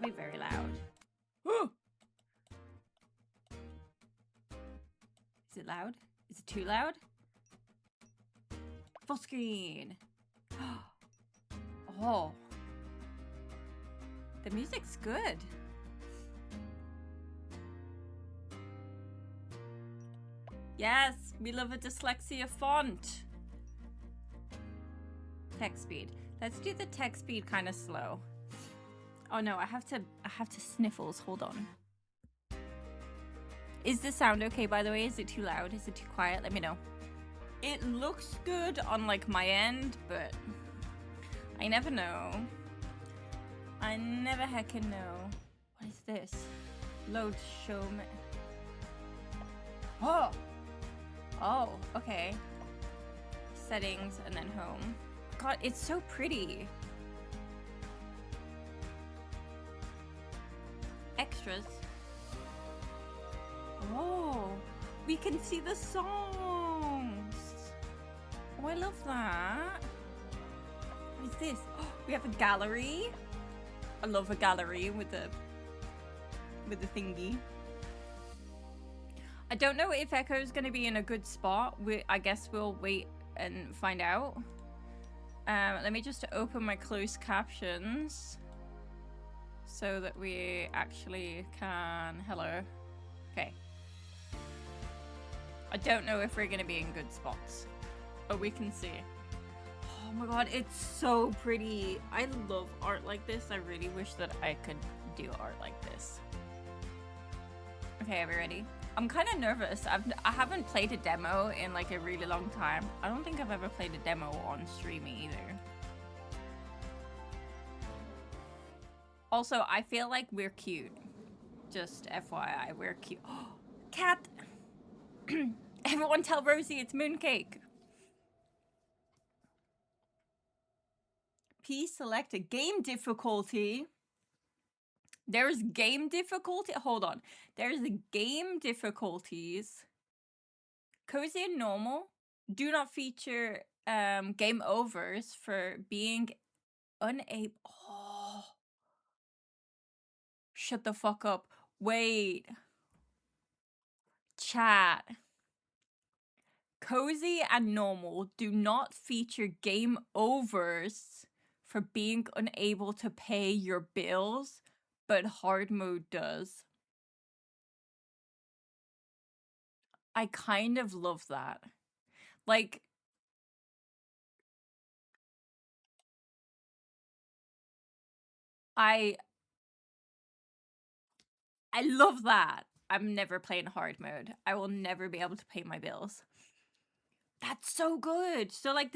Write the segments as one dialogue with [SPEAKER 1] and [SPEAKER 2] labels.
[SPEAKER 1] probably very loud. Is it loud? Is it too loud? Full screen. Oh. The music's good. Yes, we love a dyslexia font. Text speed. Let's do the text speed kind of slow. Oh no, I have to sniffles. Hold on. Is the sound okay, by the way? Is it too loud? Is it too quiet? Let me know. It looks good on like my end, but I never know. I never heckin' know. What is this? Load show me. Oh! Oh, okay. Settings and then home. God, it's so pretty. Extras. Oh, we can see the songs. Oh, I love that. What is this? Oh, we have a gallery. I love a gallery with the thingy. I don't know if Echo's going to be in a good spot. I guess we'll wait and find out. Let me just open my closed captions so that we actually can... Hello. Okay. I don't know if we're going to be in good spots, but we can see. Oh my god, it's so pretty. I love art like this. I really wish that I could do art like this. Okay, are we ready? I'm kind of nervous. I haven't played a demo in like a really long time. I don't think I've ever played a demo on stream either. Also, I feel like we're cute. Just FYI, we're cute. Oh, cat! Everyone tell Rosie it's mooncake. Please select a game difficulty. There's game difficulty. Hold on. There's a game difficulties. Cozy and normal. Do not feature game overs for being unable. Oh. Shut the fuck up. Wait. Chat. Cozy and normal do not feature game overs for being unable to pay your bills, but hard mode does. I kind of love that. Like, I love that. I'm never playing hard mode. I will never be able to pay my bills. That's so good. So like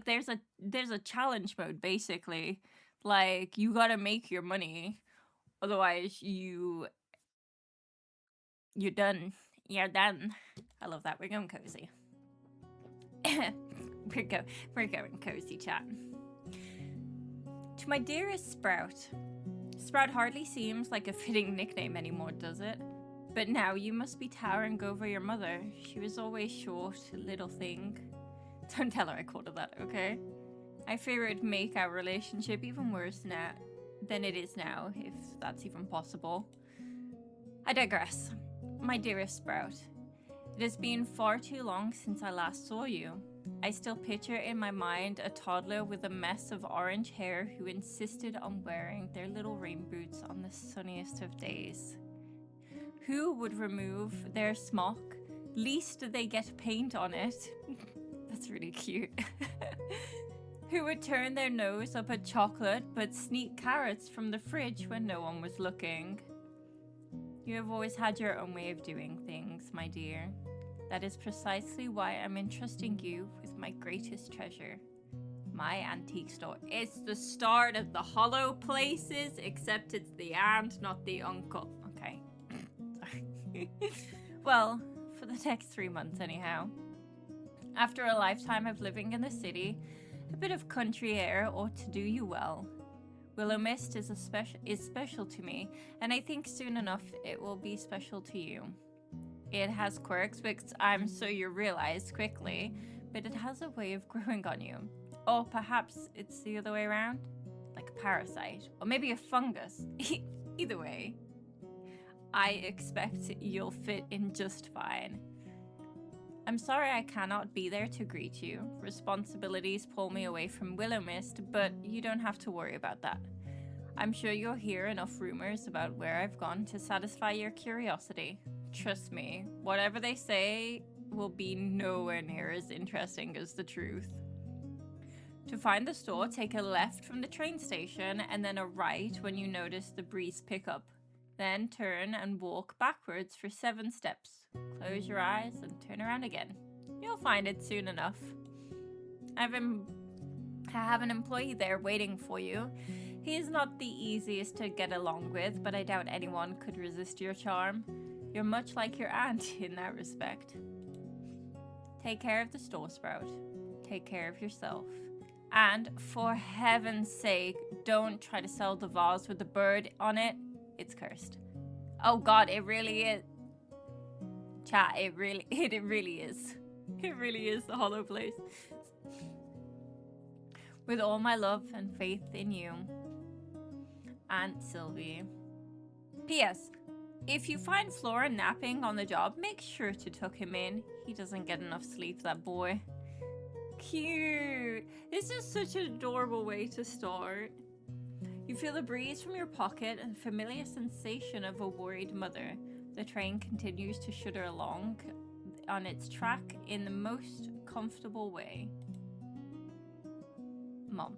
[SPEAKER 1] there's a challenge mode basically. Like you gotta make your money, otherwise you're done. You're done. I love that. We're going cozy. we're going cozy, chat. To my dearest Sprout. Sprout hardly seems like a fitting nickname anymore, does it? But now you must be towering over your mother. She was always short, little thing. Don't tell her I called her that, okay? I fear it'd make our relationship even worse now than it is now, if that's even possible. I digress. My dearest Sprout, it has been far too long since I last saw you. I still picture in my mind a toddler with a mess of orange hair who insisted on wearing their little rain boots on the sunniest of days. Who would remove their smock, lest they get paint on it? That's really cute. Who would turn their nose up at chocolate but sneak carrots from the fridge when no one was looking? You have always had your own way of doing things, my dear. That is precisely why I'm entrusting you with my greatest treasure, my antique store. It's the start of the hollow places, except it's the aunt, not the uncle. Okay. Sorry. Well, for the next 3 months anyhow. After a lifetime of living in the city, a bit of country air ought to do you well. Willowmist is special to me, and I think soon enough it will be special to you. It has quirks, which I'm sure you realize quickly, but it has a way of growing on you. Or perhaps it's the other way around? Like a parasite, or maybe a fungus. Either way, I expect you'll fit in just fine. I'm sorry I cannot be there to greet you. Responsibilities pull me away from Willowmist, but you don't have to worry about that. I'm sure you'll hear enough rumors about where I've gone to satisfy your curiosity. Trust me, whatever they say will be nowhere near as interesting as the truth. To find the store, take a left from the train station and then a right when you notice the breeze pickup. Then turn and walk backwards for 7 steps. Close your eyes and turn around again. You'll find it soon enough. I have an employee there waiting for you. He is not the easiest to get along with, but I doubt anyone could resist your charm. You're much like your aunt in that respect. Take care of the store, Sprout. Take care of yourself. And for heaven's sake, don't try to sell the vase with the bird on it. It's cursed. Oh god, it really is. Chat, it really is. It really is the hollow place. With all my love and faith in you, Aunt Sylvie. P.S. If you find Flora napping on the job, make sure to tuck him in. He doesn't get enough sleep, that boy. Cute. This is such an adorable way to start. You feel the breeze from your pocket and familiar sensation of a worried mother. The train continues to shudder along on its track in the most comfortable way. Mom.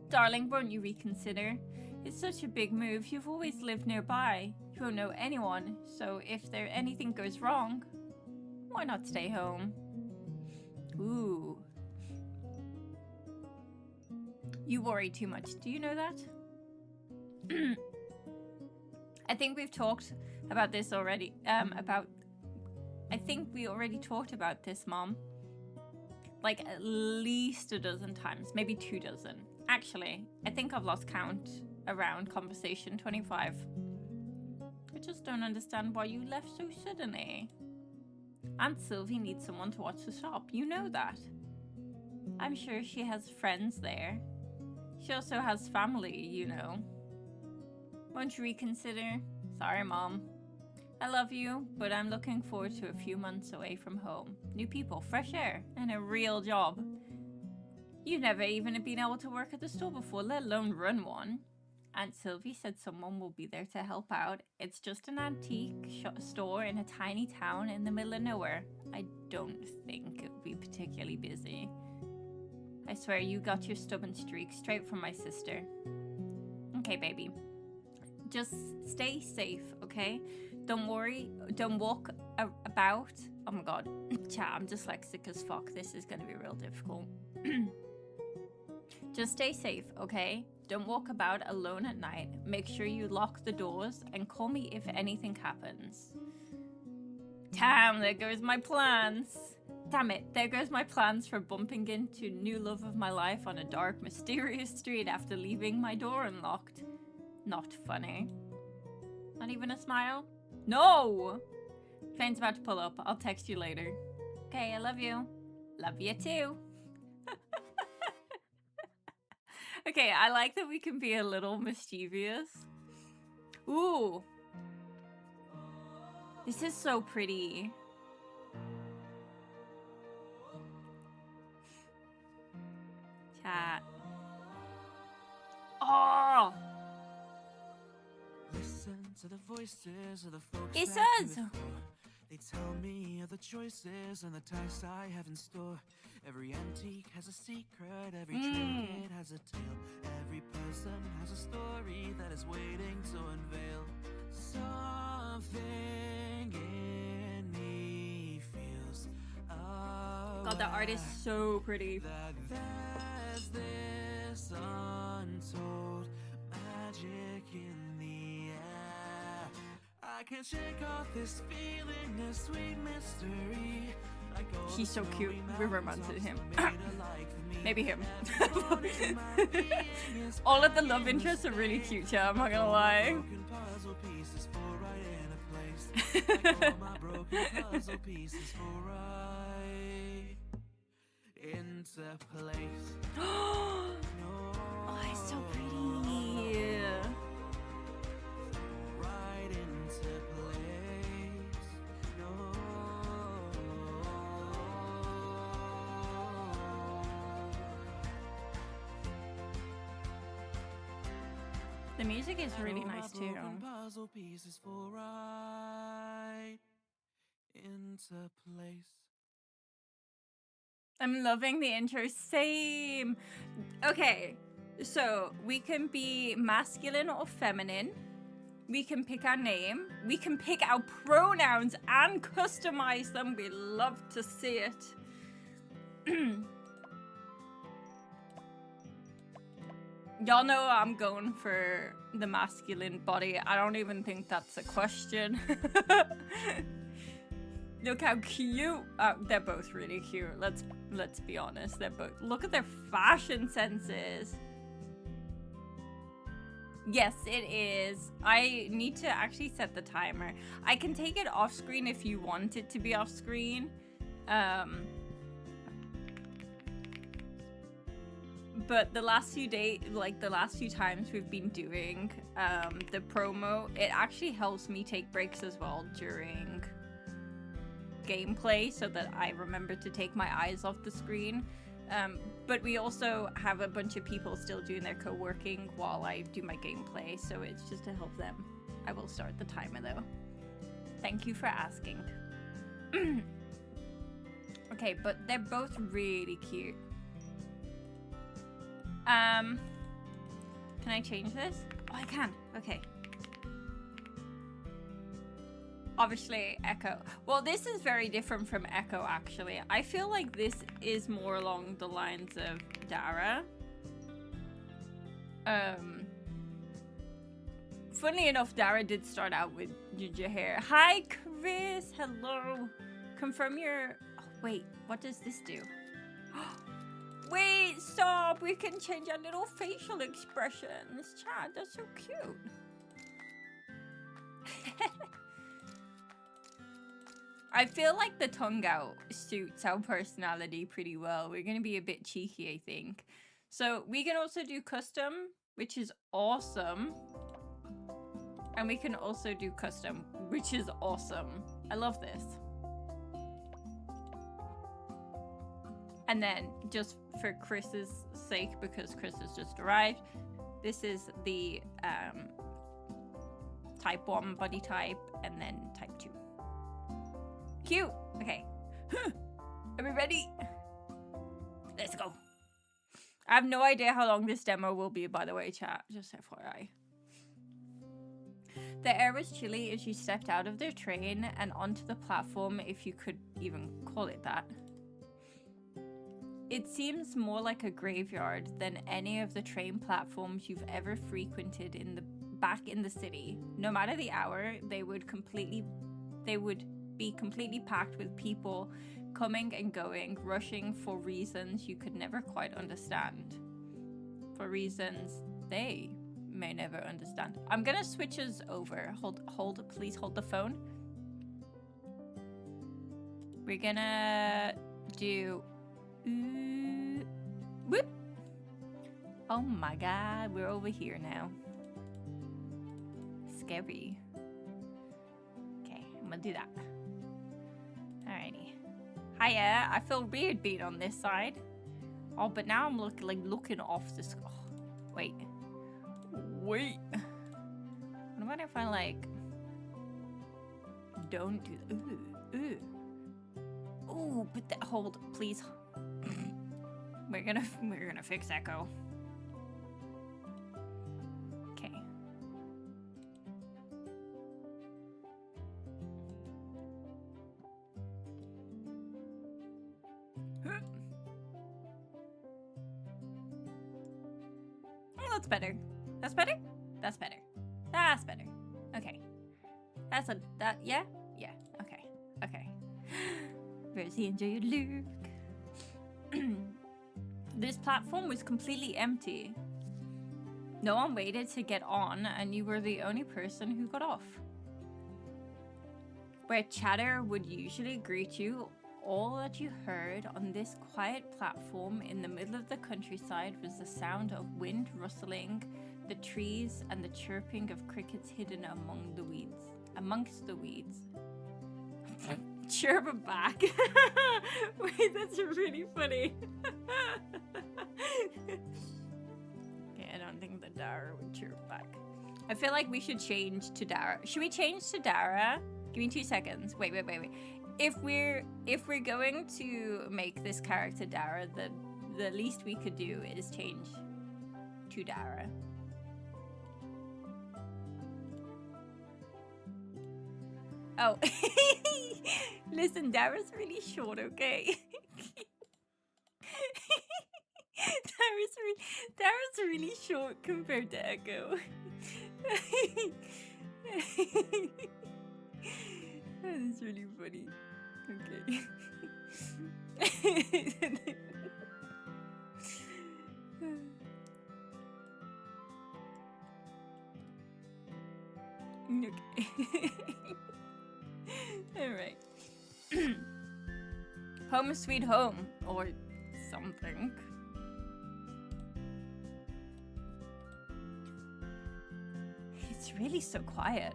[SPEAKER 1] Darling, won't you reconsider? It's such a big move. You've always lived nearby. You won't know anyone, so if anything goes wrong, why not stay home? Ooh. You worry too much. Do you know that? I think we've talked about this already. I think we already talked about this, Mom. Like at least a dozen times, maybe 2 dozen. Actually, I think I've lost count around conversation 25. I just don't understand why you left so suddenly. Aunt Sylvie needs someone to watch the shop. You know that. I'm sure she has friends there. She also has family, you know. Won't you reconsider? Sorry, Mom. I love you, but I'm looking forward to a few months away from home. New people, fresh air, and a real job. You've never even been able to work at the store before, let alone run one. Aunt Sylvie said someone will be there to help out. It's just an antique store in a tiny town in the middle of nowhere. I don't think it will be particularly busy. I swear you got your stubborn streak straight from my sister. Okay, baby. Just stay safe, okay? Don't worry. Don't walk about. Oh my god. Chat, I'm dyslexic as fuck. This is gonna be real difficult. Just stay safe, okay? Don't walk about alone at night. Make sure you lock the doors and call me if anything happens. Damn, there goes my plans. Damn it, there goes my plans for bumping into new love of my life on a dark, mysterious street after leaving my door unlocked. Not funny. Not even a smile? No! Train's about to pull up. I'll text you later. Okay, I love you. Love you too. Okay, I like that we can be a little mischievous. Ooh. This is so pretty. Chat. Oh!
[SPEAKER 2] Listen to the voices of the folks
[SPEAKER 1] It
[SPEAKER 2] that
[SPEAKER 1] says.
[SPEAKER 2] do it for. They tell me of the choices and the tastes I have in store. Every antique has a secret, every trinket has a tale. Every person has a story that is waiting to unveil. Something in me feels
[SPEAKER 1] God, that art is so pretty.
[SPEAKER 2] that there's this untold magic in the air. I can't shake off this feeling, a sweet mystery. Like
[SPEAKER 1] He's so cute. We romanced him. Maybe him. All of the love interests are really cute, chat. I'm not gonna lie.
[SPEAKER 2] Into place.
[SPEAKER 1] Oh, it's so pretty. The music is really
[SPEAKER 2] All my
[SPEAKER 1] nice too.
[SPEAKER 2] broken puzzle pieces fall right into place.
[SPEAKER 1] I'm loving the intro. Same. Okay, so we can be masculine or feminine. We can pick our name. We can pick our pronouns and customize them. We love to see it. Y'all know I'm going for the masculine body. I don't even think that's a question. Look how cute. They're both really cute. Let's be honest. They're both. Look at their fashion senses. Yes, it is. I need to actually set the timer. I can take it off screen if you want it to be off screen. But the last few times we've been doing the promo, it actually helps me take breaks as well during gameplay so that I remember to take my eyes off the screen. But we also have a bunch of people still doing their co-working while I do my gameplay, so it's just to help them. I will start the timer though. Thank you for asking. Okay, but they're both really cute. Can I change this? Oh, I can. Okay. Obviously, Echo. Well, this is very different from Echo, actually. I feel like this is more along the lines of Dara. Funnily enough, Dara did start out with ginger hair. Hi, Chris. Hello. Confirm your... Oh, wait, what does this do? Wait, stop. We can change our little facial expressions. Chat, that's so cute. I feel like the tongue out suits our personality pretty well. We're going to be a bit cheeky, I think. So we can also do custom, which is awesome. And we can also do custom, which is awesome. I love this. And then just for Chris's sake, because Chris has just arrived, this is the type 1 body type and then type 2. Cute. Okay. Are we ready? Let's go. I have no idea how long this demo will be, by the way, chat. Just FYI. The air was chilly as you stepped out of the train and onto the platform, if you could even call it that. It seems more like a graveyard than any of the train platforms you've ever frequented back in the city. No matter the hour, they would be completely packed with people coming and going, rushing for reasons you could never quite understand. For reasons they may never understand. I'm gonna switch us over. Please hold the phone. We're gonna do whoop. Oh my god, we're over here now. Scary. Okay, I'm gonna do that. Alrighty. Hiya, I feel weird being on this side. Oh, but now I'm looking off this. Oh, wait. What about if I don't do that? Ooh, but hold, please. We're gonna fix Echo. Okay. Oh, that's better. That's better? That's better. That's better. Okay. Yeah? Yeah. Okay. Okay. Rosie, enjoy your look. This platform was completely empty. No one waited to get on, and you were the only person who got off. Where chatter would usually greet you, all that you heard on this quiet platform in the middle of the countryside was the sound of wind rustling the trees and the chirping of crickets hidden amongst the weeds. Chirp back. Wait, that's really funny. Okay, I don't think using the Dara with your back. I feel like we should change to Dara. Should we change to Dara? Give me 2 seconds. Wait. If we're going to make this character Dara, the least we could do is change to Dara. Oh, listen, Dara's really short, okay? Dara's really short compared to Echo. That is really funny. Okay. Okay. Alright. Home sweet home, or something. It's really so quiet.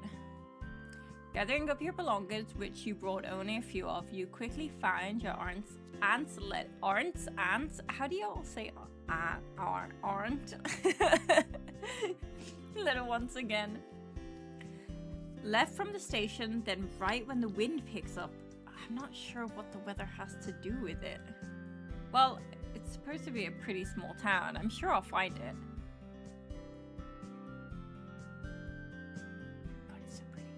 [SPEAKER 1] Gathering up your belongings, which you brought only a few of, you quickly find your aunts. How do you all say aren't? Little ones again. Left from the station, then right when the wind picks up. I'm not sure what the weather has to do with it. Well, it's supposed to be a pretty small town. I'm sure I'll find it. God, it's so pretty.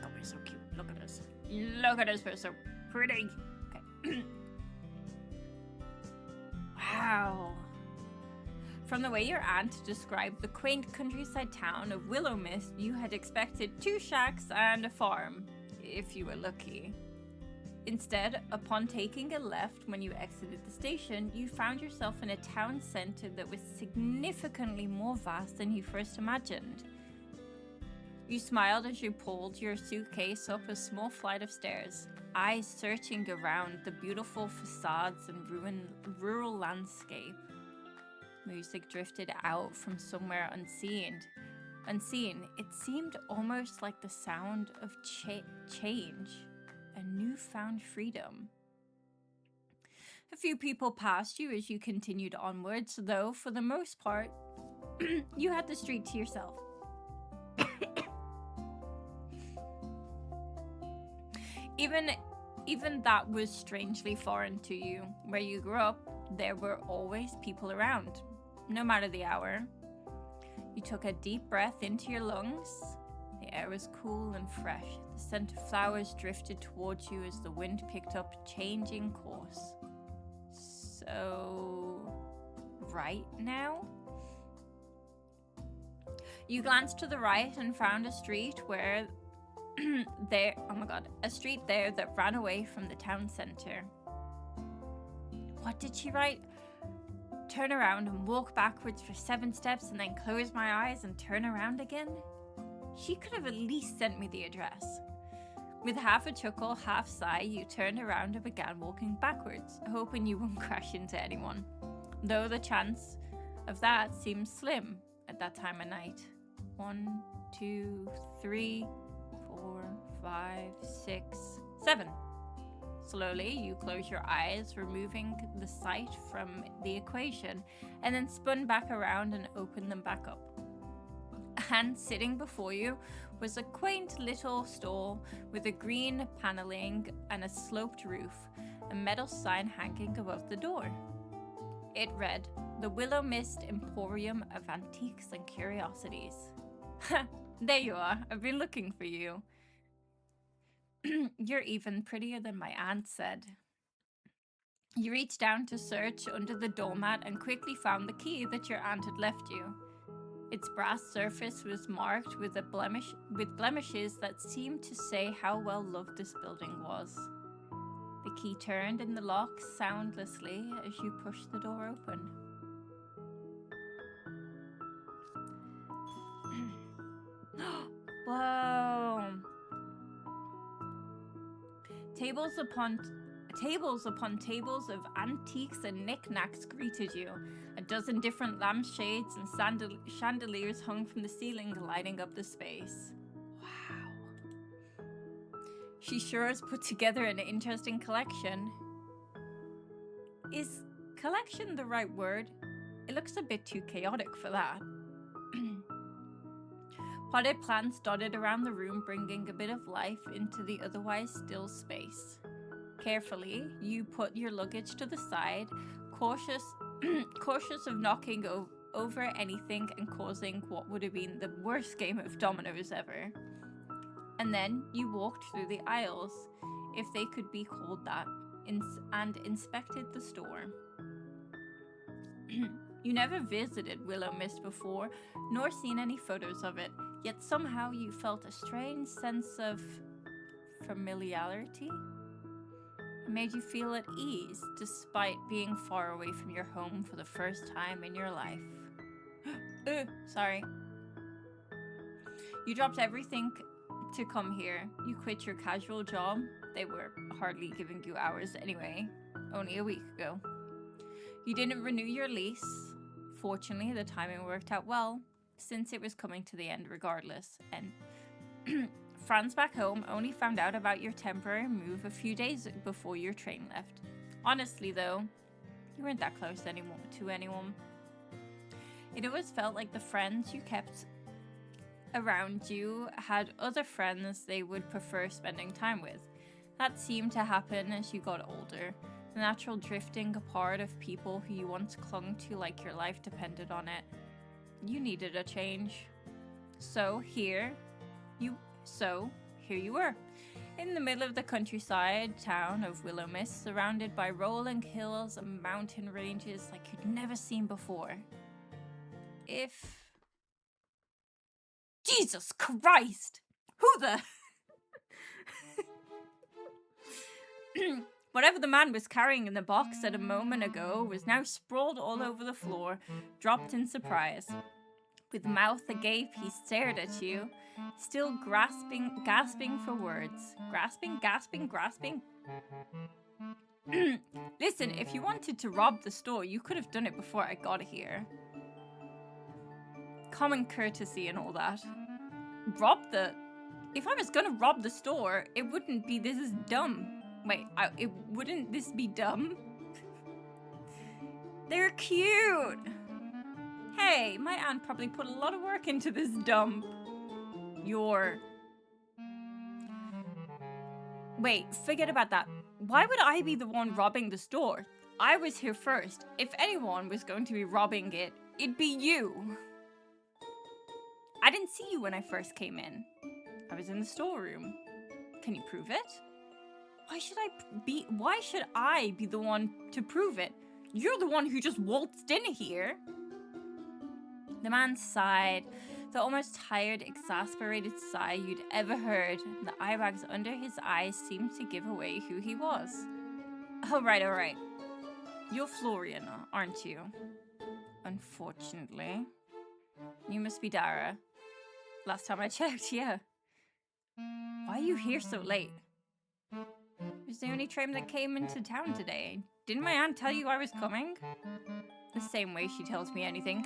[SPEAKER 1] Oh, we're so cute. Look at us. Look at us, we're so pretty. Okay. Wow. From the way your aunt described the quaint countryside town of Willowmist, you had expected 2 shacks and a farm, if you were lucky. Instead, upon taking a left when you exited the station, you found yourself in a town center that was significantly more vast than you first imagined. You smiled as you pulled your suitcase up a small flight of stairs, eyes searching around the beautiful facades and rural landscape. Music drifted out from somewhere unseen. It seemed almost like the sound of change, a newfound freedom. A few people passed you as you continued onwards, though for the most part, you had the street to yourself. Even that was strangely foreign to you. Where you grew up, there were always people around, no matter the hour. You took a deep breath into your lungs. The air was cool and fresh. The scent of flowers drifted towards you as the wind picked up, changing course. So, right now? You glanced to the right and found a street where a street there that ran away from the town center. What did she write? Turn around and walk backwards for 7 steps and then close my eyes and turn around again? She could have at least sent me the address. With half a chuckle, half sigh, you turned around and began walking backwards, hoping you wouldn't crash into anyone. Though the chance of that seemed slim at that time of night. 1, 2, 3, 4, 5, 6, 7. Slowly, you closed your eyes, removing the sight from the equation, and then spun back around and opened them back up. And sitting before you was a quaint little store with a green paneling and a sloped roof, a metal sign hanging above the door. It read, "The Willowmist Emporium of Antiques and Curiosities." Ha! There you are. I've been looking for you. You're even prettier than my aunt said. You reached down to search under the doormat and quickly found the key that your aunt had left you. Its brass surface was marked with blemishes that seemed to say how well loved this building was. The key turned in the lock soundlessly as you pushed the door open. Whoa! Tables upon tables of antiques and knickknacks greeted you. A dozen different lampshades and chandeliers hung from the ceiling, lighting up the space. Wow. She sure has put together an interesting collection. Is collection the right word? It looks a bit too chaotic for that. Potted plants dotted around the room, bringing a bit of life into the otherwise still space. Carefully, you put your luggage to the side, cautious of knocking over anything and causing what would have been the worst game of dominoes ever. And then you walked through the aisles, if they could be called that, and inspected the store. You never visited Willowmist before, nor seen any photos of it, yet somehow you felt a strange sense of familiarity. It made you feel at ease, despite being far away from your home for the first time in your life. Sorry. You dropped everything to come here. You quit your casual job. They were hardly giving you hours anyway, only a week ago. You didn't renew your lease. Fortunately, the timing worked out well, since it was coming to the end regardless. And friends back home only found out about your temporary move a few days before your train left. Honestly though, you weren't that close anymore to anyone. It always felt like the friends you kept around you had other friends they would prefer spending time with. That seemed to happen as you got older. The natural drifting apart of people who you once clung to like your life depended on it. You needed a change. So here you were, in the middle of the countryside town of Willowmist, surrounded by rolling hills and mountain ranges like you'd never seen before. Jesus Christ! Who the... Whatever the man was carrying in the box a moment ago was now sprawled all over the floor, dropped in surprise. With mouth agape, he stared at you, still gasping for words. Grasping? Listen, if you wanted to rob the store, you could have done it before I got here. Common courtesy and all that. If I was gonna rob the store, it wouldn't be this is dumb. Wait, wouldn't this be dumb? They're cute! Hey, my aunt probably put a lot of work into this dump. Wait, forget about that. Why would I be the one robbing the store? I was here first. If anyone was going to be robbing it, it'd be you. I didn't see you when I first came in. I was in the storeroom. Can you prove it? Why should I be the one to prove it? You're the one who just waltzed in here. The man sighed, the almost tired, exasperated sigh you'd ever heard. The eye bags under his eyes seemed to give away who he was. All right. You're Florian, aren't you? Unfortunately. You must be Dara. Last time I checked, yeah. Why are you here so late? It was the only train that came into town today. Didn't my aunt tell you I was coming? The same way she tells me anything.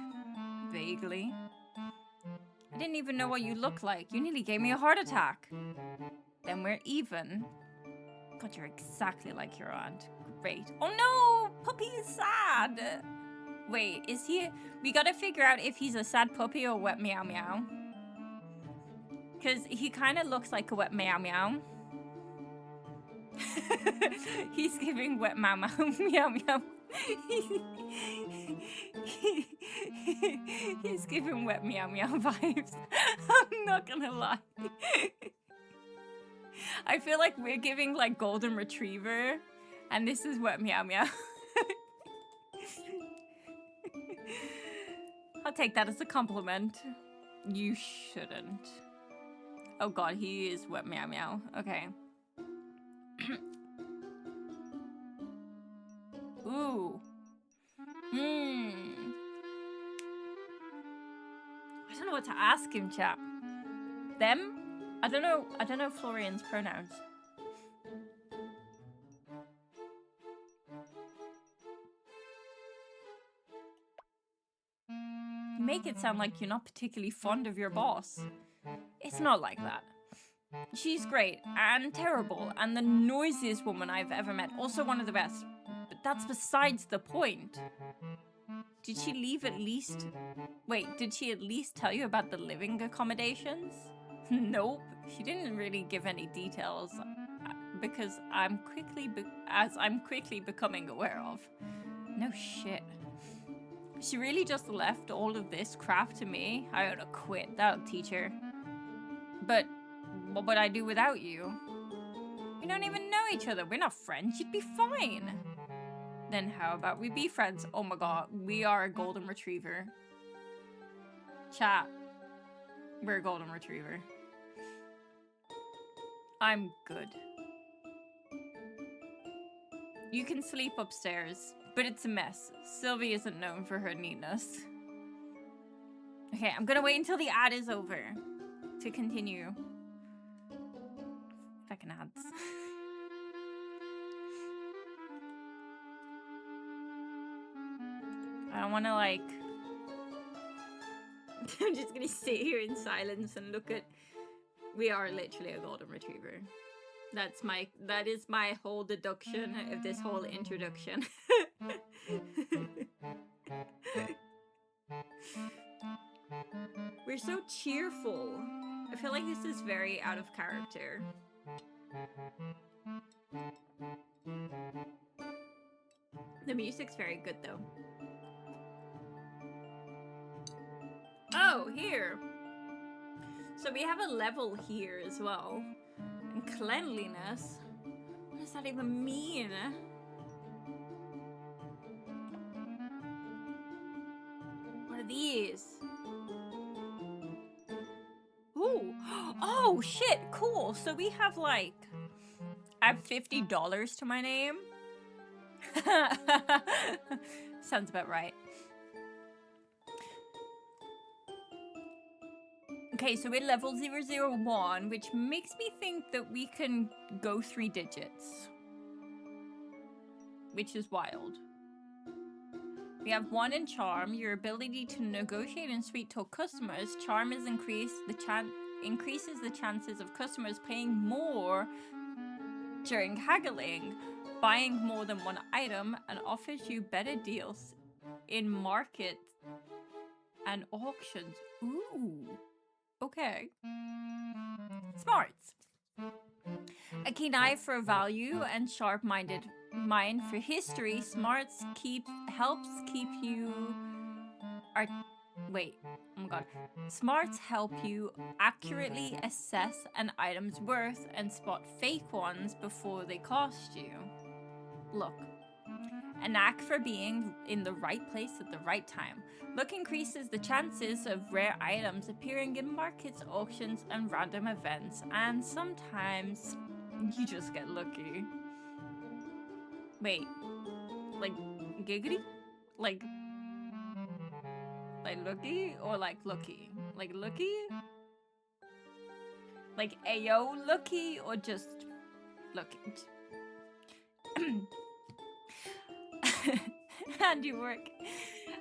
[SPEAKER 1] Vaguely. I didn't even know what you looked like. You nearly gave me a heart attack. Then we're even. God, you're exactly like your aunt. Great. Oh no! Puppy is sad! Wait, is he... We gotta figure out if he's a sad puppy or wet meow meow. Because he kind of looks like a wet meow meow. He's giving wet meow meow meow. He's giving wet meow meow vibes. I'm not gonna lie. I feel like we're giving like golden retriever, and this is wet meow meow. I'll take that as a compliment. You shouldn't. Oh god, he is wet meow meow. Okay. Ooh. I don't know what to ask him, chap. Them? I don't know Florian's pronouns. You make it sound like you're not particularly fond of your boss. It's not like that. She's great and terrible and the noisiest woman I've ever met. Also one of the best. but that's besides the point. Did she leave at least... Wait, did she at least tell you about the living accommodations? Nope, she didn't really give any details, because as I'm quickly becoming aware of. No shit. She really just left all of this crap to me. I ought to quit, that'll teach her. But what would I do without you? We don't even know each other, we're not friends, you'd be fine. Then how about we be friends? Oh my god, we are a golden retriever. Chat. We're a golden retriever. I'm good. You can sleep upstairs, but it's a mess. Sylvie isn't known for her neatness. Okay, I'm gonna wait until the ad is over to continue. Fucking ads. I don't want to, like... I'm just gonna sit here in silence and look at... We are literally a golden retriever. That is my whole deduction of this whole introduction. We're so cheerful. I feel like this is very out of character. The music's very good though. Oh, here. So we have a level here as well. And cleanliness. What does that even mean? What are these? Ooh. Oh, shit. Cool. So we have like... I have $50 to my name. Sounds about right. Okay, so we're level 001, which makes me think that we can go 3 digits. Which is wild. We have 1 in charm. Your ability to negotiate and sweet talk customers. Charm is increased. Increases the chances of customers paying more during haggling, buying more than 1 item, and offers you better deals in market and auctions. Ooh. Okay. Smarts. A keen eye for value and sharp-minded mind for history. Smarts helps keep you... Wait. Oh my god. Smarts help you accurately assess an item's worth and spot fake ones before they cost you. Look. A knack for being in the right place at the right time. Look increases the chances of rare items appearing in markets, auctions, and random events. And sometimes you just get lucky. Wait. Like, giggity? Like lucky? Or like lucky? Like lucky? Like ayo lucky? Or just lucky? Handiwork.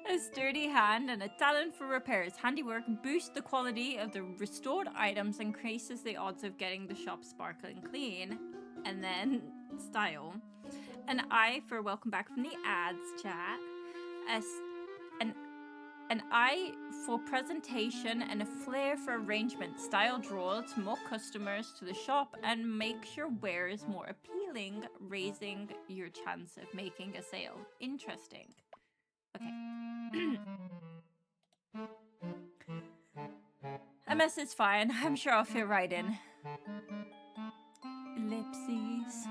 [SPEAKER 1] A sturdy hand and a talent for repairs. Handiwork boosts the quality of the restored items, increases the odds of getting the shop sparkling clean. And then style. An eye for welcome back from the ads chat. An eye for presentation and a flair for arrangement. Style draws more customers to the shop and makes your wares more appealing, raising your chance of making a sale. Interesting. Okay. MS is fine. I'm sure I'll fit right in. Ellipses.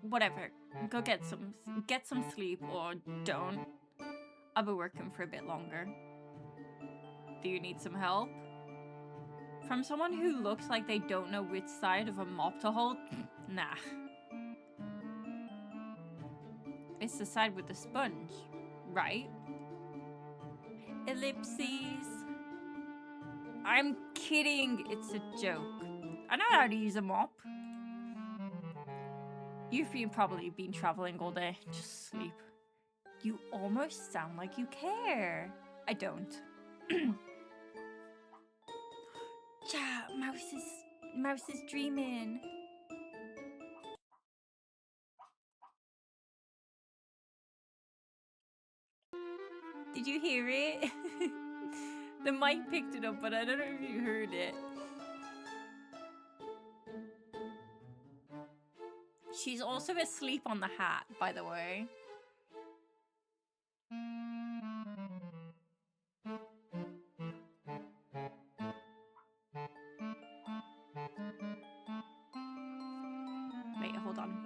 [SPEAKER 1] Whatever. Go get some sleep or don't. I'll be working for a bit longer. Do you need some help? From someone who looks like they don't know which side of a mop to hold? Nah. It's the side with the sponge, right? Ellipses. I'm kidding. It's a joke. I know how to use a mop. You've probably been traveling all day. Just sleep. You almost sound like you care. I don't. Yeah, mouse is dreaming. Did you hear it? The mic picked it up, but I don't know if you heard it. She's also asleep on the hat, by the way. Wait, hold on.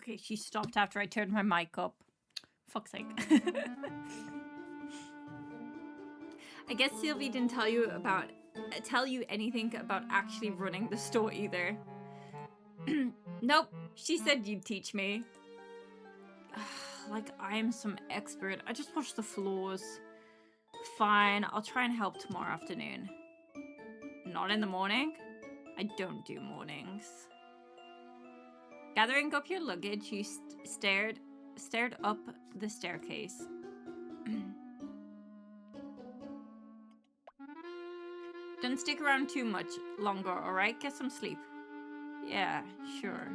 [SPEAKER 1] Okay, she stopped after I turned my mic up. Fuck's sake. I guess Sylvie didn't tell you anything about actually running the store either. Nope, she said you'd teach me. Like I'm some expert. I just wash the floors. Fine, I'll try and help tomorrow afternoon. Not in the morning? I don't do mornings. Gathering up your luggage, you stared up the staircase. Don't stick around too much longer, alright? Get some sleep. Yeah, sure.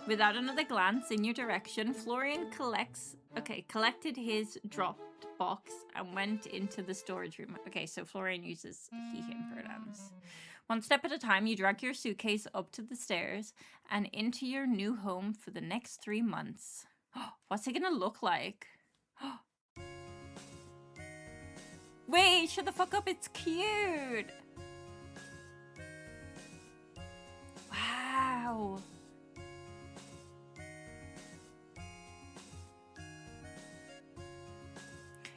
[SPEAKER 1] Without another glance in your direction, Florian collected his dropped box and went into the storage room. Okay, so Florian uses he/him pronouns. One step at a time, you drag your suitcase up to the stairs and into your new home for the next 3 months. What's it gonna look like? Wait, shut the fuck up, it's cute! Wow!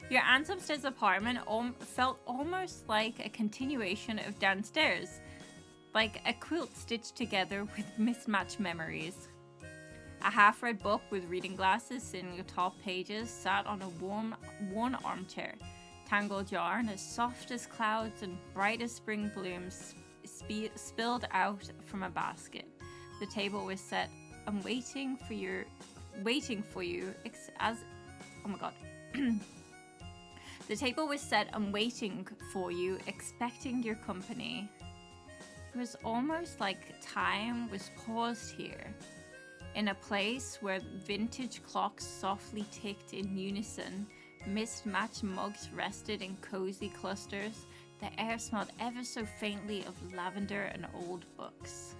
[SPEAKER 1] Your aunt's upstairs apartment felt almost like a continuation of downstairs. Like a quilt stitched together with mismatched memories. A half-read book with reading glasses sitting atop pages sat on a worn armchair. Tangled yarn as soft as clouds and bright as spring blooms spilled out from a basket. The table was set and waiting for you as... Oh my god. The table was set and waiting for you, expecting your company. It was almost like time was paused here, in a place where vintage clocks softly ticked in unison, mismatched mugs rested in cozy clusters, the air smelled ever so faintly of lavender and old books.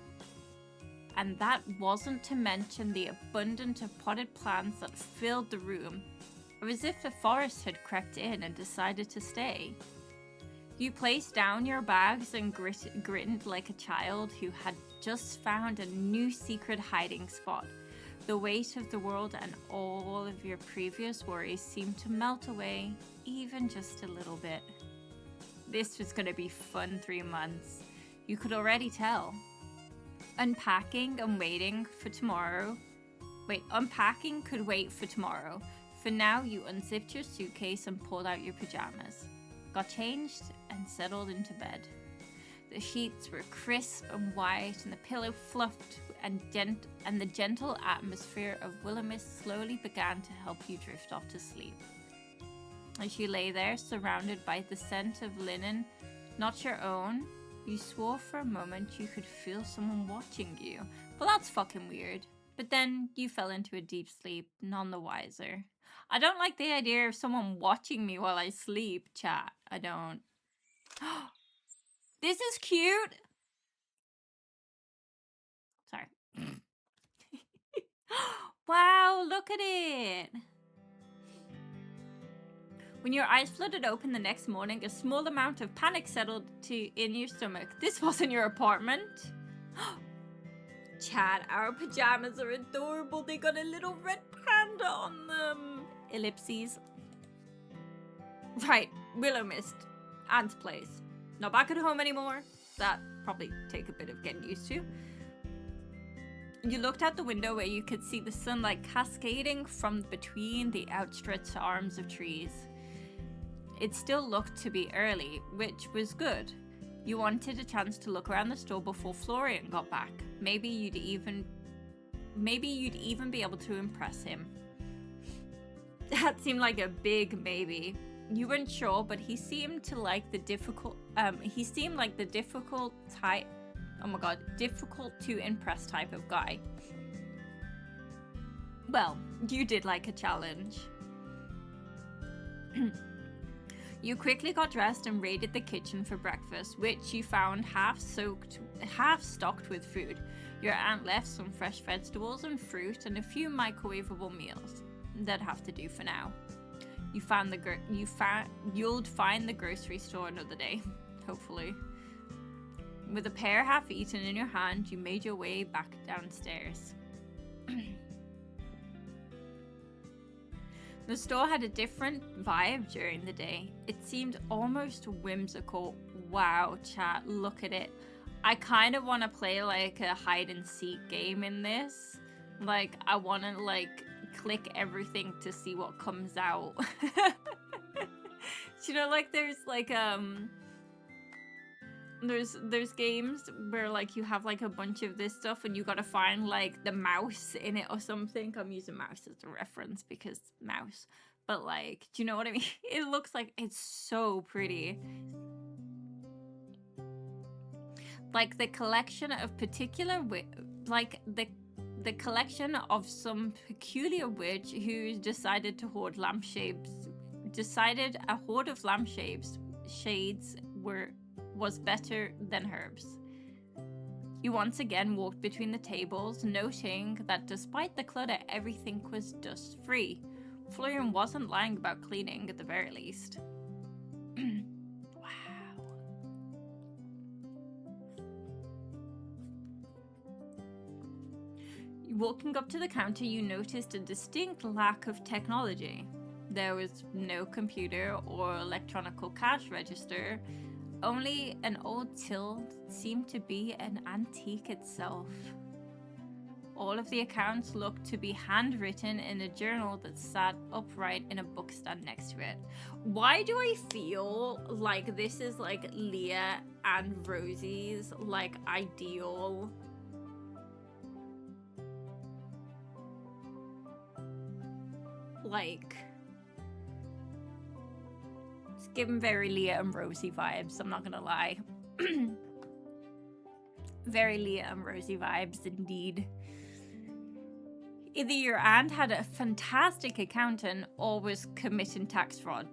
[SPEAKER 1] And that wasn't to mention the abundance of potted plants that filled the room, or as if the forest had crept in and decided to stay. You placed down your bags and grinned like a child who had just found a new secret hiding spot. The weight of the world and all of your previous worries seemed to melt away, even just a little bit. This was going to be fun 3 months. You could already tell. Unpacking and waiting for tomorrow. Unpacking could wait for tomorrow. For now, you unzipped your suitcase and pulled out your pajamas. Got changed and settled into bed. The sheets were crisp and white and the pillow fluffed and the gentle atmosphere of Willowmist slowly began to help you drift off to sleep. As you lay there, surrounded by the scent of linen, not your own, you swore for a moment you could feel someone watching you. Well, that's fucking weird. But then you fell into a deep sleep, none the wiser. I don't like the idea of someone watching me while I sleep, chat. I don't. This is cute! Sorry. Wow, look at it! When your eyes flooded open the next morning, a small amount of panic settled in your stomach. This wasn't your apartment. Chat, our pajamas are adorable. They got a little red panda on them. Ellipses. Right, Willowmist. Aunt's place. Not back at home anymore. That probably take a bit of getting used to. You looked out the window where you could see the sunlight cascading from between the outstretched arms of trees. It still looked to be early, which was good. You wanted a chance to look around the store before Florian got back. Maybe you'd even be able to impress him. That seemed like a big maybe. You weren't sure, but he seemed like the difficult type. Oh my god, difficult to impress type of guy. Well, you did like a challenge. You quickly got dressed and raided the kitchen for breakfast, which you found half stocked with food. Your aunt left some fresh vegetables and fruit and a few microwavable meals. That'd have to do for now. You'll find the grocery store another day, hopefully. With a pear half eaten in your hand, you made your way back downstairs. The store had a different vibe during the day. It seemed almost whimsical. Wow, chat, look at it. I kind of want to play like a hide and seek game in this. Like, I want to like click everything to see what comes out. You know, like there's like there's games where like you have like a bunch of this stuff and you gotta find like the mouse in it or something. I'm using mouse as a reference because mouse, but like, do you know what I mean? It looks like it's so pretty. Like the collection of particular the collection of some peculiar witch who decided to hoard lampshades. Decided a hoard of lampshades was better than herbs. You once again walked between the tables, noting that despite the clutter, everything was dust-free. Florian wasn't lying about cleaning, at the very least. Wow. Walking up to the counter, you noticed a distinct lack of technology. There was no computer or electronic cash register. Only an old till seemed to be an antique itself. All of the accounts looked to be handwritten in a journal that sat upright in a bookstand next to it. Why do I feel like this is like Leah and Rosie's like ideal? Like, it's giving very Leah and Rosie vibes, I'm not gonna lie. Very Leah and Rosie vibes indeed. Either your aunt had a fantastic accountant or was committing tax fraud.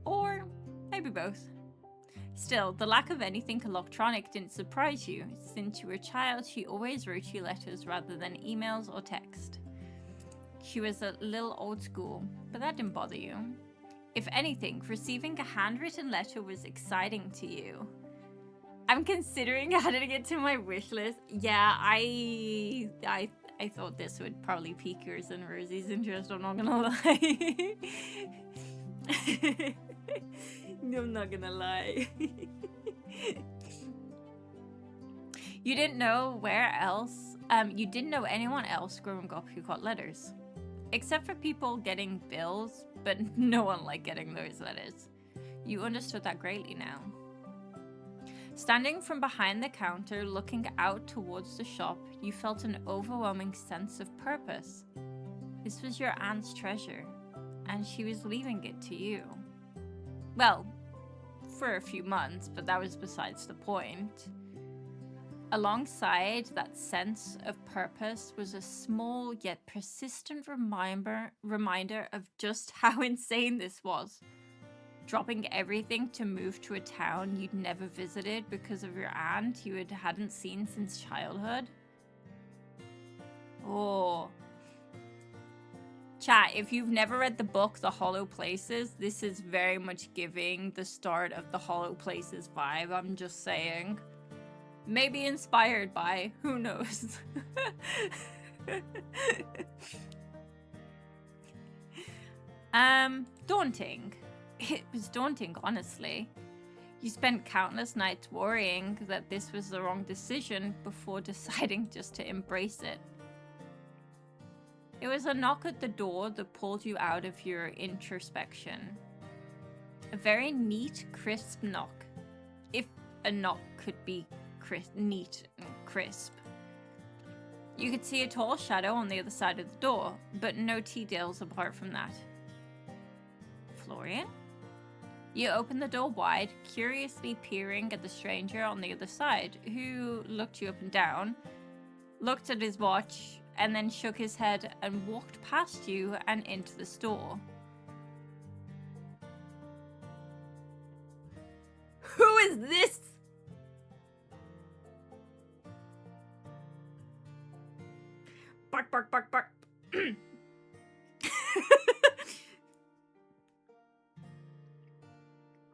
[SPEAKER 1] Or maybe both. Still, the lack of anything electronic didn't surprise you. Since you were a child, she always wrote you letters rather than emails or text. She was a little old school, but that didn't bother you. If anything, receiving a handwritten letter was exciting to you. I'm considering adding it to my wish list. Yeah, I thought this would probably pique yours and Rosie's interest, I'm not gonna lie. I'm not gonna lie. You didn't know you didn't know anyone else growing up who got letters. Except for people getting bills, but no one liked getting those letters. You understood that greatly now. Standing from behind the counter, looking out towards the shop, you felt an overwhelming sense of purpose. This was your aunt's treasure, and she was leaving it to you. Well, for a few months, but that was besides the point. Alongside that sense of purpose was a small yet persistent reminder of just how insane this was. Dropping everything to move to a town you'd never visited because of your aunt you hadn't seen since childhood. Oh. Chat, if you've never read the book The Hollow Places, this is very much giving the start of the Hollow Places vibe, I'm just saying. Maybe inspired by, who knows? Daunting. It was daunting, honestly. You spent countless nights worrying that this was the wrong decision before deciding just to embrace it. It was a knock at the door that pulled you out of your introspection. A very neat, crisp knock. If a knock could be neat and crisp. You could see a tall shadow on the other side of the door, but no details apart from that. Florian? You open the door wide, curiously peering at the stranger on the other side, who looked you up and down, looked at his watch, and then shook his head and walked past you and into the store. Who is this? Bark, bark, bark, bark.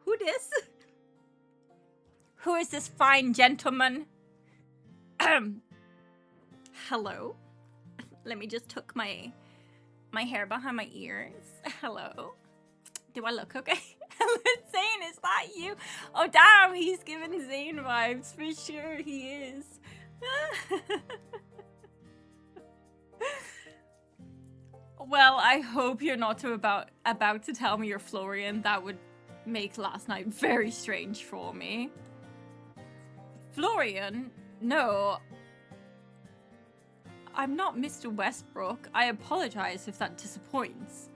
[SPEAKER 1] Who this? Who is this fine gentleman? Hello? Let me just tuck my hair behind my ears. Hello? Do I look okay? Zane, is that you? Oh damn, he's giving Zane vibes for sure. He is. Well, I hope you're not about to tell me you're Florian. That would make last night very strange for me. Florian? No. I'm not Mr. Westbrook. I apologize if that disappoints.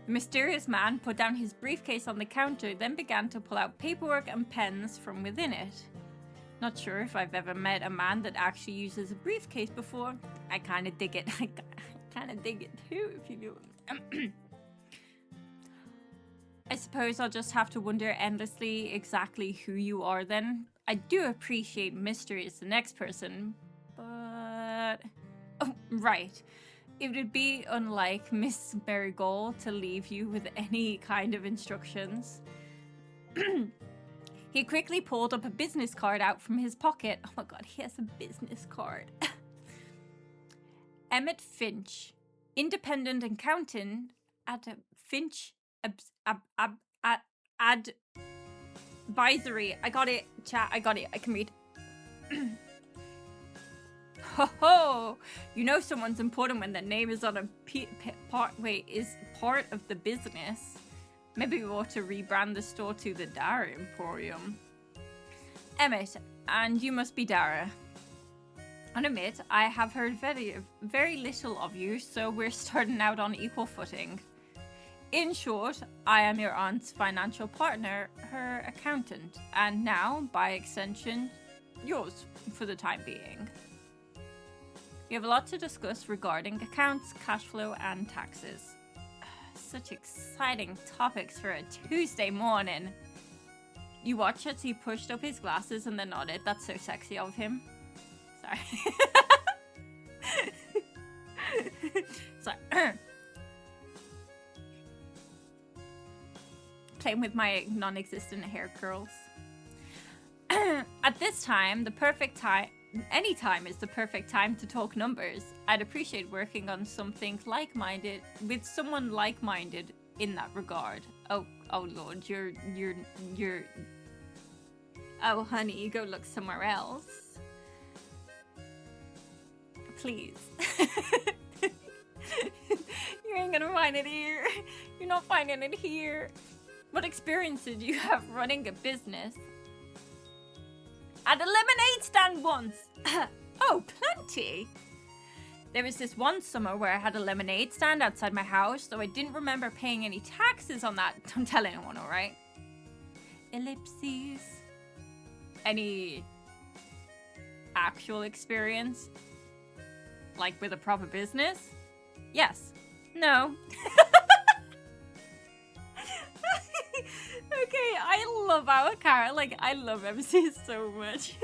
[SPEAKER 1] The mysterious man put down his briefcase on the counter, then began to pull out paperwork and pens from within it. Not sure if I've ever met a man that actually uses a briefcase before. I kind of dig it. I kind of dig it too, if you do. I suppose I'll just have to wonder endlessly exactly who you are then. I do appreciate mystery as the next person, but... Oh, right. It would be unlike Miss Marigold to leave you with any kind of instructions. He quickly pulled up a business card out from his pocket. Oh my god, he has a business card. Emmett Finch, independent accountant at a Finch advisory. I got it, chat. I got it. I can read. Ho ho! You know someone's important when their name is on a part of the business. Maybe we ought to rebrand the store to the Dara Emporium. Emmett, and you must be Dara. I'll admit, I have heard very little of you, so we're starting out on equal footing. In short, I am your aunt's financial partner, her accountant, and now, by extension, yours for the time being. We have a lot to discuss regarding accounts, cash flow, and taxes. Such exciting topics for a Tuesday morning. You watch as he pushed up his glasses and then nodded. That's so sexy of him. Sorry. Sorry. Playing with my non-existent hair curls. At this time, any time is the perfect time to talk numbers. I'd appreciate working on something like-minded with someone like-minded in that regard. Oh Lord, you're. Oh honey, go look somewhere else. Please. You ain't gonna find it here. You're not finding it here. What experience did you have running a business? At a lemonade stand once. Oh, plenty. There was this one summer where I had a lemonade stand outside my house, though I didn't remember paying any taxes on that. Don't tell anyone, alright? Ellipses. Any actual experience? Like with a proper business? Yes. No. Okay, I love our car. Like, I love MC so much.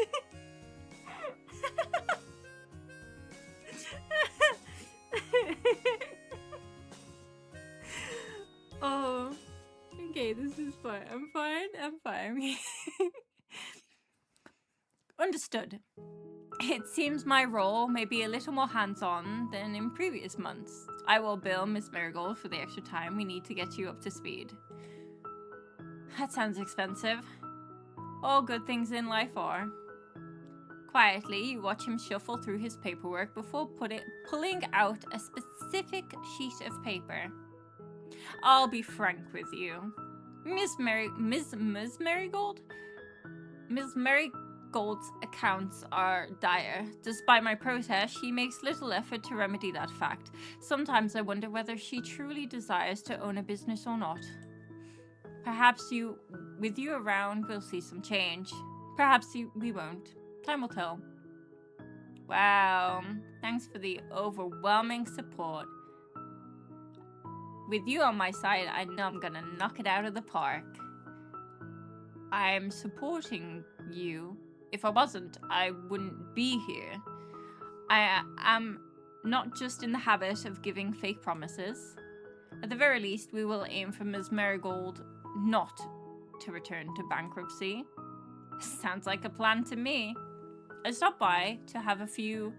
[SPEAKER 1] Oh, okay, this is fine. I'm fine. Understood. It seems my role may be a little more hands-on than in previous months. I will bill Miss Marigold for the extra time we need to get you up to speed. That sounds expensive. All good things in life are. Quietly, you watch him shuffle through his paperwork before pulling out a specific sheet of paper. I'll be frank with you. Miss Marigold? Miss Marigold's accounts are dire. Despite my protest, she makes little effort to remedy that fact. Sometimes I wonder whether she truly desires to own a business or not. Perhaps with you around, we'll see some change. Perhaps we won't. Time will tell. Wow, thanks for the overwhelming support. With you on my side, I know I'm gonna knock it out of the park. I'm supporting you. If I wasn't, I wouldn't be here. I am not just in the habit of giving fake promises. At the very least, we will aim for Ms. Marigold not to return to bankruptcy. Sounds like a plan to me. I stopped by to have you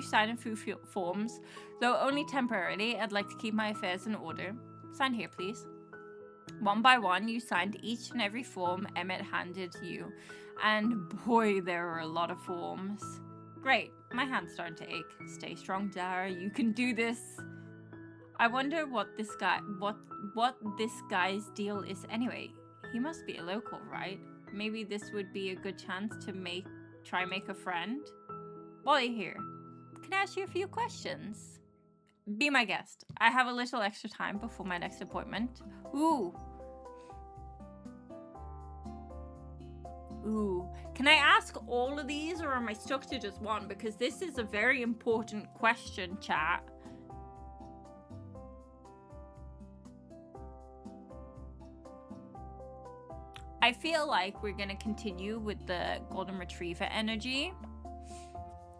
[SPEAKER 1] sign a few forms, though only temporarily. I'd like to keep my affairs in order. Sign here, please. One by one, you signed each and every form Emmett handed you, and boy, there were a lot of forms. Great, my hand's starting to ache. Stay strong, Dara. You can do this. I wonder what this guy's deal is anyway. He must be a local, right? Maybe this would be a good chance to try make a friend. While you're here, can I ask you a few questions? Be my guest. I have a little extra time before my next appointment. Ooh. Can I ask all of these, or am I stuck to just one? Because this is a very important question, chat. I feel like we're gonna continue with the golden retriever energy.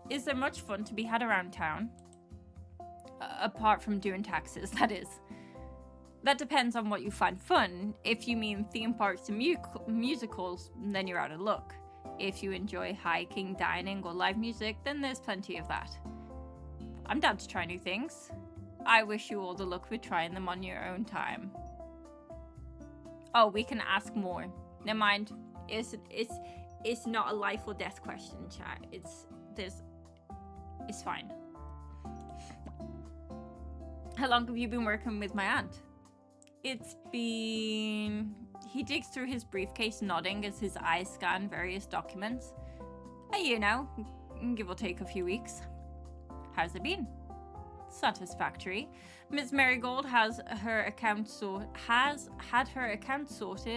[SPEAKER 1] Is there much fun to be had around town? Apart from doing taxes, that is. That depends on what you find fun. If you mean theme parks and musicals, then you're out of luck. If you enjoy hiking, dining, or live music, then there's plenty of that. I'm down to try new things. I wish you all the luck with trying them on your own time. Oh, we can ask more. Never mind. It's not a life or death question, chat. It's fine. How long have you been working with my aunt? It's been... He digs through his briefcase, nodding as his eyes scan various documents. A year now, give or take a few weeks. How's it been? Satisfactory. Ms. Marigold has had her account sorted,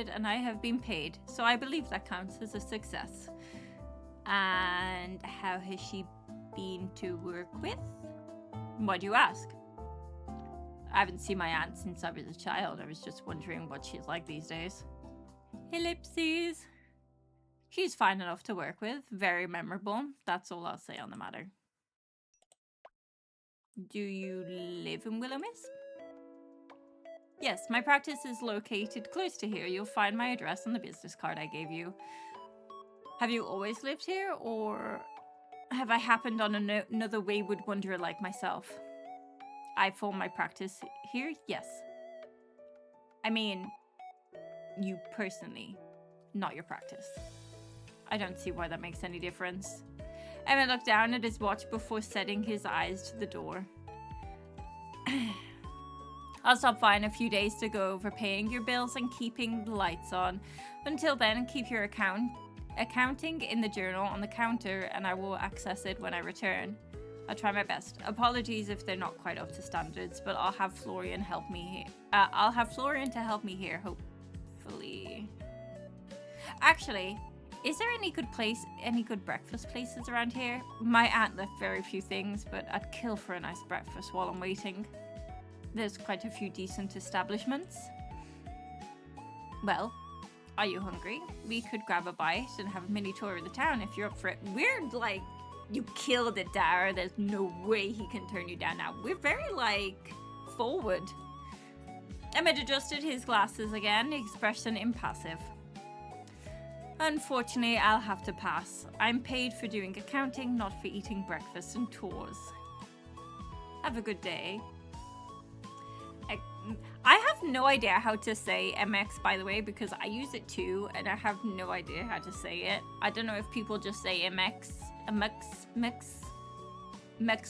[SPEAKER 1] and I have been paid, so I believe that counts as a success. And how has she been to work with? Why do you ask? I haven't seen my aunt since I was a child. I was just wondering what she's like these days. Ellipses. She's fine enough to work with. Very memorable. That's all I'll say on the matter. Do you live in Willowmist? Yes, my practice is located close to here. You'll find my address on the business card I gave you. Have you always lived here, or have I happened on another wayward wanderer like myself? I form my practice here, yes. I mean, you personally, not your practice. I don't see why that makes any difference. Emmett looked down at his watch before setting his eyes to the door. I'll stop by in a few days to go over paying your bills and keeping the lights on. Until then, keep your accounting in the journal on the counter, and I will access it when I return. I'll try my best. Apologies if they're not quite up to standards, but I'll have Florian help me. I'll have Florian to help me here, hopefully. Actually, is there any good breakfast places around here? My aunt left very few things, but I'd kill for a nice breakfast while I'm waiting. There's quite a few decent establishments. Well, are you hungry? We could grab a bite and have a mini tour of the town if you're up for it. We're like, you killed it, Dara. There's no way he can turn you down now. We're very, like, forward. Emmett adjusted his glasses again, expression impassive. Unfortunately, I'll have to pass. I'm paid for doing accounting, not for eating breakfast and tours. Have a good day. I have no idea how to say MX, by the way, because I use it too, and I have no idea how to say it. I don't know if people just say MX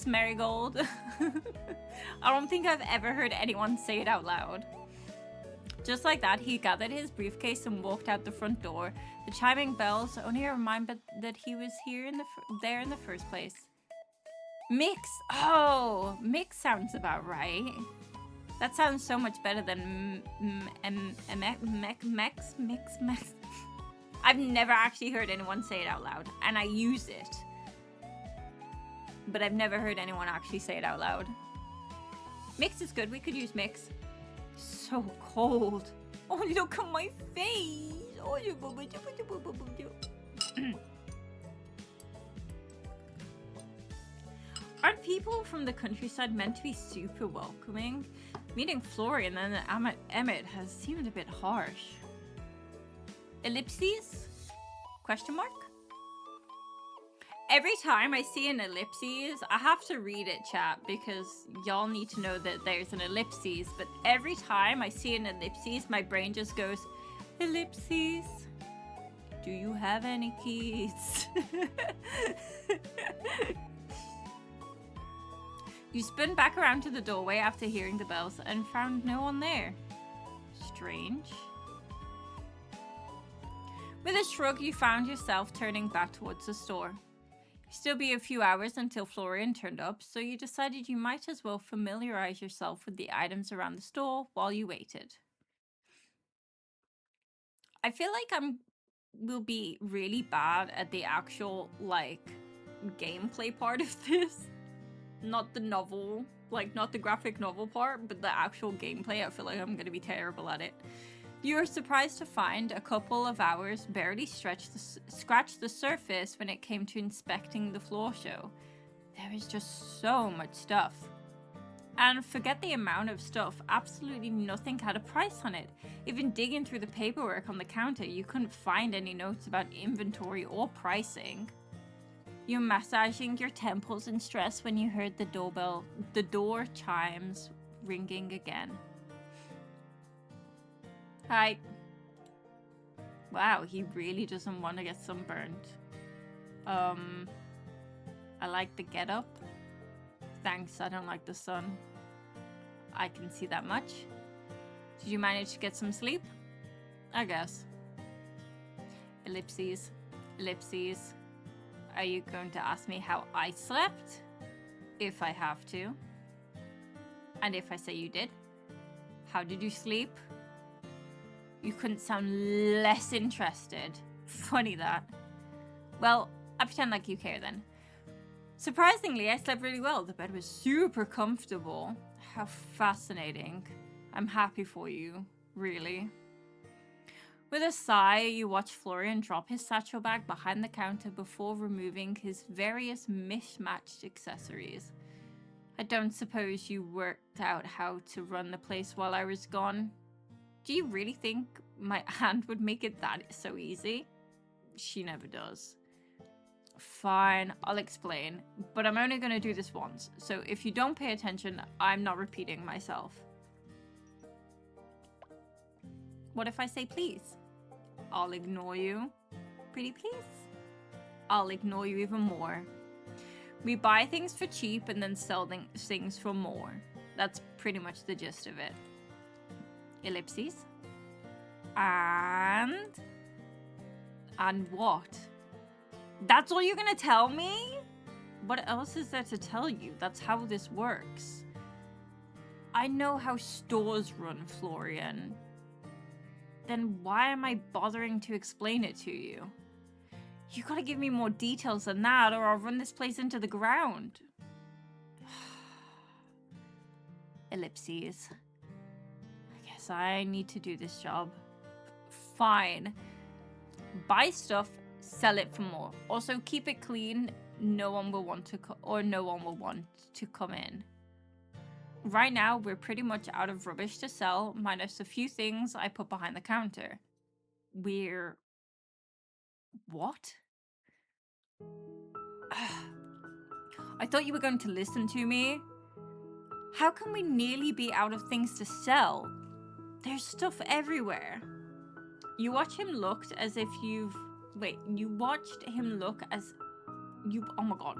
[SPEAKER 1] Marigold. I don't think I've ever heard anyone say it out loud. Just like that, he gathered his briefcase and walked out the front door. The chiming bells only a reminder that he was there in the first place. Mix. Oh, Mix sounds about right. That sounds so much better than mix. I've never actually heard anyone say it out loud, and I use it. But I've never heard anyone actually say it out loud. Mix is good, we could use mix. So cold. Oh, look at my face. Oh, aren't people from the countryside meant to be super welcoming? Meeting Florian and then Emmett has seemed a bit harsh. Ellipses? Question mark? Every time I see an ellipses, I have to read it, chat, because y'all need to know that there's an ellipses. But every time I see an ellipses, my brain just goes, ellipses, do you have any keys? You spun back around to the doorway after hearing the bells and found no one there. Strange. With a shrug, you found yourself turning back towards the store. Still be a few hours until Florian turned up, so you decided you might as well familiarize yourself with the items around the store while you waited. I feel like will be really bad at the actual, like, gameplay part of this. Not the novel, like, not the graphic novel part, but the actual gameplay. I feel like I'm going to be terrible at it. You were surprised to find a couple of hours barely scratched the surface when it came to inspecting the floor show. There is just so much stuff. And forget the amount of stuff, absolutely nothing had a price on it. Even digging through the paperwork on the counter, you couldn't find any notes about inventory or pricing. You're massaging your temples in stress when you heard the door chimes ringing again. Hi. Wow, he really doesn't want to get sunburned. I like the getup. Thanks, I don't like the sun. I can see that much. Did you manage to get some sleep? I guess. Ellipses. Ellipses. Are you going to ask me how I slept? If I have to. And if I say you did? How did you sleep? You couldn't sound less interested. Funny that. Well, I pretend like you care then. Surprisingly, I slept really well. The bed was super comfortable. How fascinating. I'm happy for you, really. With a sigh, you watch Florian drop his satchel bag behind the counter before removing his various mismatched accessories. I don't suppose you worked out how to run the place while I was gone. Do you really think my aunt would make it that so easy? She never does. Fine, I'll explain, but I'm only going to do this once, so if you don't pay attention, I'm not repeating myself. What if I say please? I'll ignore you. Pretty please? I'll ignore you even more. We buy things for cheap and then sell things for more. That's pretty much the gist of it. Ellipses. And what? That's all you're gonna tell me? What else is there to tell you? That's how this works. I know how stores run, Florian. Then why am I bothering to explain it to you? You gotta give me more details than that, or I'll run this place into the ground. Ellipses. I guess I need to do this job. Fine. Buy stuff, sell it for more. Also, keep it clean. No one will want to come in. Right now, we're pretty much out of rubbish to sell, minus a few things I put behind the counter. We're... What? I thought you were going to listen to me. How can we nearly be out of things to sell? There's stuff everywhere. You watch him look as if you've... Wait, you watched him look as... Oh my god.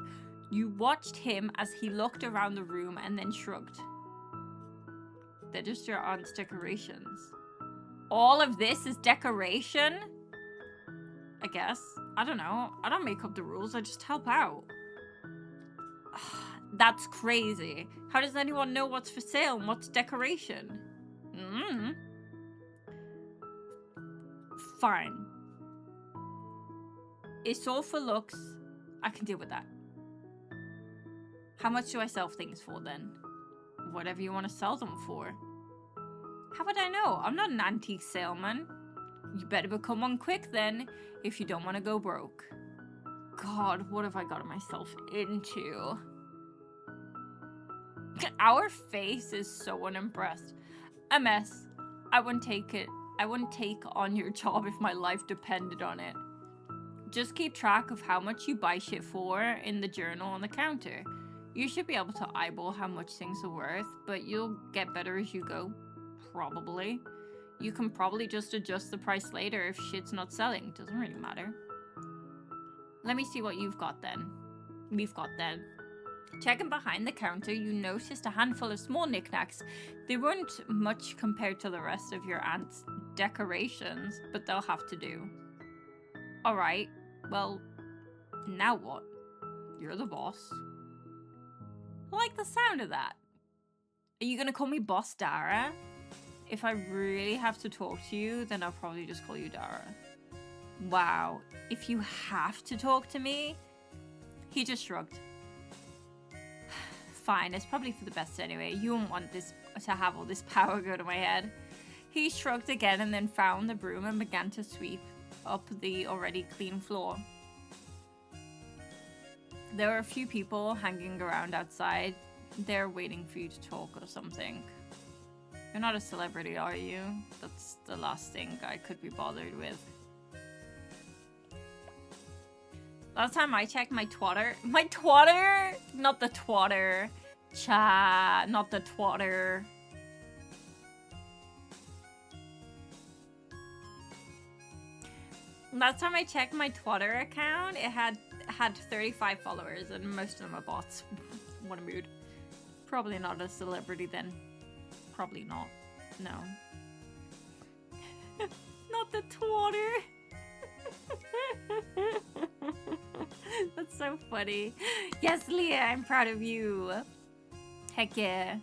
[SPEAKER 1] You watched him as he looked around the room and then shrugged. They're just your aunt's decorations. All of this is decoration? I guess. I don't know. I don't make up the rules. I just help out. That's crazy. How does anyone know what's for sale and what's decoration? Fine. It's all for looks. I can deal with that. How much do I sell things for then? Whatever you want to sell them for. How would I know? I'm not an antique salesman. You better become one quick then, if you don't want to go broke. God, what have I gotten myself into? Our face is so unimpressed. A mess. I wouldn't take it. I wouldn't take on your job if my life depended on it. Just keep track of how much you buy shit for in the journal on the counter. You should be able to eyeball how much things are worth, but you'll get better as you go. Probably. You can probably just adjust the price later if shit's not selling. Doesn't really matter. Let me see what you've got then. We've got then. Checking behind the counter, you noticed a handful of small knickknacks. They weren't much compared to the rest of your aunt's decorations, but they'll have to do. Alright, well, now what? You're the boss. I like the sound of that. Are you gonna call me Boss Dara? If I really have to talk to you, then I'll probably just call you Dara. Wow, if you have to talk to me? He just shrugged. Fine, it's probably for the best anyway. You won't want this to have all this power go to my head. He shrugged again and then found the broom and began to sweep up the already clean floor. There were a few people hanging around outside. They're waiting for you to talk or something. You're not a celebrity, are you? That's the last thing I could be bothered with. Last time I checked my twatter. My twatter? Not the twatter. Cha, not the twatter. Last time I checked my twatter account, it had 35 followers and most of them are bots. What a mood. Probably not a celebrity then. Probably not. No. Not the twatter. That's so funny. Yes, Leah, I'm proud of you. Heck yeah.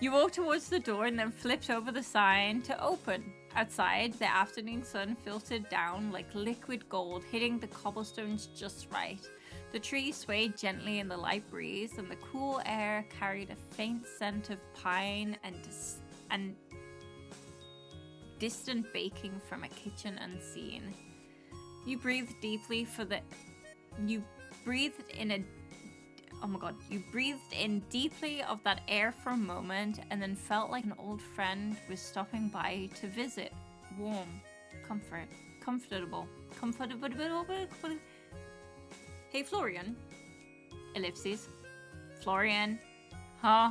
[SPEAKER 1] You walked towards the door and then flipped over the sign to open. Outside, the afternoon sun filtered down like liquid gold, hitting the cobblestones just right. The trees swayed gently in the light breeze, and the cool air carried a faint scent of pine and distant baking from a kitchen unseen. You breathed deeply you breathed in deeply of that air for a moment and then felt like an old friend was stopping by to visit. Warm, comfortable. Hey, Florian. Ellipses. Florian. Huh?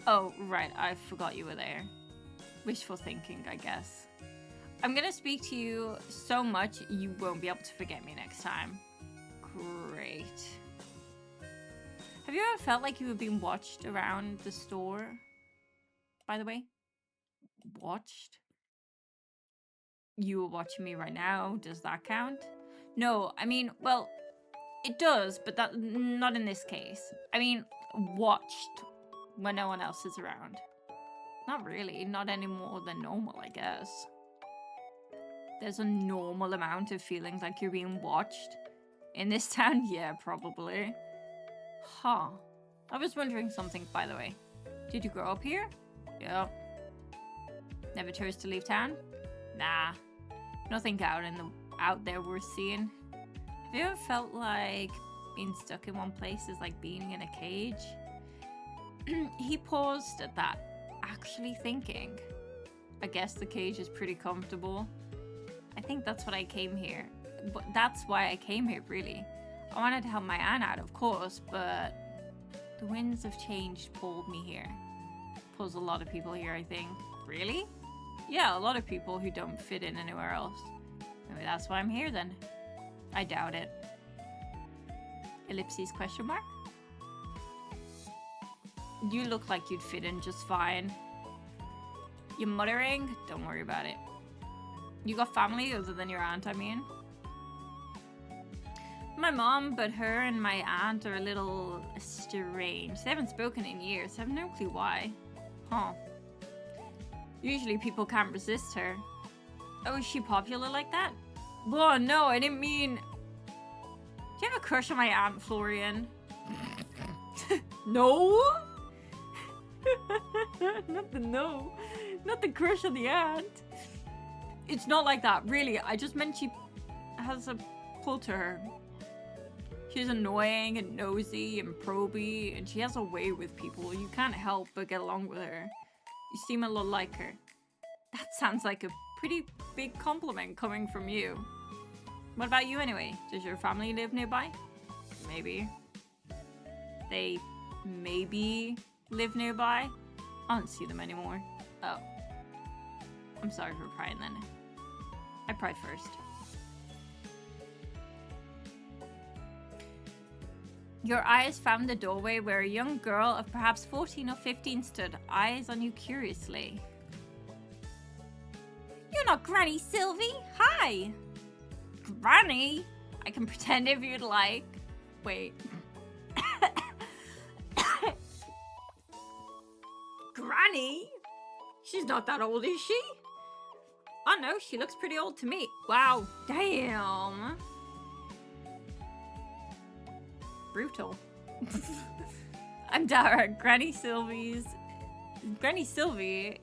[SPEAKER 1] Oh, right, I forgot you were there. Wishful thinking, I guess. I'm gonna speak to you so much you won't be able to forget me next time. Great. Have you ever felt like you were being watched around the store? By the way? Watched? You were watching me right now. Does that count? No, I mean, well, it does, but that not in this case. I mean, watched when no one else is around. Not really. Not any more than normal, I guess. There's a normal amount of feeling like you're being watched. In this town? Yeah, probably. Huh. I was wondering something, by the way. Did you grow up here? Yeah. Never chose to leave town? Nah. Nothing out there worth seeing. Have you ever felt like being stuck in one place is like being in a cage? He paused at that, actually thinking. I guess the cage is pretty comfortable. I think that's what I came here. But that's why I came here, really. I wanted to help my aunt out, of course, but the winds of change pulled me here. Pulls a lot of people here, I think. Really? Yeah, a lot of people who don't fit in anywhere else. Maybe that's why I'm here then. I doubt it. Ellipses question mark? You look like you'd fit in just fine. You're muttering? Don't worry about it. You got family other than your aunt, I mean? My mom, but her and my aunt are a little strange. They haven't spoken in years. I have no clue why. Huh. Usually people can't resist her. Oh, is she popular like that? Oh, no, I didn't mean... Do you have a crush on my Aunt Florian? No? Not the no. Not the crush on the aunt. It's not like that, really. I just meant she has a pull to her. She's annoying and nosy and proby, and she has a way with people. You can't help but get along with her. You seem a lot like her. That sounds like a pretty big compliment coming from you. What about you anyway? Does your family live nearby? Maybe. They maybe live nearby? I don't see them anymore. Oh. I'm sorry for prying then. I pried first. Your eyes found the doorway where a young girl of perhaps 14 or 15 stood, eyes on you curiously. You're not Granny Sylvie? Hi! Granny? I can pretend if you'd like. Wait. Granny? She's not that old, is she? Oh no, she looks pretty old to me. Wow, damn. Brutal. I'm Dara. Granny Sylvie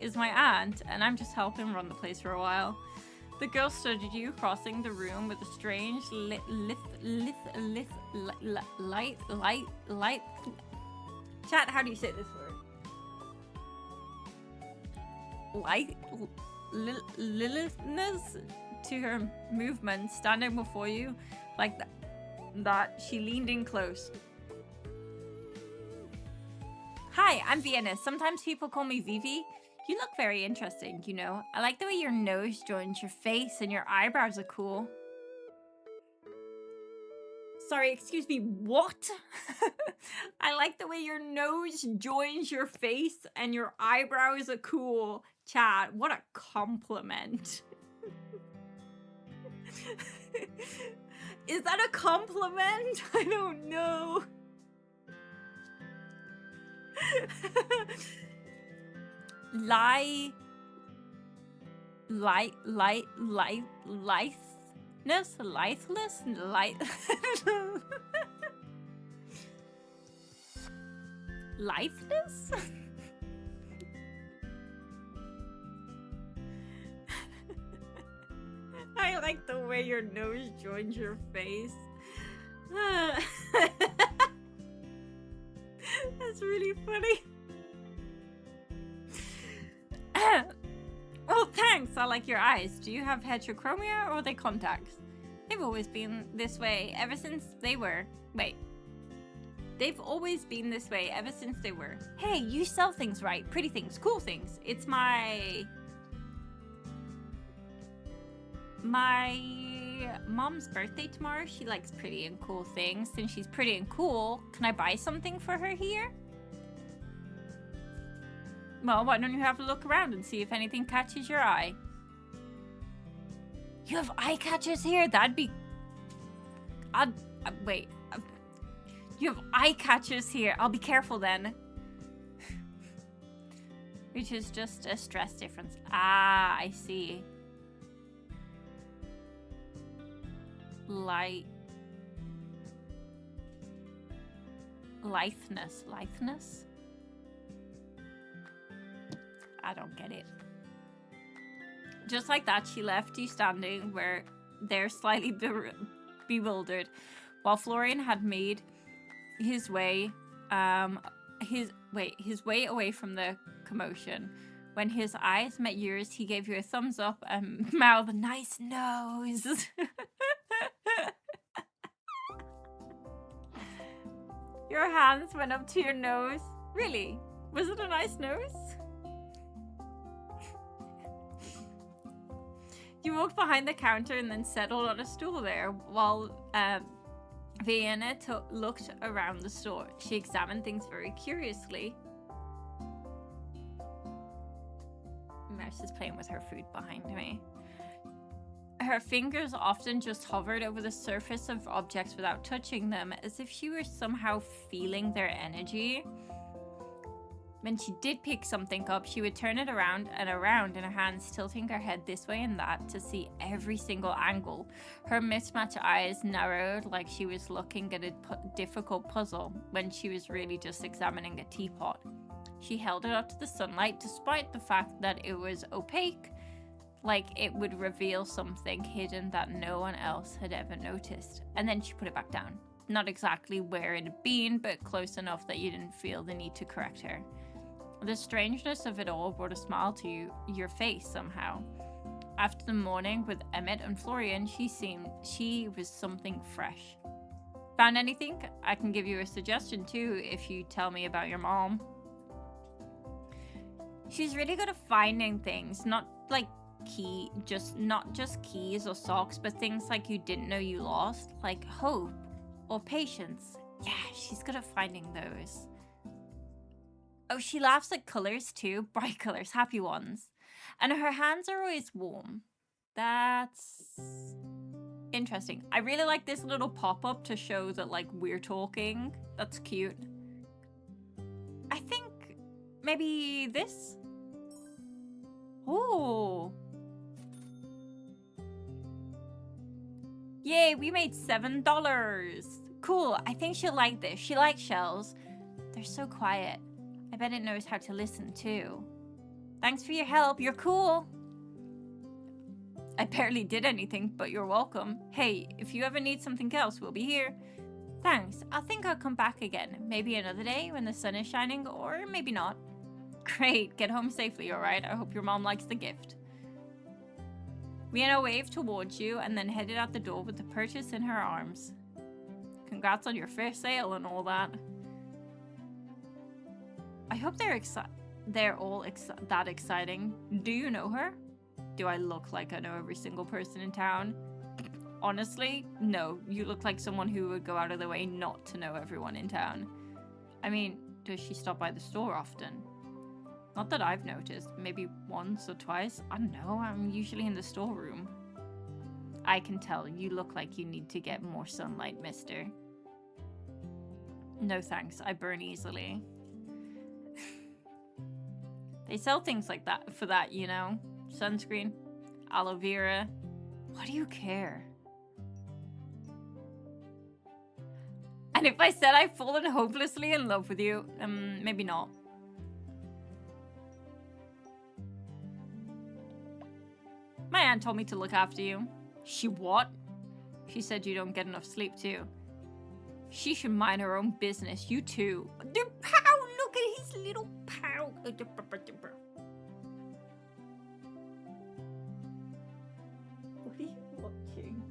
[SPEAKER 1] is my aunt, and I'm just helping run the place for a while. The girl stood at you, crossing the room with a strange light. Chat, how do you say this word? Lilithness to her movement, standing before you like that. She leaned in close. Hi, I'm Vienna. Sometimes people call me Vivi. You look very interesting, you know. I like the way your nose joins your face and your eyebrows are cool. Sorry, excuse me, what? I like the way your nose joins your face and your eyebrows are cool. Chat, what a compliment. Is that a compliment? I don't know. Lithness? Lithness? I like the way your nose joins your face. That's really funny. Oh, thanks. I like your eyes. Do you have heterochromia or are they contacts? They've always been this way ever since they were. Wait. They've always been this way ever since they were. Hey, you sell things right. Pretty things, cool things. It's my mom's birthday tomorrow. She likes pretty and cool things. Since she's pretty and cool, can I buy something for her here? Well, why don't you have a look around and see if anything catches your eye? You have eye catchers here? That'd be... wait. You have eye catchers here. I'll be careful then. Which is just a stress difference. Ah, I see. Lithness. I don't get it. Just like that, she left you standing there slightly bewildered, while Florian had made his way away from the commotion. When his eyes met yours, he gave you a thumbs up and mouthed, "Nice nose." Your hands went up to your nose. Really? Was it a nice nose? You walked behind the counter and then settled on a stool there while Vienna looked around the store. She examined things very curiously. Mouse is playing with her food behind me. Her fingers often just hovered over the surface of objects without touching them, as if she were somehow feeling their energy. When she did pick something up, she would turn it around and around in her hands, tilting her head this way and that to see every single angle. Her mismatched eyes narrowed like she was looking at a difficult puzzle when she was really just examining a teapot. She held it up to the sunlight despite the fact that it was opaque, like it would reveal something hidden that no one else had ever noticed. And then she put it back down. Not exactly where it had been, but close enough that you didn't feel the need to correct her. The strangeness of it all brought a smile to your face somehow. After the morning with Emmett and Florian, she was something fresh. Found anything? I can give you a suggestion too if you tell me about your mom. She's really good at finding things, not like not just keys or socks, but things like you didn't know you lost, like hope or patience. Yeah, she's good at finding those. Oh, she laughs at colors too. Bright colors, happy ones. And her hands are always warm. That's interesting. I really like this little pop-up to show that, like, we're talking. That's cute. I think maybe this? Oh. Yay, we made $7. Cool, I think she'll like this. She likes shells. They're so quiet. I bet it knows how to listen, too. Thanks for your help. You're cool. I barely did anything, but you're welcome. Hey, if you ever need something else, we'll be here. Thanks. I think I'll come back again. Maybe another day when the sun is shining, or maybe not. Great. Get home safely, all right? I hope your mom likes the gift. Rihanna waved towards you and then headed out the door with the purchase in her arms. Congrats on your first sale and all that. I hope they're all that exciting. Do you know her? Do I look like I know every single person in town? Honestly, no. You look like someone who would go out of their way not to know everyone in town. I mean, does she stop by the store often? Not that I've noticed. Maybe once or twice. I don't know. I'm usually in the storeroom. I can tell. You look like you need to get more sunlight, mister. No thanks. I burn easily. They sell things like that for that, you know? Sunscreen, aloe vera. What do you care? And if I said I've fallen hopelessly in love with you, maybe not. My aunt told me to look after you. She what? She said you don't get enough sleep too. She should mind her own business. You too. Pow! Look at his little pow. What are you watching?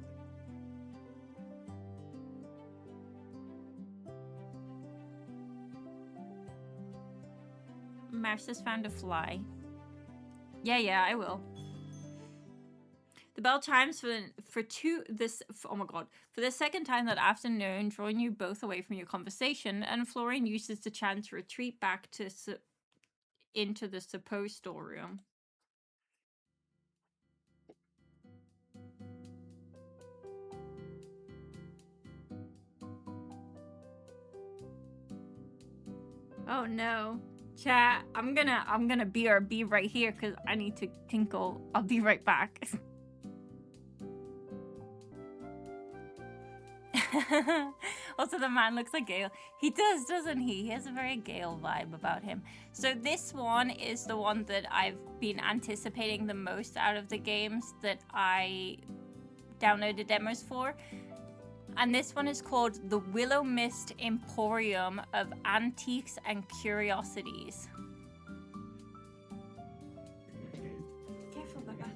[SPEAKER 1] Mouse has found a fly. Yeah, I will. The bell chimes for the second time that afternoon, drawing you both away from your conversation, and Florian uses the chance to retreat back into the supposed storeroom. Oh no. Chat, I'm gonna BRB right here because I need to tinkle. I'll be right back. Also, the man looks like Gale. He does, doesn't he? He has a very Gale vibe about him. So this one is the one that I've been anticipating the most out of the games that I downloaded demos for. And this one is called the Willowmist Emporium of Antiques and Curiosities. Careful, Becca.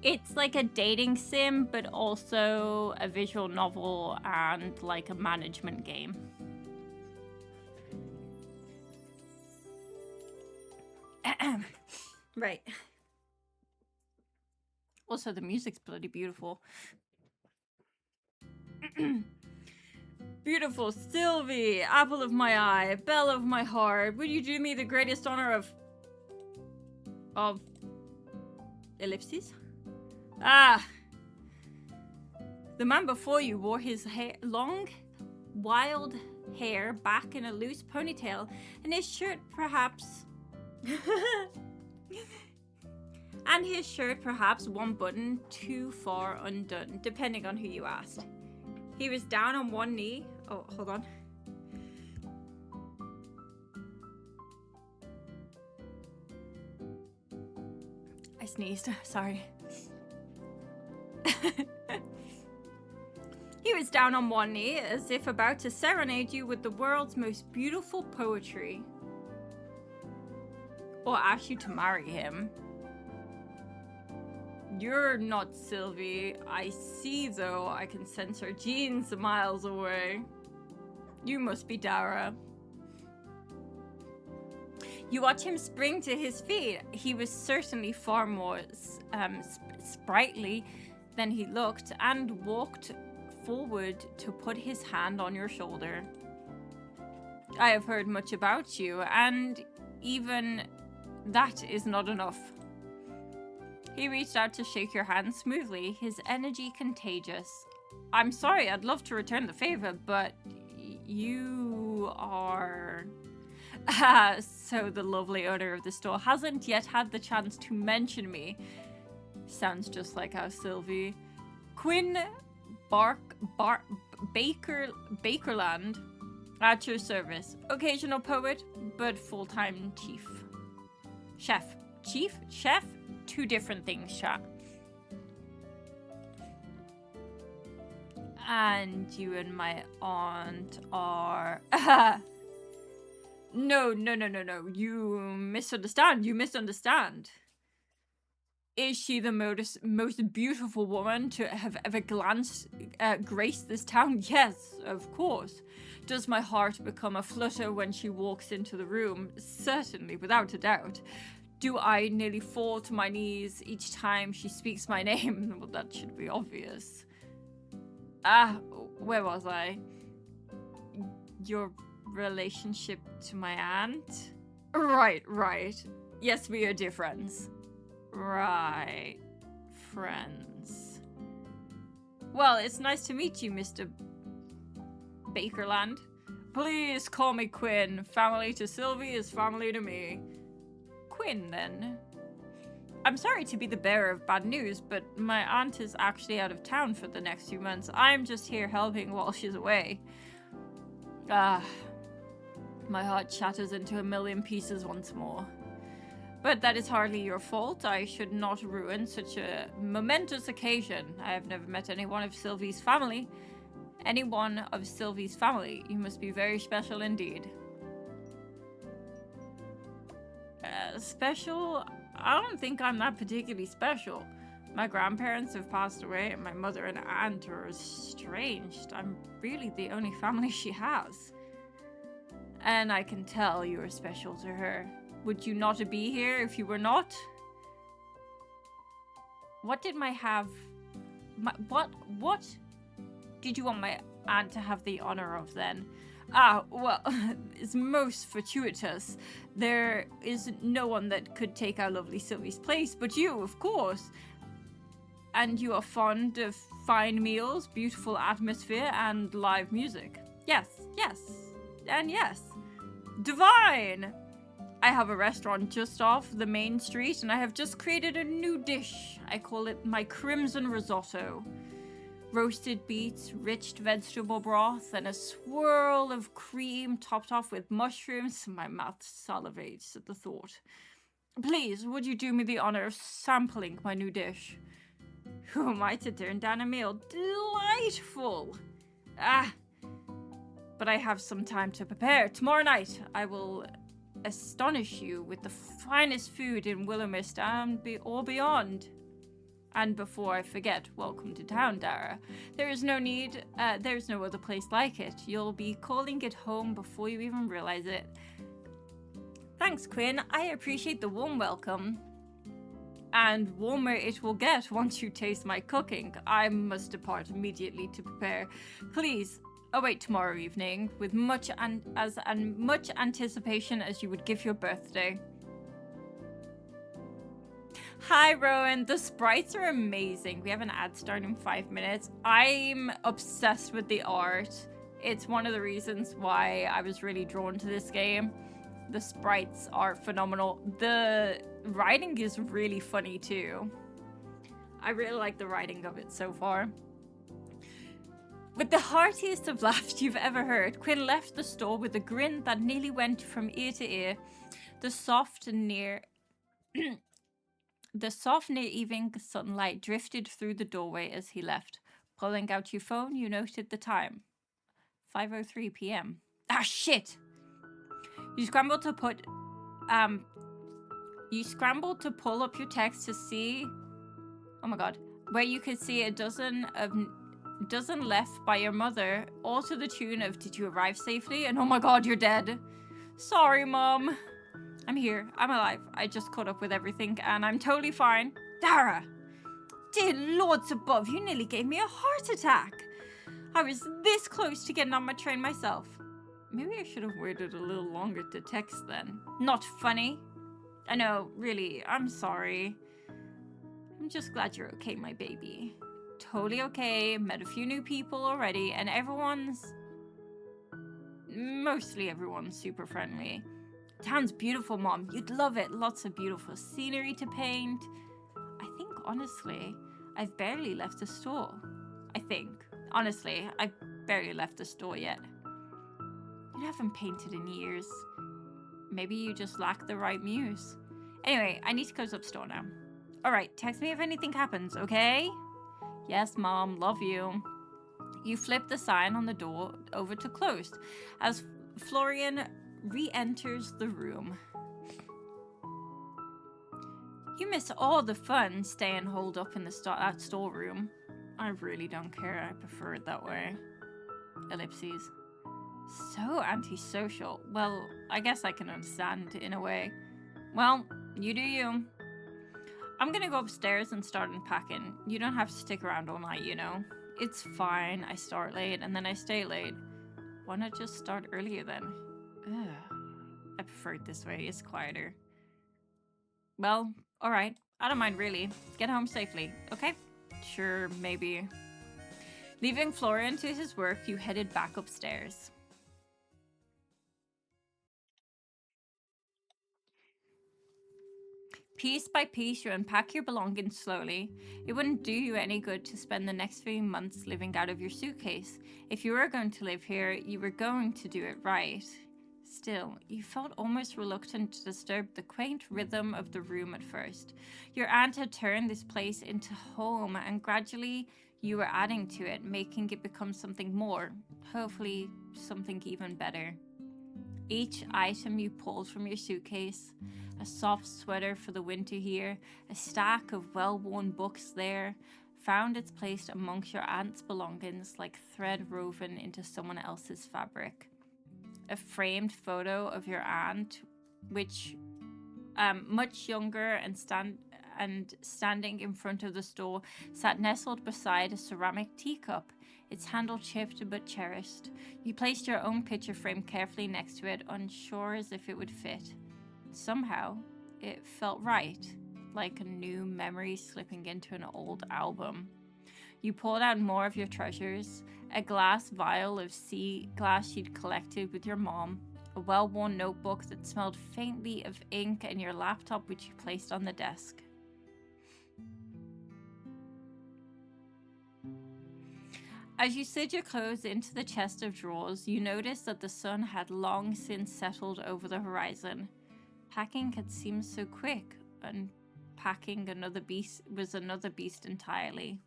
[SPEAKER 1] It's like a dating sim, but also a visual novel and like a management game. Right. Also, the music's bloody beautiful. Beautiful Sylvie, apple of my eye, belle of my heart, would you do me the greatest honor of ellipses. Ah. The man before you wore his long, wild hair back in a loose ponytail, and his shirt perhaps... and his shirt perhaps one button too far undone, depending on who you asked. He was down on one knee. Oh, hold on. I sneezed. Sorry. He was down on one knee, as if about to serenade you with the world's most beautiful poetry. Or ask you to marry him. You're not Sylvie. I see, though. I can sense her genes a miles away. You must be Dara. You watch him spring to his feet. He was certainly far more sprightly than he looked, and walked forward to put his hand on your shoulder. I have heard much about you, and even that is not enough. He reached out to shake your hand smoothly, his energy contagious. I'm sorry, I'd love to return the favor, but you are... so the lovely owner of the store hasn't yet had the chance to mention me. Sounds just like our Sylvie. Quinn Bakerland, at your service. Occasional poet, but full-time chef. Chef? Two different things, chat. And you and my aunt are... No. You misunderstand. Is she the most beautiful woman to have ever graced this town? Yes, of course. Does my heart become a flutter when she walks into the room? Certainly, without a doubt. Do I nearly fall to my knees each time she speaks my name? Well, that should be obvious. Where was I? Your relationship to my aunt? Right. Yes, we are dear friends. Right. Friends. Well, it's nice to meet you, Mr. Bakerland. Please call me Quinn. Family to Sylvie is family to me. Quinn, then. I'm sorry to be the bearer of bad news, but my aunt is actually out of town for the next few months. I'm just here helping while she's away. My heart shatters into a million pieces once more. But that is hardly your fault. I should not ruin such a momentous occasion. I have never met anyone of Sylvie's family. Anyone of Sylvie's family. You must be very special indeed. Special? I don't think I'm that particularly special. My grandparents have passed away, and my mother and aunt are estranged. I'm really the only family she has. And I can tell you are special to her. Would you not be here if you were not? What did what did you want my aunt to have the honor of then? Well, it's most fortuitous. There is no one that could take our lovely Sylvie's place but you, of course. And you are fond of fine meals, beautiful atmosphere, and live music. Yes. Divine! I have a restaurant just off the main street, and I have just created a new dish. I call it my Crimson Risotto. Roasted beets, rich vegetable broth, and a swirl of cream topped off with mushrooms. My mouth salivates at the thought. Please, would you do me the honor of sampling my new dish? Who am I to turn down a meal? Delightful! But I have some time to prepare. Tomorrow night, I will astonish you with the finest food in Willowmist or beyond. And before I forget, welcome to town, Dara. There's no other place like it. You'll be calling it home before you even realize it. Thanks, Quinn. I appreciate the warm welcome. And warmer it will get once you taste my cooking. I must depart immediately to prepare. Please, await tomorrow evening with much anticipation as you would give your birthday. Hi, Rowan. The sprites are amazing. We have an ad start in 5 minutes. I'm obsessed with the art. It's one of the reasons why I was really drawn to this game. The sprites are phenomenal. The writing is really funny too. I really like the writing of it so far. With the heartiest of laughs you've ever heard, Quinn left the store with a grin that nearly went from ear to ear. The soft near evening sunlight drifted through the doorway as he left. Pulling out your phone, you noted the time. 5:03 p.m. Ah, shit! You scrambled to pull up your text to see, oh my god, where you could see a dozen left by your mother, all to the tune of "Did you arrive safely?" and "Oh my god, you're dead." Sorry, Mom. I'm here. I'm alive. I just caught up with everything, and I'm totally fine. Dara! Dear lords above, you nearly gave me a heart attack. I was this close to getting on my train myself. Maybe I should have waited a little longer to text then. Not funny. I know, really, I'm sorry. I'm just glad you're okay, my baby. Totally okay. Met a few new people already, and mostly everyone's super friendly. Town's beautiful, Mom. You'd love it. Lots of beautiful scenery to paint. I think, honestly, I've barely left the store. Honestly, I've barely left the store yet. You haven't painted in years. Maybe you just lack the right muse. Anyway, I need to close up store now. Alright, text me if anything happens, okay? Yes, Mom. Love you. You flip the sign on the door over to closed as Florian re-enters the room. You miss all the fun staying holed up in that storeroom. I really don't care. I prefer it that way. Ellipses. So antisocial. Well, I guess I can understand in a way. Well, you do you. I'm gonna go upstairs and start unpacking. You don't have to stick around all night, you know. It's fine. I start late and then I stay late. Why not just start earlier then? Ugh. I prefer it this way. It's quieter. Well, alright. I don't mind really. Get home safely, okay? Sure, maybe. Leaving Florian to his work, you headed back upstairs. Piece by piece, you unpack your belongings slowly. It wouldn't do you any good to spend the next few months living out of your suitcase. If you were going to live here, you were going to do it right. Still, you felt almost reluctant to disturb the quaint rhythm of the room at first. Your aunt had turned this place into home, and gradually you were adding to it, making it become something more. Hopefully, something even better. Each item you pulled from your suitcase, a soft sweater for the winter here, a stack of well-worn books there, found its place amongst your aunt's belongings like thread woven into someone else's fabric. A framed photo of your aunt, which much younger and standing in front of the store, sat nestled beside a ceramic teacup, its handle chipped but cherished. You placed your own picture frame carefully next to it, unsure as if it would fit. Somehow, it felt right, like a new memory slipping into an old album. You pulled out more of your treasures, a glass vial of sea glass she'd collected with your mom, a well-worn notebook that smelled faintly of ink, and your laptop which you placed on the desk. As you slid your clothes into the chest of drawers, you noticed that the sun had long since settled over the horizon. Packing had seemed so quick, and packing was another beast entirely.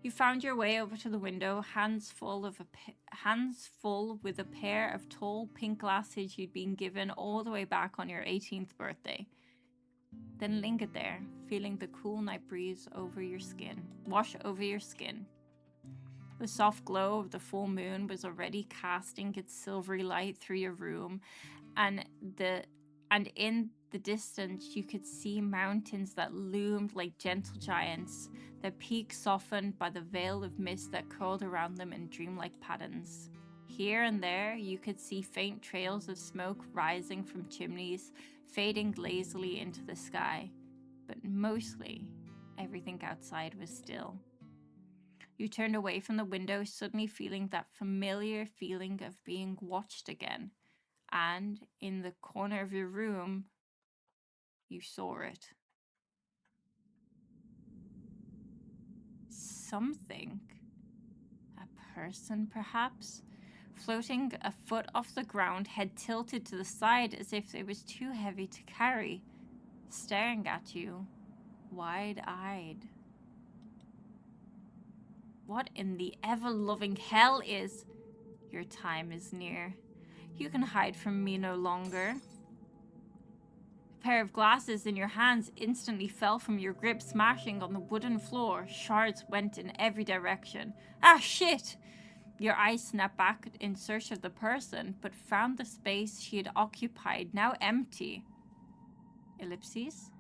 [SPEAKER 1] You found your way over to the window, hands full with a pair of tall pink glasses you'd been given all the way back on your 18th birthday. Then lingered there, feeling the cool night breeze wash over your skin. The soft glow of the full moon was already casting its silvery light through your room, and in the distance you could see mountains that loomed like gentle giants, their peaks softened by the veil of mist that curled around them in dreamlike patterns. Here and there you could see faint trails of smoke rising from chimneys, fading lazily into the sky. but mostly everything outside was still. You turned away from the window, suddenly feeling that familiar feeling of being watched again. And in the corner of your room, you saw it. Something. A person, perhaps? Floating a foot off the ground, head tilted to the side as if it was too heavy to carry, staring at you, wide-eyed. What in the ever-loving hell is? Your time is near. You can hide from me no longer. A pair of glasses in your hands instantly fell from your grip, smashing on the wooden floor. Shards went in every direction. Ah, shit! Your eyes snapped back in search of the person, but found the space she had occupied now empty. Ellipses?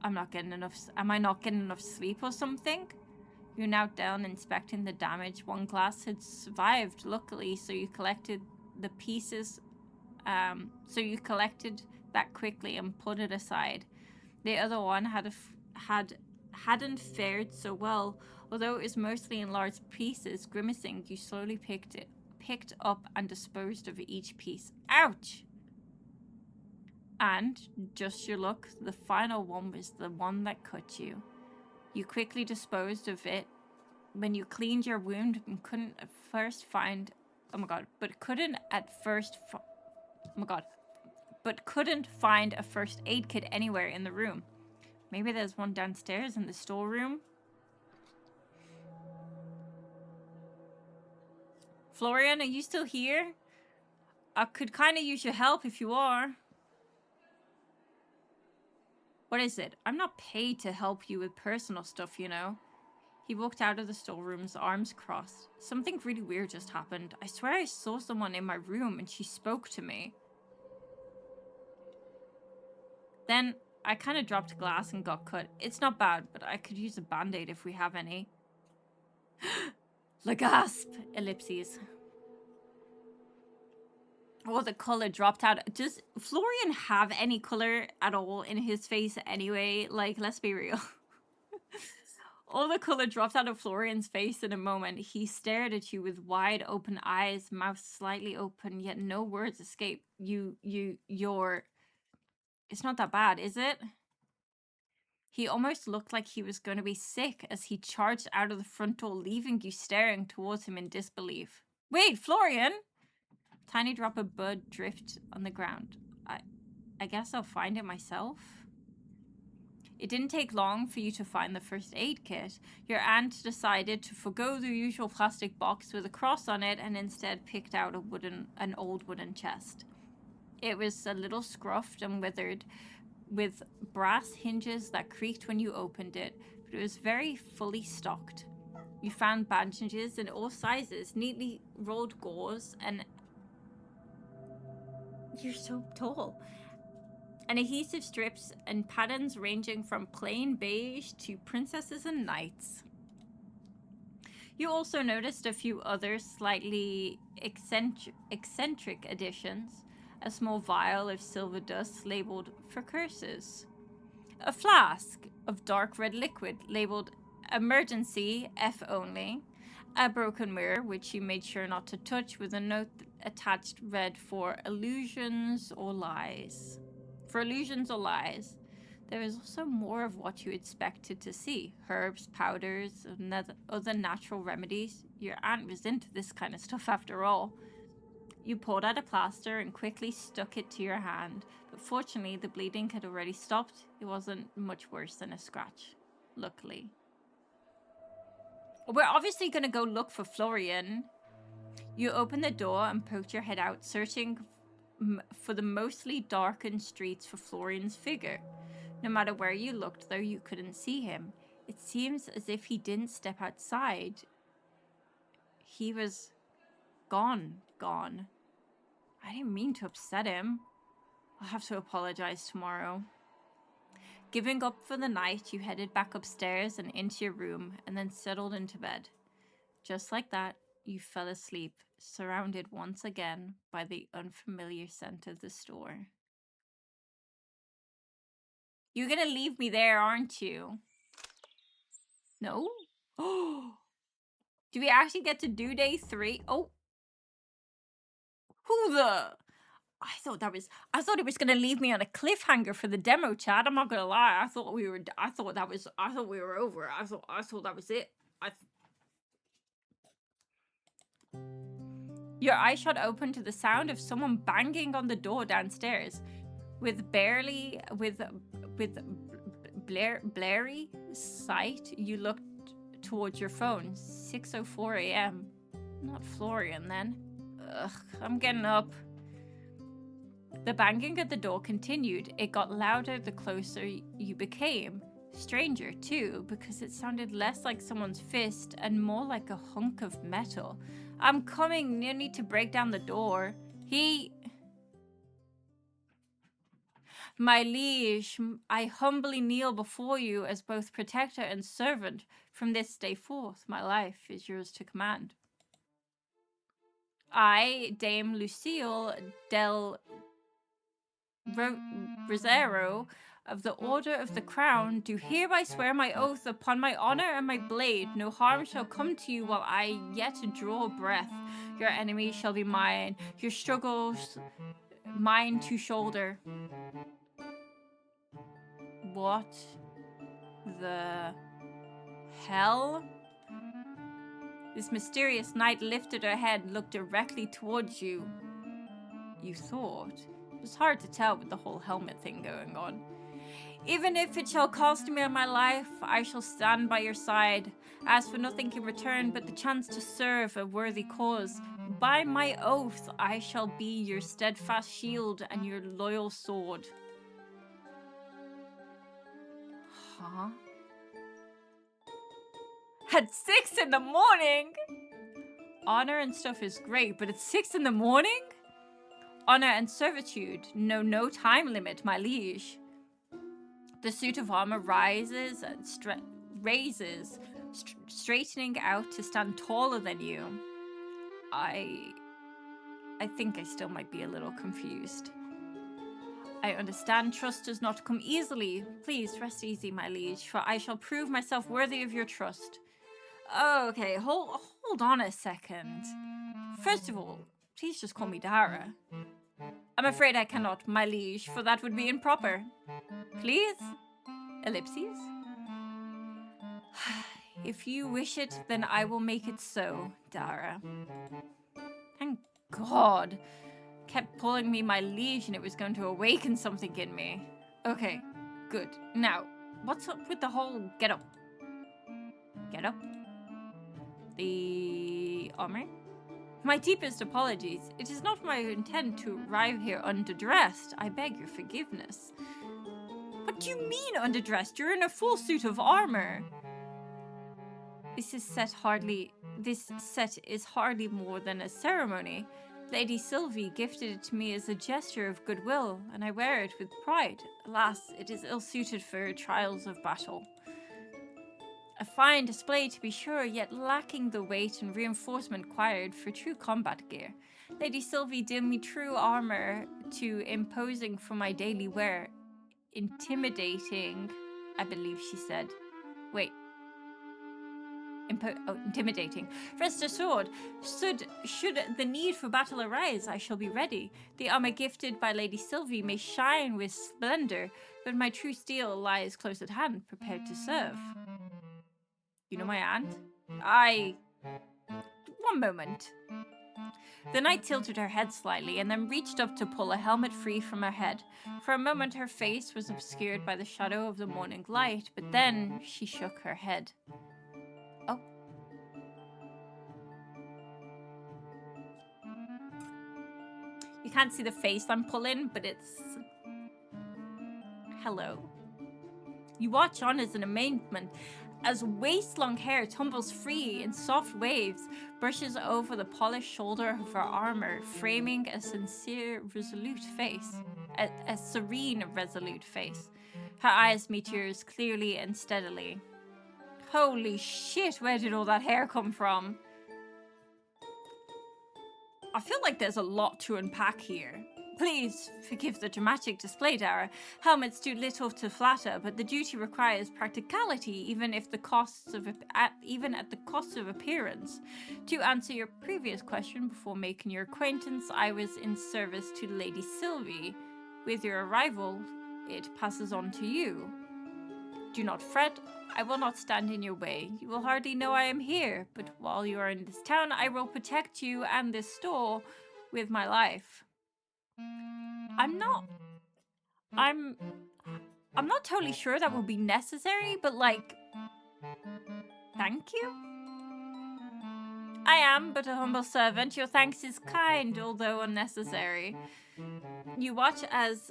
[SPEAKER 1] Am I not getting enough sleep or something? You're now down inspecting the damage. One glass had survived, luckily, so you collected the pieces. So you collected that quickly and put it aside. The other one hadn't fared so well, although it was mostly in large pieces. Grimacing, you slowly picked up and disposed of each piece. Ouch! And, just your luck, the final one was the one that cut you. You quickly disposed of it when you cleaned your wound and couldn't at first find... but couldn't find a first aid kit anywhere in the room. Maybe there's one downstairs in the storeroom? Florian, are you still here? I could kind of use your help if you are. What is it? I'm not paid to help you with personal stuff, you know. He walked out of the storerooms, arms crossed. Something really weird just happened. I swear I saw someone in my room and she spoke to me. Then I kind of dropped glass and got cut. It's not bad, but I could use a band-aid if we have any. Le gasp! Ellipses. Oh, the color dropped out. Does Florian have any color at all in his face anyway? Like, let's be real. All the color dropped out of Florian's face in a moment. He stared at you with wide open eyes, mouth slightly open, yet no words escaped. You're... It's not that bad, is it? He almost looked like he was going to be sick as he charged out of the front door, leaving you staring towards him in disbelief. Wait, Florian! Tiny drop of blood drift on the ground. I guess I'll find it myself. It didn't take long for you to find the first aid kit. Your aunt decided to forgo the usual plastic box with a cross on it and instead picked out an old wooden chest. It was a little scruffed and withered, with brass hinges that creaked when you opened it, but it was very fully stocked. You found bandages in all sizes, neatly rolled gauze, and... You're so tall. And adhesive strips and patterns ranging from plain beige to princesses and knights. You also noticed a few other slightly eccentric additions. A small vial of silver dust labeled for curses. A flask of dark red liquid labeled emergency F only. A broken mirror, which you made sure not to touch, with a note attached read for illusions or lies. For illusions or lies. There is also more of what you expected to see. Herbs, powders, and other natural remedies. Your aunt was into this kind of stuff after all. You pulled out a plaster and quickly stuck it to your hand, but fortunately the bleeding had already stopped. It wasn't much worse than a scratch, luckily. We're obviously going to go look for Florian. You opened the door and poked your head out, searching for the mostly darkened streets for Florian's figure. No matter where you looked, though, you couldn't see him. It seems as if he didn't step outside. He was gone. I didn't mean to upset him. I'll have to apologize tomorrow. Giving up for the night, you headed back upstairs and into your room, and then settled into bed. Just like that, you fell asleep, surrounded once again by the unfamiliar scent of the store. You're gonna leave me there, aren't you? No? Oh. Do we actually get to do day 3? Oh. Who the? I thought it was gonna leave me on a cliffhanger for the demo chat. I'm not gonna lie. I thought we were over. I thought that was it. Your eye shot open to the sound of someone banging on the door downstairs. With blurry sight, you looked towards your phone. 6:04 a.m. Not Florian then. Ugh, I'm getting up. The banging at the door continued. It got louder the closer you became. Stranger, too, because it sounded less like someone's fist and more like a hunk of metal. I'm coming. No need to break down the door. My liege, I humbly kneel before you as both protector and servant. From this day forth, my life is yours to command. I, Dame Lucille del Rosero of the Order of the Crown, do hereby swear my oath upon my honor and my blade. No harm shall come to you while I yet draw breath. Your enemy shall be mine, your struggles mine to shoulder. What the hell? This mysterious knight lifted her head and looked directly towards you. You thought? It was hard to tell with the whole helmet thing going on. Even if it shall cost me my life, I shall stand by your side. Ask for nothing in return but the chance to serve a worthy cause. By my oath, I shall be your steadfast shield and your loyal sword. Huh? At 6 in the morning? Honor and stuff is great, but at 6 in the morning? Honor and servitude know no time limit, my liege. The suit of armor rises and straightening out to stand taller than you. I think I still might be a little confused. I understand trust does not come easily. Please rest easy, my liege, for I shall prove myself worthy of your trust. Okay, hold on a second. First of all, please just call me Dara. I'm afraid I cannot, my liege, for that would be improper. Please? Ellipses? If you wish it, then I will make it so, Dara. Thank God. Kept pulling me my liege and it was going to awaken something in me. Okay, good. Now, what's up with the whole get up? Get up? The armor? My deepest apologies. It is not my intent to arrive here underdressed. I beg your forgiveness. What do you mean underdressed? You're in a full suit of armor. This set is hardly more than a ceremony. Lady Sylvie gifted it to me as a gesture of goodwill, and I wear it with pride. Alas, it is ill-suited for trials of battle. A fine display to be sure, yet lacking the weight and reinforcement required for true combat gear. Lady Sylvie deemed me true armor to imposing for my daily wear. Intimidating, I believe she said. Wait. Intimidating. Rest assured, should the need for battle arise, I shall be ready. The armor gifted by Lady Sylvie may shine with splendor, but my true steel lies close at hand, prepared to serve. You know my aunt? One moment. The knight tilted her head slightly and then reached up to pull a helmet free from her head. For a moment her face was obscured by the shadow of the morning light, but then she shook her head. Oh. You can't see the face I'm pulling, but it's... Hello. You watch on as an amazement as waist-long hair tumbles free in soft waves, brushes over the polished shoulder of her armor, framing a sincere, resolute face. A serene, resolute face. Her eyes meet yours clearly and steadily. Holy shit, where did all that hair come from? I feel like there's a lot to unpack here. Please forgive the dramatic display, Dara. Helmets do little to flatter, but the duty requires practicality, even at the cost of appearance. To answer your previous question, before making your acquaintance, I was in service to Lady Sylvie. With your arrival, it passes on to you. Do not fret. I will not stand in your way. You will hardly know I am here, but while you are in this town, I will protect you and this store with my life. I'm not totally sure that will be necessary, but like, thank you? I am but a humble servant. Your thanks is kind, although unnecessary. You watch as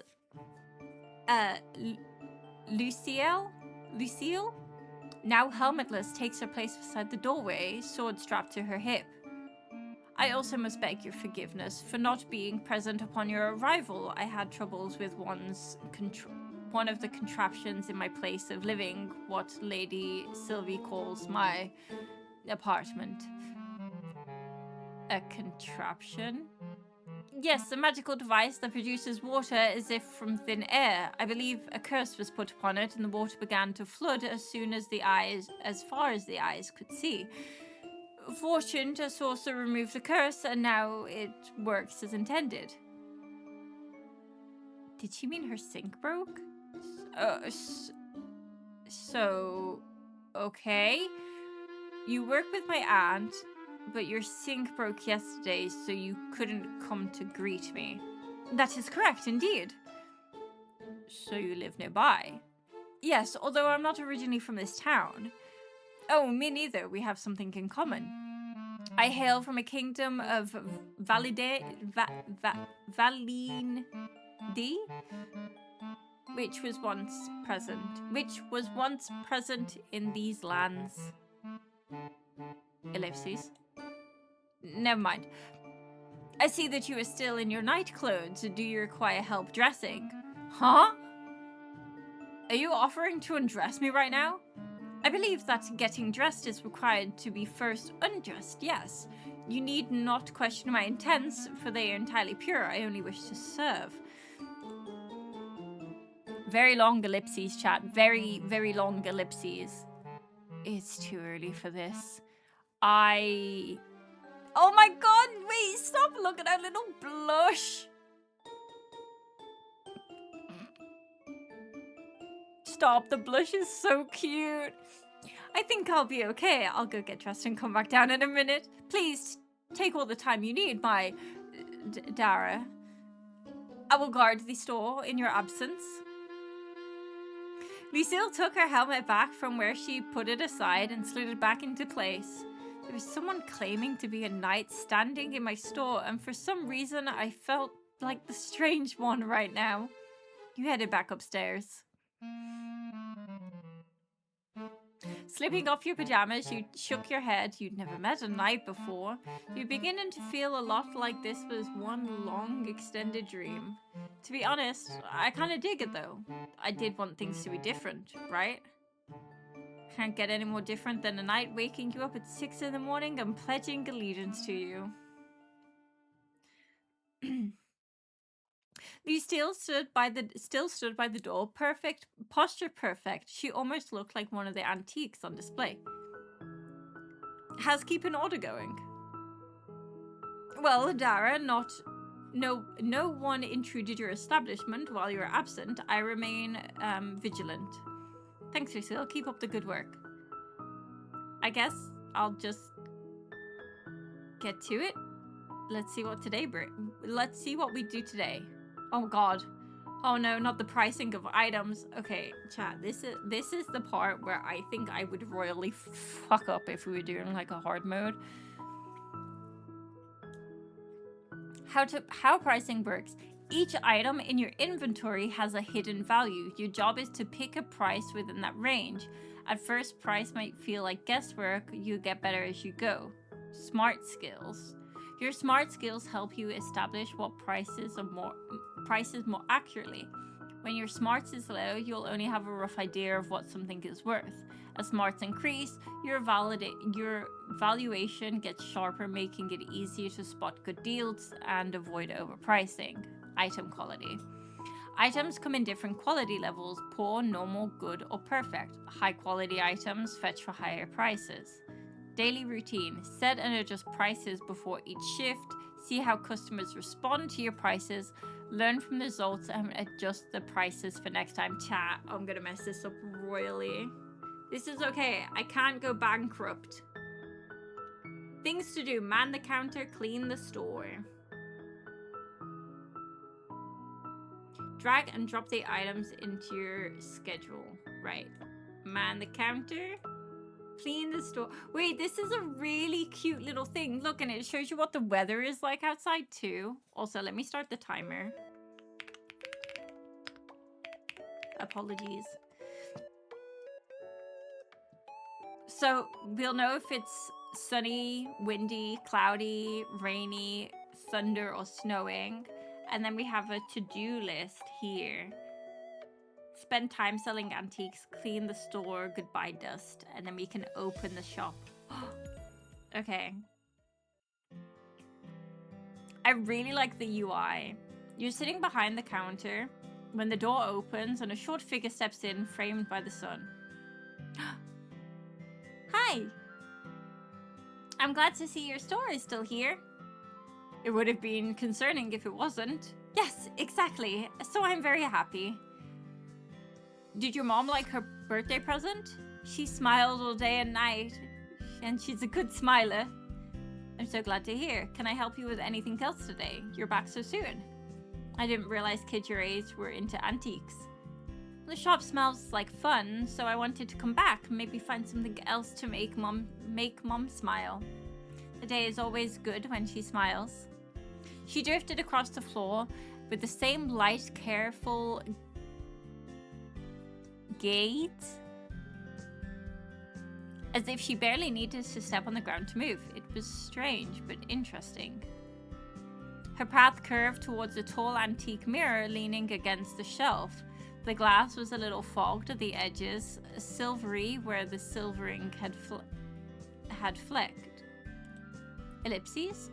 [SPEAKER 1] Lucille, now helmetless, takes her place beside the doorway, sword strapped to her hip. I also must beg your forgiveness for not being present upon your arrival. I had troubles with one of the contraptions in my place of living, what Lady Sylvie calls my apartment. A contraption? Yes, a magical device that produces water as if from thin air. I believe a curse was put upon it, and the water began to flood as far as the eyes could see. Fortunate, a sorcerer removed the curse, and now it works as intended. Did she mean her sink broke? So, okay. You work with my aunt, but your sink broke yesterday, so you couldn't come to greet me. That is correct, indeed. So you live nearby? Yes, although I'm not originally from this town. Oh, me neither. We have something in common. I hail from a kingdom of Valine D, which was once present in these lands. Ellipses. Never mind. I see that you are still in your night clothes. Do you require help dressing? Huh? Are you offering to undress me right now? I believe that getting dressed is required to be first undressed, yes. You need not question my intents, for they are entirely pure. I only wish to serve. Very long ellipses, chat. Very, very long ellipses. It's too early for this. Oh my god, wait, stop, look at that little blush. Stop, the blush is so cute. I think I'll be okay. I'll go get dressed and come back down in a minute. Please take all the time you need, my Dara. I will guard the store in your absence. Lucille took her helmet back from where she put it aside and slid it back into place. There was someone claiming to be a knight standing in my store, and for some reason I felt like the strange one right now. You headed back upstairs. Slipping off your pajamas, you shook your head. You'd never met a knight before. You're beginning to feel a lot like this was one long, extended dream. To be honest, I kind of dig it though. I did want things to be different, right? Can't get any more different than a knight waking you up at 6 in the morning and pledging allegiance to you. You still stood by the door, perfect, posture perfect. She almost looked like one of the antiques on display. How's keeping order going? Well, Dara, no one intruded your establishment while you were absent. I remain vigilant. Thanks, Lucille. Keep up the good work. I guess I'll just get to it. Let's see what we do today. Oh god. Oh no, not the pricing of items. Okay, chat, this is the part where I think I would royally fuck up if we were doing like a hard mode. How pricing works. Each item in your inventory has a hidden value. Your job is to pick a price within that range. At first, price might feel like guesswork. You get better as you go. Smart skills. Your smart skills help you establish what prices more accurately. When your smarts is low, you'll only have a rough idea of what something is worth. As smarts increase, your valuation gets sharper, making it easier to spot good deals and avoid overpricing. item quality. Items come in different quality levels: poor, normal, good, or perfect. High quality items fetch for higher prices. Daily routine: set and adjust prices before each shift. See how customers respond to your prices. Learn from the results and adjust the prices for next time. Chat, I'm gonna mess this up royally. This is okay, I can't go bankrupt. Things to do: man the counter, clean the store. Drag and drop the items into your schedule. Right. Man the counter, clean the store. Wait, this is a really cute little thing. Look, and it shows you what the weather is like outside too. Also, let me start the timer. Apologies. So we'll know if it's sunny, windy, cloudy, rainy, thunder, or snowing. And then we have a to-do list here. Spend time selling antiques, clean the store, goodbye dust, and then we can open the shop. Okay. I really like the UI. You're sitting behind the counter when the door opens and a short figure steps in, framed by the sun. Hi! I'm glad to see your store is still here. It would have been concerning if it wasn't. Yes, exactly. So I'm very happy. Did your mom like her birthday present? She smiled all day and night, and she's a good smiler. I'm so glad to hear. Can I help you with anything else today? You're back so soon. I didn't realize kids your age were into antiques. The shop smells like fun, so I wanted to come back and maybe find something else to make mom smile. The day is always good when she smiles. She drifted across the floor with the same light, careful gait, as if she barely needed to step on the ground to move. It was strange, but interesting. Her path curved towards a tall antique mirror leaning against the shelf. The glass was a little fogged at the edges, silvery where the silvering had flecked. Ellipses?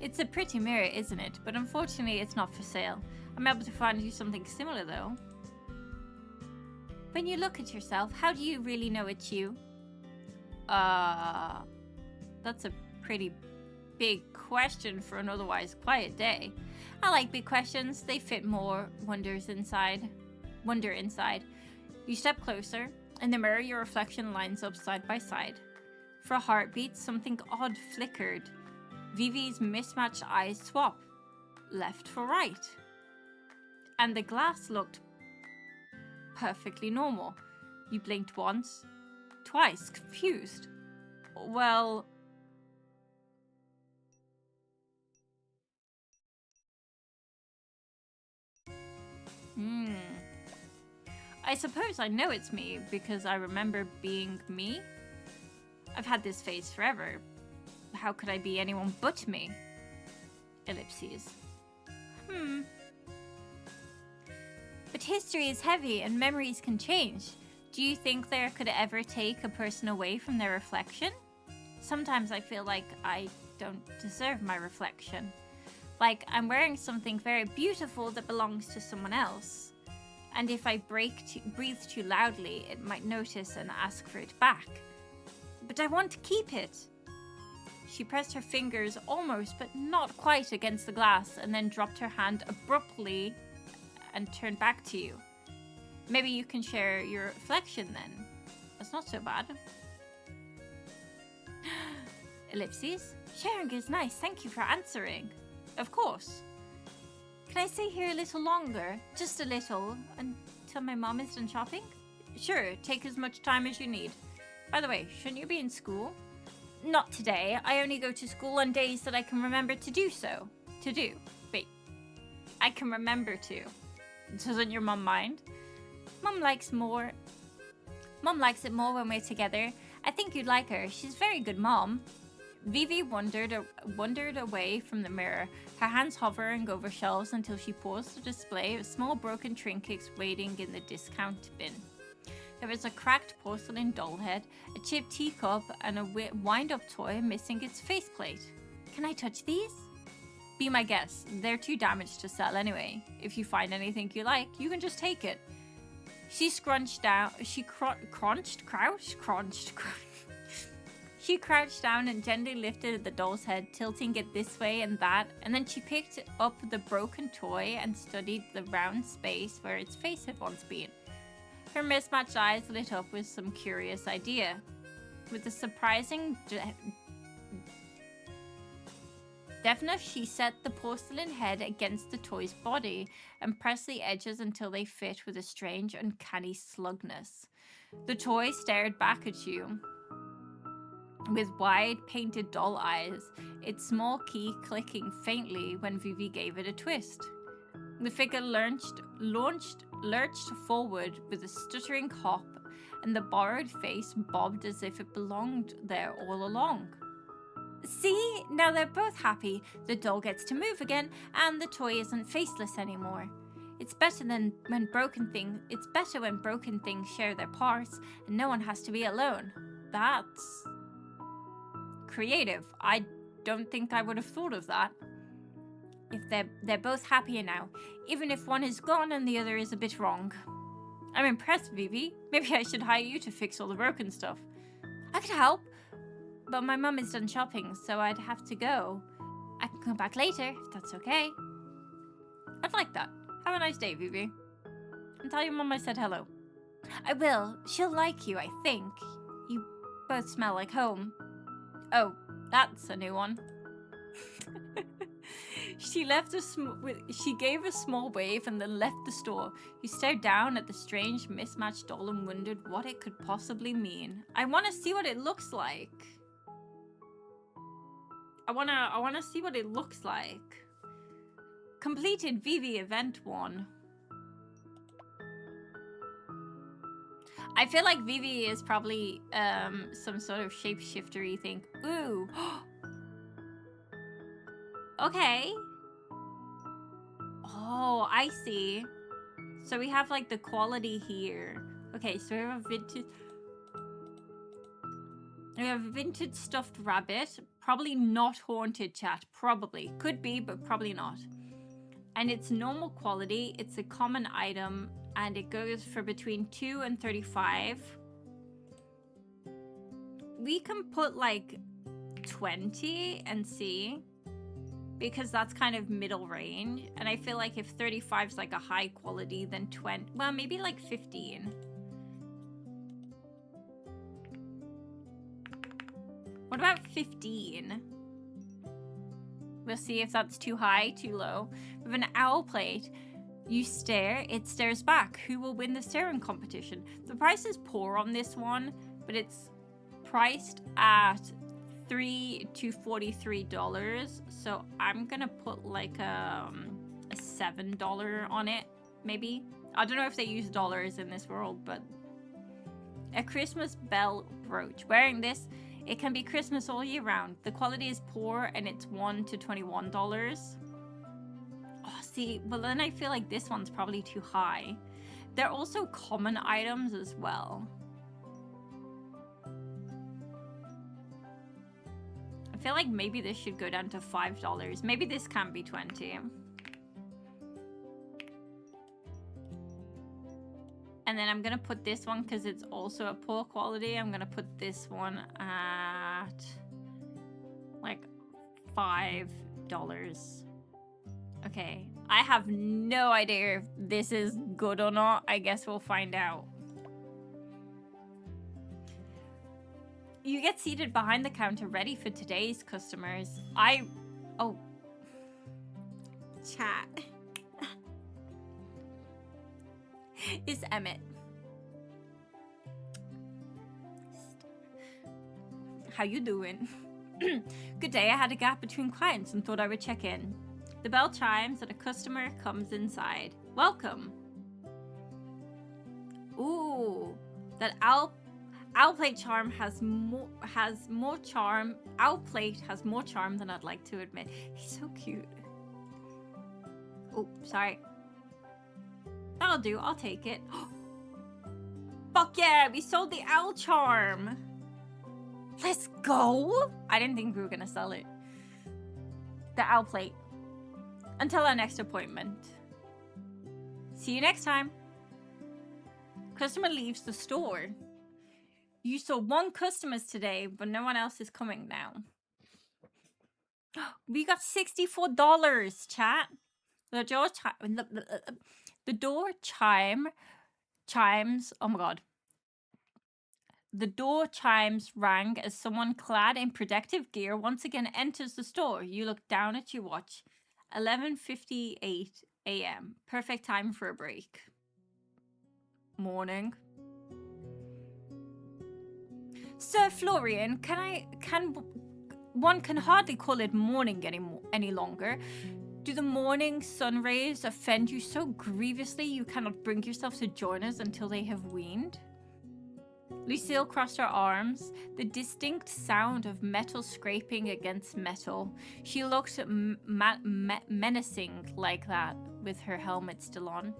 [SPEAKER 1] It's a pretty mirror, isn't it? But unfortunately, it's not for sale. I'm able to find you something similar, though. When you look at yourself, how do you really know it's you? That's a pretty big question for an otherwise quiet day. I like big questions. They fit more wonder inside. You step closer. In the mirror, your reflection lines up side by side. For a heartbeat, something odd flickered. Vivi's mismatched eyes swap, left for right. And the glass looked perfectly normal. You blinked once, twice, confused. Well... I suppose I know it's me because I remember being me. I've had this face forever. How could I be anyone but me? Ellipses. But history is heavy and memories can change. Do you think there could ever take a person away from their reflection? Sometimes I feel like I don't deserve my reflection. Like I'm wearing something very beautiful that belongs to someone else. And if I breathe too loudly, it might notice and ask for it back. But I want to keep it. She pressed her fingers almost, but not quite against the glass, and then dropped her hand abruptly and turned back to you. Maybe you can share your reflection then. That's not so bad. Ellipses. Sharing is nice. Thank you for answering. Of course. Can I stay here a little longer? Just a little, until my mom is done shopping? Sure, take as much time as you need. By the way, shouldn't you be in school? Not today. I only go to school on days that I can remember to do so. Wait. I can remember to. Doesn't your mom mind? Mom likes it more when we're together. I think you'd like her. She's a very good mom. Vivi wandered away from the mirror, her hands hovering over shelves until she paused a display of small broken trinkets waiting in the discount bin. There was a cracked porcelain doll head, a chipped teacup, and a wind-up toy missing its faceplate. Can I touch these? Be my guest. They're too damaged to sell anyway. If you find anything you like, you can just take it. She scrunched down. She crouched down and gently lifted the doll's head, tilting it this way and that, and then she picked up the broken toy and studied the round space where its face had once been. Her mismatched eyes lit up with some curious idea. With a surprising deftness, she set the porcelain head against the toy's body and pressed the edges until they fit with a strange, uncanny slugness. The toy stared back at you with wide, painted doll eyes, its small key clicking faintly when Vivi gave it a twist. The figure lurched forward with a stuttering hop, and the borrowed face bobbed as if it belonged there all along. See? Now they're both happy. The doll gets to move again, and the toy isn't faceless anymore. It's better when broken things share their parts, and no one has to be alone. That's creative. I don't think I would have thought of that. If they're both happier now, even if one is gone and the other is a bit wrong. I'm impressed, Vivi. Maybe I should hire you to fix all the broken stuff. I could help, but my mum is done shopping, so I'd have to go. I can come back later, if that's okay. I'd like that. Have a nice day, Vivi. And tell your mum I said hello. I will. She'll like you, I think. You both smell like home. Oh, that's a new one. She gave a small wave and then left the store. You stared down at the strange mismatched doll and wondered what it could possibly mean. I want to see what it looks like. I want to see what it looks like. Completed Vivi event 1. I feel like Vivi is probably some sort of shapeshiftery thing. Ooh. Okay. Oh, I see. So we have like the quality here. Okay, so we have a vintage stuffed rabbit. Probably not haunted, chat. Probably. Could be, but probably not. And it's normal quality. It's a common item. And it goes for between 2 and 35. We can put like 20 and see. Because that's kind of middle range. And I feel like if 35 is like a high quality, then 20... Well, maybe like 15. What about 15? We'll see if that's too high, too low. With an owl plate, you stare, it stares back. Who will win the staring competition? The price is poor on this one, but it's priced at $3 to $43. So I'm gonna put like a $7 on it, maybe. I don't know if they use dollars in this world, but a Christmas bell brooch. Wearing this, it can be Christmas all year round. The quality is poor and it's $1 to $21. Oh, see, well then I feel like this one's probably too high. They're also common items as well. I feel like maybe this should go down to $5. Maybe this can be 20. And then I'm gonna put this one because it's also a poor quality. I'm gonna put this one at like $5. Okay, I have no idea if this is good or not. I guess we'll find out. You get seated behind the counter ready for today's customers. Oh. Chat. It's Emmett. How you doing? Good day. I had a gap between clients and thought I would check in. The bell chimes and a customer comes inside. Welcome. Ooh, that owl plate charm has more charm. Owl plate has more charm than I'd like to admit. He's so cute. Oh, sorry. That'll do. I'll take it. Fuck yeah! We sold the owl charm. Let's go. I didn't think we were gonna sell it. The owl plate. Until our next appointment. See you next time. Customer leaves the store. You saw 1 customer today, but no one else is coming now. We got $64, chat. The door chimes. Oh my god. The door chimes rang as someone clad in protective gear once again enters the store. You look down at your watch. 11:58 a.m. Perfect time for a break. Morning. Sir Florian, one can hardly call it morning any longer. Do the morning sun rays offend you so grievously you cannot bring yourself to join us until they have weaned? Lucille crossed her arms, the distinct sound of metal scraping against metal. She looked menacing like that, with her helmet still on.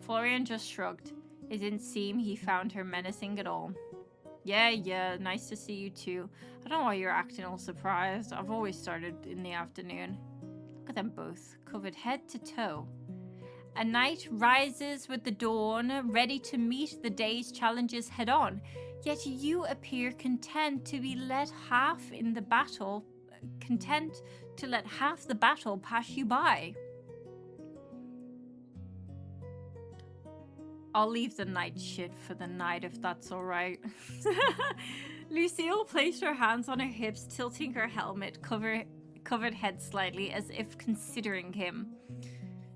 [SPEAKER 1] Florian just shrugged. It didn't seem he found her menacing at all. Yeah, nice to see you too. I don't know why you're acting all surprised. I've always started in the afternoon. Look at them both, covered head to toe. A knight rises with the dawn, ready to meet the day's challenges head on. Yet you appear content to let half the battle pass you by. I'll leave the night shit for the night if that's alright. Lucille placed her hands on her hips, tilting her helmet, covered head slightly as if considering him.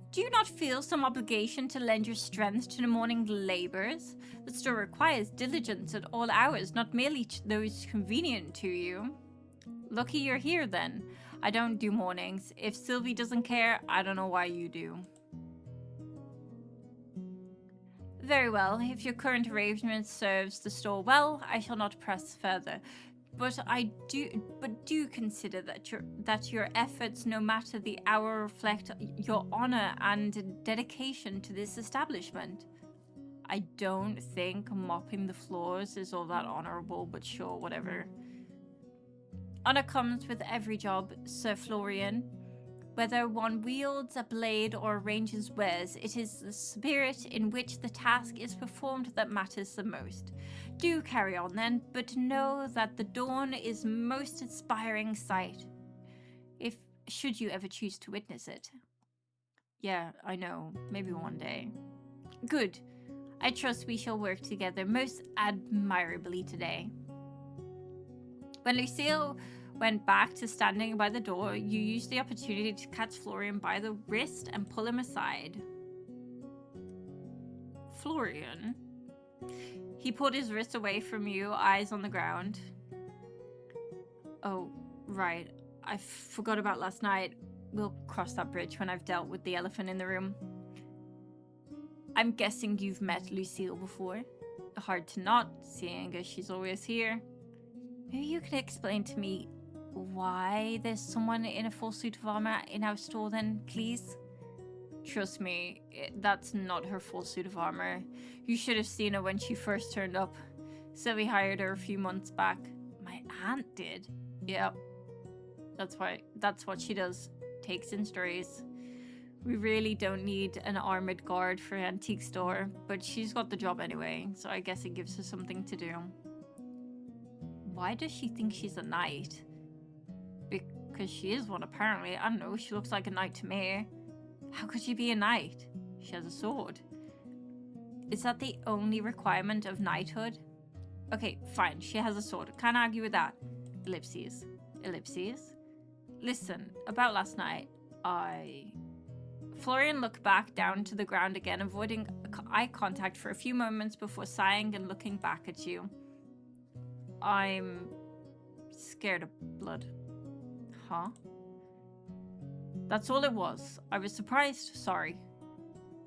[SPEAKER 1] Do you not feel some obligation to lend your strength to the morning labors? The store requires diligence at all hours, not merely those convenient to you. Lucky you're here then. I don't do mornings. If Sylvie doesn't care, I don't know why you do. Very well. If your current arrangement serves the store well, I shall not press further. But do consider that your efforts, no matter the hour, reflect your honor and dedication to this establishment. I don't think mopping the floors is all that honorable, but sure, whatever. Honor comes with every job, Sir Florian. Whether one wields a blade or arranges wares, it is the spirit in which the task is performed that matters the most. Do carry on then, but know that the dawn is most inspiring sight, should you ever choose to witness it. Yeah, I know. Maybe one day. Good. I trust we shall work together most admirably today. When Lucille went back to standing by the door, you used the opportunity to catch Florian by the wrist and pull him aside. Florian? He pulled his wrist away from you, eyes on the ground. Oh, right. I forgot about last night. We'll cross that bridge when I've dealt with the elephant in the room. I'm guessing you've met Lucille before. Hard to not, seeing as she's always here. Maybe you could explain to me why there's someone in a full suit of armor in our store then, please? Trust me, that's not her full suit of armor. You should have seen her when she first turned up. Sylvie hired her a few months back. My aunt did? Yep. That's what she does. Takes in strays. We really don't need an armored guard for an antique store, but she's got the job anyway, so I guess it gives her something to do. Why does she think she's a knight? Because she is one, apparently. I don't know, she looks like a knight to me. How could she be a knight? She has a sword. Is that the only requirement of knighthood? Okay, fine, she has a sword. Can't argue with that. Ellipses. Ellipses? Listen, about last night, Florian looked back down to the ground again, avoiding eye contact for a few moments before sighing and looking back at you. I'm scared of blood. Huh? That's all it was. I was surprised. Sorry.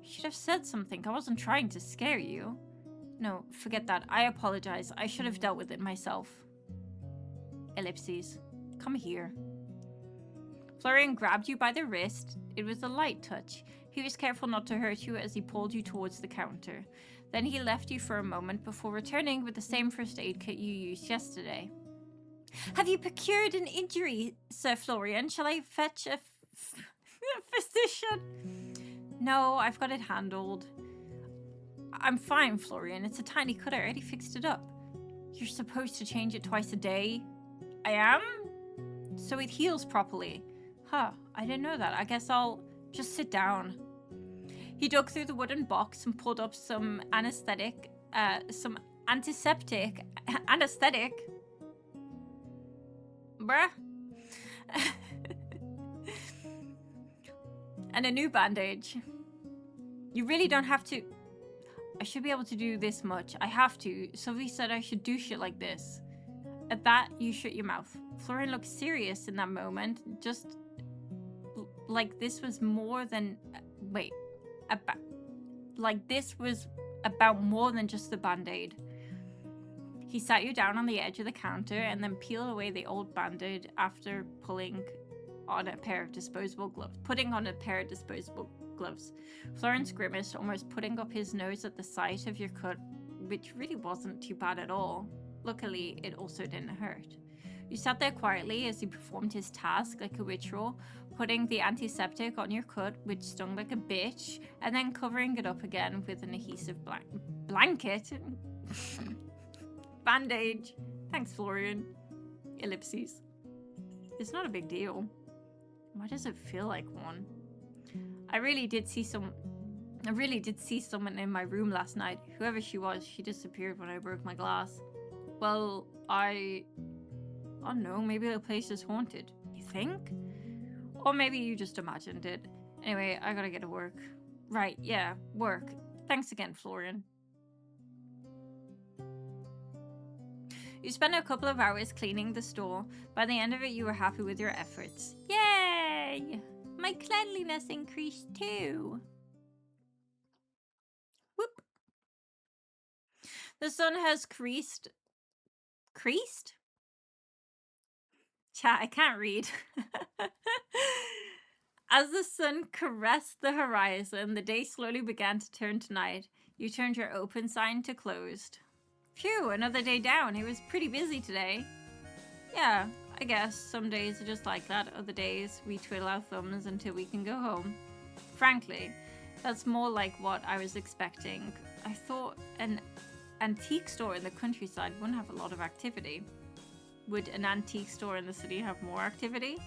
[SPEAKER 1] You should have said something. I wasn't trying to scare you. No, forget that. I apologize. I should have dealt with it myself. Ellipses. Come here. Florian grabbed you by the wrist. It was a light touch. He was careful not to hurt you as he pulled you towards the counter. Then he left you for a moment before returning with the same first aid kit you used yesterday. Have you procured an injury, Sir Florian? Shall I fetch a... Physician. No, I've got it handled. I'm fine, Florian. It's a tiny cut. I already fixed it up. You're supposed to change it twice a day. I am? So it heals properly. Huh, I didn't know that. I guess I'll just sit down. He dug through the wooden box and pulled up some antiseptic. Bruh. And a new bandage. You really don't have to. I should be able to do this much. I have to. Sylvie said I should do shit like this. At that, you shut your mouth. Florian looked serious in that moment. Just like this was more than. Wait. Like this was about more than just the band-aid. He sat you down on the edge of the counter and then peeled away the old band-aid after putting on a pair of disposable gloves. Florence grimaced, almost putting up his nose at the sight of your cut, which really wasn't too bad at all. Luckily, it also didn't hurt. You sat there quietly as he performed his task like a ritual, putting the antiseptic on your cut, which stung like a bitch, and then covering it up again with an adhesive blanket. Bandage. Thanks, Florian. Ellipses. It's not a big deal. Why does it feel like one? I really did see someone in my room last night. Whoever she was, she disappeared when I broke my glass. Well, I don't know, maybe the place is haunted. You think? Or maybe you just imagined it. Anyway, I gotta get to work. Right, yeah, work. Thanks again, Florian. You spent a couple of hours cleaning the store. By the end of it, you were happy with your efforts. Yay! My cleanliness increased too. Whoop. The sun has creased. Creased? Chat, I can't read. As the sun caressed the horizon, the day slowly began to turn to night. You turned your open sign to closed. Phew, another day down. It was pretty busy today. Yeah, I guess some days are just like that. Other days, we twiddle our thumbs until we can go home. Frankly, that's more like what I was expecting. I thought an antique store in the countryside wouldn't have a lot of activity. Would an antique store in the city have more activity?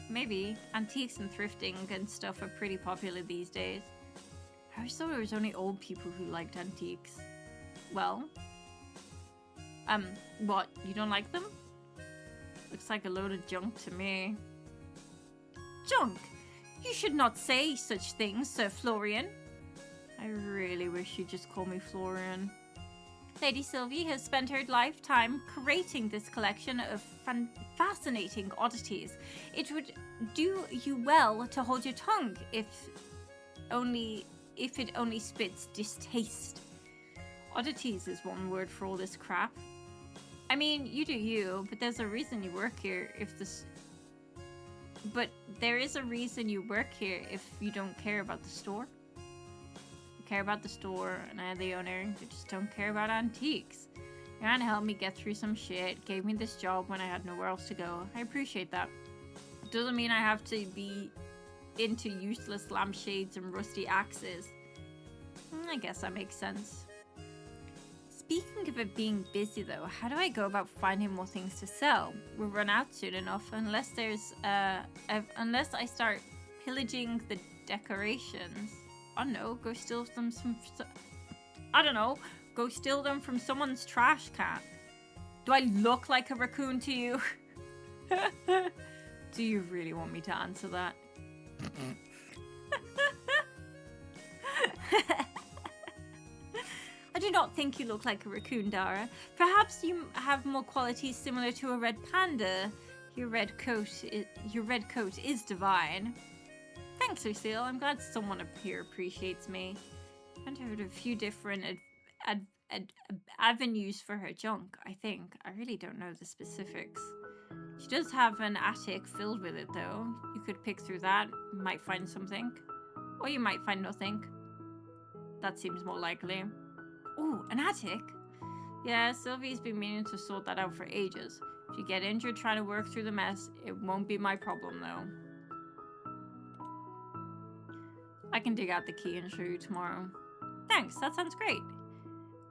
[SPEAKER 1] Maybe. Antiques and thrifting and stuff are pretty popular these days. I always thought it was only old people who liked antiques. Well, what? You don't like them? Looks like a load of junk to me. Junk? You should not say such things, Sir Florian. I really wish you'd just call me Florian. Lady Sylvie has spent her lifetime creating this collection of fascinating oddities. It would do you well to hold your tongue if it only spits distaste. Oddities is one word for all this crap. I mean, you do you, but there's a reason you work here there is a reason you work here if you don't care about the store. You care about the store and I, the owner, you just don't care about antiques. Your aunt helped me get through some shit, gave me this job when I had nowhere else to go. I appreciate that. It doesn't mean I have to be into useless lampshades and rusty axes. I guess that makes sense. Speaking of it being busy though, how do I go about finding more things to sell? We'll run out soon enough unless I start pillaging the decorations. I don't know, go steal them go steal them from someone's trash can. Do I look like a raccoon to you? Do you really want me to answer that? I do not think you look like a raccoon, Dara. Perhaps you have more qualities similar to a red panda. Your red coat is divine. Thanks, Lucille. I'm glad someone up here appreciates me. I've heard a few different avenues for her junk, I think. I really don't know the specifics. She does have an attic filled with it, though. You could pick through that, might find something. Or you might find nothing. That seems more likely. Ooh, an attic? Yeah, Sylvie's been meaning to sort that out for ages. If you get injured trying to work through the mess, it won't be my problem, though. I can dig out the key and show you tomorrow. Thanks, that sounds great.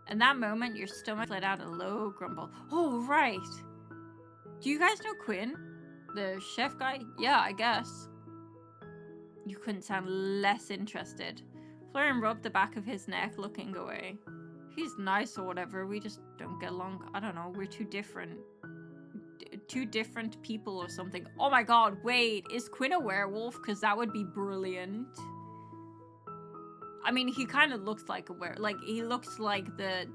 [SPEAKER 1] In that moment, your stomach let out a low grumble. Oh, right. Do you guys know Quinn? The chef guy? Yeah, I guess. You couldn't sound less interested. Florian rubbed the back of his neck, looking away. He's nice or whatever, we just don't get along. I don't know, we're too different. Two different people or something. Oh my god, wait, is Quinn a werewolf? Because that would be brilliant. I mean, he kind of looks like a werewolf. Like, he looks like the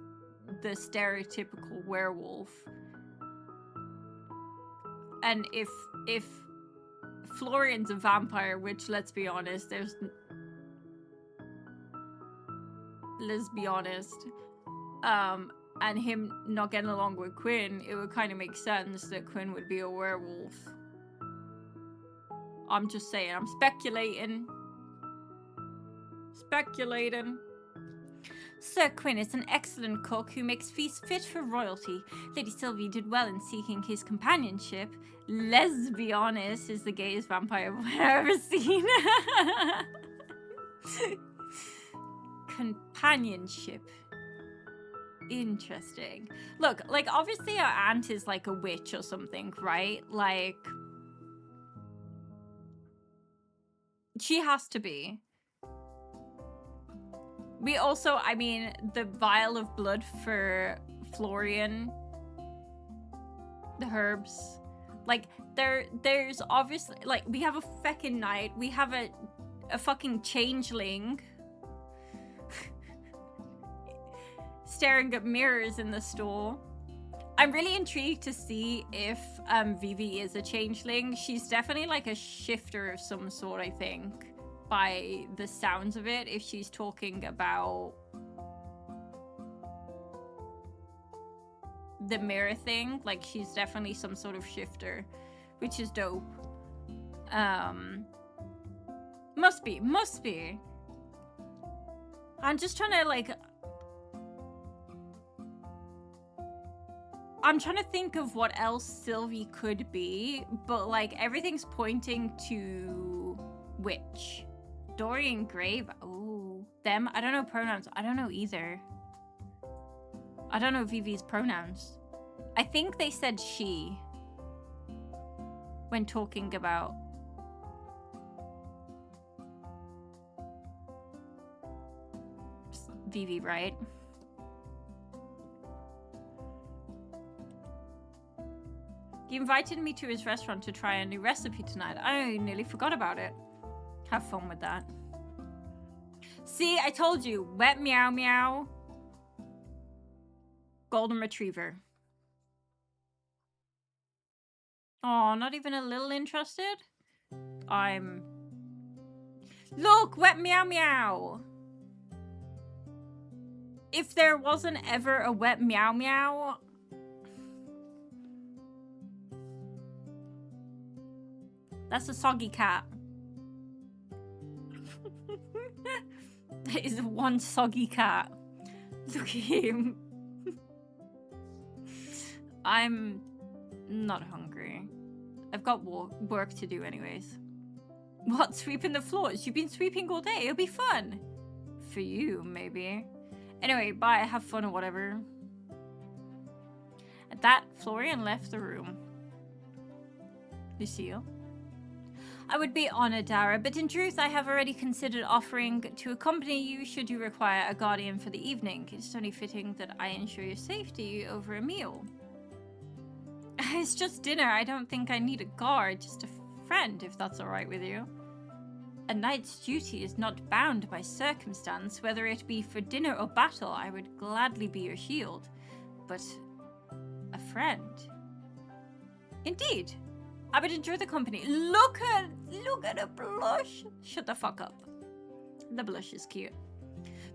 [SPEAKER 1] stereotypical werewolf. And if Florian's a vampire, which, let's be honest, let's be honest, and him not getting along with Quinn, it would kind of make sense that Quinn would be a werewolf. I'm just saying, I'm speculating. Sir Quinn is an excellent cook who makes feasts fit for royalty. Lady Sylvie did well in seeking his companionship. Let's be honest, is the gayest vampire I've ever seen. Companionship. Interesting. Look, like, obviously our aunt is like a witch or something, right? Like, she has to be. We also, I mean, the vial of blood for Florian, the herbs, like, there's obviously, like, we have a feckin' knight, we have a fucking changeling staring at mirrors in the store. I'm really intrigued to see if Vivi is a changeling. She's definitely like a shifter of some sort, I think, by the sounds of it, if she's talking about the mirror thing. Like, she's definitely some sort of shifter, which is dope. Must be. I'm just trying to, like, I'm trying to think of what else Sylvie could be, but, like, everything's pointing to witch. Dorian Grave. Oh, them. I don't know pronouns. I don't know either. I don't know Vivi's pronouns. I think they said she when talking about Vivi, right? He invited me to his restaurant to try a new recipe tonight. I nearly forgot about it. Have fun with that. See, I told you. Wet meow meow. Golden retriever. Oh, not even a little interested? Look, wet meow meow. If there wasn't ever a wet meow meow, that's a soggy cat. That is one soggy cat. Look at him. I'm not hungry. I've got work to do anyways. What, sweeping the floors? You've been sweeping all day. It'll be fun. For you, maybe. Anyway, bye. Have fun or whatever. At that, Florian left the room. Lucille? I would be honored, Dara, but in truth, I have already considered offering to accompany you should you require a guardian for the evening. It's only fitting that I ensure your safety over a meal. It's just dinner. I don't think I need a guard, just a friend, if that's all right with you. A knight's duty is not bound by circumstance, whether it be for dinner or battle. I would gladly be your shield, but a friend. Indeed. I would enjoy the company. Look at a blush. Shut the fuck up. The blush is cute.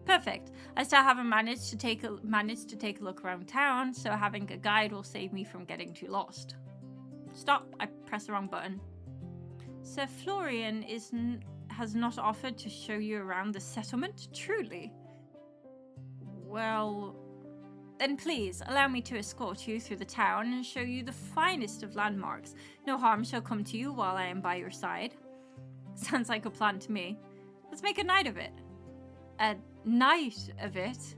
[SPEAKER 1] Perfect. I still haven't managed to take a look around town, so having a guide will save me from getting too lost. Stop. I pressed the wrong button. Sir Florian has not offered to show you around the settlement? Truly? Well, then please allow me to escort you through the town and show you the finest of landmarks. No harm shall come to you while I am by your side. Sounds like a plan to me. Let's make a night of it. A night of it?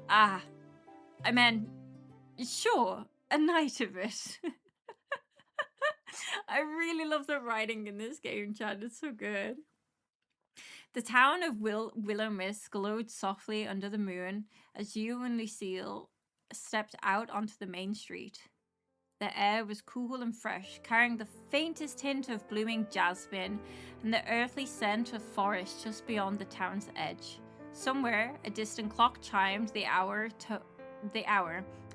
[SPEAKER 1] Ah, I meant, sure, a night of it. I really love the writing in this game, chat. It's so good. The town of Willowmist glowed softly under the moon as you and Lucille stepped out onto the main street. The air was cool and fresh, carrying the faintest hint of blooming jasmine and the earthly scent of forest just beyond the town's edge. Somewhere, a distant clock chimed the hour,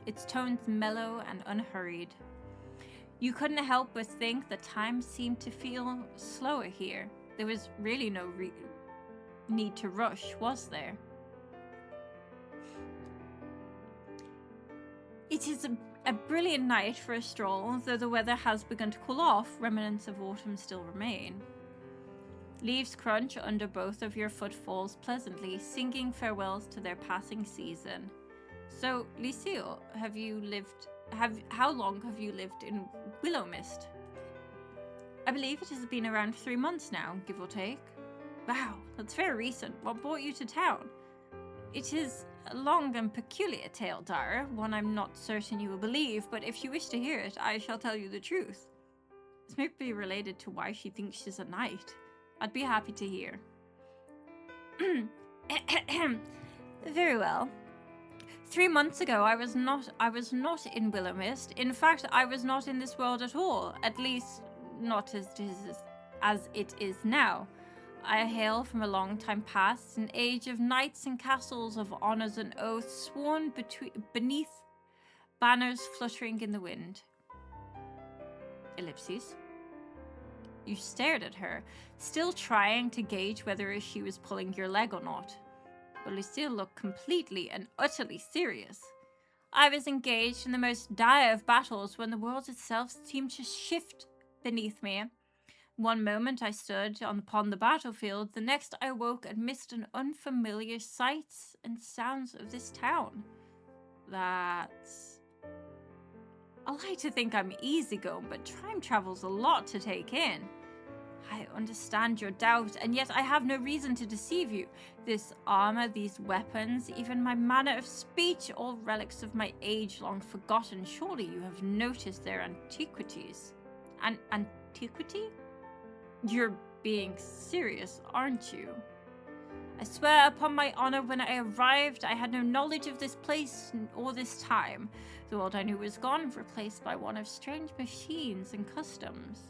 [SPEAKER 1] its tones mellow and unhurried. You couldn't help but think that time seemed to feel slower here. There was really no need to rush, was there? It is a brilliant night for a stroll, though the weather has begun to cool off, remnants of autumn still remain. Leaves crunch under both of your footfalls pleasantly, singing farewells to their passing season. So, Lucille, how long have you lived in Willowmist? I believe it has been around 3 months now, give or take. Wow, that's very recent. What brought you to town? It is a long and peculiar tale, Dara, one I'm not certain you will believe, but if you wish to hear it, I shall tell you the truth. This may be related to why she thinks she's a knight. I'd be happy to hear. Very well. 3 months ago, I was not in Willowmist. In fact, I was not in this world at all. At least, not as it is now. I hail from a long time past, an age of knights and castles, of honors and oaths, sworn beneath banners fluttering in the wind. Ellipses. You stared at her, still trying to gauge whether she was pulling your leg or not. But Lucille looked completely and utterly serious. I was engaged in the most dire of battles when the world itself seemed to shift beneath me. One moment I stood upon the battlefield, the next I woke amidst an unfamiliar sights and sounds of this town. That's... I like to think I'm easygoing, but time travel's a lot to take in. I understand your doubt, and yet I have no reason to deceive you. This armor, these weapons, even my manner of speech, all relics of my age long forgotten. Surely you have noticed their antiquities. An antiquity? You're being serious, aren't you? I swear upon my honor, when I arrived, I had no knowledge of this place or this time. The world I knew was gone, replaced by one of strange machines and customs.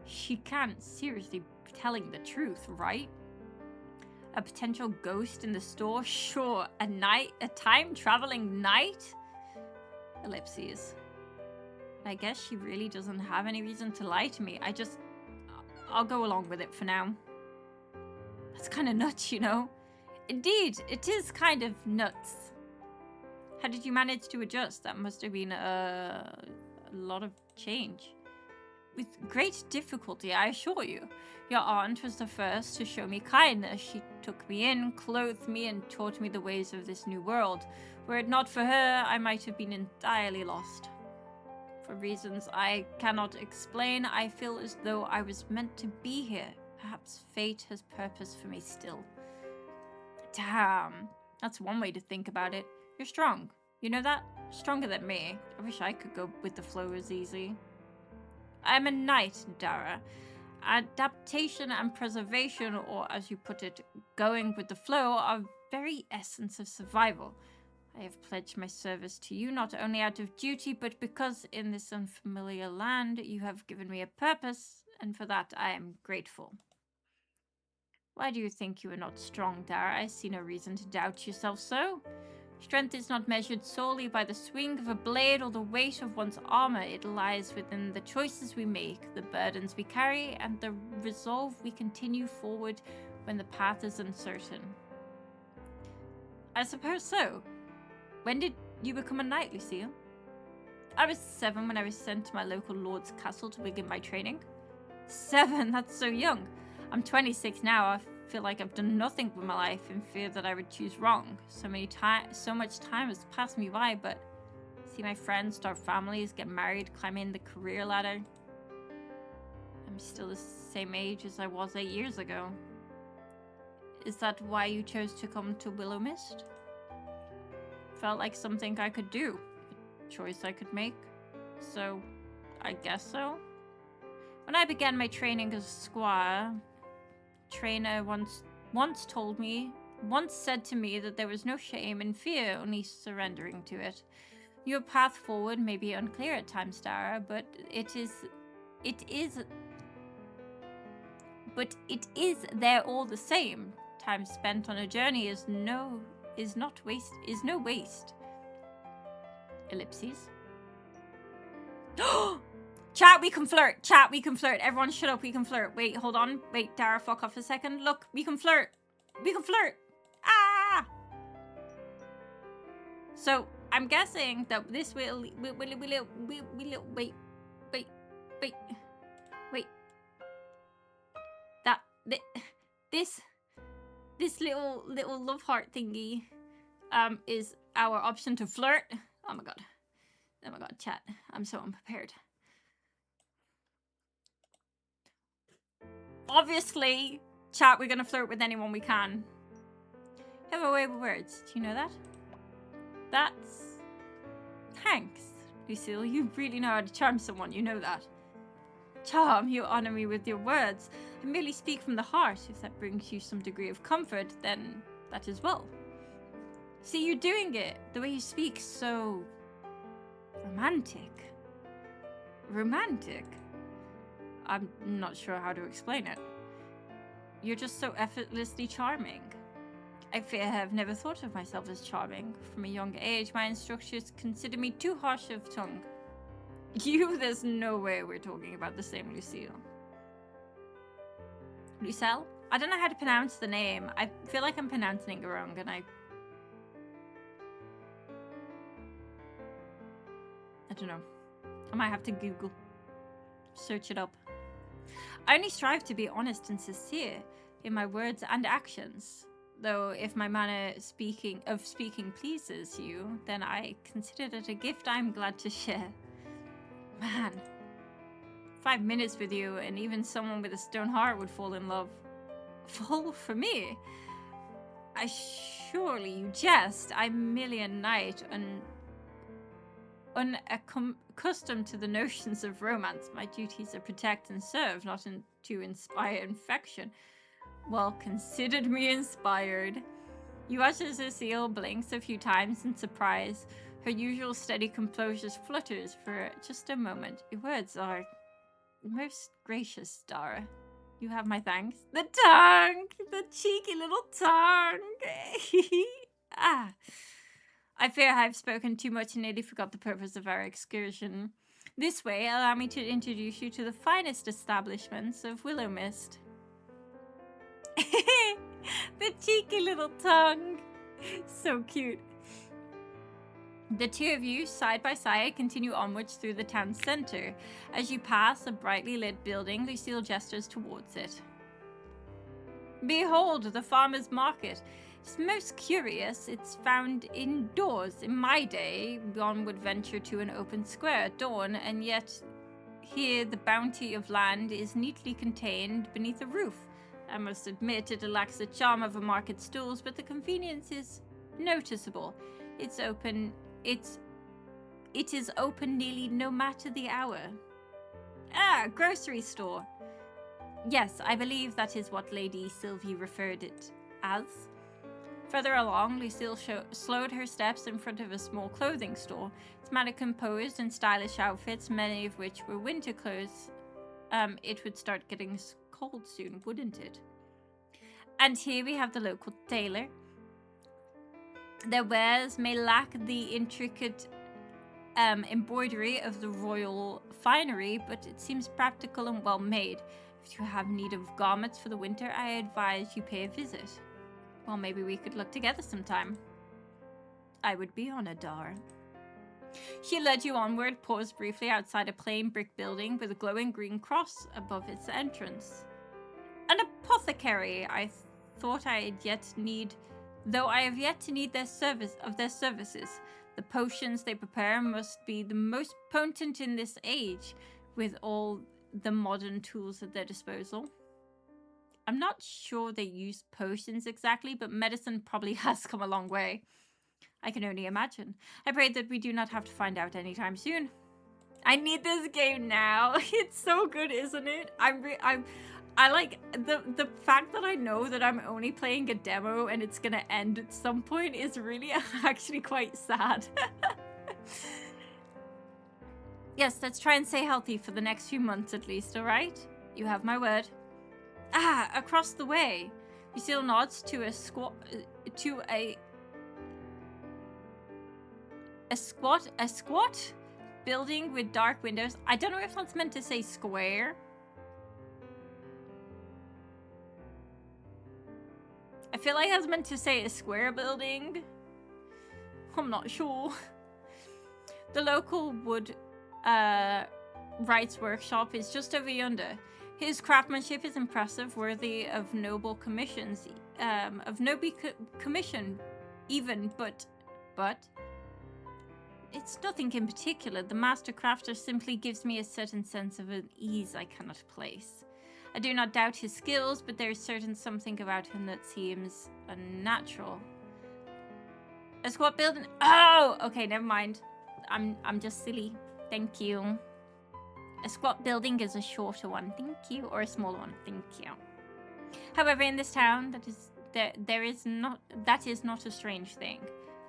[SPEAKER 1] She can't seriously be telling the truth, right? A potential ghost in the store? Sure, a time-traveling knight? Ellipses. I guess she really doesn't have any reason to lie to me. I'll go along with it for now. That's kind of nuts, you know? Indeed, it is kind of nuts. How did you manage to adjust? That must have been a lot of change. With great difficulty, I assure you. Your aunt was the first to show me kindness. She took me in, clothed me, and taught me the ways of this new world. Were it not for her, I might have been entirely lost. For reasons I cannot explain, I feel as though I was meant to be here. Perhaps fate has purpose for me still. Damn, that's one way to think about it. You're strong. You know that? Stronger than me. I wish I could go with the flow as easy. I am a knight, Dara. Adaptation and preservation, or as you put it, going with the flow, are very essence of survival. I have pledged my service to you not only out of duty, but because in this unfamiliar land you have given me a purpose, and for that I am grateful. Why do you think you are not strong, Dara? I see no reason to doubt yourself so. Strength is not measured solely by the swing of a blade or the weight of one's armor. It lies within the choices we make, the burdens we carry, and the resolve we continue forward when the path is uncertain. I suppose so. When did you become a knight, Lucille? I was 7 when I was sent to my local lord's castle to begin my training. 7? That's so young. I'm 26 now. I feel like I've done nothing with my life in fear that I would choose wrong. So much time has passed me by, but see my friends start families, get married, climb in the career ladder. I'm still the same age as I was 8 years ago. Is that why you chose to come to Willowmist? Felt like something I could do. A choice I could make. So, I guess so. When I began my training as a squire, trainer once said to me that there was no shame in fear, only surrendering to it. Your path forward may be unclear at times, Dara, but it is there all the same. Time spent on a journey is no waste. Ellipses. Chat, we can flirt. Chat, we can flirt. Everyone shut up, we can flirt. Wait, hold on. Wait, Dara, fuck off a second. Look, we can flirt. We can flirt. Ah! So, I'm guessing that this will wait. This little love heart thingy is our option to flirt. Oh my god, chat, I'm so unprepared. Obviously, chat, we're gonna flirt with anyone we can. Have a way with words. Do you know that? That's... Thanks, Lucille. You really know how to charm someone, you know that. Charm, you honor me with your words. I merely speak from the heart. If that brings you some degree of comfort, then that as well. See, you're doing it. The way you speak, so... romantic. Romantic? I'm not sure how to explain it. You're just so effortlessly charming. I fear I have never thought of myself as charming. From a young age, my instructors considered me too harsh of tongue. There's no way we're talking about the same Lucille. Lucille? I don't know how to pronounce the name. I feel like I'm pronouncing it wrong, and I don't know. I might have to Google. Search it up. I only strive to be honest and sincere in my words and actions. Though if my manner of speaking pleases you, then I consider it a gift I'm glad to share. Man, 5 minutes with you and even someone with a stone heart would fall in love. Fall for me? Surely you jest. I'm merely a knight unaccustomed to the notions of romance. My duties are protect and serve, not to inspire infection. Well, considered me inspired. You watch as Lucille blinks a few times in surprise. Her usual steady composure flutters for just a moment. Your words are most gracious, Dara. You have my thanks. The tongue! The cheeky little tongue! Ah. I fear I've spoken too much and nearly forgot the purpose of our excursion. This way, allow me to introduce you to the finest establishments of Willowmist. The cheeky little tongue. So cute. The two of you, side by side, continue onwards through the town center. As you pass a brightly lit building, Lucille gestures towards it. Behold, the farmer's market. It's most curious. It's found indoors. In my day, one would venture to an open square at dawn, and yet here the bounty of land is neatly contained beneath a roof. I must admit it lacks the charm of a market stalls, but the convenience is noticeable. It is open nearly no matter the hour. Ah, grocery store. Yes, I believe that is what Lady Sylvie referred it as. Further along, Lucille slowed her steps in front of a small clothing store. Its man composed in stylish outfits, many of which were winter clothes. It would start getting cold soon, wouldn't it? And here we have the local tailor. Their wares may lack the intricate embroidery of the royal finery, but it seems practical and well made. If you have need of garments for the winter, I advise you pay a visit. Well, maybe we could look together sometime. I would be honored, Dara. She led you onward, paused briefly outside a plain brick building with a glowing green cross above its entrance. An apothecary, I thought I had yet need, though I have yet to need their services. The potions they prepare must be the most potent in this age, with all the modern tools at their disposal. I'm not sure they use potions exactly, but medicine probably has come a long way. I can only imagine. I pray that we do not have to find out anytime soon. I need this game now. It's so good, isn't it? I like the fact that I know that I'm only playing a demo and it's gonna end at some point is really actually quite sad. Yes, let's try and stay healthy for the next few months at least, alright? You have my word. Ah, across the way. Lucille nods to a squat building with dark windows. I don't know if that's meant to say square. I feel like that's meant to say a square building. I'm not sure. The local wood wrights workshop is just over yonder. His craftsmanship is impressive, worthy of noble commissions, commission even, but it's nothing in particular. The master crafter simply gives me a certain sense of an ease I cannot place. I do not doubt his skills, but there is certain something about him that seems unnatural. A squat building. Oh, okay, never mind. I'm just silly. Thank you. A squat building is a shorter one, thank you, or a smaller one, thank you. However, in this town, that is not a strange thing.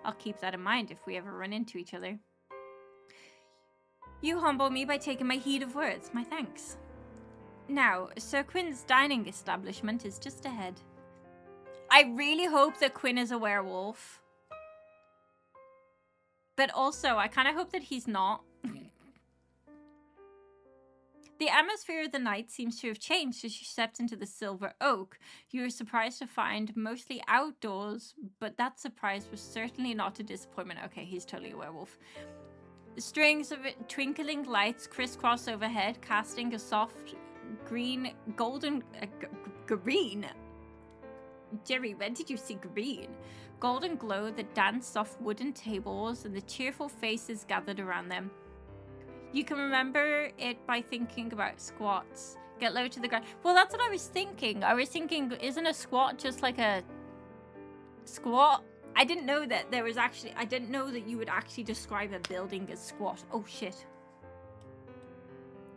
[SPEAKER 1] I'll keep that in mind if we ever run into each other. You humble me by taking my heed of words. My thanks. Now, Sir Quinn's dining establishment is just ahead. I really hope that Quinn is a werewolf. But also, I kind of hope that he's not. The atmosphere of the night seems to have changed as you stepped into the Silver Oak. You were surprised to find mostly outdoors, but that surprise was certainly not a disappointment. Okay, he's totally a werewolf. Strings of twinkling lights crisscross overhead, casting a soft golden green. Jerry, when did you see green? Golden glow that danced off wooden tables and the cheerful faces gathered around them. You can remember it by thinking about squats. Get low to the ground. Well, that's what I was thinking. I was thinking, isn't a squat just like a squat? I didn't know that there was actually... I didn't know that you would actually describe a building as squat. Oh, shit.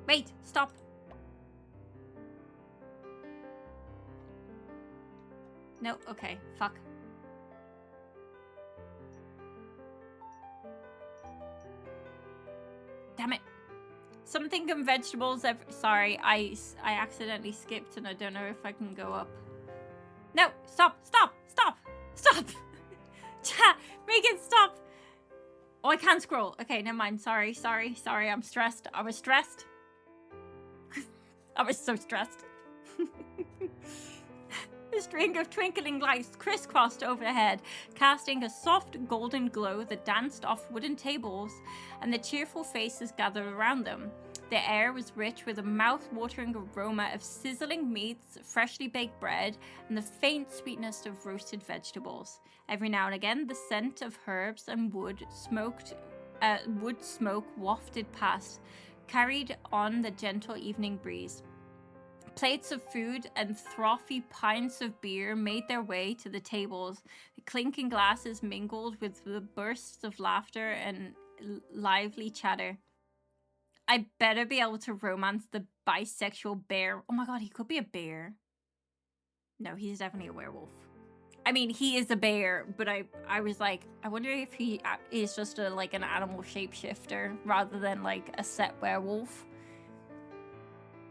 [SPEAKER 1] Wait, stop. No, okay, fuck. Damn it. Something in vegetables. Sorry, I accidentally skipped and I don't know if I can go up. No, stop. Make it stop. Oh, I can't scroll. Okay, never mind. Sorry. I'm stressed. I was stressed. I was so stressed. A string of twinkling lights crisscrossed overhead, casting a soft golden glow that danced off wooden tables, and the cheerful faces gathered around them. The air was rich with a mouth-watering aroma of sizzling meats, freshly baked bread, and the faint sweetness of roasted vegetables. Every now and again, the scent of herbs and wood smoke wafted past, carried on the gentle evening breeze. Plates of food and frothy pints of beer made their way to the tables. The clinking glasses mingled with the bursts of laughter and lively chatter. I better be able to romance the bisexual bear. Oh my god, he could be a bear. No, he's definitely a werewolf. I mean, he is a bear, but I was like, I wonder if he is just like an animal shapeshifter rather than like a set werewolf.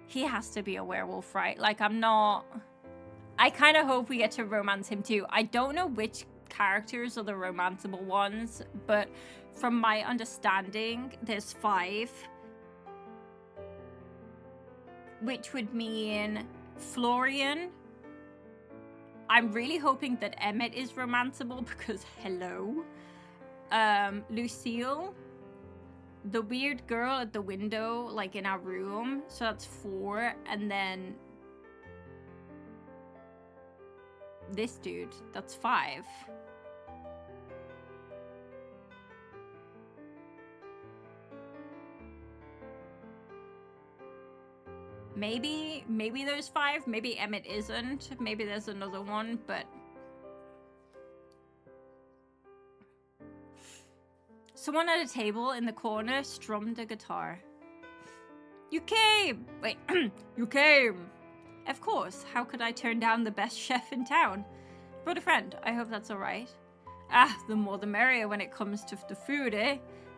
[SPEAKER 1] He has to be a werewolf, right? Like, I kind of hope we get to romance him too. I don't know which characters are the romanceable ones, but from my understanding, there's 5. Which would mean Florian. I'm really hoping that Emmett is romanceable because hello. Lucille. The weird girl at the window, like in our room. So that's 4. And then this dude, that's 5. Maybe there's 5. Maybe Emmett isn't. Maybe there's another one, but... Someone at a table in the corner strummed a guitar. You came! Wait, you came! Of course, how could I turn down the best chef in town? Brought a friend, I hope that's alright. Ah, the more the merrier when it comes to the food, eh?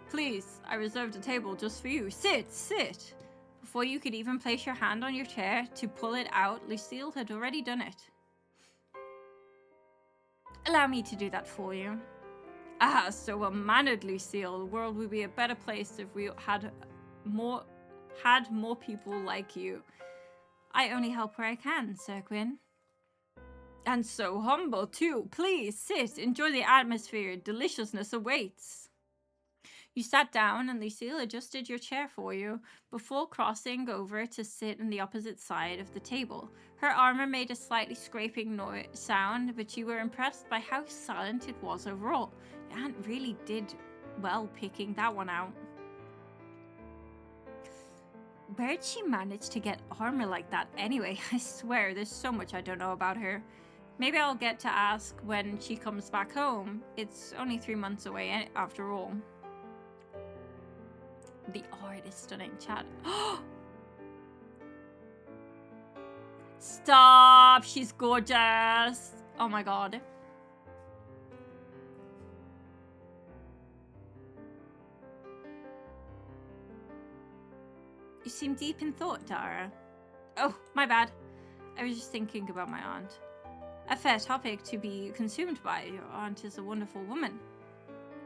[SPEAKER 1] Please, I reserved a table just for you. Sit, sit! Before you could even place your hand on your chair to pull it out, Lucille had already done it. Allow me to do that for you. Ah, so well-mannered, Lucille. The world would be a better place if we had more people like you. I only help where I can, Sir Quinn. And so humble, too. Please, sit. Enjoy the atmosphere. Deliciousness awaits. You sat down and Lucille adjusted your chair for you before crossing over to sit on the opposite side of the table. Her armor made a slightly scraping sound, but you were impressed by how silent it was overall. Your aunt really did well picking that one out. Where'd she manage to get armor like that anyway? I swear, there's so much I don't know about her. Maybe I'll get to ask when she comes back home. It's only 3 months away after all. The art is stunning, chat. Stop! She's gorgeous! Oh my god. You seem deep in thought, Dara. Oh, my bad. I was just thinking about my aunt. A fair topic to be consumed by. Your aunt is a wonderful woman.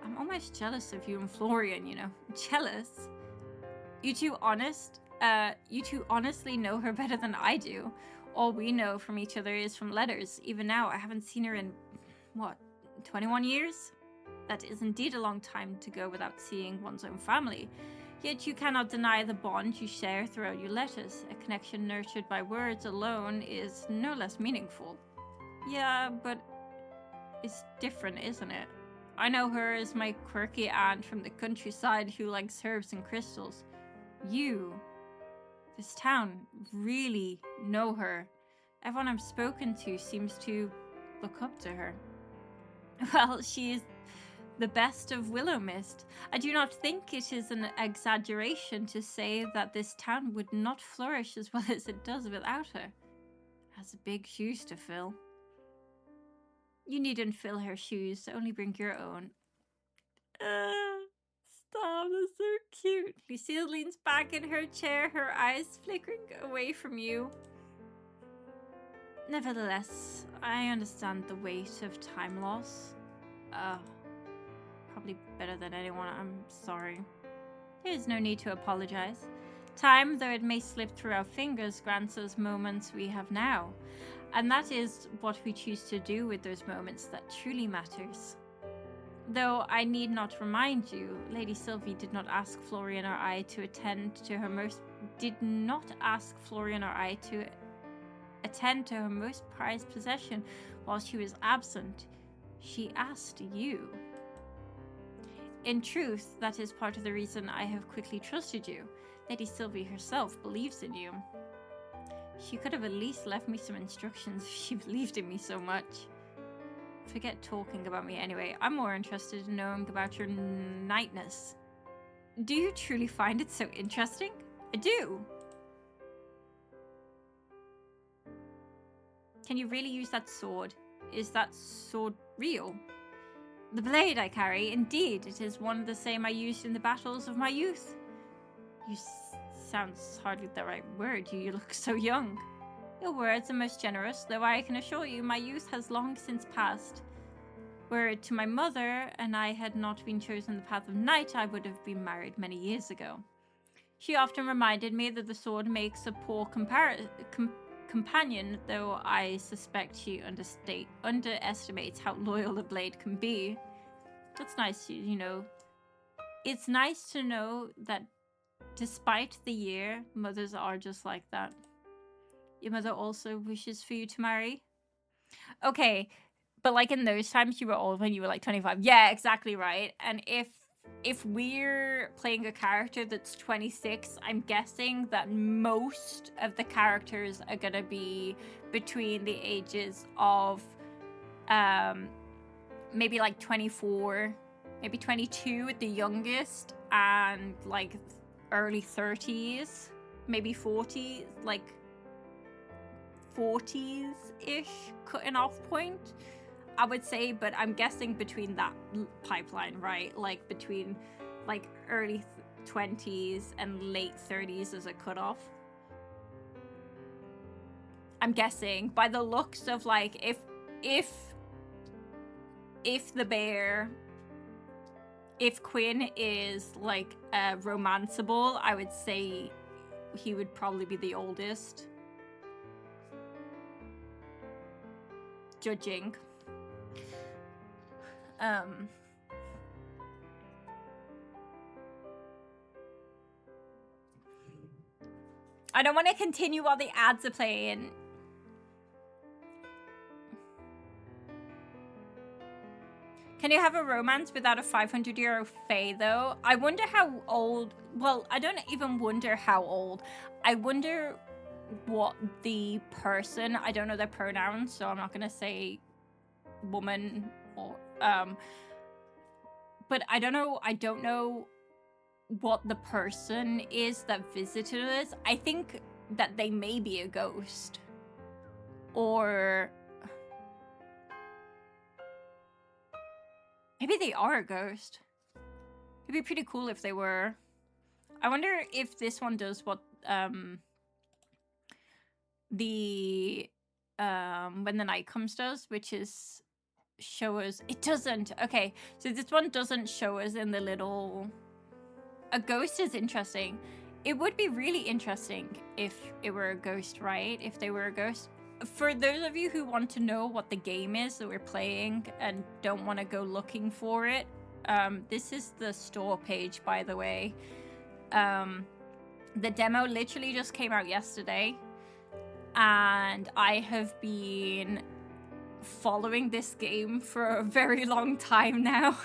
[SPEAKER 1] I'm almost jealous of you and Florian, you know. Jealous? You two honestly know her better than I do. All we know from each other is from letters. Even now, I haven't seen her in, what, 21 years? That is indeed a long time to go without seeing one's own family. Yet you cannot deny the bond you share throughout your letters. A connection nurtured by words alone is no less meaningful. Yeah, but it's different, isn't it? I know her as my quirky aunt from the countryside who likes herbs and crystals. You, this town, really know her. Everyone I've spoken to seems to look up to her. Well, she is the best of Willowmist. I do not think it is an exaggeration to say that this town would not flourish as well as it does without her. Has big shoes to fill. You needn't fill her shoes, only bring your own. Stop, that's so cute. Lucille leans back in her chair, her eyes flickering away from you. Nevertheless, I understand the weight of time loss. Probably better than anyone, I'm sorry. There is no need to apologize. Time, though it may slip through our fingers, grants us moments we have now. And that is what we choose to do with those moments that truly matters. Though I need not remind you, Lady Sylvie did not ask Florian or I to attend to her most prized possession while she was absent. She asked you. In truth, that is part of the reason I have quickly trusted you. Lady Sylvie herself believes in you. She could have at least left me some instructions if she believed in me so much. Forget talking about me anyway. I'm more interested in knowing about your knightness. Do you truly find it so interesting? I do. Can you really use that sword? Is that sword real? The blade I carry, indeed, it is one the same I used in the battles of my youth. You sounds hardly the right word. You look so young. Your words are most generous, though I can assure you my youth has long since passed. Were it to my mother, and I had not been chosen the path of knight, I would have been married many years ago. She often reminded me that the sword makes a poor companion, though I suspect she underestimates how loyal the blade can be. That's nice, you know. It's nice to know that despite the year, mothers are just like that. Your mother also wishes for you to marry? Okay, but like in those times you were old when you were like 25. Yeah, exactly right. And if if we're playing a character that's 26, I'm guessing that most of the characters are going to be between the ages of maybe like 24, maybe 22 at the youngest, and like early 30s, maybe 40s, like 40s-ish cutting off point, I would say. But I'm guessing between that pipeline, right? Like between like early 20s and late 30s as a cutoff. I'm guessing by the looks of like if the bear, if Quinn is like romanceable, I would say he would probably be the oldest. Judging. I don't want to continue while the ads are playing. Can you have a romance without a 500-year fae, though? I wonder how old... Well, I don't even wonder how old. I wonder what the person... I don't know their pronouns, so I'm not going to say woman or... But I don't know what the person is that visited us. I think that they may be a ghost. Or... maybe they are a ghost. It'd be pretty cool if they were. I wonder if this one does what the when the night comes does, which is show us. It doesn't. Okay, so this one doesn't show us in the little... A ghost is interesting. It would be really interesting if it were a ghost, right? If they were a ghost. For those of you who want to know what the game is that we're playing and don't want to go looking for it, this is the store page, by the way. The demo literally just came out yesterday, and I have been following this game for a very long time now.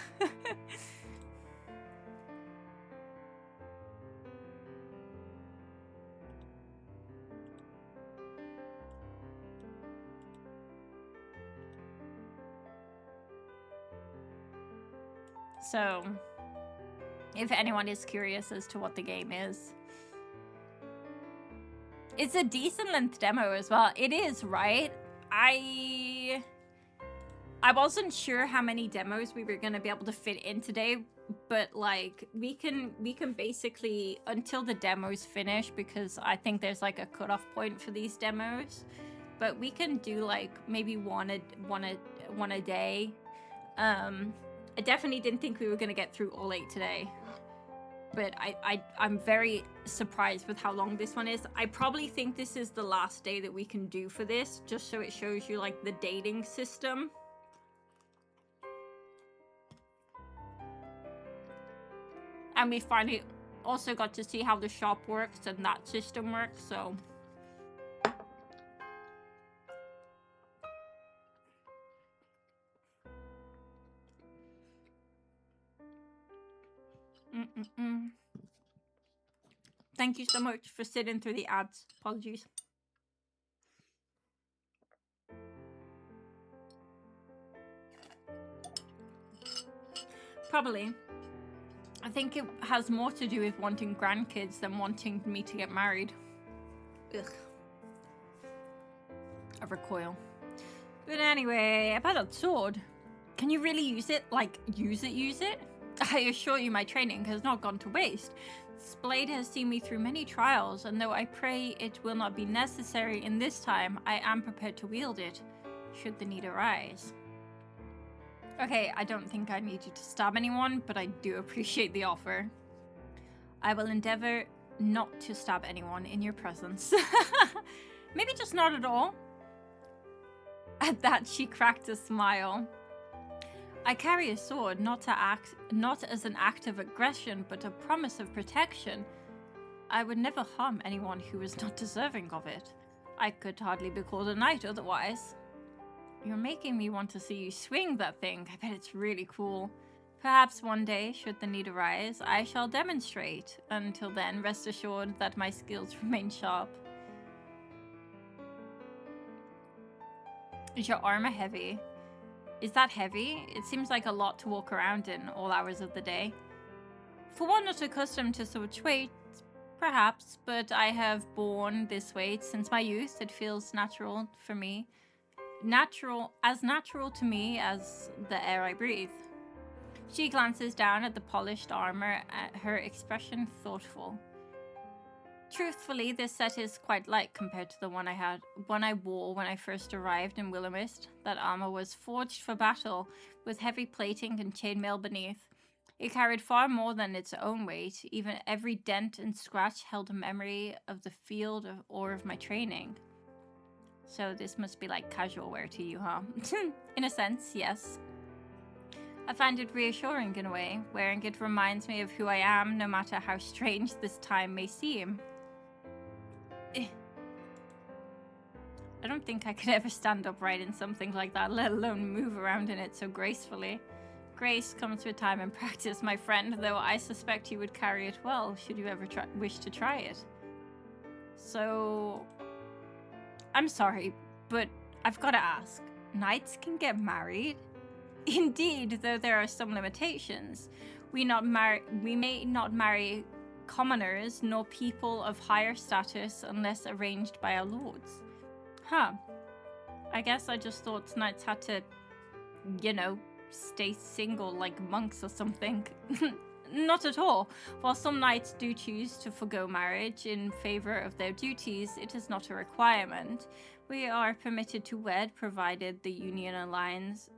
[SPEAKER 1] So, if anyone is curious as to what the game is. It's a decent length demo as well. It is, right? I wasn't sure how many demos we were going to be able to fit in today, but like we can basically, until the demos finish, because I think there's like a cutoff point for these demos, but we can do like maybe one a day. I definitely didn't think we were going to get through all 8 today. But I'm very surprised with how long this one is. I probably think this is the last day that we can do for this, just so it shows you like the dating system. And we finally also got to see how the shop works and that system works, so... Thank you so much for sitting through the ads. Apologies. Probably. I think it has more to do with wanting grandkids than wanting me to get married. Ugh. I recoil. But anyway, about that sword. Can you really use it? Like, use it? I assure you my training has not gone to waste. This blade has seen me through many trials, and though I pray it will not be necessary in this time, I am prepared to wield it, should the need arise. Okay, I don't think I need you to stab anyone, but I do appreciate the offer. I will endeavor not to stab anyone in your presence. Maybe just not at all. At that, she cracked a smile. I carry a sword not as an act of aggression, but a promise of protection. I would never harm anyone who is not deserving of it. I could hardly be called a knight otherwise. You're making me want to see you swing that thing. I bet it's really cool. Perhaps one day, should the need arise, I shall demonstrate. Until then, rest assured that my skills remain sharp. Is your armor heavy? Is that heavy? It seems like a lot to walk around in all hours of the day. For one not accustomed to such weight, perhaps, but I have borne this weight since my youth. It feels natural for me. Natural to me as the air I breathe. She glances down at the polished armor, her expression thoughtful. Truthfully, this set is quite light compared to the one I wore when I first arrived in Willowmist. That armor was forged for battle, with heavy plating and chainmail beneath. It carried far more than its own weight. Even every dent and scratch held a memory of the field or of my training. So this must be like casual wear to you, huh? In a sense, yes. I find it reassuring in a way. Wearing it reminds me of who I am, no matter how strange this time may seem. I don't think I could ever stand upright in something like that, let alone move around in it so gracefully. Grace comes with time and practice, my friend, though I suspect you would carry it well, should you ever wish to try it. So, I'm sorry, but I've got to ask, knights can get married? Indeed, though there are some limitations. We may not marry commoners, nor people of higher status unless arranged by our lords. Huh. I guess I just thought knights had to, you know, stay single like monks or something. Not at all. While some knights do choose to forgo marriage in favor of their duties, it is not a requirement. We are permitted to wed, provided the union aligns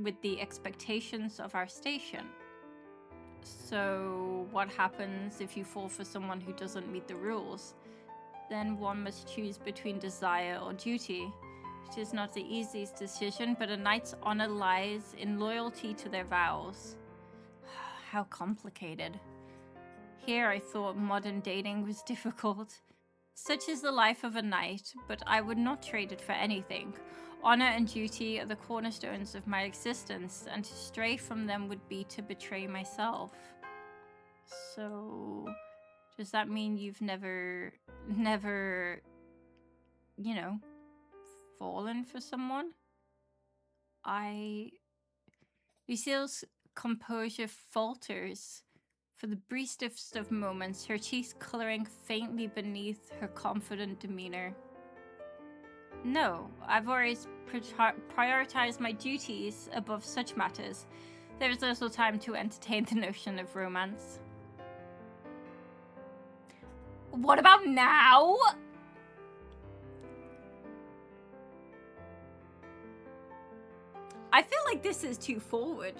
[SPEAKER 1] with the expectations of our station. So what happens if you fall for someone who doesn't meet the rules? Then one must choose between desire or duty. It is not the easiest decision, but a knight's honor lies in loyalty to their vows. How complicated. Here I thought modern dating was difficult. Such is the life of a knight, but I would not trade it for anything. Honor and duty are the cornerstones of my existence, and to stray from them would be to betray myself. So, does that mean you've never, you know, fallen for someone? Lucille's composure falters. For the briefest of moments, her cheeks coloring faintly beneath her confident demeanor. No, I've always prioritized my duties above such matters. There is little time to entertain the notion of romance. What about now? I feel like this is too forward.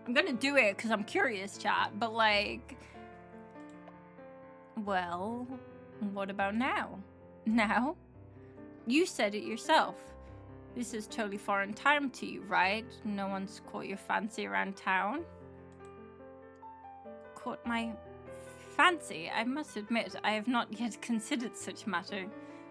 [SPEAKER 1] I'm gonna do it because I'm curious, chat, but like... Well, what about now? Now? You said it yourself. This is totally foreign time to you, right? No one's caught your fancy around town? Caught my fancy? I must admit, I have not yet considered such matter.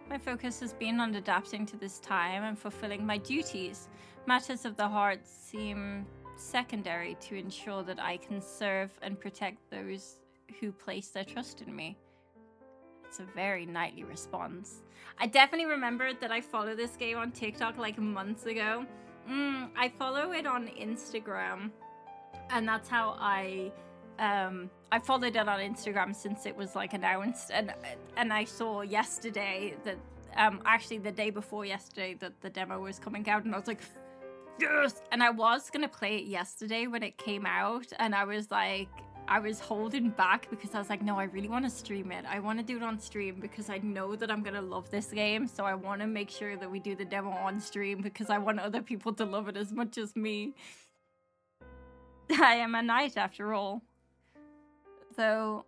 [SPEAKER 1] My focus has been on adapting to this time and fulfilling my duties. Matters of the heart seem secondary to ensure that I can serve and protect those who place their trust in me. It's a very knightly response. I definitely remembered that I followed this game on TikTok like months ago. I follow it on Instagram, and that's how I followed it on Instagram since it was like announced, and I saw yesterday that actually the day before yesterday that the demo was coming out, and I was like, yes! And I was gonna play it yesterday when it came out, and I was like, I was holding back because I was like, no, I really want to stream it. I want to do it on stream because I know that I'm gonna love this game, so I want to make sure that we do the demo on stream because I want other people to love it as much as me. I am a knight after all. Though,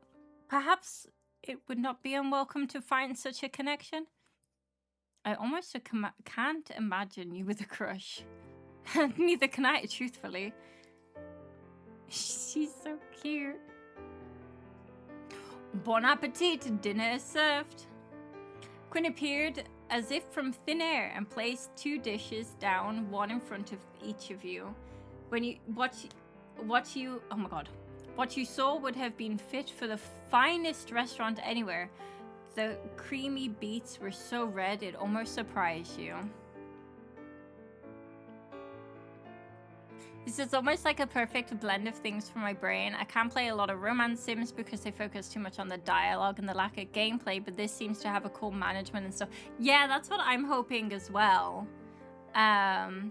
[SPEAKER 1] perhaps it would not be unwelcome to find such a connection. I almost can't imagine you with a crush. Neither can I, truthfully. She's so cute. Bon appetit, dinner is served. Quinn appeared as if from thin air and placed 2 dishes down, one in front of each of you. When you what you oh my god, what you saw would have been fit for the finest restaurant anywhere. The creamy beets were so red it almost surprised you. This is almost like a perfect blend of things for my brain. I can't play a lot of romance sims because they focus too much on the dialogue and the lack of gameplay, but this seems to have a cool management and stuff. Yeah, that's what I'm hoping as well. Until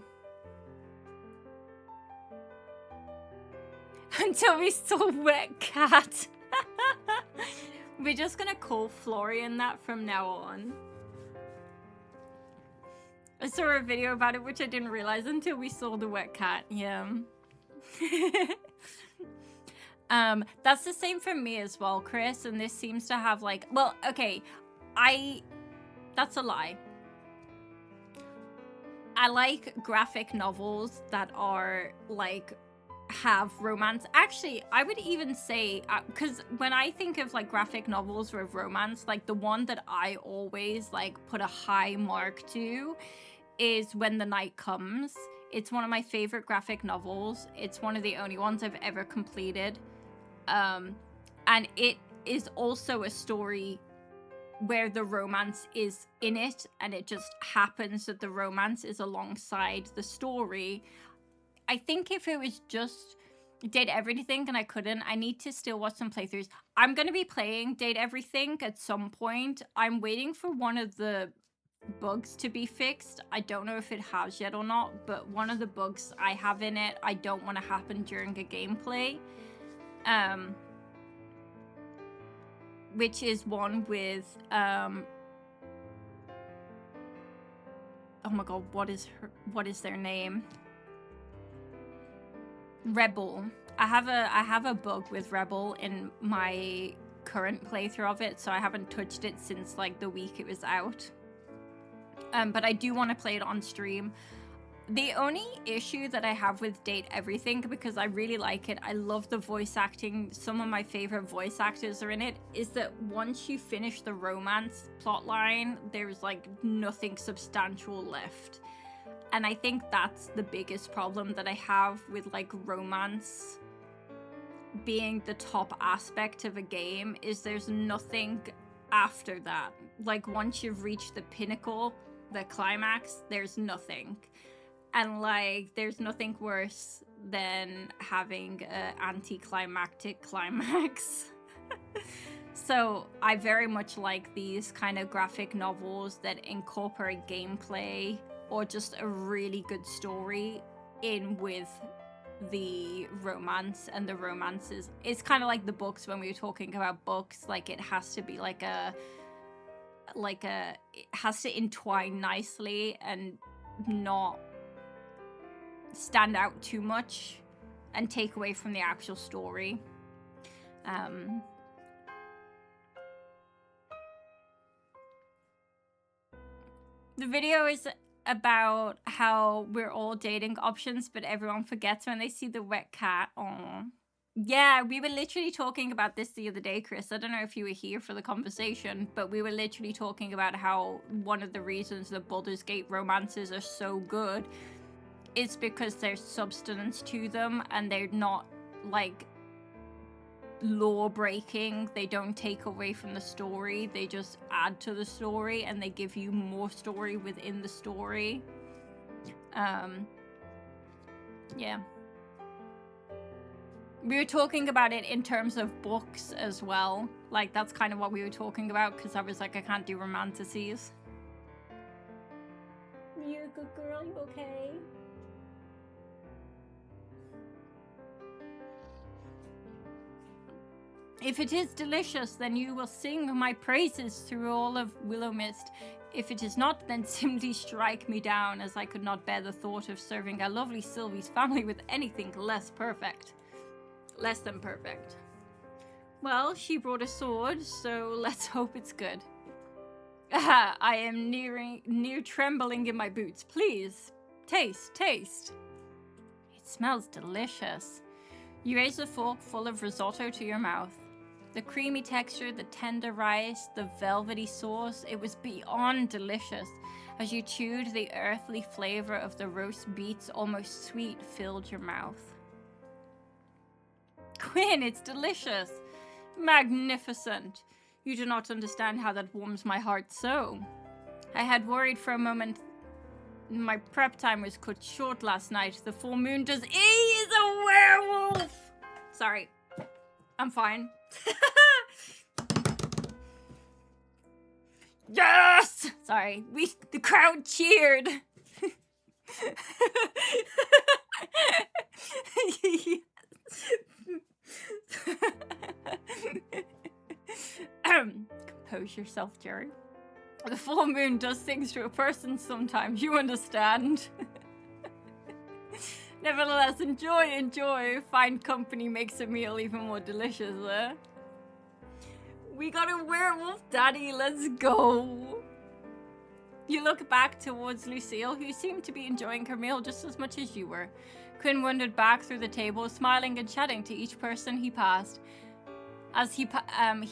[SPEAKER 1] we saw Wet Cat. We're just gonna call Florian that from now on. I saw a video about it, which I didn't realize until we saw the wet cat. Yeah. That's the same for me as well, Chris. And this seems to have like, well, okay, that's a lie. I like graphic novels that are like, have romance. Actually, I would even say, because when I think of like graphic novels with romance, like the one that I always like put a high mark to is When the Night Comes. It's one of my favorite graphic novels. It's one of the only ones I've ever completed. And it is also a story where the romance is in it, and it just happens that the romance is alongside the story. I think if it was just Date Everything and I couldn't, I need to still watch some playthroughs. I'm going to be playing Date Everything at some point. I'm waiting for one of the bugs to be fixed. I don't know if it has yet or not, but one of the bugs I have in it, I don't want to happen during a gameplay. Which is one with, oh my god, what is their name? Rebel. I have a bug with Rebel in my current playthrough of it, so I haven't touched it since like the week it was out. But I do want to play it on stream. The only issue that I have with Date Everything, because I really like it, I love the voice acting, some of my favorite voice actors are in it, is that once you finish the romance plotline, there's like nothing substantial left. And I think that's the biggest problem that I have with like romance being the top aspect of a game, is there's nothing after that. Like once you've reached the pinnacle, the climax, there's nothing. And like there's nothing worse than having an anticlimactic climax. So I very much like these kind of graphic novels that incorporate gameplay or just a really good story in with the romance, and the romances. It's kind of like the books when we were talking about books, like it has to be like it has to entwine nicely and not stand out too much and take away from the actual story. The video is about how we're all dating options, but everyone forgets when they see the wet cat. Aww. Yeah, we were literally talking about this the other day, Chris. I don't know if you were here for the conversation, but we were literally talking about how one of the reasons the Baldur's Gate romances are so good is because there's substance to them, and they're not like lore breaking. They don't take away from the story, they just add to the story, and they give you more story within the story. Yeah, we were talking about it in terms of books as well. Like that's kind of what we were talking about, because I was like, I can't do romanticises. You're a good girl, you okay? If it is delicious, then you will sing my praises through all of Willowmist. If it is not, then simply strike me down, as I could not bear the thought of serving our lovely Sylvie's family with anything less perfect. Less than perfect. Well, she brought a sword, so let's hope it's good. I am near trembling in my boots. Please, taste. It smells delicious. You raise a fork full of risotto to your mouth. The creamy texture, the tender rice, the velvety sauce, it was beyond delicious. As you chewed, the earthly flavor of the roast beets, almost sweet, filled your mouth. Quinn, it's delicious. Magnificent. You do not understand how that warms my heart so. I had worried for a moment my prep time was cut short last night. The full moon does... He is a werewolf! Sorry. I'm fine. Yes! Sorry. The crowd cheered. Compose yourself, Jerry. The full moon does things to a person sometimes, you understand. Nevertheless, enjoy. Fine company makes a meal even more delicious, eh? We got a werewolf daddy, let's go. You look back towards Lucille, who seemed to be enjoying her meal just as much as you were. Quinn wandered back through the table, smiling and chatting to each person he passed. As he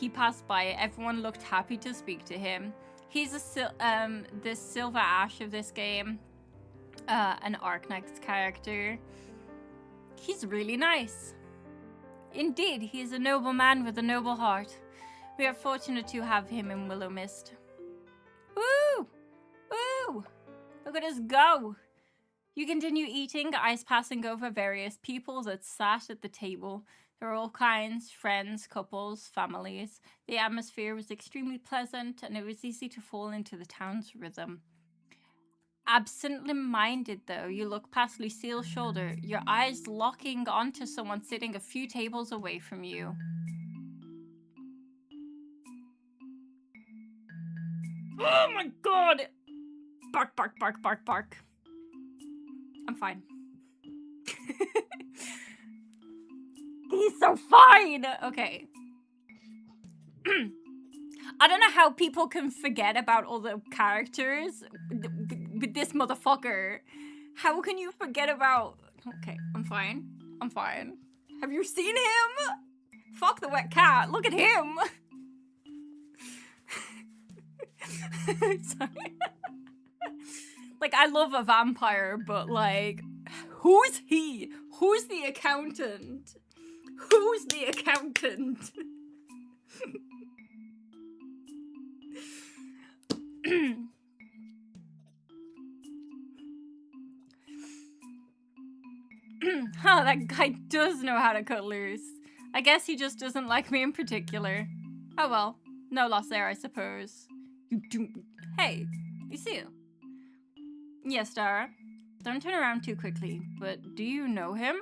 [SPEAKER 1] passed by, everyone looked happy to speak to him. He's this Silver Ash of this game, an Arknight's character. He's really nice. Indeed, he is a noble man with a noble heart. We are fortunate to have him in Willowmist. Woo! Woo! Look at us go! You continue eating, eyes passing over various people that sat at the table. There were all kinds, friends, couples, families. The atmosphere was extremely pleasant, and it was easy to fall into the town's rhythm. Absently minded, though, you look past Lucille's shoulder, your eyes locking onto someone sitting a few tables away from you. Oh my god! Bark, bark, bark, bark, bark. I'm fine. He's so fine! Okay. I don't know how people can forget about all the characters with this motherfucker. How can you forget about... Okay, I'm fine. I'm fine. Have you seen him? Fuck the wet cat. Look at him. Sorry. Like, I love a vampire, but like, who's he? Who's the accountant? Who's the accountant? Oh, that guy does know how to cut loose. I guess he just doesn't like me in particular. Oh well, no loss there, I suppose. Hey, you see you? Yes, Dara. Don't turn around too quickly, but do you know him?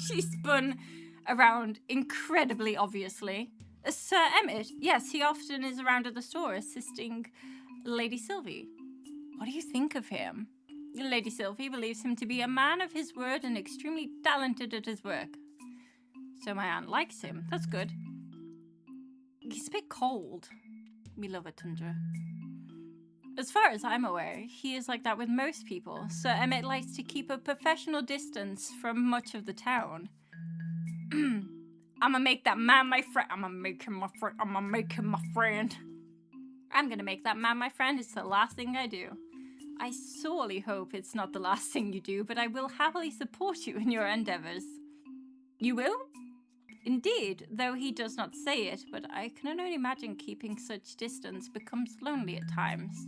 [SPEAKER 1] She spun around incredibly obviously. Sir Emmett, yes, he often is around at the store assisting Lady Sylvie. What do you think of him? Lady Sylvie believes him to be a man of his word and extremely talented at his work. So my aunt likes him. That's good. He's a bit cold. We love a tundra. As far as I'm aware, he is like that with most people. Sir Emmett likes to keep a professional distance from much of the town. I'ma make that man my friend. I'ma make him my friend. I'm gonna make that man my friend. It's the last thing I do. I sorely hope it's not the last thing you do, but I will happily support you in your endeavors. You will? Indeed, though he does not say it, but I can only imagine keeping such distance becomes lonely at times.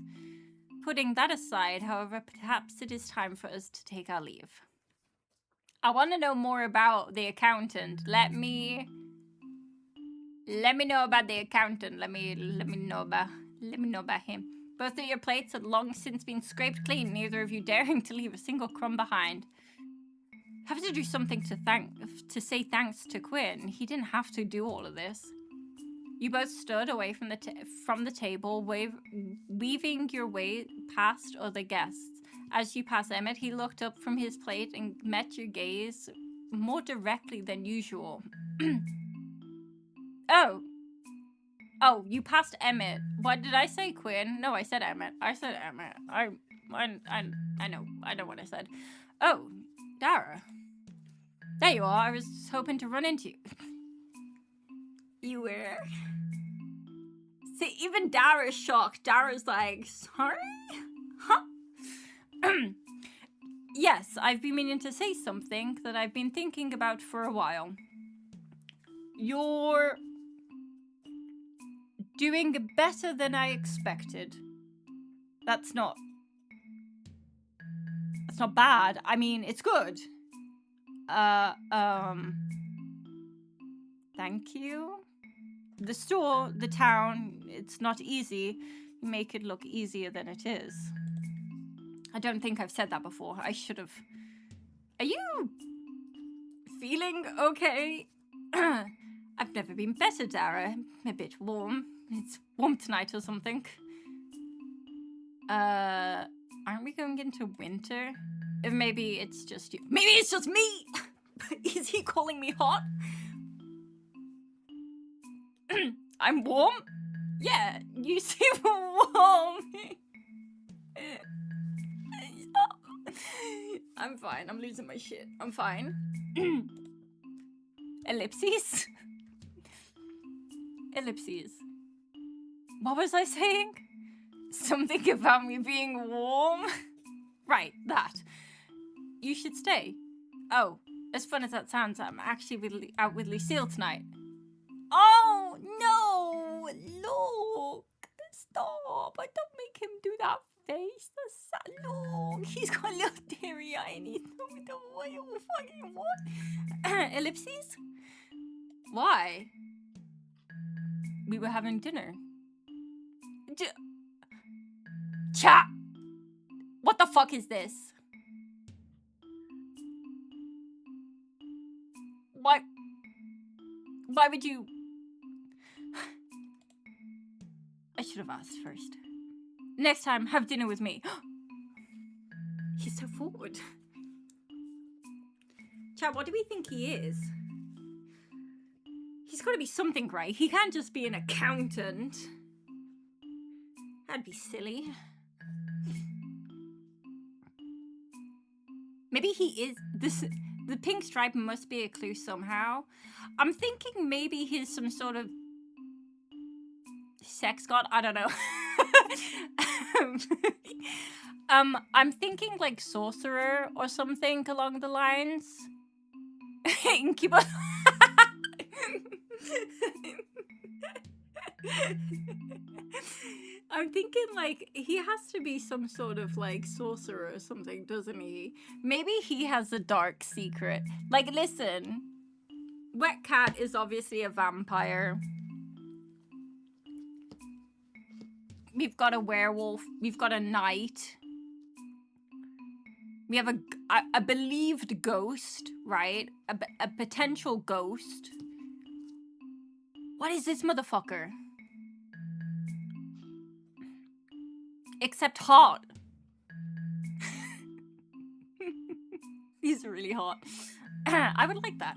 [SPEAKER 1] Putting that aside, however, perhaps it is time for us to take our leave. I want to know more about the accountant. Let me know about the accountant. Let me know about him. Both of your plates had long since been scraped clean, neither of you daring to leave a single crumb behind. Have to do something to say thanks to Quinn. He didn't have to do all of this. You both stood away from the table, weaving your way past other guests. As you pass Emmett, he looked up from his plate and met your gaze more directly than usual. Oh, you passed Emmett. What did I say, Quinn? No, I said Emmett. I said Emmett. I know what I said. Oh, Dara. There you are. I was hoping to run into you. You were? See, even Dara's shocked. Dara's like, sorry? Huh? Yes, I've been meaning to say something that I've been thinking about for a while. You're doing better than I expected. That's not bad. I mean, it's good. Thank you. The store, the town, it's not easy. You make it look easier than it is. I don't think I've said that before. I should have. Are you feeling okay? I've never been better, Dara. A bit warm. It's warm tonight or something. Aren't we going into winter? Maybe it's just you. Maybe it's just me! Is he calling me hot? I'm warm? Yeah, you seem warm. I'm fine. I'm losing my shit. I'm fine. Ellipses? Ellipses. What was I saying? Something about me being warm? Right, that. You should stay. Oh, as fun as that sounds, I'm actually out with Lucille tonight. Oh, no! Look! Stop! I don't make him do that face. That's sad. Look! He's got a little teary eye and he's fucking what? Ellipses? Why? We were having dinner. Chat! What the fuck is this? Why would you... I should have asked first. Next time, have dinner with me. He's so forward. Chat, what do we think he is? He's got to be something, right? He can't just be an accountant. That'd be silly. Maybe he is... The pink stripe must be a clue somehow. I'm thinking maybe he's some sort of sex god. I don't know. I'm thinking like sorcerer or something along the lines. Incubus. I'm thinking like he has to be some sort of like sorcerer or something, doesn't he? Maybe he has a dark secret. Like, listen, Wet Cat is obviously a vampire. We've got a werewolf. We've got a knight. We have a believed ghost, right? A potential ghost. What is this motherfucker? Except hot. He's really hot. I would like that.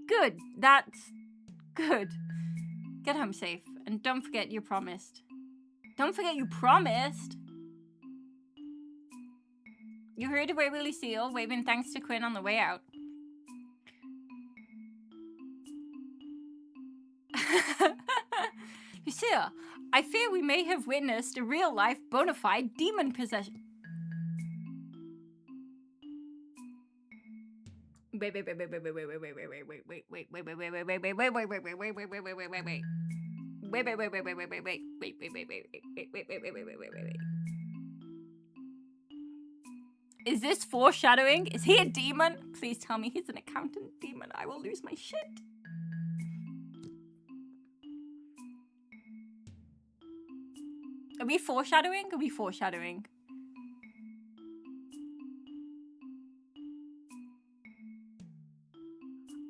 [SPEAKER 1] Good. That's good. Get home safe. And don't forget you promised. Don't forget you promised. You heard away Willie Seal, waving thanks to Quinn on the way out. Lucille, I fear we may have witnessed a real-life, bona fide demon possession. Wait. Is this foreshadowing? Is he a demon? Please tell me he's an accountant demon. I will lose my shit. Are we foreshadowing? Are we foreshadowing?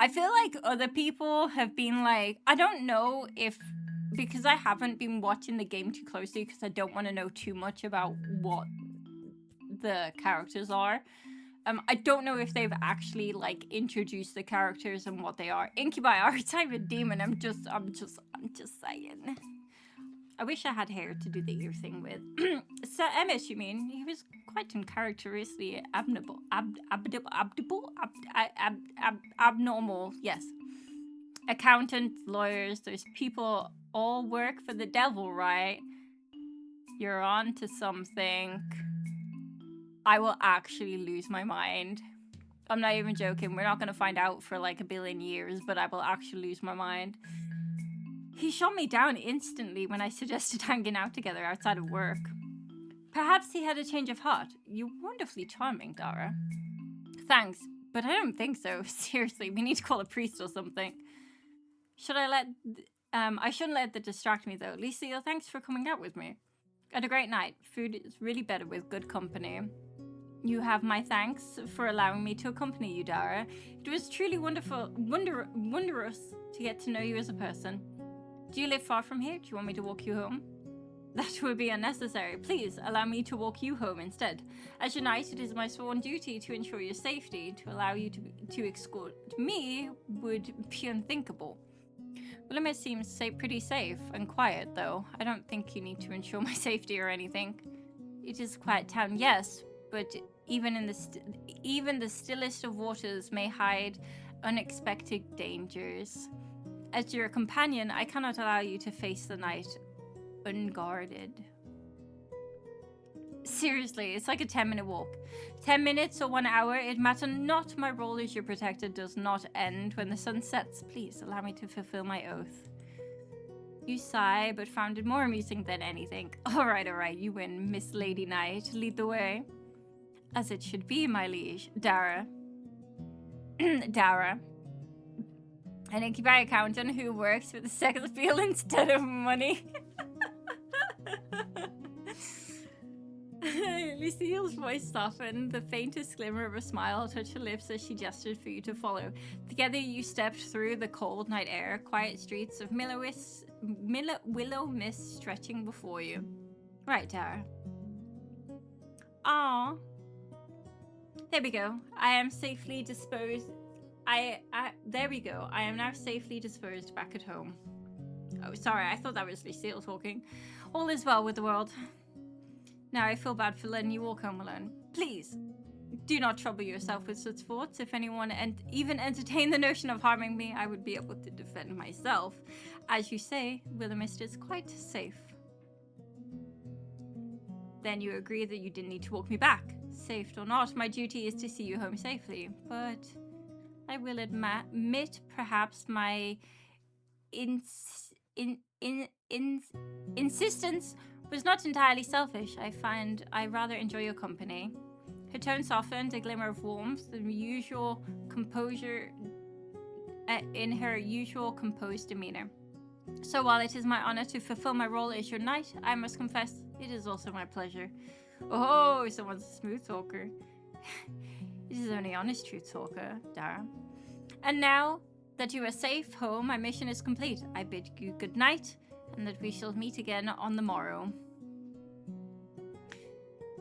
[SPEAKER 1] I feel like other people have been like, I don't know if, because I haven't been watching the game too closely because I don't want to know too much about what the characters are. I don't know if they've actually like introduced the characters and what they are. Incubi are a type of demon. I'm just saying. I wish I had hair to do the ear thing with. So Ms, you mean? He was quite uncharacteristically abnormal. Yes. accountants, lawyers, there's people all work for the devil, right? You're on to something. I will actually lose my mind. I'm not even joking. We're not going to find out for like a billion years, but I will actually lose my mind. He shot me down instantly when I suggested hanging out together outside of work. Perhaps he had a change of heart. You're wonderfully charming, Dara. Thanks, but I don't think so. Seriously, we need to call a priest or something. I shouldn't let that distract me though. Lucille, thanks for coming out with me. I had a great night. Food is really better with good company. You have my thanks for allowing me to accompany you, Dara. It was truly wondrous to get to know you as a person. Do you live far from here? Do you want me to walk you home? That would be unnecessary. Please allow me to walk you home instead. As your knight, it is my sworn duty to ensure your safety. To allow you to escort me would be unthinkable. Willowmist seems pretty safe and quiet, though. I don't think you need to ensure my safety or anything. It is a quiet town, yes, but even the stillest of waters may hide unexpected dangers. As your companion, I cannot allow you to face the night unguarded. Seriously, it's like a 10-minute walk. 10 minutes or 1 hour, it matters not. My role as your protector does not end when the sun sets. Please allow me to fulfill my oath. You sigh, but found it more amusing than anything. Alright, you win, Miss Lady Knight. Lead the way. As it should be, my liege. Dara. Dara. An incubi accountant who works with the sex appeal instead of money. Lucille's voice softened. The faintest glimmer of a smile touched her lips as she gestured for you to follow. Together you stepped through the cold night air, quiet streets of Willowmist stretching before you. Right, Dara. Ah. There we go. I am safely disposed. There we go. I am now safely disposed back at home. Oh, sorry. I thought that was Lucille talking. All is well with the world. Now I feel bad for letting you walk home alone. Please, do not trouble yourself with such thoughts. If anyone even entertained the notion of harming me, I would be able to defend myself. As you say, Willowmist is quite safe. Then you agree that you didn't need to walk me back. Safe or not, my duty is to see you home safely. But I will admit perhaps my insistence was not entirely selfish. I rather enjoy your company. Her tone softened, a glimmer of warmth, the usual composure in her usual composed demeanor. So while it is my honor to fulfill my role as your knight, I must confess, it is also my pleasure. Oh, someone's a smooth talker. This is only honest truth talker, Dara. And now that you are safe home, my mission is complete. I bid you good night, and that we shall meet again on the morrow.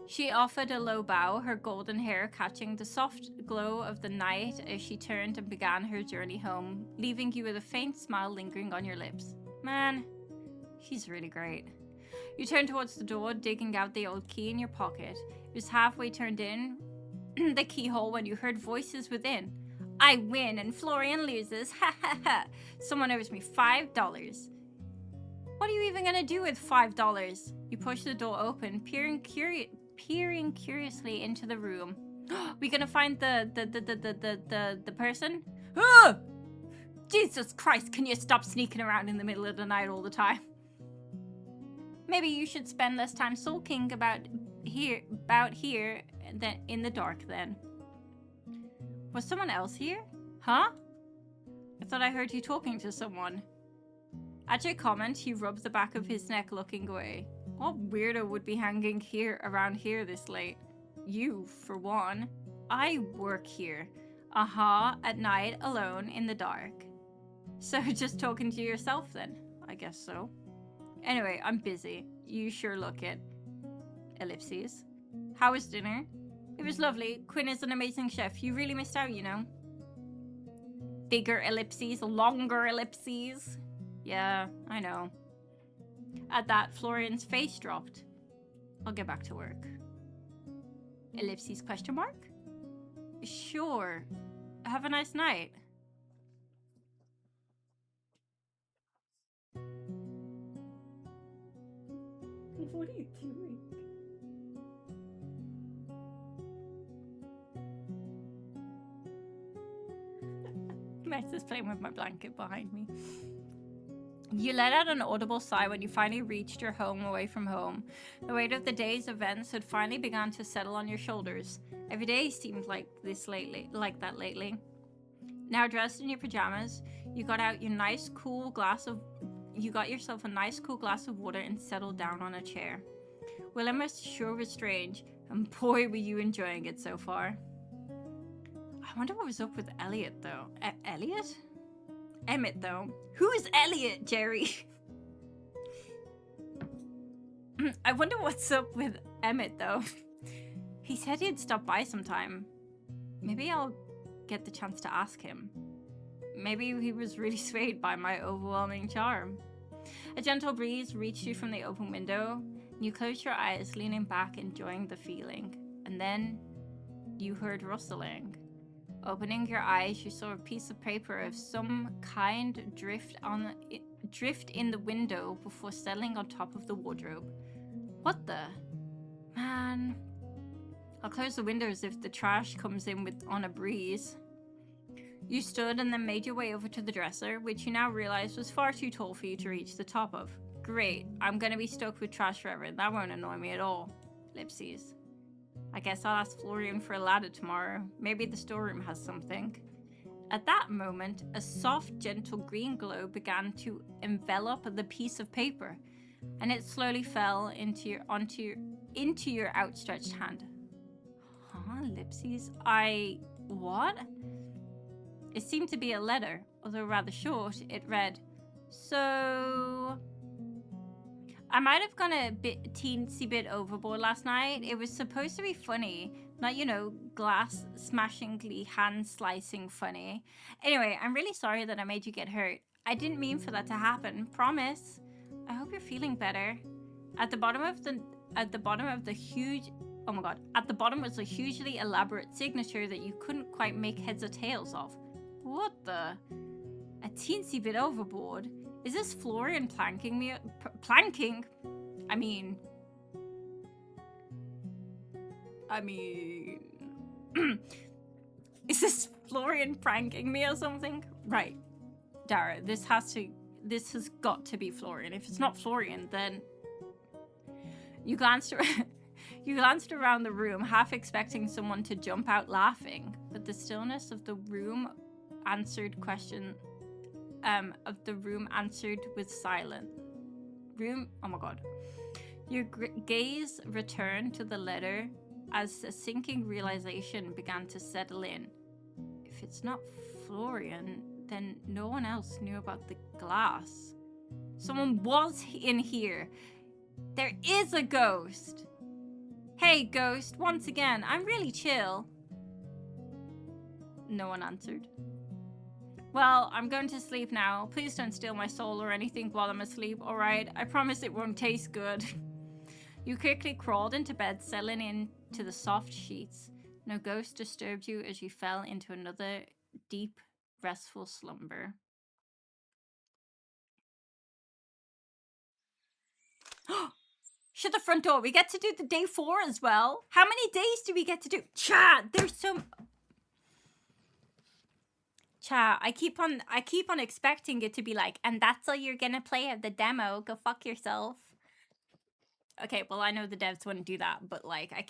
[SPEAKER 1] She offered a low bow, her golden hair catching the soft glow of the night as she turned and began her journey home, leaving you with a faint smile lingering on your lips. Man, she's really great. You turned towards the door, digging out the old key in your pocket. It was halfway turned in the keyhole when you heard voices within. I win and Florian loses. Ha ha ha. Someone owes me $5. What are you even gonna do with $5? You push the door open, peering curiously into the room. We gonna find the person? Ah! Jesus Christ, can you stop sneaking around in the middle of the night all the time? Maybe you should spend less time sulking about here than in the dark then. Was someone else here? Huh? I thought I heard you talking to someone. At your comment, he rubbed the back of his neck looking away. What weirdo would be hanging around here this late? You, for one. I work here. At night, alone, in the dark. So just talking to yourself then? I guess so. Anyway, I'm busy. You sure look it. Ellipses. How was dinner? It was lovely. Quinn is an amazing chef. You really missed out, you know. Bigger ellipses, longer ellipses. Yeah, I know. At that, Florian's face dropped. I'll get back to work. Ellipses question mark? Sure. Have a nice night. What are you doing? Max is playing with my blanket behind me. You let out an audible sigh when you finally reached your home away from home. The weight of the day's events had finally begun to settle on your shoulders. Every day seemed like that lately. Now dressed in your pajamas, you got yourself a nice cool glass of water and settled down on a chair. Willowmist sure was strange, and boy were you enjoying it so far. I wonder what was up with Elliot though. Elliot? Emmett though. Who is Elliot, Jerry? I wonder what's up with Emmett though. He said he'd stop by sometime. Maybe I'll get the chance to ask him. Maybe he was really swayed by my overwhelming charm. A gentle breeze reached you from the open window, and you closed your eyes, leaning back, enjoying the feeling. And then you heard rustling. Opening your eyes, you saw a piece of paper of some kind drift in the window before settling on top of the wardrobe. What the? Man. I'll close the windows if the trash comes in on a breeze. You stood and then made your way over to the dresser, which you now realized was far too tall for you to reach the top of. Great, I'm gonna be stuck with trash forever. That won't annoy me at all. Ellipses. I guess I'll ask Florian for a ladder tomorrow. Maybe the storeroom has something. At that moment, a soft, gentle green glow began to envelop the piece of paper, and it slowly fell into your outstretched hand. Huh? Ellipses? What? It seemed to be a letter, although rather short. It read, "So... I might have gone a teensy bit overboard last night. It was supposed to be funny, not, glass smashingly hand slicing funny. Anyway, I'm really sorry that I made you get hurt. I didn't mean for that to happen. Promise. I hope you're feeling better." At the bottom was a hugely elaborate signature that you couldn't quite make heads or tails of. What the? A teensy bit overboard? Is this Florian planking me? Planking? I mean... Is this Florian pranking me or something? Right. Dara, this has got to be Florian. If it's not Florian, then... You glanced around the room, half expecting someone to jump out laughing, but the stillness of the room answered with silence. Oh my god. Your gaze returned to the letter as a sinking realization began to settle in. If it's not Florian, then no one else knew about the glass. Someone was in here. There is a ghost. Hey, ghost, once again, I'm really chill. No one answered. Well, I'm going to sleep now. Please don't steal my soul or anything while I'm asleep, alright? I promise it won't taste good. You quickly crawled into bed, settling into the soft sheets. No ghost disturbed you as you fell into another deep, restful slumber. Shut the front door. We get to do the day 4 as well. How many days do we get to do? Chat, there's so... Chat, I keep on expecting it to be like, and that's all you're gonna play of the demo. Go fuck yourself. Okay, well, I know the devs wouldn't do that, but like, I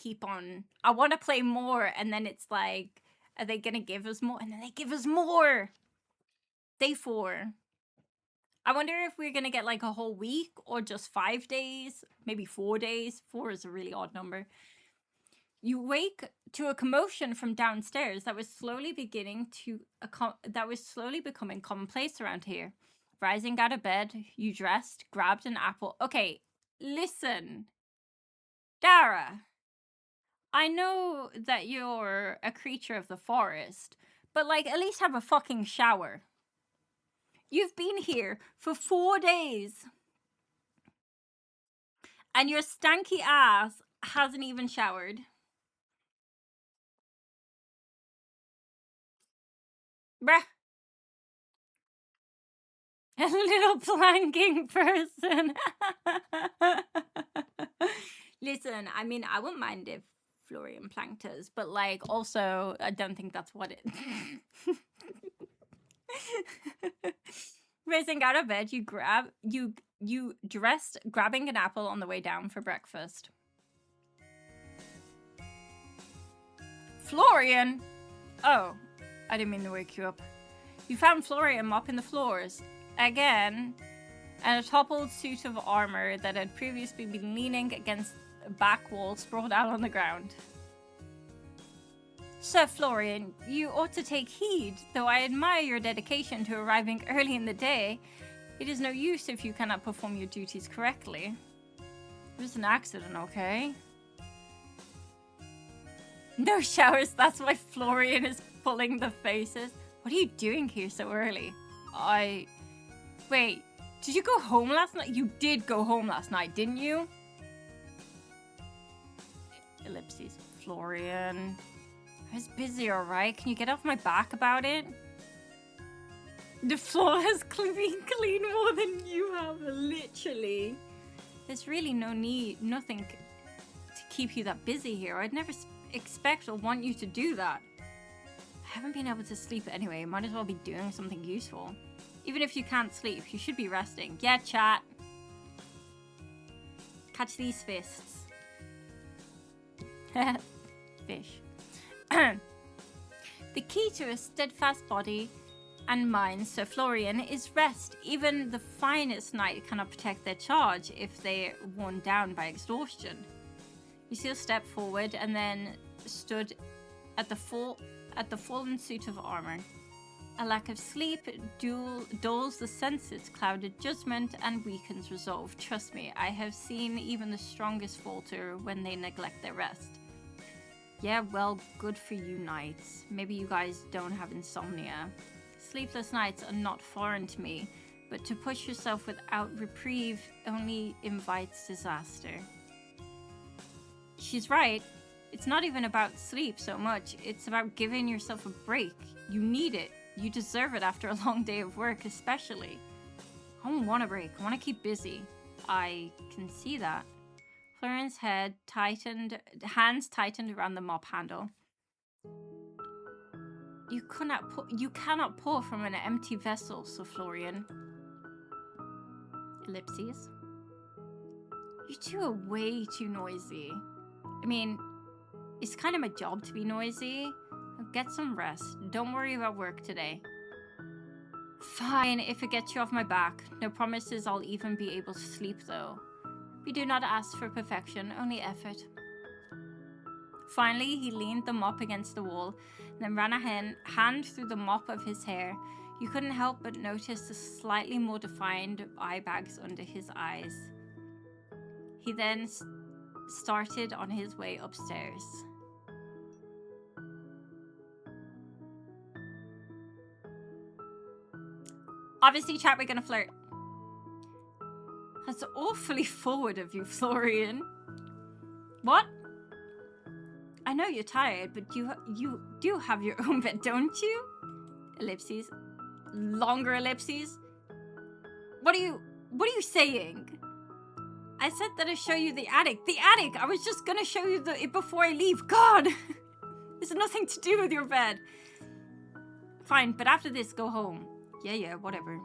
[SPEAKER 1] want to play more, and then it's like, are they gonna give us more? And then they give us more. Day 4. I wonder if we're gonna get like a whole week or just 5 days, maybe 4 days. 4 is a really odd number. You wake to a commotion from downstairs that was slowly becoming commonplace around here. Rising out of bed, you dressed, grabbed an apple. Okay, listen, Dara. I know that you're a creature of the forest, but like, at least have a fucking shower. You've been here for 4 days, and your stanky ass hasn't even showered. Bruh. A little planking person. Listen, I mean, I wouldn't mind if Florian planked us, but like, also, I don't think that's what it. Raising out of bed, you dressed, grabbing an apple on the way down for breakfast. Florian! Oh, I didn't mean to wake you up. You found Florian mopping the floors. Again. And a toppled suit of armor that had previously been leaning against a back wall sprawled out on the ground. Sir Florian, you ought to take heed. Though I admire your dedication to arriving early in the day, it is no use if you cannot perform your duties correctly. It was an accident, okay? No showers, that's why Florian is pulling the faces. What are you doing here so early? Wait, did you go home last night? You did go home last night, didn't you? Ellipses. Florian. I was busy, alright? Can you get off my back about it? The floor has been cleaned more than you have, literally. There's really nothing to keep you that busy here. I'd never expect or want you to do that. I haven't been able to sleep anyway. Might as well be doing something useful. Even if you can't sleep, you should be resting. Yeah, chat. Catch these fists. Fish. The key to a steadfast body and mind, Sir Florian, is rest. Even the finest knight cannot protect their charge if they're worn down by exhaustion. Lucille stepped forward and then stood at the fallen suit of armor. A lack of sleep dulls the senses, clouded judgment, and weakens resolve. Trust me, I have seen even the strongest falter when they neglect their rest. Yeah, well, good for you knights. Maybe you guys don't have insomnia. Sleepless nights are not foreign to me, but to push yourself without reprieve only invites disaster. She's right. It's not even about sleep so much. It's about giving yourself a break. You need it. You deserve it after a long day of work, especially. I don't want a break. I want to keep busy. I can see that. Florian's hands tightened around the mop handle. You cannot pour from an empty vessel, Sir Florian. Ellipses. You two are way too noisy. I mean, it's kind of my job to be noisy. Get some rest. Don't worry about work today. Fine, if it gets you off my back. No promises I'll even be able to sleep, though. We do not ask for perfection, only effort. Finally, he leaned the mop against the wall, then ran a hand through the mop of his hair. You couldn't help but notice the slightly more defined eye bags under his eyes. He then started on his way upstairs. Obviously, chat, we're gonna flirt. That's awfully forward of you, Florian. What? I know you're tired, but you do have your own bed, don't you? Ellipses. Longer ellipses. What are you saying? I said that I'd show you the attic. The attic! I was just gonna show you it before I leave. God! There's nothing to do with your bed. Fine, but after this, go home. Yeah, whatever.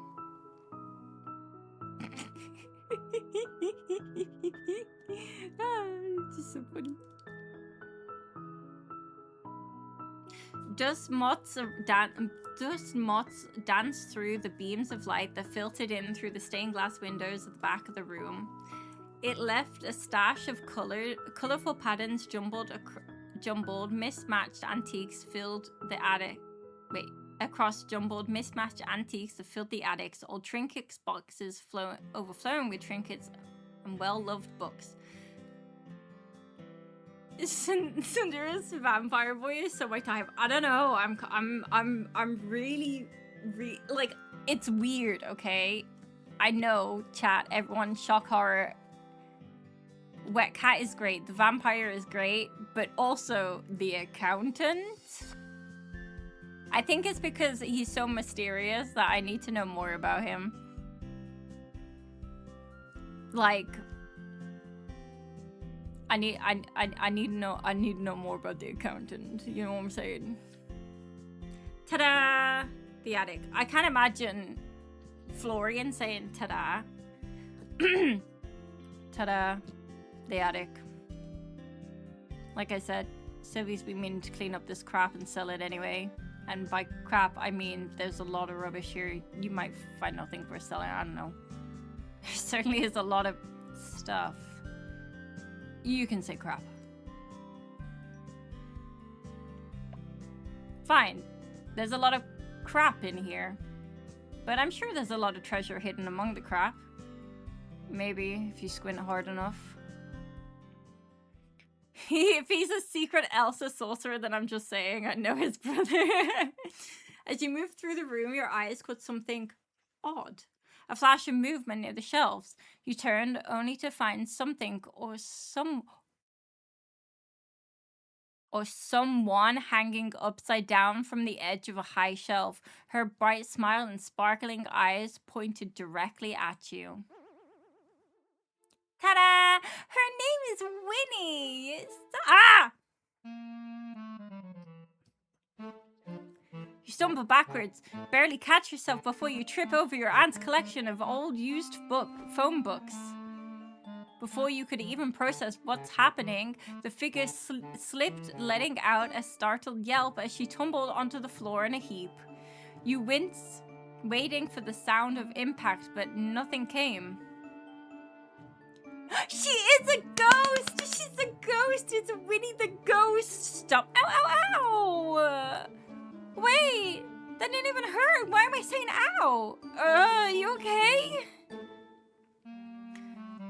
[SPEAKER 1] It's just so funny. Dust moths danced through the beams of light that filtered in through the stained glass windows at the back of the room. It left a stash of colorful patterns, jumbled, mismatched antiques filled the attic. Across jumbled, mismatched antiques that filled the attics, old trinkets boxes overflowing with trinkets and well-loved books. Cinder's vampire boy is so my type. I don't know. I'm really like, it's weird, okay? I know, chat, everyone, shock horror. Wet Cat is great. The vampire is great, but also the accountant. I think it's because he's so mysterious that I need to know more about him. Like, I need to know more about the accountant. You know what I'm saying? Ta-da! The attic. I can't imagine Florian saying ta-da. Ta-da! The attic. Like I said, Sylvie's been meaning to clean up this crap and sell it anyway. And by crap, I mean there's a lot of rubbish here. You might find nothing for selling. I don't know. There certainly is a lot of stuff. You can say crap. Fine. There's a lot of crap in here. But I'm sure there's a lot of treasure hidden among the crap. Maybe, if you squint hard enough. If he's a secret Elsa sorcerer, then I'm just saying I know his brother. As you move through the room, your eyes caught something odd. A flash of movement near the shelves. You turned only to find something or someone hanging upside down from the edge of a high shelf. Her bright smile and sparkling eyes pointed directly at you. Ta-da! Her name is Winnie! Ah! You stumble backwards, barely catch yourself before you trip over your aunt's collection of old used phone books. Before you could even process what's happening, the figure slipped, letting out a startled yelp as she tumbled onto the floor in a heap. You wince, waiting for the sound of impact, but nothing came. She is a ghost! She's a ghost! It's Winnie the ghost! Stop! Ow, ow, ow! Wait! That didn't even hurt! Why am I saying ow? You okay?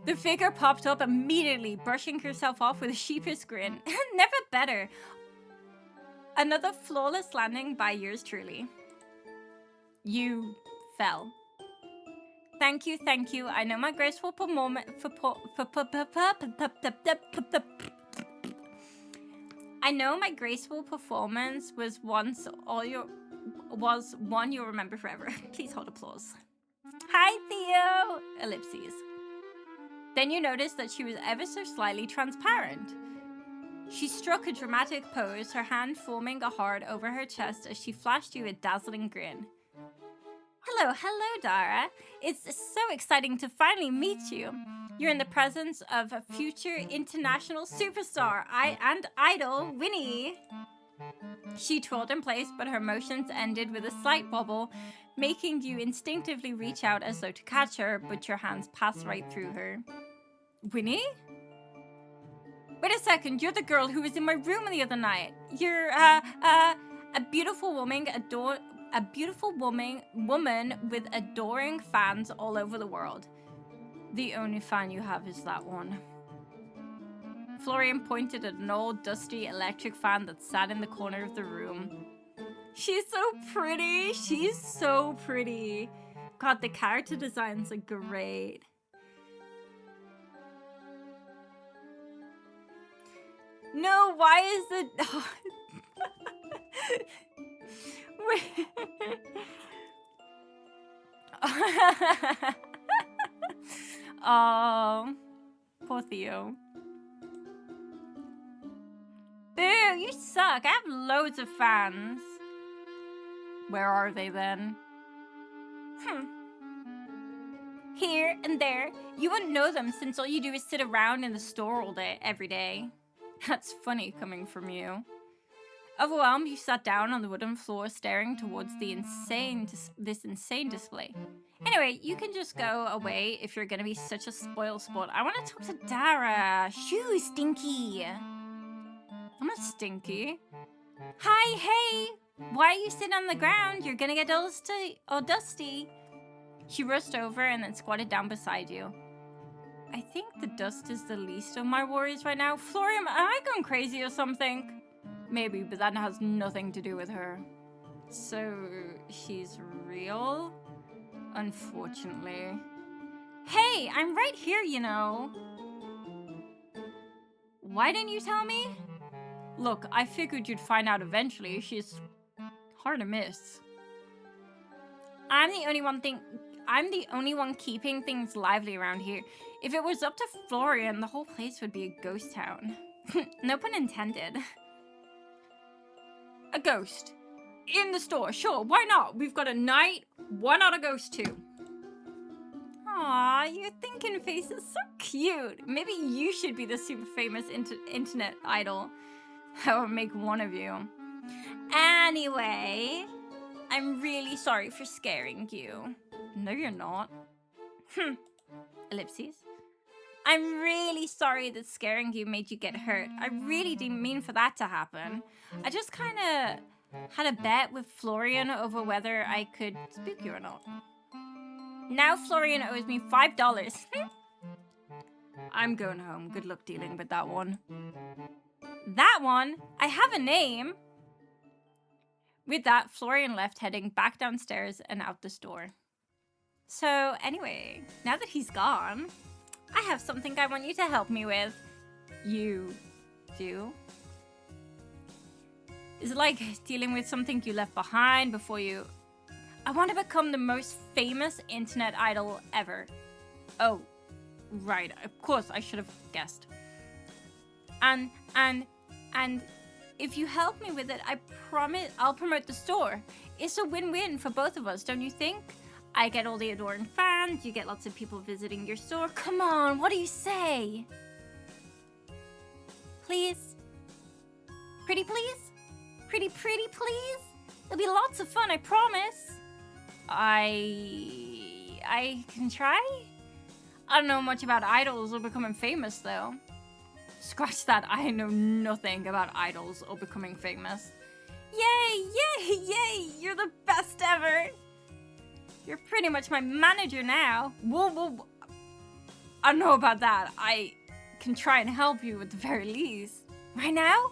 [SPEAKER 1] The figure popped up immediately, brushing herself off with a sheepish grin. Never better. Another flawless landing by yours truly. You fell. Thank you, thank you. I know my graceful performance was one you'll remember forever. Please hold applause. Hi, Theo! Ellipses. Then you noticed that she was ever so slightly transparent. She struck a dramatic pose, her hand forming a heart over her chest as she flashed you a dazzling grin. Hello, Dara. It's so exciting to finally meet you. You're in the presence of a future international superstar, and idol, Winnie. She twirled in place, but her motions ended with a slight wobble, making you instinctively reach out as though to catch her, but your hands passed right through her. Winnie? Wait a second, you're the girl who was in my room the other night. You're, a beautiful woman, woman with adoring fans all over the world. The only fan you have is that one. Florian pointed at an old, dusty electric fan that sat in the corner of the room. She's so pretty. She's so pretty. God, the character designs are great. No, why is it... Oh, poor Theo. Boo, you suck. I have loads of fans. Where are they then? Here and there. You wouldn't know them since all you do is sit around in the store all day, every day. That's funny coming from you. Overwhelmed, you sat down on the wooden floor, staring towards this insane display. Anyway, you can just go away if you're gonna be such a spoiled sport. I want to talk to Dara. Shoo, Stinky. I'm not stinky. Hi, hey. Why are you sitting on the ground? You're gonna get dusty. She rushed over and then squatted down beside you. I think the dust is the least of my worries right now. Florian, am I going crazy or something? Maybe, but that has nothing to do with her. So, she's real? Unfortunately. Hey, I'm right here, you know. Why didn't you tell me? Look, I figured you'd find out eventually. She's hard to miss. I'm the only one I'm the only one keeping things lively around here. If it was up to Florian, the whole place would be a ghost town. No pun intended. A ghost. In the store, sure, why not? We've got a knight, why not a ghost too? Aw, your thinking face is so cute. Maybe you should be the super famous internet idol. I will make one of you. Anyway, I'm really sorry for scaring you. No, you're not. Ellipses. I'm really sorry that scaring you made you get hurt. I really didn't mean for that to happen. I just kind of had a bet with Florian over whether I could spook you or not. Now Florian owes me $5. I'm going home. Good luck dealing with that one. That one? I have a name. With that, Florian left, heading back downstairs and out the store. So anyway, now that he's gone, I have something I want you to help me with. You do? Is it like dealing with something you left behind before you... I want to become the most famous internet idol ever. Oh, right. Of course, I should have guessed. And if you help me with it, I promise I'll promote the store. It's a win-win for both of us, don't you think? I get all the adoring fans, you get lots of people visiting your store. Come on, what do you say? Please? Pretty please? Pretty please? It'll be lots of fun, I promise. I can try? I don't know much about idols or becoming famous, though. Scratch that, I know nothing about idols or becoming famous. Yay, yay, yay, you're the best ever. You're pretty much my manager now. Whoa. I don't know about that. I can try and help you at the very least. Right now?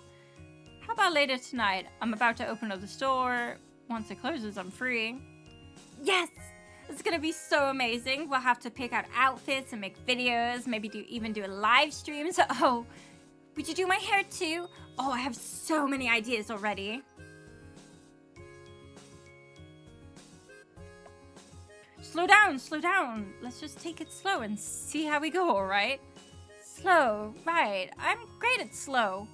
[SPEAKER 1] How about later tonight? I'm about to open up the store. Once it closes, I'm free. Yes! It's gonna be so amazing. We'll have to pick out outfits and make videos, maybe even do a live stream. So, oh, would you do my hair too? Oh, I have so many ideas already. Slow down. Let's just take it slow and see how we go, alright? Slow, right. I'm great at slow.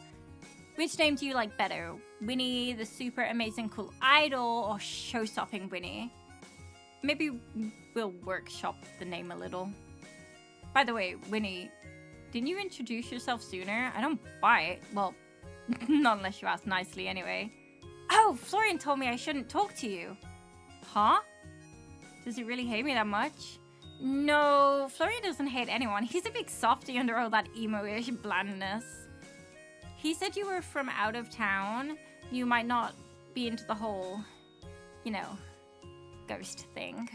[SPEAKER 1] Which name do you like better? Winnie, the super amazing cool idol, or show-stopping Winnie? Maybe we'll workshop the name a little. By the way, Winnie, didn't you introduce yourself sooner? I don't buy it. Well, not unless you ask nicely anyway. Oh, Florian told me I shouldn't talk to you. Huh? Does he really hate me that much? No, Florian doesn't hate anyone. He's a big softie under all that emo-ish blandness. He said you were from out of town. You might not be into the whole, you know, ghost thing.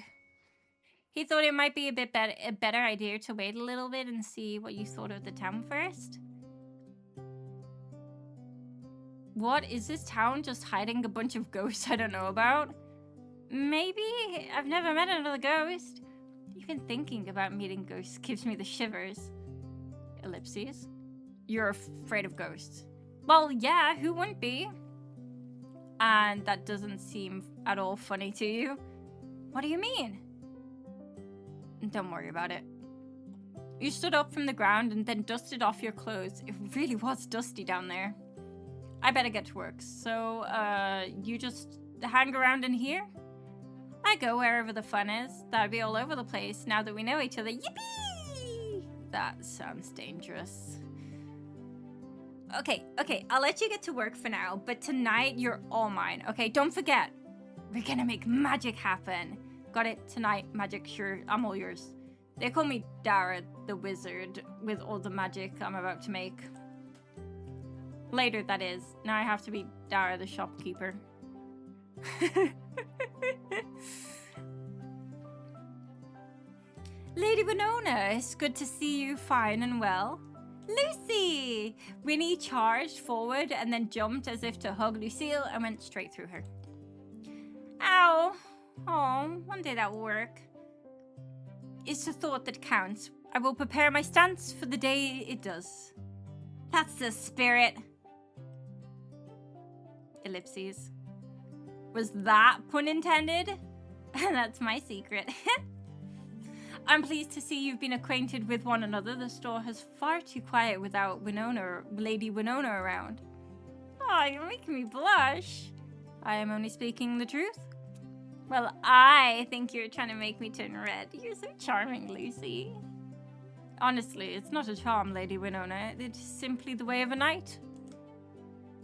[SPEAKER 1] He thought it might be a better idea to wait a little bit and see what you thought of the town first. What, is this town just hiding a bunch of ghosts I don't know about? Maybe. I've never met another ghost. Even thinking about meeting ghosts gives me the shivers. Ellipses. You're afraid of ghosts. Well, yeah, who wouldn't be? And that doesn't seem at all funny to you. What do you mean? Don't worry about it. You stood up from the ground and then dusted off your clothes. It really was dusty down there. I better get to work. So, you just hang around in here? I go wherever the fun is. That'd be all over the place now that we know each other. Yippee! That sounds dangerous. Okay, I'll let you get to work for now, but tonight you're all mine, okay? Don't forget, we're gonna make magic happen. Got it? Tonight, magic, sure, I'm all yours. They call me Dara the Wizard with all the magic I'm about to make. Later, that is. Now I have to be Dara the shopkeeper. Lady Winona, it's good to see you fine and well. Lucy! Winnie charged forward and then jumped as if to hug Lucille and went straight through her. Ow! Oh, one day that will work. It's the thought that counts. I will prepare my stance for the day it does. That's the spirit. Ellipses. Was that pun intended? That's my secret. I'm pleased to see you've been acquainted with one another. The store is far too quiet without Lady Winona around. Oh, you're making me blush. I am only speaking the truth. Well, I think you're trying to make me turn red. You're so charming, Lucy. Honestly, it's not a charm, Lady Winona. It's simply the way of a knight.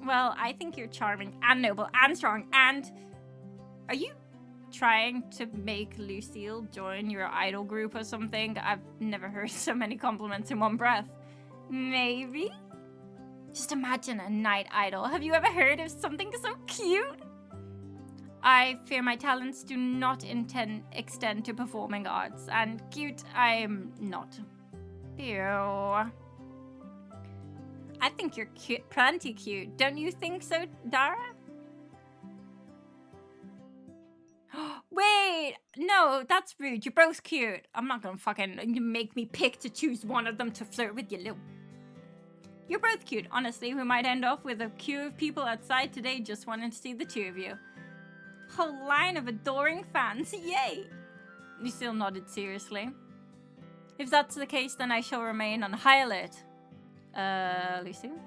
[SPEAKER 1] Well, I think you're charming and noble and strong and... Are you trying to make Lucille join your idol group or something? I've never heard so many compliments in one breath. Maybe? Just imagine a knight idol. Have you ever heard of something so cute? I fear my talents do not extend to performing arts, and cute I am not. Ew. I think you're cute, plenty cute. Don't you think so, Dara? Wait, no, that's rude. You're both cute. I'm not gonna fucking make me pick to choose one of them to flirt with you, Lou. You're both cute. Honestly, we might end off with a queue of people outside today just wanting to see the two of you. Whole line of adoring fans. Yay! Lucille nodded seriously. If that's the case, then I shall remain on high alert. Lucille?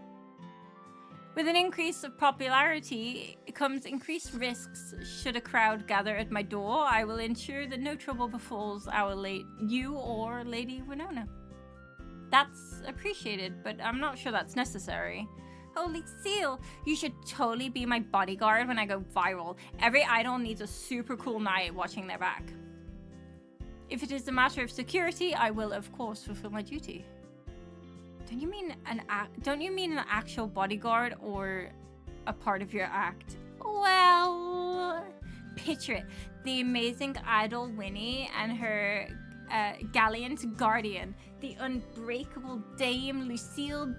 [SPEAKER 1] With an increase of popularity comes increased risks. Should a crowd gather at my door, I will ensure that no trouble befalls you or Lady Winona. That's appreciated, but I'm not sure that's necessary. Holy Seal, you should totally be my bodyguard when I go viral. Every idol needs a super cool knight watching their back. If it is a matter of security, I will of course fulfill my duty. Don't you mean an actual bodyguard or a part of your act? Well, picture it. The amazing idol Winnie and her gallant guardian, the unbreakable Dame Lucille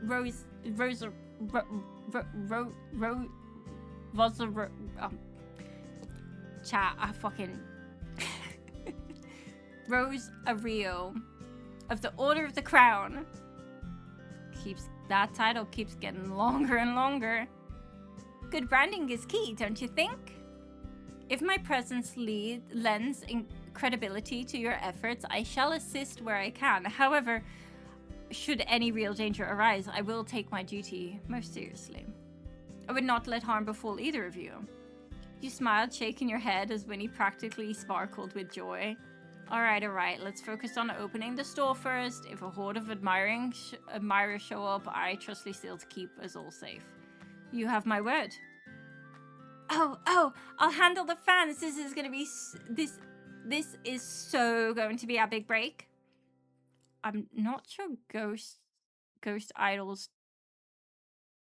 [SPEAKER 1] Rose Ario of the Order of the Crown. That title keeps getting longer and longer. Good branding is key, don't you think? If my presence lends credibility to your efforts, I shall assist where I can. However, should any real danger arise, I will take my duty most seriously. I would not let harm befall either of you. You smiled, shaking your head as Winnie practically sparkled with joy. Alright, let's focus on opening the store first. If a horde of admirers show up, I trust Lucille to keep us all safe. You have my word. Oh, I'll handle the fans. This is gonna be, this is so going to be our big break. I'm not sure ghost idols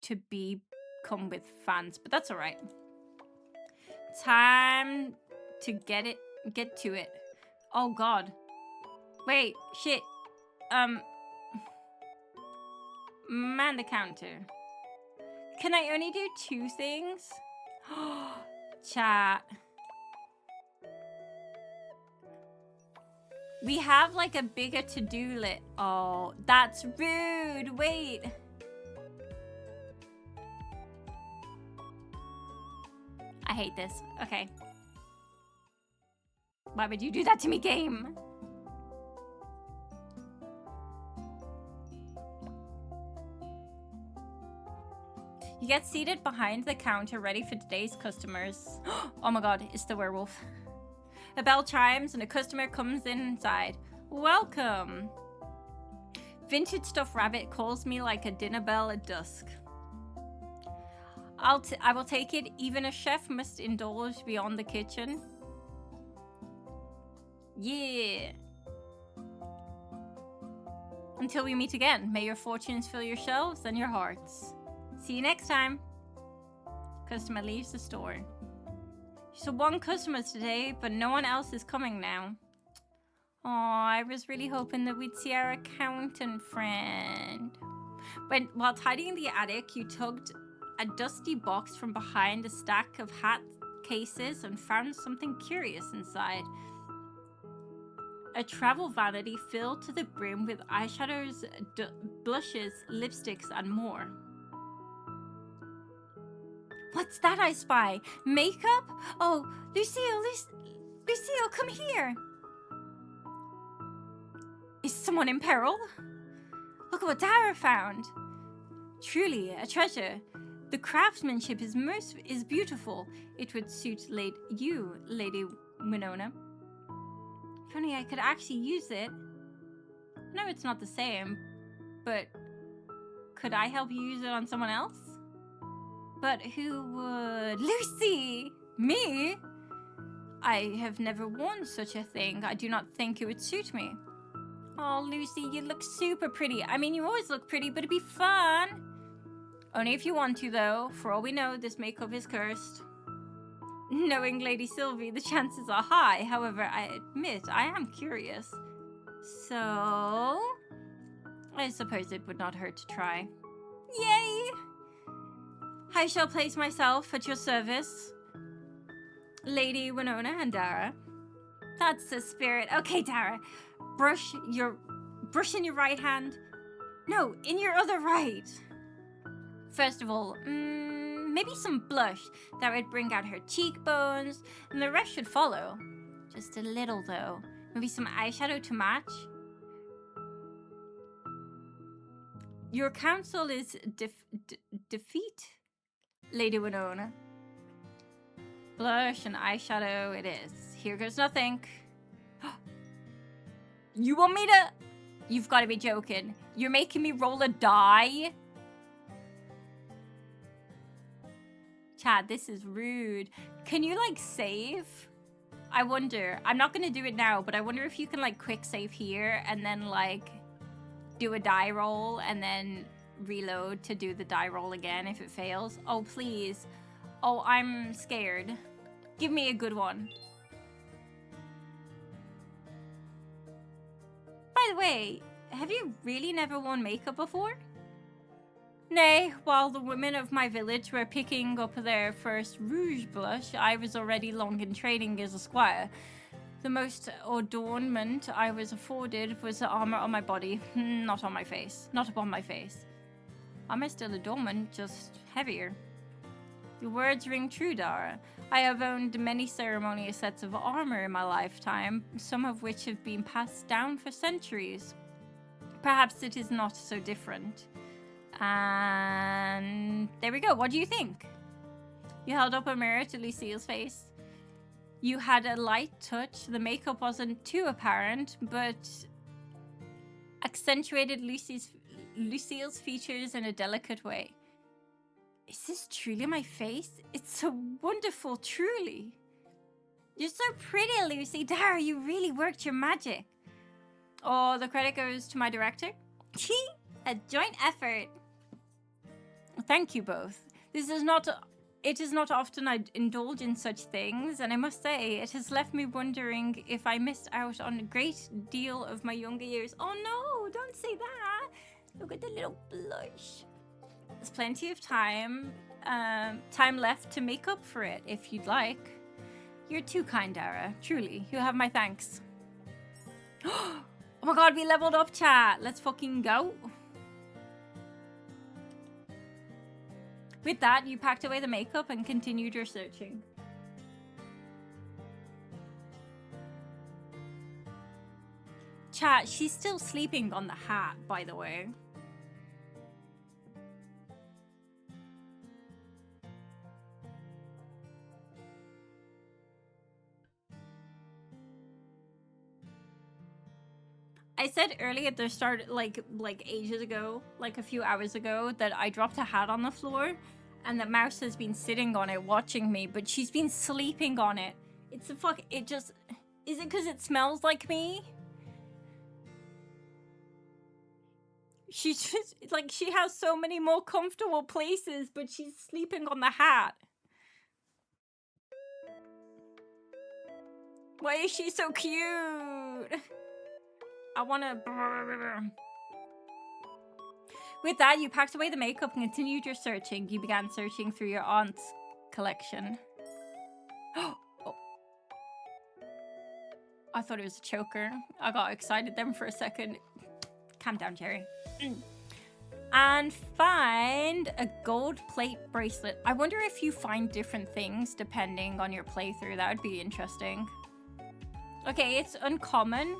[SPEAKER 1] to come with fans, but that's alright. Time to get to it. Oh god. Wait, shit. Man the counter. Can I only do 2 things? Chat. We have like a bigger to-do list. Oh, that's rude. Wait. I hate this. Okay. Why would you do that to me, game? You get seated behind the counter ready for today's customers. Oh my god, it's the werewolf. A bell chimes and a customer comes inside. Welcome. Vintage stuffed rabbit calls me like a dinner bell at dusk. I will take it. Even a chef must indulge beyond the kitchen. Yeah. Until we meet again, may your fortunes fill your shelves and your hearts. See you next time. Customer leaves the store. So 1 customer today, but no one else is coming now. Oh, I was really hoping that we'd see our accountant friend. While tidying the attic, you tugged a dusty box from behind a stack of hat cases and found something curious inside. A travel vanity filled to the brim with eyeshadows, blushes, lipsticks, and more. What's that I spy? Makeup? Oh, Lucille, come here. someone in peril? Look what Dara found. Truly a treasure. The craftsmanship is beautiful. It would suit you, Lady Winona. If only I could actually use it. No, it's not the same, but could I help you use it on someone else? But who would? Lucy! Me? I have never worn such a thing. I do not think it would suit me. Oh, Lucy, you look super pretty. I mean, you always look pretty, but it'd be fun. Only if you want to, though. For all we know, this makeup is cursed. Knowing Lady Sylvie, the chances are high. However, I admit, I am curious. So, I suppose it would not hurt to try. Yay! I shall place myself at your service, Lady Winona and Dara. That's the spirit. Okay, Dara. Brush in your right hand. No, in your other right. First of all, maybe some blush that would bring out her cheekbones, and the rest should follow. Just a little, though. Maybe some eyeshadow to match. Your counsel is defeat, Lady Winona. Blush and eyeshadow it is. Here goes nothing. You want me to... You've got to be joking. You're making me roll a die? Chad, this is rude. Can you, like, save? I wonder. I'm not going to do it now, but I wonder if you can, like, quick save here and then, like, do a die roll and then reload to do the die roll again if it fails. Oh, please. Oh, I'm scared. Give me a good one. By the way, have you really never worn makeup before? Nay, while the women of my village were picking up their first rouge blush, I was already long in training as a squire. The most adornment I was afforded was the armor on my body, not on my face. Not upon my face. Armor still adornment, just heavier. Your words ring true, Dara. I have owned many ceremonial sets of armor in my lifetime, some of which have been passed down for centuries. Perhaps it is not so different. And there we go. What do you think? You held up a mirror to Lucille's face. You had a light touch. The makeup wasn't too apparent, but accentuated Lucille's features in a delicate way. Is this truly my face? It's so wonderful, truly. You're so pretty, Lucy. Dara, you really worked your magic. Oh, the credit goes to my director. A joint effort. Thank you both. It is not often I indulge in such things, and I must say, it has left me wondering if I missed out on a great deal of my younger years. Oh no, don't say that. Look at the little blush. There's plenty of time left to make up for it, if you'd like. You're too kind, Dara. Truly, you have my thanks. Oh my god, we leveled up, chat. Let's fucking go. With that, you packed away the makeup and continued your searching. Chat, she's still sleeping on the hat, by the way. I said earlier at the start, like ages ago, like a few hours ago, that I dropped a hat on the floor and that Mouse has been sitting on it watching me, but she's been sleeping on it. Is it because it smells like me? She's just, like, she has so many more comfortable places, but she's sleeping on the hat. Why is she so cute? I wanna... With that, you packed away the makeup and continued your searching. You began searching through your aunt's collection. Oh. I thought it was a choker. I got excited then for a second. Calm down, Jerry. And find a gold plate bracelet. I wonder if you find different things depending on your playthrough. That would be interesting. Okay, it's uncommon.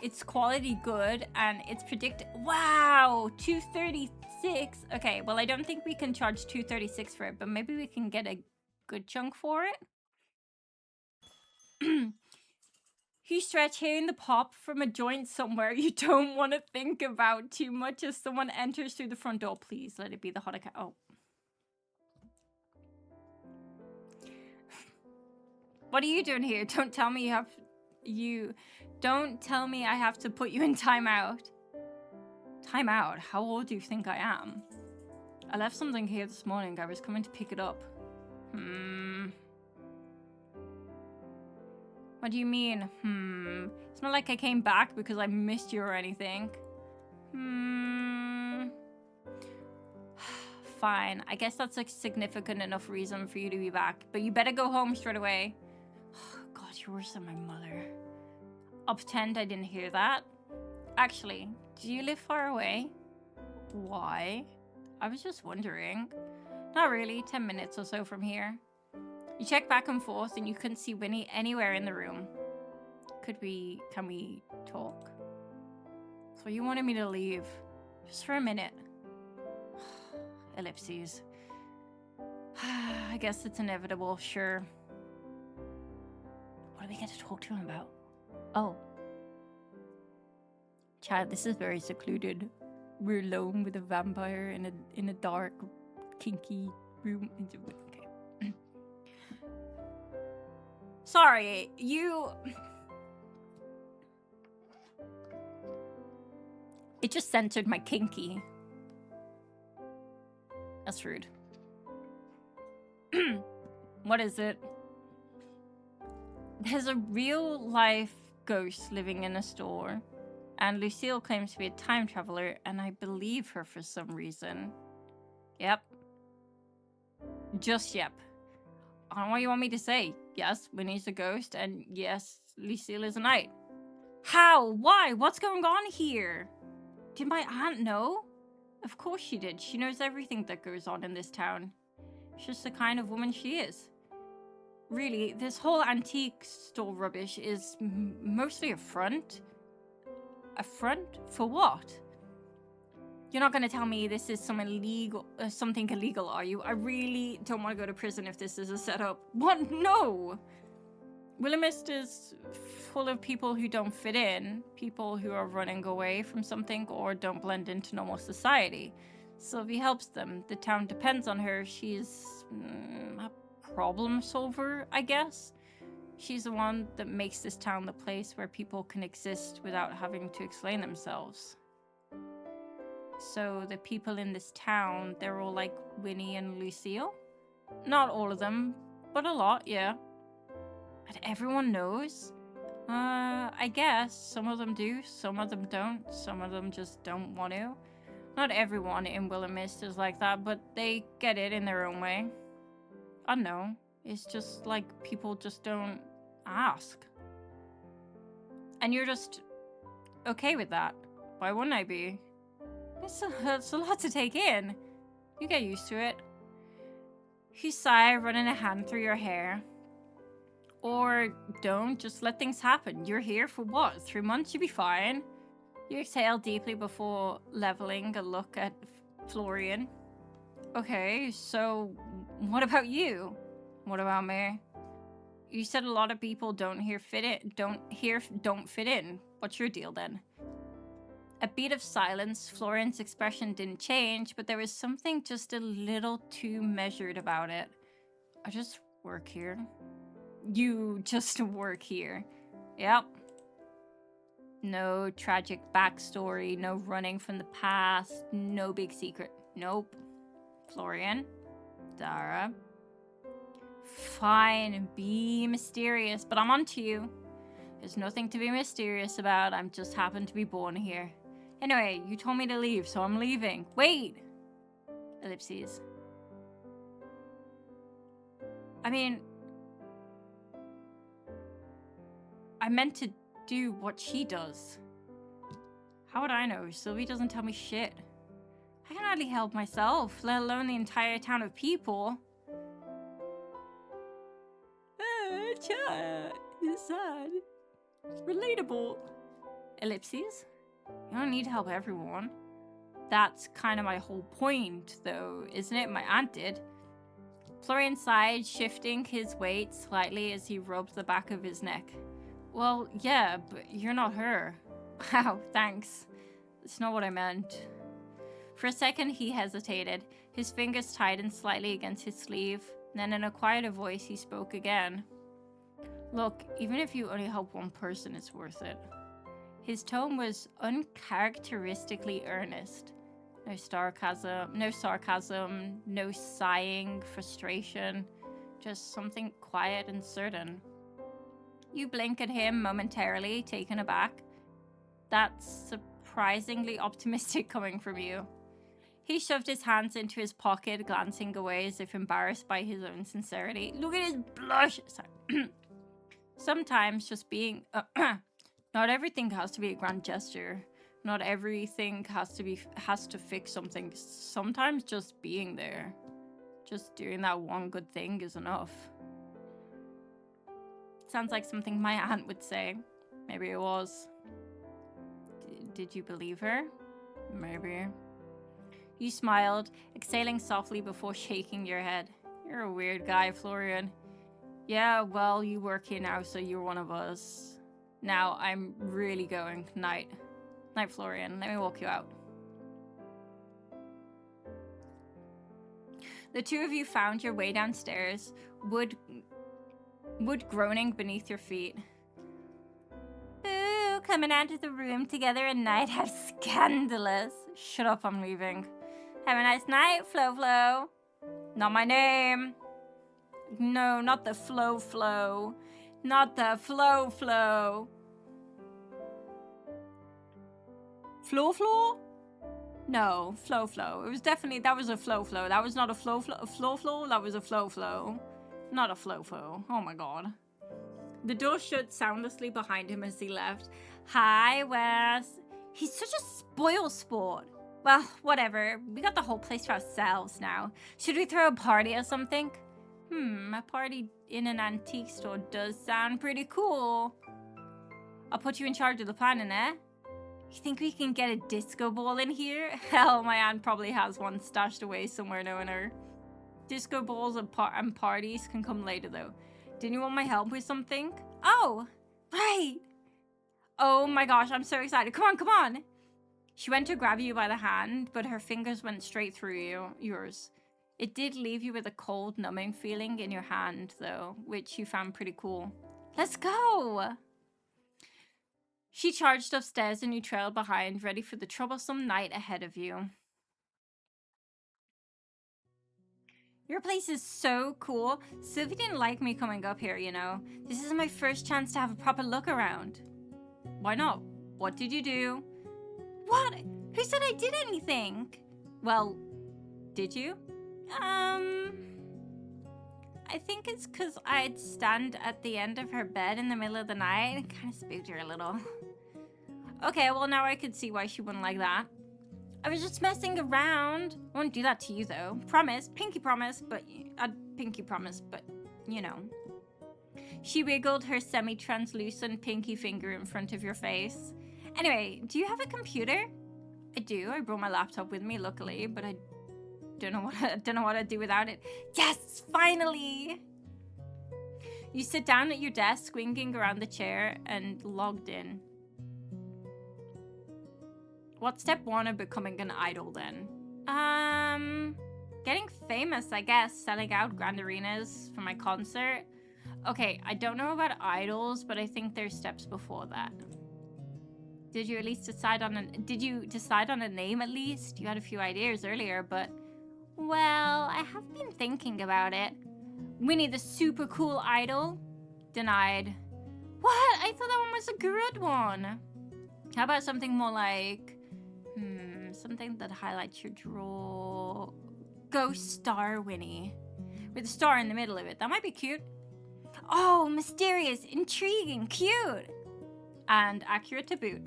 [SPEAKER 1] It's quality good, and it's predicted. Wow, 236. Okay, well, I don't think we can charge 236 for it, but maybe we can get a good chunk for it. You stretch hearing the pop from a joint somewhere you don't want to think about too much as someone enters through the front door. Please let it be the hot account. Oh. What are you doing here? Don't tell me Don't tell me I have to put you in timeout. Timeout? How old do you think I am? I left something here this morning. I was coming to pick it up. What do you mean? It's not like I came back because I missed you or anything. Fine. I guess that's a significant enough reason for you to be back. But you better go home straight away. God, you're worse than my mother. I'll pretend I didn't hear that. Actually, do you live far away? Why? I was just wondering. Not really. 10 minutes or so from here. You check back and forth and you couldn't see Winnie anywhere in the room. Can we talk? So you wanted me to leave. Just for a minute. Ellipses. I guess it's inevitable, sure. What do we get to talk to him about? Oh. Chad, this is very secluded. We're alone with a vampire in a dark, kinky room. Okay. Sorry, you... It just censored my kinky. That's rude. What is it? There's a real-life ghost living in a store, and Lucille claims to be a time traveler, and I believe her for some reason. Yep. Just yep. I don't know what you want me to say. Yes, Winnie's a ghost, and yes, Lucille is a knight. How? Why? What's going on here? Did my aunt know? Of course she did. She knows everything that goes on in this town. She's just the kind of woman she is. Really, this whole antique store rubbish is mostly a front. A front? For what? You're not going to tell me this is something illegal, are you? I really don't want to go to prison if this is a setup. What? No! Willowmist is full of people who don't fit in, people who are running away from something or don't blend into normal society. Sylvie helps them. The town depends on her. She's a problem solver, I guess. She's the one that makes this town the place where people can exist without having to explain themselves. So the people in this town, they're all like Winnie and Lucille? Not all of them, but a lot, yeah. And everyone knows? I guess. Some of them do, some of them don't, some of them just don't want to. Not everyone in Willowmist is like that, but they get it in their own way. I don't know. It's just like people just don't ask. And you're just okay with that. Why wouldn't I be? It's a lot to take in. You get used to it. You sigh, running a hand through your hair. Or don't, just let things happen. You're here for what? 3 months? You'll be fine. You exhale deeply before leveling a look at Florian. Okay, so what about you? What about me? You said a lot of people don't fit in. What's your deal then? A beat of silence. Florian's expression didn't change, but there was something just a little too measured about it. I just work here. You just work here. Yep. No tragic backstory, no running from the past, no big secret. Nope. Florian. Dara. Fine, be mysterious, but I'm on to you. There's nothing to be mysterious about. I'm just happened to be born here. Anyway, you told me to leave, so I'm leaving. Wait! Ellipses. I mean, I meant to do what she does. How would I know? Sylvie doesn't tell me shit. I can hardly help myself, let alone the entire town of people. It's sad. It's relatable. ellipses. You don't need to help everyone. That's kind of my whole point, though, isn't it? My aunt did. Florian sighed, shifting his weight slightly as he rubbed the back of his neck. Well, yeah, but you're not her. Wow, thanks. That's not what I meant. For a second, he hesitated. His fingers tightened slightly against his sleeve. Then in a quieter voice, he spoke again. Look, even if you only help one person, it's worth it. His tone was uncharacteristically earnest. No sarcasm, no sighing, frustration. Just something quiet and certain. You blink at him momentarily, taken aback. That's surprisingly optimistic coming from you. He shoved his hands into his pocket, glancing away as if embarrassed by his own sincerity. Look at his blush! Sorry. Sometimes just being... not everything has to be a grand gesture. Not everything has to fix something. Sometimes just being there. Just doing that one good thing is enough. Sounds like something my aunt would say. Maybe it was. Did you believe her? Maybe. You smiled, exhaling softly before shaking your head. You're a weird guy, Florian. Yeah, well, you work here now, so you're one of us. Now, I'm really going. Night. Night, Florian. Let me walk you out. The two of you found your way downstairs, wood groaning beneath your feet. Boo! Coming out of the room together at night. How scandalous. Shut up, I'm leaving. Have a nice night, Flo. Not my name. No, not the Flo. Not the Flo. Flo? No, Flo. It was definitely, that was a Flo. That was not a Flo. That was a Flo. Not a Flo. Oh my god. The door shut soundlessly behind him as he left. Hi, Wes. He's such a spoil sport. Well, whatever. We got the whole place to ourselves now. Should we throw a party or something? A party in an antique store does sound pretty cool. I'll put you in charge of the planning, eh? You think we can get a disco ball in here? Hell, my aunt probably has one stashed away somewhere knowing her. Disco balls and parties can come later, though. Didn't you want my help with something? Oh, right. Oh my gosh, I'm so excited. Come on. She went to grab you by the hand, but her fingers went straight through yours. It did leave you with a cold, numbing feeling in your hand, though, which you found pretty cool. Let's go! She charged upstairs and you trailed behind, ready for the troublesome night ahead of you. Your place is so cool. Sylvie didn't like me coming up here, you know. This is my first chance to have a proper look around. Why not? What did you do? What? Who said I did anything? Well, did you? I think it's because I'd stand at the end of her bed in the middle of the night and kind of spooked her a little. Okay, well now I could see why she wouldn't like that. I was just messing around. I won't do that to you though. Promise, pinky promise, but you know. She wiggled her semi-translucent pinky finger in front of your face. Anyway, do you have a computer? I do. I brought my laptop with me, luckily, but I don't know what I'd do without it. Yes, finally! You sit down at your desk, swinging around the chair, and logged in. What's step one of becoming an idol then? Getting famous, I guess. Selling out grand arenas for my concert. Okay, I don't know about idols, but I think there's steps before that. Did you decide on a name at least? You had a few ideas earlier, but well, I have been thinking about it. Winnie the super cool idol? Denied. What? I thought that one was a good one. How about something more like something that highlights your draw? Ghost Star Winnie. With a star in the middle of it. That might be cute. Oh, mysterious, intriguing, cute. And accurate to boot.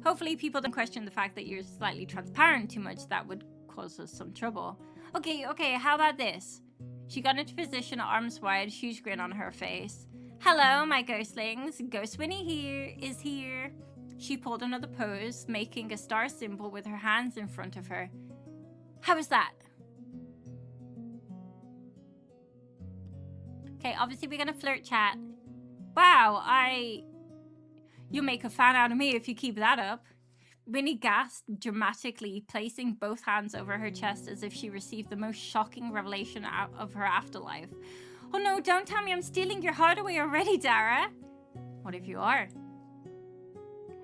[SPEAKER 1] Hopefully people don't question the fact that you're slightly transparent too much. That would cause us some trouble. Okay, how about this? She got into position, arms wide, huge grin on her face. Hello, my ghostlings. Ghost Winnie is here. She pulled another pose, making a star symbol with her hands in front of her. How was that? Okay, obviously we're gonna flirt chat. Wow, you'll make a fan out of me if you keep that up. Winnie gasped dramatically, placing both hands over her chest as if she received the most shocking revelation out of her afterlife. Oh no, don't tell me I'm stealing your heart away already, Dara. What if you are?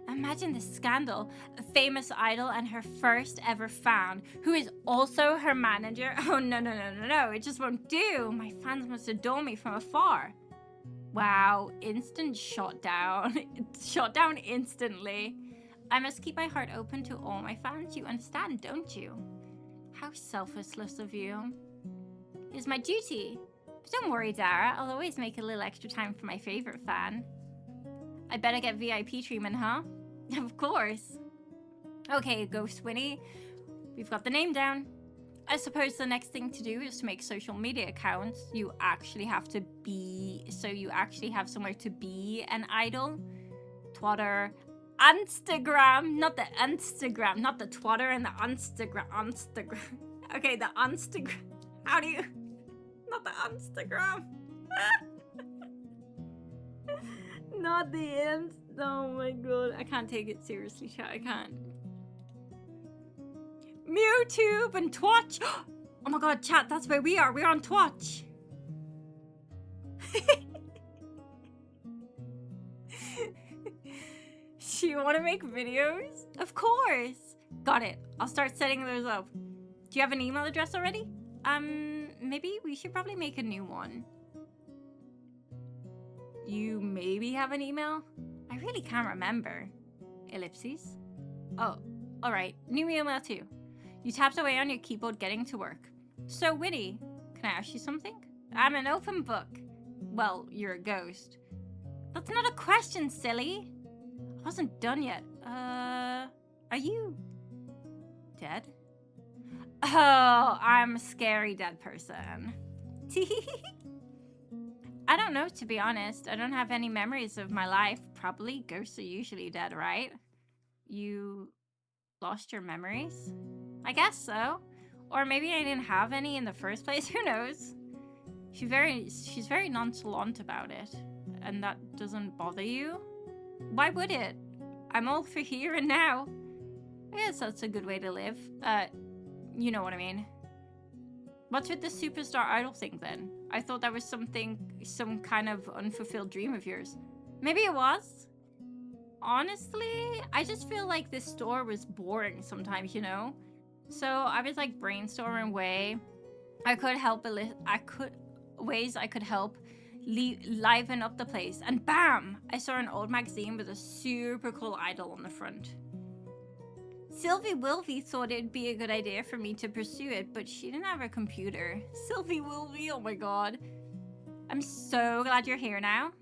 [SPEAKER 1] Imagine this scandal. A famous idol and her first ever fan, who is also her manager. Oh, no. It just won't do. My fans must adore me from afar. Wow, instant shot down. Shot down instantly. I must keep my heart open to all my fans. You understand, don't you? How selfless of you. It's my duty. But don't worry, Dara. I'll always make a little extra time for my favorite fan. I better get VIP treatment, huh? Of course. Okay, Ghost Winnie. We've got the name down. I suppose the next thing to do is to make social media accounts. You actually have to be... So you actually have somewhere to be an idol. Twitter. Instagram. Not the Instagram. Not the Twitter and the Instagram. Okay, the Instagram. How do you... Not the Instagram. Not the Inst. Oh my god. I can't take it seriously, chat. I can't. MewTube and Twitch. Oh my god, chat. That's where we are. We're on Twitch. Do you want to make videos? Of course. Got it. I'll start setting those up. Do you have an email address already? Maybe we should probably make a new one. You maybe have an email? I really can't remember. Ellipses. Oh, alright. New email too. You tapped away on your keyboard getting to work. So, Winnie, can I ask you something? I'm an open book. Well, you're a ghost. That's not a question, silly. I wasn't done yet. Are you dead? Oh, I'm a scary dead person. I don't know, to be honest. I don't have any memories of my life. Probably ghosts are usually dead, right? You lost your memories? I guess so. Or maybe I didn't have any in the first place. Who knows? She's very nonchalant about it. And that doesn't bother you? Why would it? I'm all for here and now. I guess that's a good way to live. You know what I mean. What's with the superstar idol thing then? I thought that was some kind of unfulfilled dream of yours. Maybe it was. Honestly, I just feel like this store was boring sometimes, you know? So I was like brainstorming ways I could help liven up the place. And bam! I saw an old magazine with a super cool idol on the front. Sylvie Wilvie thought it'd be a good idea for me to pursue it, but she didn't have a computer. Sylvie Wilvie, oh my god. I'm so glad you're here now.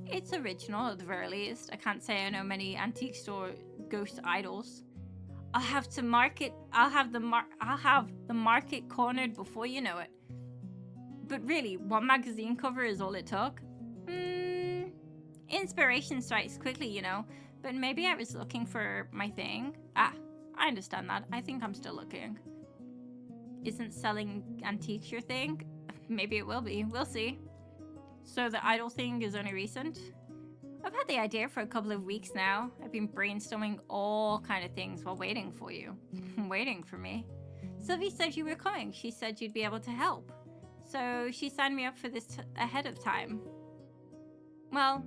[SPEAKER 1] It's original at the very least. I can't say I know many antique store ghost idols. I'll have the market cornered before you know it. But really, one magazine cover is all it took. Inspiration strikes quickly, you know. But maybe I was looking for my thing. I understand that. I think I'm still looking. Isn't selling antiques your thing? Maybe it will be. We'll see. So the idol thing is only recent? I've had the idea for a couple of weeks now. I've been brainstorming all kind of things while waiting for you. Waiting for me. Sylvie said you were coming. She said you'd be able to help. So she signed me up for this ahead of time. Well,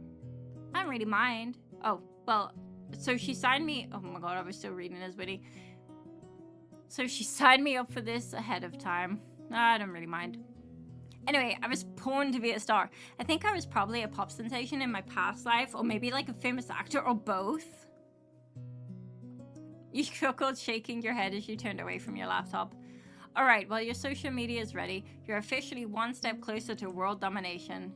[SPEAKER 1] I don't really mind. Oh, well... So she signed me... Oh my god, I was still reading as Winnie. So she signed me up for this ahead of time. I don't really mind. Anyway, I was born to be a star. I think I was probably a pop sensation in my past life, or maybe like a famous actor, or both. You chuckled, shaking your head as you turned away from your laptop. Alright, well your social media is ready. You're officially one step closer to world domination.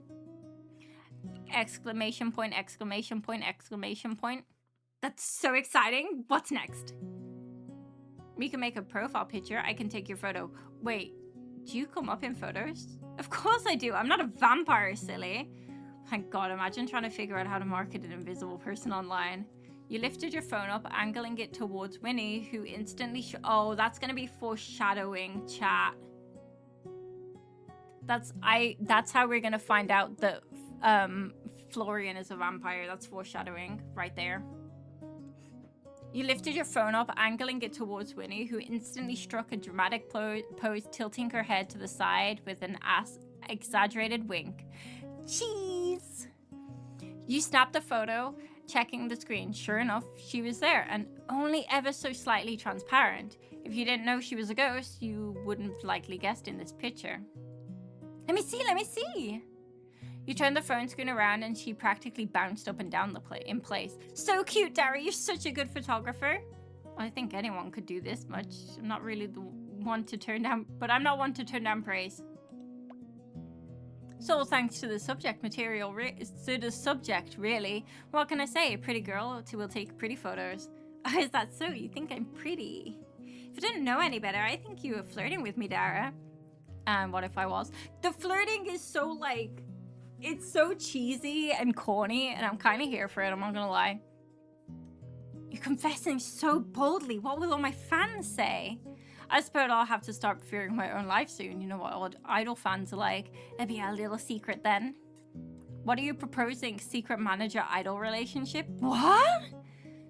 [SPEAKER 1] Exclamation point, exclamation point, exclamation point. That's so exciting. What's next? We can make a profile picture. I can take your photo. Wait, do you come up in photos? Of course I do. I'm not a vampire, silly. Thank God, imagine trying to figure out how to market an invisible person online. You lifted your phone up, angling it towards Winnie, who instantly oh, that's gonna be foreshadowing, chat. That's how we're gonna find out that Florian is a vampire. That's foreshadowing right there. You lifted your phone up, angling it towards Winnie, who instantly struck a dramatic pose, tilting her head to the side with an exaggerated wink. Cheese! You snapped the photo, checking the screen. Sure enough, she was there, and only ever so slightly transparent. If you didn't know she was a ghost, you wouldn't have likely guessed in this picture. Let me see! You turned the phone screen around and she practically bounced up and down in place. So cute, Dara, you're such a good photographer. I think anyone could do this much. I'm not really the one to turn down, but I'm not one to turn down praise. So thanks to the subject material, really. What can I say? A pretty girl will take pretty photos. Oh, is that so? You think I'm pretty? If I didn't know any better, I think you were flirting with me, Dara. And what if I was? The flirting is so like... It's so cheesy and corny, and I'm kind of here for it, I'm not gonna lie. You're confessing so boldly. What will all my fans say? I suppose I'll have to start fearing my own life soon. You know what old idol fans are like. It'd be a little secret then. What are you proposing? Secret manager-idol relationship? What?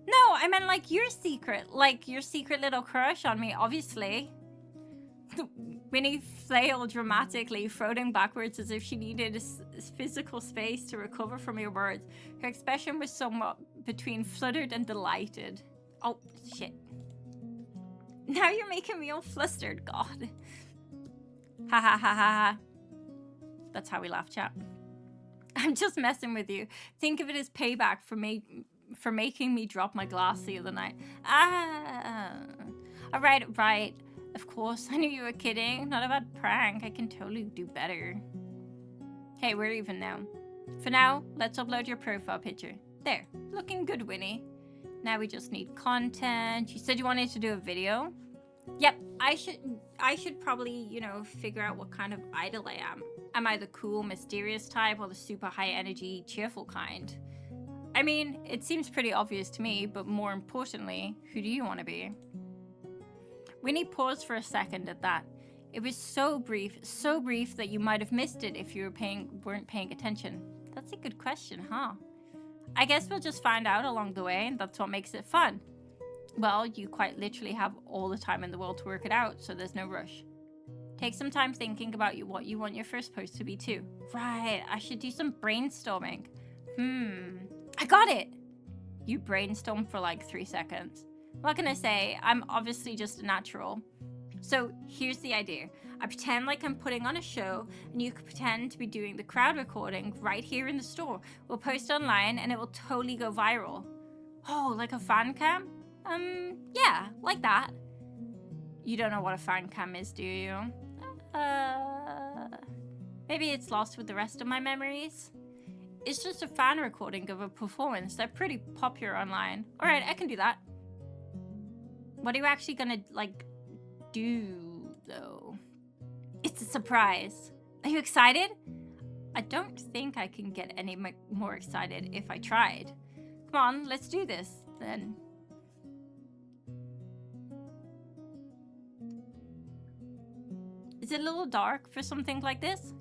[SPEAKER 1] No, I meant like your secret. Like your secret little crush on me, obviously. Winnie flailed dramatically, floating backwards as if she needed a physical space to recover from your words. Her expression was somewhat between fluttered and delighted. Oh, shit. Now you're making me all flustered, God. Ha ha ha ha ha. That's how we laugh, chat. I'm just messing with you. Think of it as payback for making me drop my glass the other night. Right. Of course, I knew you were kidding. Not a bad prank. I can totally do better. Hey, we're even now. For now, let's upload your profile picture. There. Looking good, Winnie. Now we just need content. You said you wanted to do a video? Yep, I should probably, you know, figure out what kind of idol I am. Am I the cool, mysterious type or the super high energy, cheerful kind? I mean, it seems pretty obvious to me, but more importantly, who do you want to be? Winnie paused for a second at that. It was so brief that you might have missed it if you weren't paying attention. That's a good question, huh? I guess we'll just find out along the way, and that's what makes it fun. Well, you quite literally have all the time in the world to work it out, so there's no rush. Take some time thinking about what you want your first post to be too. Right, I should do some brainstorming. I got it! You brainstormed for like 3 seconds. What can I say? I'm obviously just a natural. So here's the idea. I pretend like I'm putting on a show, and you could pretend to be doing the crowd recording right here in the store. We'll post online and it will totally go viral. Oh, like a fan cam? Yeah, like that. You don't know what a fan cam is, do you? Maybe it's lost with the rest of my memories. It's just a fan recording of a performance. They're pretty popular online. Alright, I can do that. What are you actually gonna, like, do, though? It's a surprise. Are you excited? I don't think I can get any more excited if I tried. Come on, let's do this, then. Is it a little dark for something like this?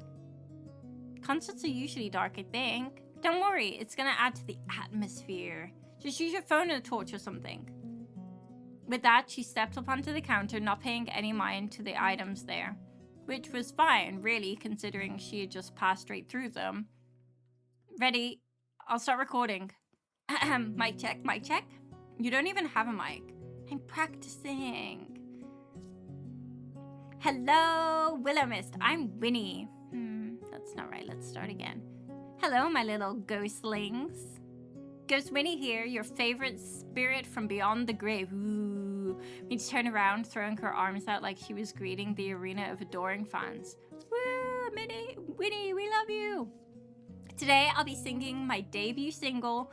[SPEAKER 1] Concerts are usually dark, I think. Don't worry, it's gonna add to the atmosphere. Just use your phone and a torch or something. With that, she stepped up onto the counter, not paying any mind to the items there. Which was fine, really, considering she had just passed straight through them. Ready? I'll start recording. Mic check, mic check. You don't even have a mic. I'm practicing. Hello, Willowmist. I'm Winnie. That's not right. Let's start again. Hello, my little ghostlings. Ghost Winnie here, your favorite spirit from beyond the grave. Ooh. Minnie turned around, throwing her arms out like she was greeting the arena of adoring fans. Woo, Winnie, we love you. Today, I'll be singing my debut single,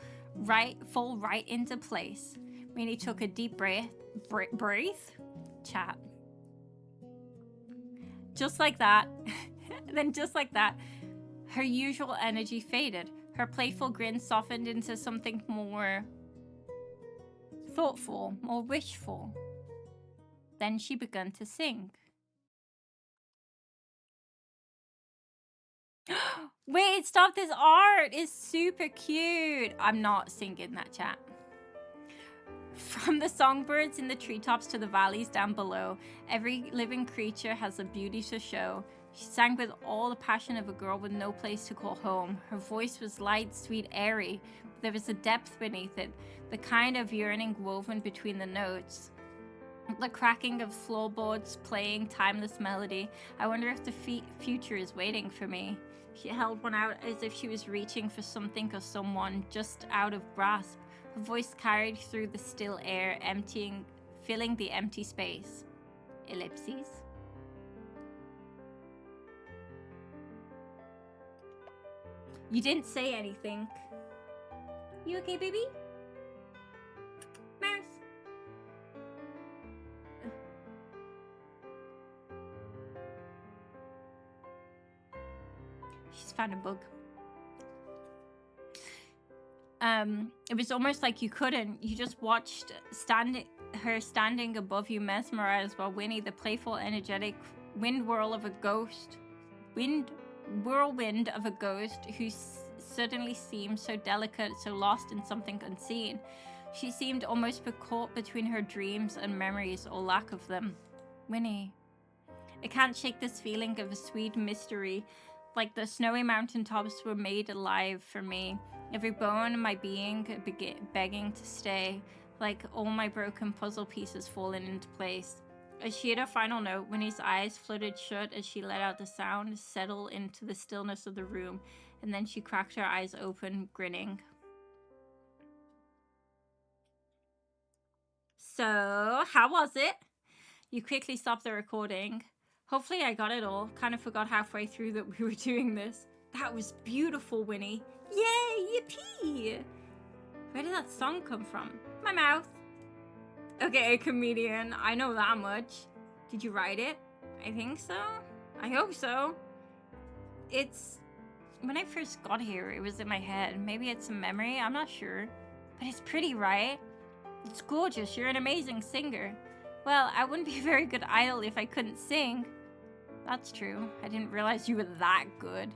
[SPEAKER 1] Fall Right Into Place. Minnie took a deep breath. Chat. Just like that. Then just like that, her usual energy faded. Her playful grin softened into something more thoughtful, more wishful. Then she began to sing. Wait, stop, this art is super cute. I'm not singing that, chat. From the songbirds in the treetops to the valleys down below, every living creature has a beauty to show. She sang with all the passion of a girl with no place to call home. Her voice was light, sweet, airy, but there was a depth beneath it, the kind of yearning woven between the notes. The cracking of floorboards playing timeless melody. I wonder if the future is waiting for me. She held one out as if she was reaching for something or someone just out of grasp. Her voice carried through the still air, filling the empty space. Ellipses. You didn't say anything. You okay, baby? Mouse. She's found a bug. It was almost like you couldn't. You just watched her standing above you, mesmerized, while Winnie, the playful, energetic whirlwind of a ghost who suddenly seemed so delicate, so lost in something unseen. She seemed almost caught between her dreams and memories, or lack of them. Winnie. I can't shake this feeling of a sweet mystery, like the snowy mountaintops were made alive for me. Every bone in my being begging to stay, like all my broken puzzle pieces falling into place. As she hit her final note, Winnie's eyes fluttered shut as she let out the sound, settle into the stillness of the room, and then she cracked her eyes open, grinning. So, how was it? You quickly stopped the recording. Hopefully I got it all. Kind of forgot halfway through that we were doing this. That was beautiful, Winnie. Yay, yippee! Where did that song come from? My mouth. Okay, comedian. I know that much. Did you write it? I think so. I hope so. It's... When I first got here, it was in my head. Maybe it's a memory. I'm not sure. But it's pretty, right? It's gorgeous. You're an amazing singer. Well, I wouldn't be a very good idol if I couldn't sing. That's true. I didn't realize you were that good.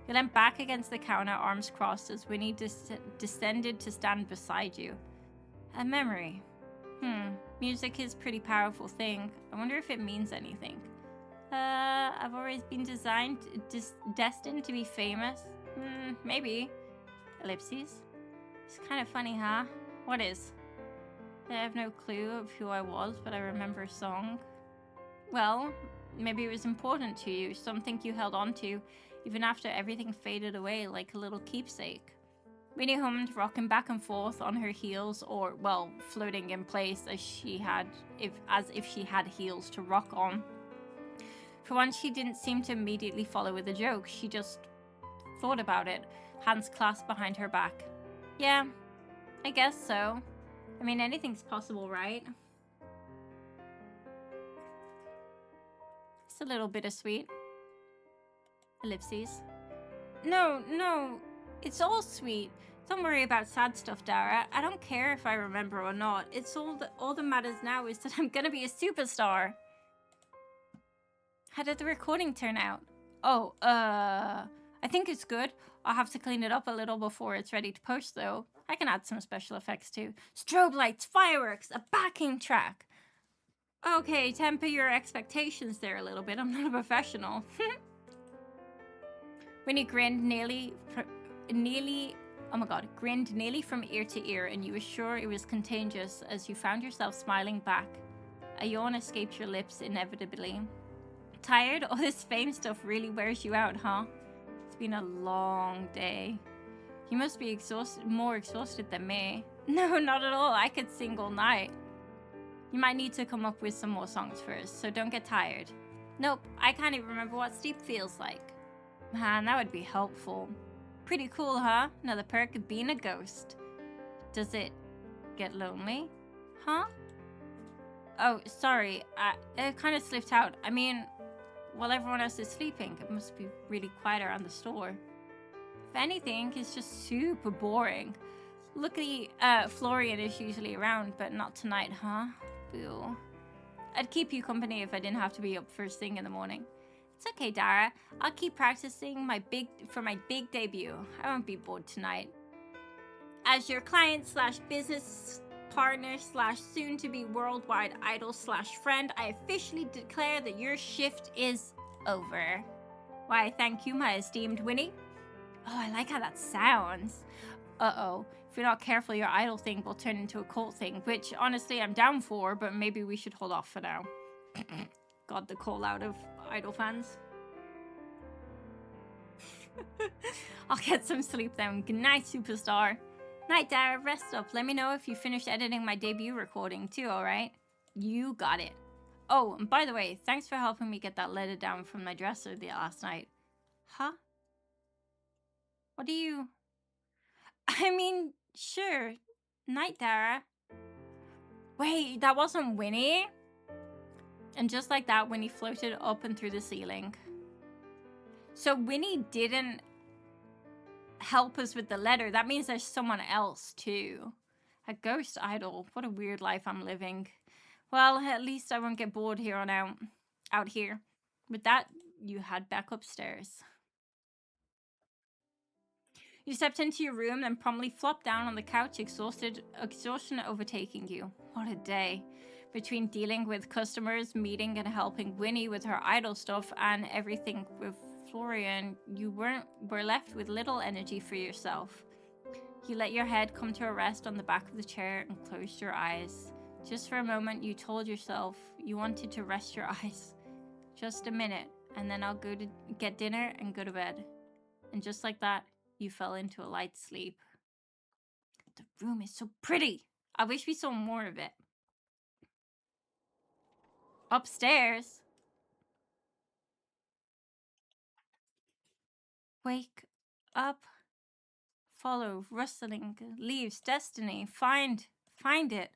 [SPEAKER 1] You leant back against the counter, arms crossed, as Winnie descended to stand beside you. A memory. Music is a pretty powerful thing. I wonder if it means anything. I've always been destined to be famous. Maybe. Ellipses. It's kind of funny, huh? What is? I have no clue of who I was, but I remember a song. Well, maybe it was important to you, something you held on to, even after everything faded away, like a little keepsake. Winnie hummed, rocking back and forth on her heels, or, well, floating in place as if she had heels to rock on. For once, she didn't seem to immediately follow with a joke. She just thought about it, hands clasped behind her back. Yeah, I guess so. I mean, anything's possible, right? It's a little bittersweet. Ellipses. No, it's all sweet. Don't worry about sad stuff, Dara. I don't care if I remember or not. It's all that matters now is that I'm gonna be a superstar. How did the recording turn out? Oh, I think it's good. I'll have to clean it up a little before it's ready to post, though. I can add some special effects, too. Strobe lights, fireworks, a backing track. Okay, temper your expectations there a little bit. I'm not a professional. Winnie grinned grinned nearly from ear to ear, and you were sure it was contagious as you found yourself smiling back. A yawn escaped your lips inevitably. Tired? All this fame stuff really wears you out, huh? It's been a long day. You must be more exhausted than me. No, not at all. I could sing all night. You might need to come up with some more songs first, so don't get tired. Nope, I can't even remember what sleep feels like. Man, that would be helpful. Pretty cool, huh? Another perk of being a ghost. Does it get lonely? Huh? Oh, sorry. It kind of slipped out. I mean, while everyone else is sleeping, it must be really quiet around the store. If anything, it's just super boring. Luckily, Florian is usually around, but not tonight, huh? Boo. I'd keep you company if I didn't have to be up first thing in the morning. It's okay, Dara. I'll keep practicing for my big debut. I won't be bored tonight. As your client slash business partner slash soon to be worldwide idol slash friend, I officially declare that your shift is over. Why, thank you, my esteemed Winnie. Oh, I like how that sounds. Uh-oh. If you're not careful, your idol thing will turn into a cult thing, which honestly I'm down for, but maybe we should hold off for now. God, the call out of idol fans. I'll get some sleep then. Good night, superstar. Night, Dara. Rest up. Let me know if you finish editing my debut recording too, alright? You got it. Oh, and by the way, thanks for helping me get that letter down from my dresser the last night. Huh? What do you... I mean, sure. Night, Dara. Wait, that wasn't Winnie? And just like that, Winnie floated up and through the ceiling. So Winnie didn't help us with the letter. That means there's someone else too. A ghost idol. What a weird life I'm living. Well, at least I won't get bored here on out here. With that, you head back upstairs. You stepped into your room and promptly flopped down on the couch, exhaustion overtaking you. What a day. Between dealing with customers, meeting and helping Winnie with her idol stuff, and everything with Florian, you were left with little energy for yourself. You let your head come to a rest on the back of the chair and closed your eyes. Just for a moment, you told yourself you wanted to rest your eyes. Just a minute, and then I'll go to get dinner and go to bed. And just like that, you fell into a light sleep. The room is so pretty. I wish we saw more of it. Upstairs. Wake up. Follow. Rustling. Leaves. Destiny. Find it.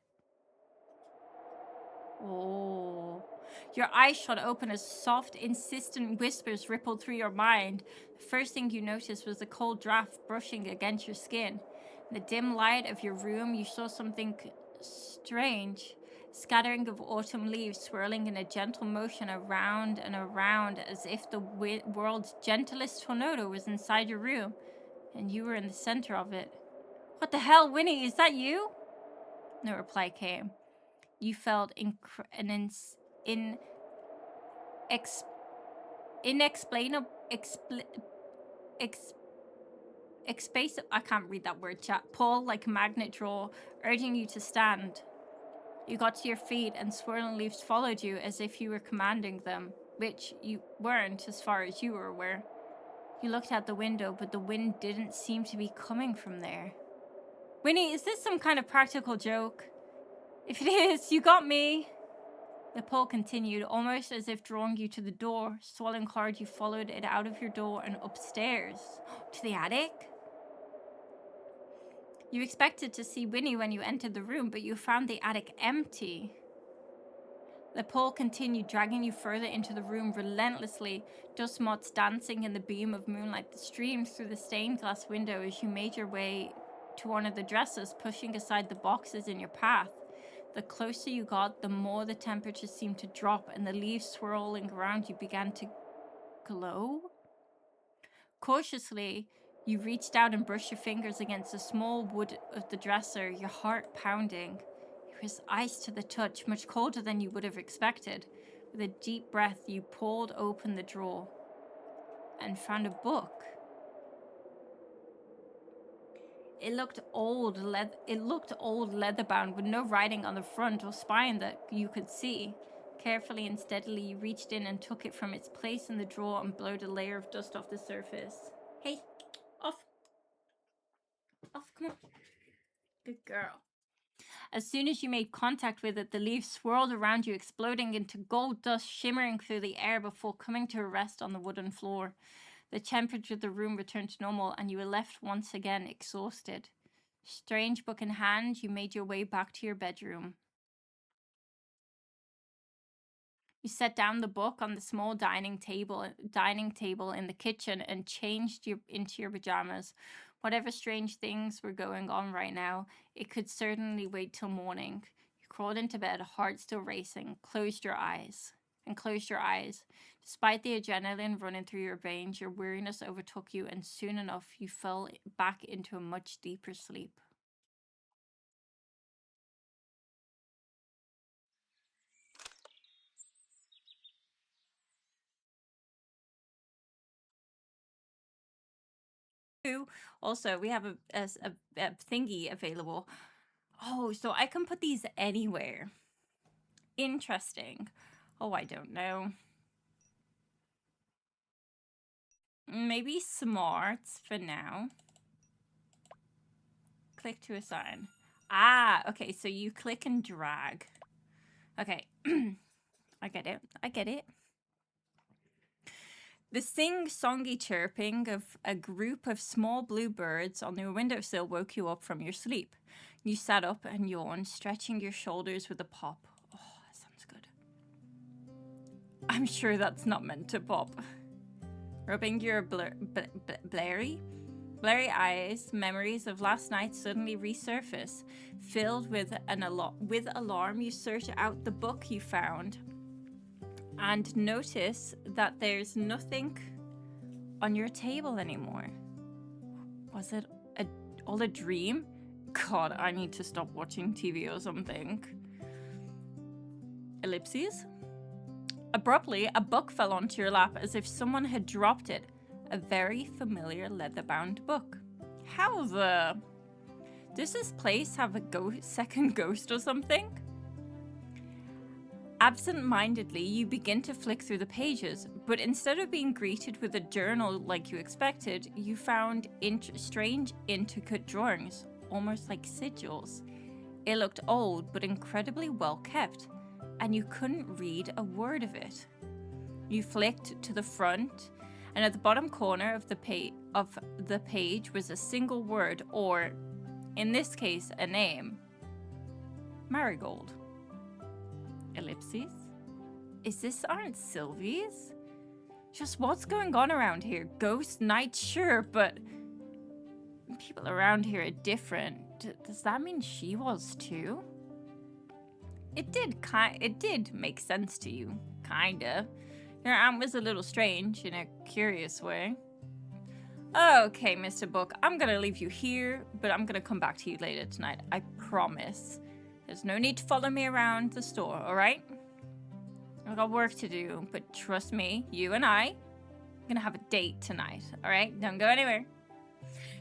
[SPEAKER 1] Oh. Your eyes shot open as soft, insistent whispers rippled through your mind. The first thing you noticed was the cold draft brushing against your skin. In the dim light of your room, you saw something strange. Scattering of autumn leaves swirling in a gentle motion around and around, as if the world's gentlest tornado was inside your room, and you were in the center of it. What the hell, Winnie? Is that you? No reply came. You felt I can't read that word, chat. Pull like a magnet draw, urging you to stand. You got to your feet and swirling leaves followed you as if you were commanding them, which you weren't as far as you were aware. You looked out the window, but the wind didn't seem to be coming from there. Winnie, is this some kind of practical joke? If it is, you got me. The pull continued, almost as if drawing you to the door. Swallowing hard, you followed it out of your door and upstairs. To the attic? You expected to see Winnie when you entered the room, but you found the attic empty. The pull continued, dragging you further into the room relentlessly, dust motes dancing in the beam of moonlight that streamed through the stained glass window as you made your way to one of the dressers, pushing aside the boxes in your path. The closer you got, the more the temperature seemed to drop, and the leaves swirling around you began to glow. Cautiously, you reached out and brushed your fingers against the small wood of the dresser, your heart pounding. It was ice to the touch, much colder than you would have expected. With a deep breath, you pulled open the drawer and found a book. It looked old, leather-bound, with no writing on the front or spine that you could see. Carefully and steadily, you reached in and took it from its place in the drawer and blowed a layer of dust off the surface. Hey, off, come on. Good girl. As soon as you made contact with it, the leaves swirled around you, exploding into gold dust shimmering through the air before coming to a rest on the wooden floor. The temperature of the room returned to normal, and you were left once again exhausted. Strange book in hand, you made your way back to your bedroom. You set down the book on the small dining table in the kitchen and changed into your pajamas. Whatever strange things were going on right now, it could certainly wait till morning. You crawled into bed, heart still racing, closed your eyes. Despite the adrenaline running through your veins, your weariness overtook you, and soon enough you fell back into a much deeper sleep. Also, we have a thingy available. Oh, so I can put these anywhere. Interesting. Oh, I don't know. Maybe smarts for now. Click to assign. Ah, okay, so you click and drag. Okay. I get it. The sing-songy chirping of a group of small blue birds on your windowsill woke you up from your sleep. You sat up and yawned, stretching your shoulders with a pop. Oh, that sounds good. I'm sure that's not meant to pop. Rubbing your blurry eyes, memories of last night suddenly resurface. Filled with alarm, you search out the book you found and notice that there's nothing on your table anymore. Was it all a dream? God, I need to stop watching TV or something. Ellipses? Abruptly, a book fell onto your lap as if someone had dropped it. A very familiar leather-bound book. How the... Does this place have a second ghost or something? Absent-mindedly, you begin to flick through the pages, but instead of being greeted with a journal like you expected, you found strange, intricate drawings, almost like sigils. It looked old, but incredibly well kept, and you couldn't read a word of it. You flicked to the front, and at the bottom corner of the page was a single word, or, in this case, a name. Marigold. Ellipses? Is this Aunt Sylvie's? Just what's going on around here? Ghost night, sure, but people around here are different. Does that mean she was too? It did make sense to you, kinda. Your aunt was a little strange in a curious way. Okay, Mr. Book, I'm gonna leave you here, but I'm gonna come back to you later tonight. I promise. There's no need to follow me around the store, alright? I've got work to do, but trust me, you and I are gonna have a date tonight, alright? Don't go anywhere.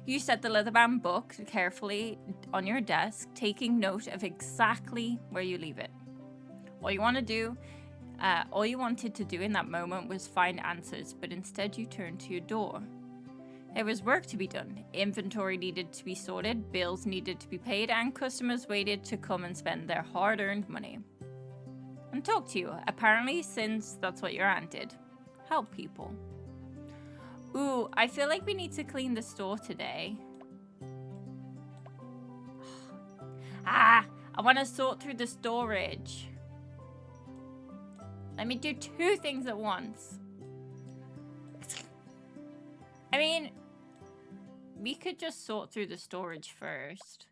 [SPEAKER 1] You set the leather-bound book carefully on your desk, taking note of exactly where you leave it. All you wanted to do in that moment was find answers, but instead you turned to your door. There was work to be done. Inventory needed to be sorted, bills needed to be paid, and customers waited to come and spend their hard-earned money. And talk to you, apparently, since that's what your aunt did. Help people. Ooh, I feel like we need to clean the store today. I want to sort through the storage. Let me do two things at once. I mean, we could just sort through the storage first.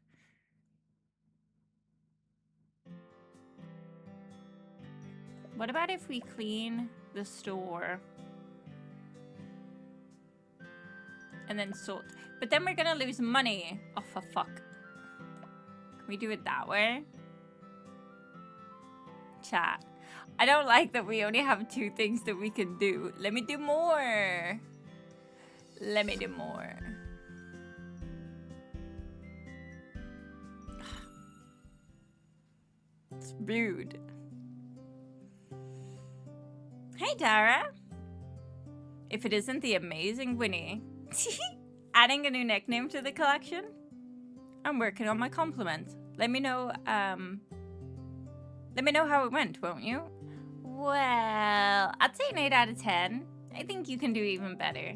[SPEAKER 1] What about if we clean the store and then sort? But then we're gonna lose money. Oh, for fuck. Can we do it that way? Chat. I don't like that we only have two things that we can do. Let me do more. Let me do more. It's rude. Hey, Dara. If it isn't the amazing Winnie. Adding a new nickname to the collection? I'm working on my compliment. Let me know how it went, won't you? Well, I'd say an 8 out of 10. I think you can do even better.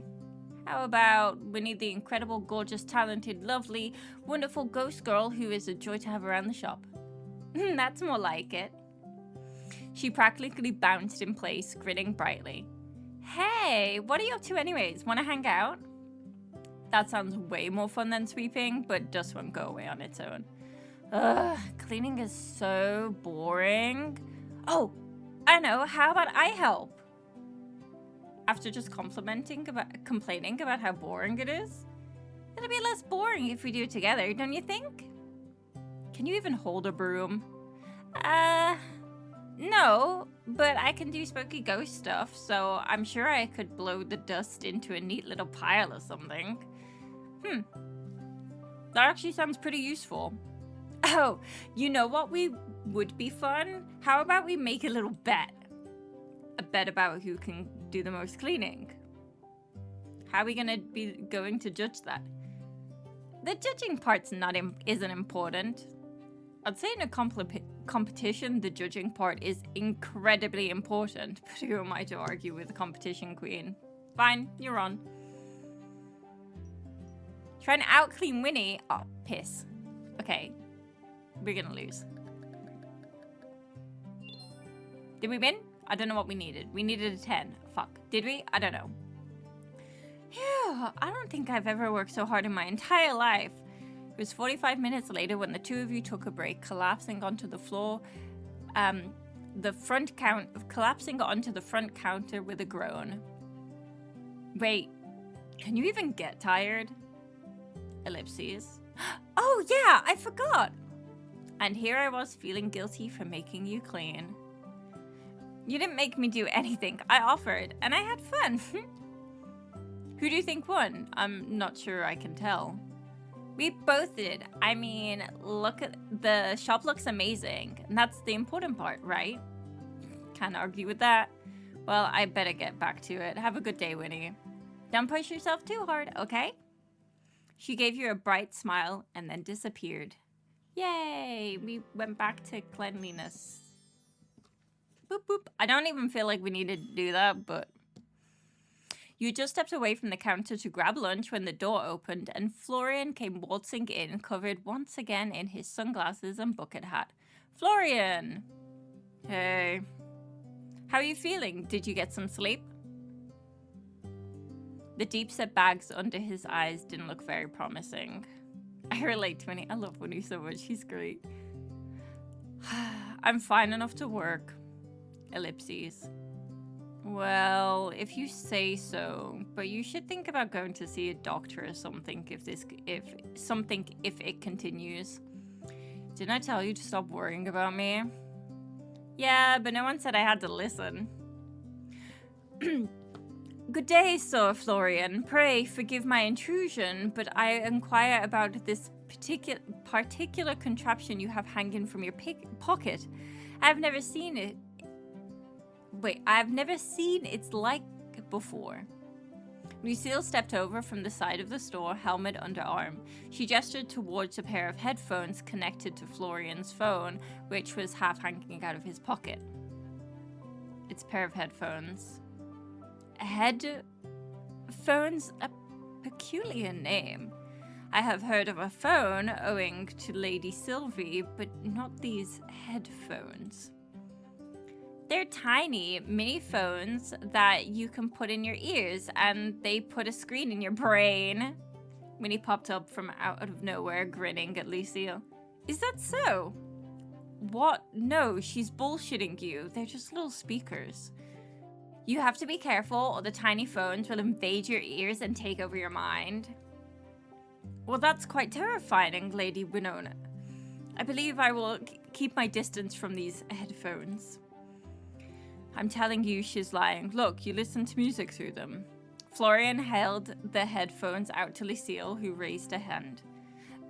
[SPEAKER 1] How about Winnie, the incredible, gorgeous, talented, lovely, wonderful ghost girl who is a joy to have around the shop? That's more like it. She practically bounced in place, grinning brightly. Hey, what are you up to anyways? Want to hang out? That sounds way more fun than sweeping, but dust won't go away on its own. Ugh, cleaning is so boring. Oh, I know, how about I help? After just complaining about how boring it is? It'll be less boring if we do it together, don't you think? Can you even hold a broom? No, but I can do spooky ghost stuff, so I'm sure I could blow the dust into a neat little pile or something. That actually sounds pretty useful. Oh, you know what would be fun? How about we make a little bet? A bet about who can do the most cleaning. How are we going to judge that? The judging part's isn't important. I'd say in a competition, the judging part is incredibly important, but who am I to argue with the competition queen? Fine, you're on. Trying to out-clean Winnie? Oh, piss. Okay, we're gonna lose. Did we win? I don't know what we needed. We needed a 10. Fuck. Did we? I don't know. Phew, I don't think I've ever worked so hard in my entire life. It was 45 minutes later when the two of you took a break, collapsing onto the floor, collapsing onto the front counter with a groan. Wait, can you even get tired? Ellipses. Oh yeah, I forgot. And here I was feeling guilty for making you clean. You didn't make me do anything. I offered, and I had fun. Who do you think won? I'm not sure I can tell. We both did. I mean, look at the shop looks amazing. And that's the important part, right? Can't argue with that. Well, I better get back to it. Have a good day, Winnie. Don't push yourself too hard, okay? She gave you a bright smile and then disappeared. Yay! We went back to cleanliness. Boop, boop. I don't even feel like we needed to do that, but... You just stepped away from the counter to grab lunch when the door opened and Florian came waltzing in, covered once again in his sunglasses and bucket hat. Florian! Hey. How are you feeling? Did you get some sleep? The deep-set bags under his eyes didn't look very promising. I relate to Winnie. I love Winnie so much. She's great. I'm fine enough to work. Ellipses. Well, if you say so, but you should think about going to see a doctor or something if it continues. Didn't I tell you to stop worrying about me? Yeah, but no one said I had to listen. Good day, Sir Florian. Pray forgive my intrusion, but I inquire about this particular contraption you have hanging from your pocket. I've never seen it. Wait, I've never seen its like before. Lucille stepped over from the side of the store, helmet under arm. She gestured towards a pair of headphones connected to Florian's phone, which was half hanging out of his pocket. It's a pair of headphones. Headphones? A peculiar name. I have heard of a phone owing to Lady Sylvie, but not these headphones. They're tiny mini phones that you can put in your ears, and they put a screen in your brain. Winnie popped up from out of nowhere, grinning at Lucille. Is that so? What? No, she's bullshitting you. They're just little speakers. You have to be careful, or the tiny phones will invade your ears and take over your mind. Well, that's quite terrifying, Lady Winona. I believe I will keep my distance from these headphones. I'm telling you, she's lying. Look, you listen to music through them. Florian held the headphones out to Lucille, who raised a hand.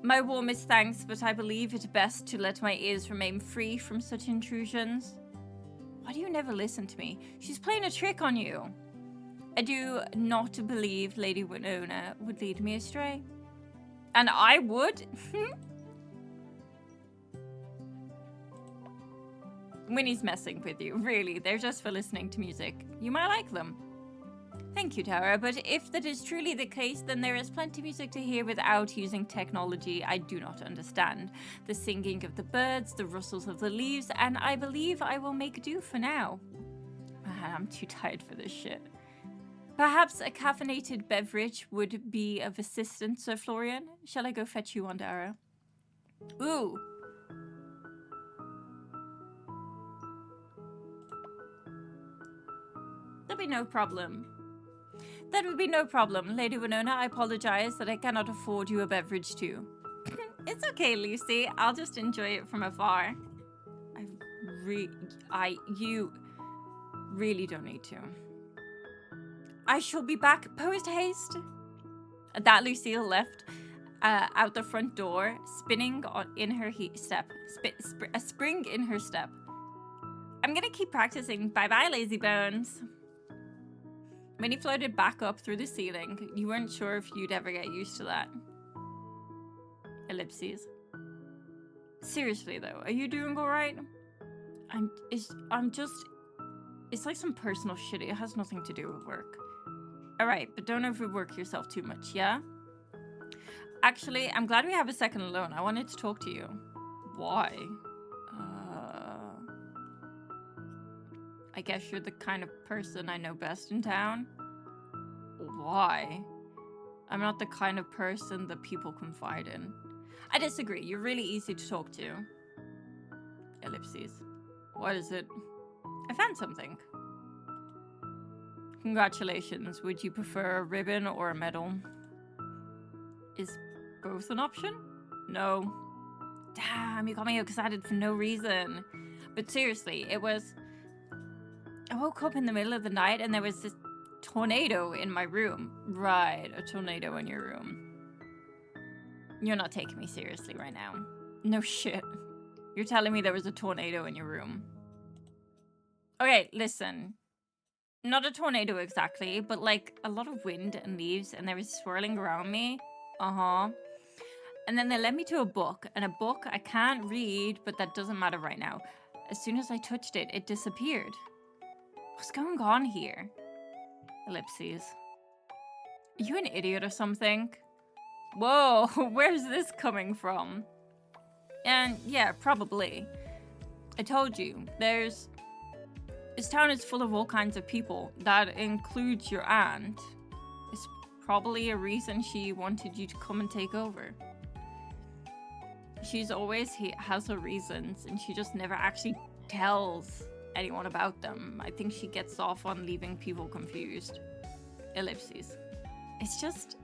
[SPEAKER 1] My warmest thanks, but I believe it best to let my ears remain free from such intrusions. Why do you never listen to me? She's playing a trick on you. I do not believe Lady Winona would lead me astray. And I would? Winnie's messing with you. Really, they're just for listening to music. You might like them. Thank you, Tara, but if that is truly the case, then there is plenty of music to hear without using technology I do not understand. The singing of the birds, the rustles of the leaves, and I believe I will make do for now. I'm too tired for this shit. Perhaps a caffeinated beverage would be of assistance, Sir Florian. Shall I go fetch you one, Tara? Ooh. That'd be no problem. That would be no problem. Lady Winona, I apologize that I cannot afford you a beverage too. It's okay, Lucy. I'll just enjoy it from afar. You really don't need to. I shall be back post haste. That Lucille left out the front door, spinning in her step. A spring in her step. I'm gonna keep practicing. Bye-bye, lazy bones. When he floated back up through the ceiling, you weren't sure if you'd ever get used to that. Ellipses. Seriously though, are you doing alright? It's like some personal shit. It has nothing to do with work. Alright, but don't overwork yourself too much, yeah? Actually, I'm glad we have a second alone. I wanted to talk to you. Why? I guess you're the kind of person I know best in town. Why? I'm not the kind of person that people confide in. I disagree. You're really easy to talk to. Ellipses. What is it? I found something. Congratulations. Would you prefer a ribbon or a medal? Is both an option? No. Damn, you got me excited for no reason. But seriously, it was... I woke up in the middle of the night and there was this tornado in my room. Right, a tornado in your room. You're not taking me seriously right now. No shit. You're telling me there was a tornado in your room. Okay, listen. Not a tornado exactly, but like a lot of wind and leaves and there was swirling around me. Uh-huh. And then they led me to a book, and a book I can't read, but that doesn't matter right now. As soon as I touched it, it disappeared. What's going on here? Ellipses. Are you an idiot or something? Whoa, where's this coming from? And yeah, probably. I told you, this town is full of all kinds of people. That includes your aunt. It's probably a reason she wanted you to come and take over. She's always has her reasons, and she just never actually tells anyone about them. I think she gets off on leaving people confused. Ellipses. It's just...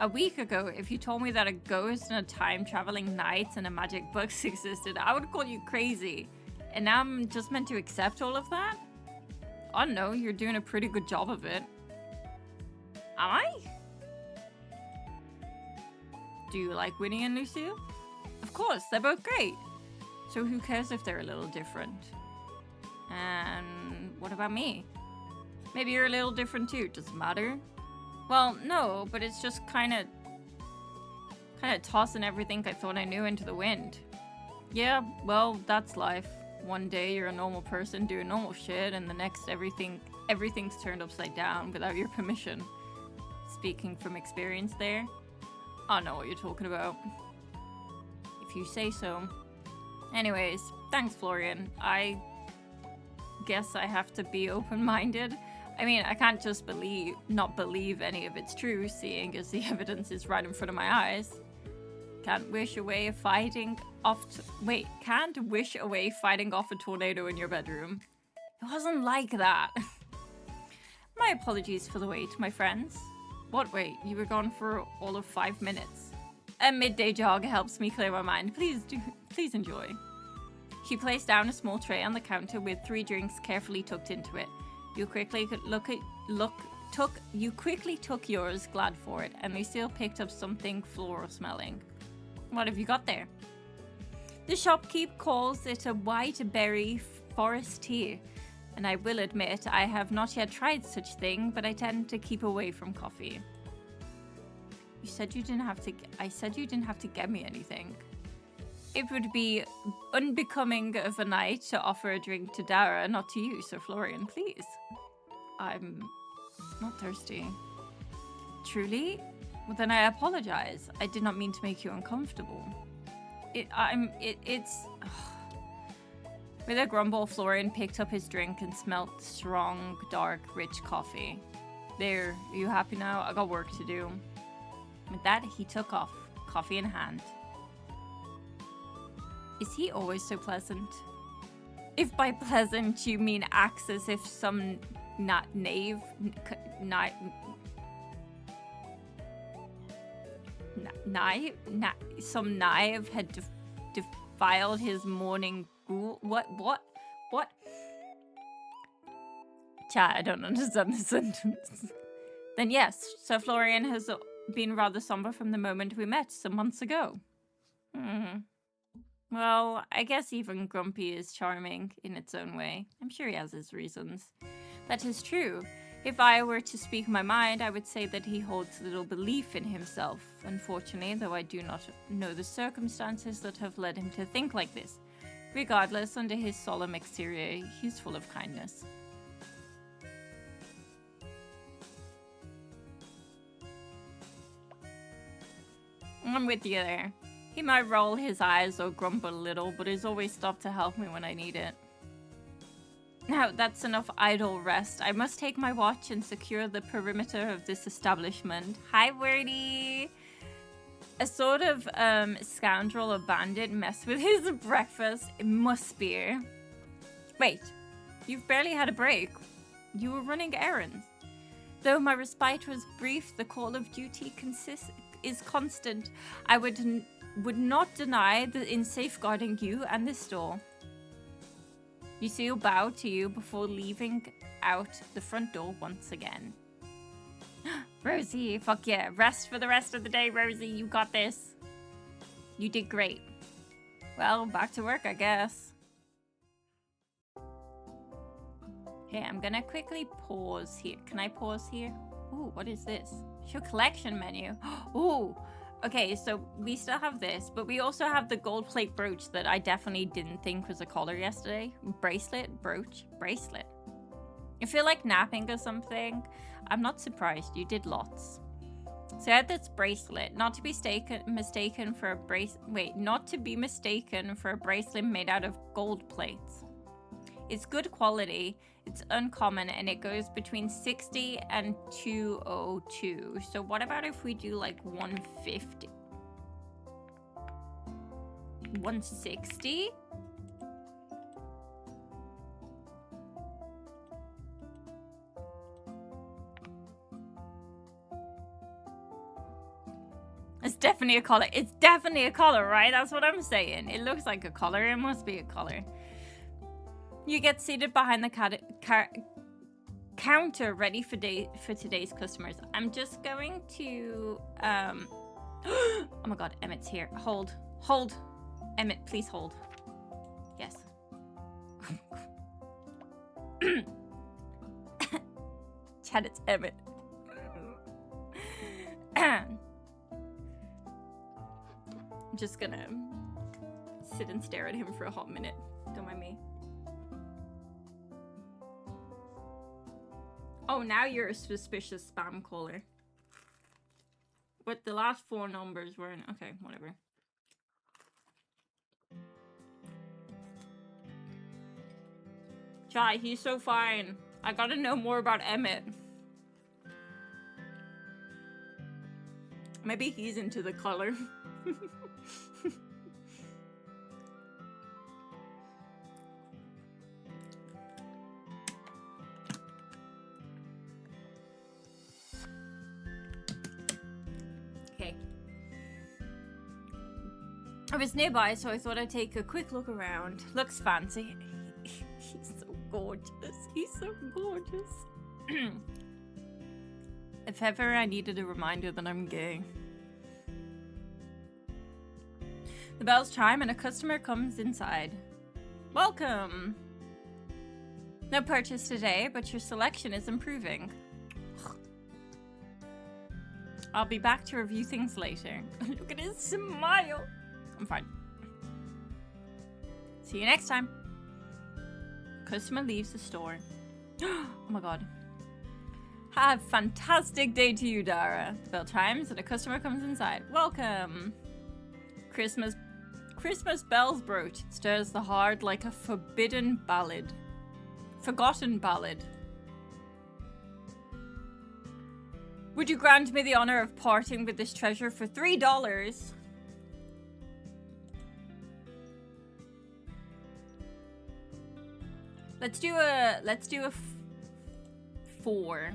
[SPEAKER 1] A week ago, if you told me that a ghost and a time-traveling knight and a magic books existed, I would call you crazy. And now I'm just meant to accept all of that? I don't know, you're doing a pretty good job of it. Am I? Do you like Winnie and Lucille? Of course, they're both great. So who cares if they're a little different? And what about me? Maybe you're a little different too, does it matter? Well, no, but it's just kind of tossing everything I thought I knew into the wind. Yeah, well, that's life. One day you're a normal person doing normal shit, and the next everything's turned upside down without your permission. Speaking from experience there, I know what you're talking about. If you say so. Anyways, thanks, Florian. I guess I have to be open-minded. I mean, I can't just not believe any of it's true, seeing as the evidence is right in front of my eyes. Can't wish away fighting off a tornado in your bedroom. It wasn't like that. My apologies for the wait, my friends. What wait? You were gone for all of 5 minutes. A midday jog helps me clear my mind. Please enjoy. She placed down a small tray on the counter with 3 drinks carefully tucked into it. You quickly took yours, glad for it, and Lucille picked up something floral smelling. What have you got there? The shopkeep calls it a white berry forest tea, and I will admit I have not yet tried such thing, but I tend to keep away from coffee. You said you didn't have to. I said you didn't have to get me anything. It would be unbecoming of a knight to offer a drink to Dara, not to you, Sir Florian, please. I'm Not thirsty. Truly? Well, then I apologize. I did not mean to make you uncomfortable. It's... With a grumble, Florian picked up his drink and smelt strong, dark, rich coffee. There, are you happy now? I got work to do. With that, he took off, coffee in hand. Is he always so pleasant? If by pleasant you mean acts as if some some knave had defiled his morning gruel. What? Chat, I don't understand the sentence. Then yes, Sir Florian has been rather somber from the moment we met some months ago. Well, I guess even Grumpy is charming in its own way. I'm sure he has his reasons. That is true. If I were to speak my mind, I would say that he holds little belief in himself. Unfortunately, though I do not know the circumstances that have led him to think like this. Regardless, under his solemn exterior, he's full of kindness. I'm with you there. He might roll his eyes or grumble a little, but he's always stopped to help me when I need it. Now, that's enough idle rest. I must take my watch and secure the perimeter of this establishment. Hi, Wordy! A sort of scoundrel or bandit messed with his breakfast. It must be. Wait, you've barely had a break. You were running errands. Though my respite was brief, the call of duty is constant. I would not deny in safeguarding you and this store. Lucille bowed to you before leaving out the front door once again. Rosie, fuck yeah. Rest for the rest of the day, Rosie. You got this. You did great. Well, back to work, I guess. Okay, I'm gonna quickly pause here. Can I pause here? Ooh, what is this? Show collection menu. Ooh. Okay, so we still have this, but we also have the gold plate brooch that I definitely didn't think was a collar yesterday. Bracelet, brooch, bracelet. You feel like napping or something? I'm not surprised. You did lots. So I had this bracelet, not to be mistaken for a bracelet made out of gold plates. It's good quality, it's uncommon, and it goes between 60 and 202. So what about if we do like 150? 160? It's definitely a collar. It's definitely a collar, right? That's what I'm saying. It looks like a collar. It must be a collar. You get seated behind the counter ready for today's customers. I'm just going to... oh my god, Emmett's here. Hold. Hold. Emmett, please hold. Yes. Chad, it's Emmett. I'm just gonna sit and stare at him for a hot minute. Don't mind me. Oh, now you're a suspicious spam caller. But the last 4 numbers weren't... Okay, whatever. Chai, he's so fine. I gotta know more about Emmett. Maybe he's into the color. Okay. I was nearby, so I thought I'd take a quick look around. Looks fancy. He's so gorgeous. He's so gorgeous. If ever I needed a reminder that I'm gay. The bells chime and a customer comes inside. Welcome! No purchase today, but your selection is improving. I'll be back to review things later. Look at his smile! I'm fine. See you next time. Customer leaves the store. Oh my god. Have a fantastic day to you, Dara. The bell chimes and a customer comes inside. Welcome. Christmas bells brooch. It stirs the heart like a forbidden ballad. Forgotten ballad. Would you grant me the honor of parting with this treasure for $3? Let's do a 4.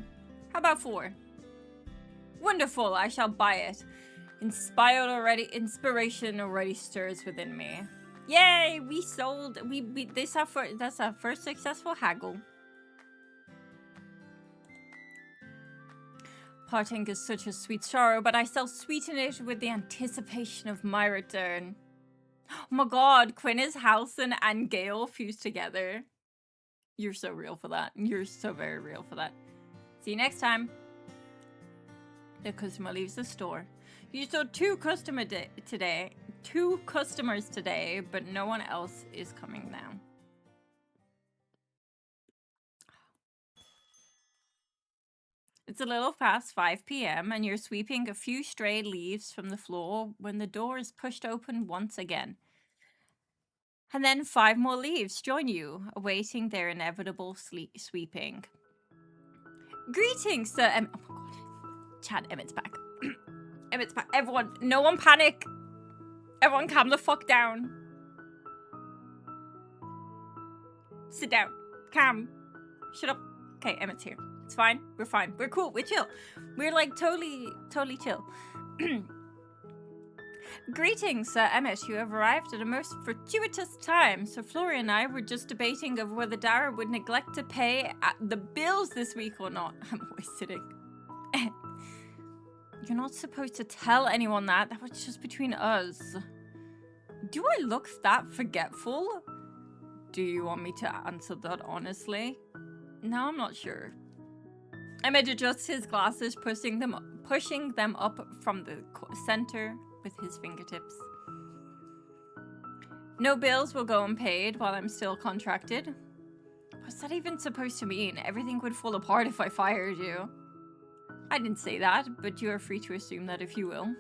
[SPEAKER 1] How about 4? Wonderful, I shall buy it. Inspiration already stirs within me. Yay, we sold. That's our first successful haggle. Parting is such a sweet sorrow, but I shall sweeten it with the anticipation of my return. Oh my god, Quinnis, Halson, and Gale fused together. You're so real for that. You're so very real for that. See you next time. The customer leaves the store. You saw 2 customers today, but no one else is coming now. It's a little past 5 p.m. and you're sweeping a few stray leaves from the floor when the door is pushed open once again. And then 5 more leaves join you, awaiting their inevitable sweeping. Greetings, sir. Oh my god. Chat, Emmett's back. Emmett's back. Everyone, no one panic. Everyone calm the fuck down. Sit down. Calm. Shut up. Okay, Emmett's here. It's fine. We're fine. We're cool. We're chill. We're like totally chill. Greetings, Sir Emmett. You have arrived at a most fortuitous time. Sir Florian and I were just debating of whether Dara would neglect to pay the bills this week or not. I'm always sitting. You're not supposed to tell anyone that. That was just between us. Do I look that forgetful? Do you want me to answer that honestly? No, I'm not sure. Emmett adjusts his glasses, pushing them up from the center with his fingertips. No bills will go unpaid while I'm still contracted. What's that even supposed to mean? Everything would fall apart if I fired you. I didn't say that, but you are free to assume that if you will.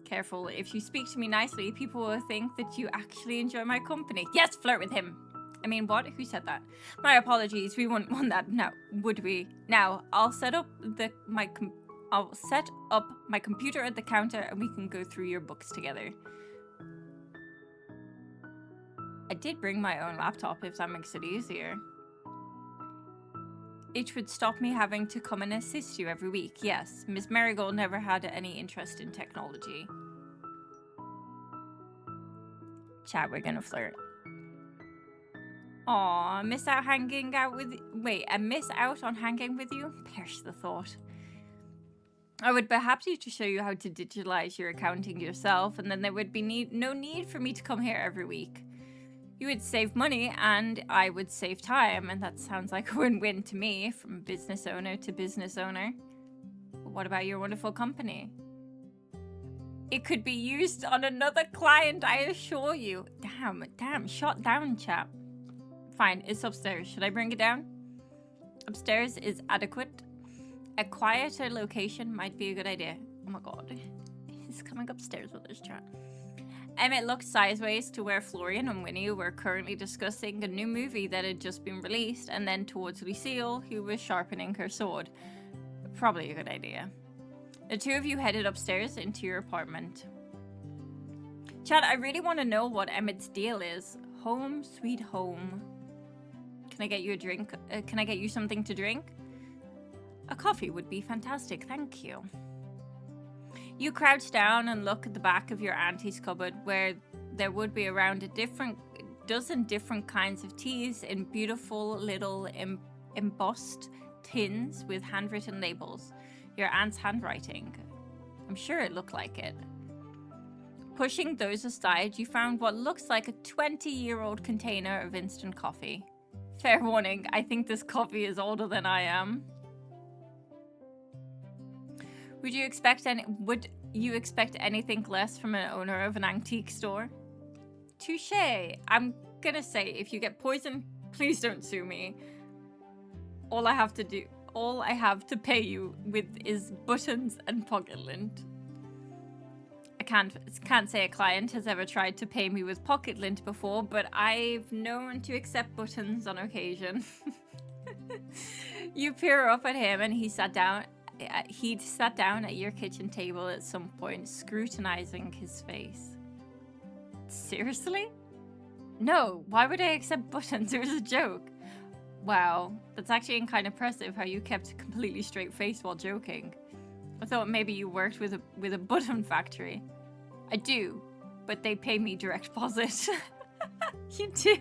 [SPEAKER 1] Careful, if you speak to me nicely, people will think that you actually enjoy my company. Yes, flirt with him. I mean, what? Who said that? My apologies, we wouldn't want that now, would we? Now, I'll set up my computer at the counter and we can go through your books together. I did bring my own laptop if that makes it easier. It would stop me having to come and assist you every week. Yes, Miss Marigold never had any interest in technology. Chat, we're gonna flirt. Aw, I miss out on hanging with you? Perish the thought. I would be happy to show you how to digitalize your accounting yourself, and then there would be no need for me to come here every week. You would save money, and I would save time, and that sounds like a win-win to me, from business owner to business owner. But what about your wonderful company? It could be used on another client, I assure you. Damn, shut down, chap. Fine, it's upstairs. Should I bring it down? Upstairs is adequate. A quieter location might be a good idea. Oh my god. He's coming upstairs with his chat. Emmett looked sideways to where Florian and Winnie were currently discussing a new movie that had just been released, and then towards Lucille, who was sharpening her sword. Probably a good idea. The two of you headed upstairs into your apartment. Chad, I really want to know what Emmett's deal is. Home, sweet home. Can I get you a drink? Can I get you something to drink? A coffee would be fantastic, thank you. You crouch down and look at the back of your auntie's cupboard, where there would be around a dozen different kinds of teas in beautiful little embossed tins with handwritten labels. Your aunt's handwriting. I'm sure it looked like it. Pushing those aside, you found what looks like a 20-year-old container of instant coffee. Fair warning, I think this coffee is older than I am. Would you expect anything less from an owner of an antique store? Touché. I'm gonna say, if you get poisoned, please don't sue me. All I have to do all I have to pay you with is buttons and pocket lint. I can't say a client has ever tried to pay me with pocket lint before, but I've known to accept buttons on occasion. You peer up at him and he'd sat down at your kitchen table at some point, scrutinizing his face. Seriously? No, why would I accept buttons? It was a joke. Wow, that's actually kind of impressive how you kept a completely straight face while joking. I thought maybe you worked with a button factory. I do, but they pay me direct deposit. You do?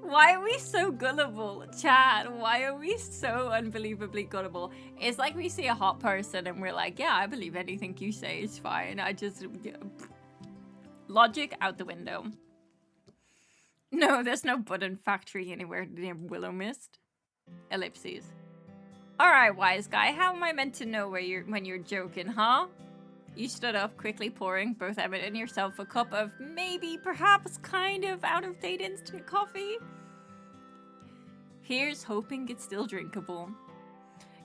[SPEAKER 1] Why are we so gullible, Chad? Why are we so unbelievably gullible? It's like we see a hot person and we're like, yeah, I believe anything you say is fine. Logic out the window. No, there's no button factory anywhere near Willowmist. Ellipses. Alright, wise guy, how am I meant to know when you're joking, huh? You stood up, quickly pouring both Emmett and yourself a cup of maybe, perhaps, kind of out-of-date instant coffee. Here's hoping it's still drinkable.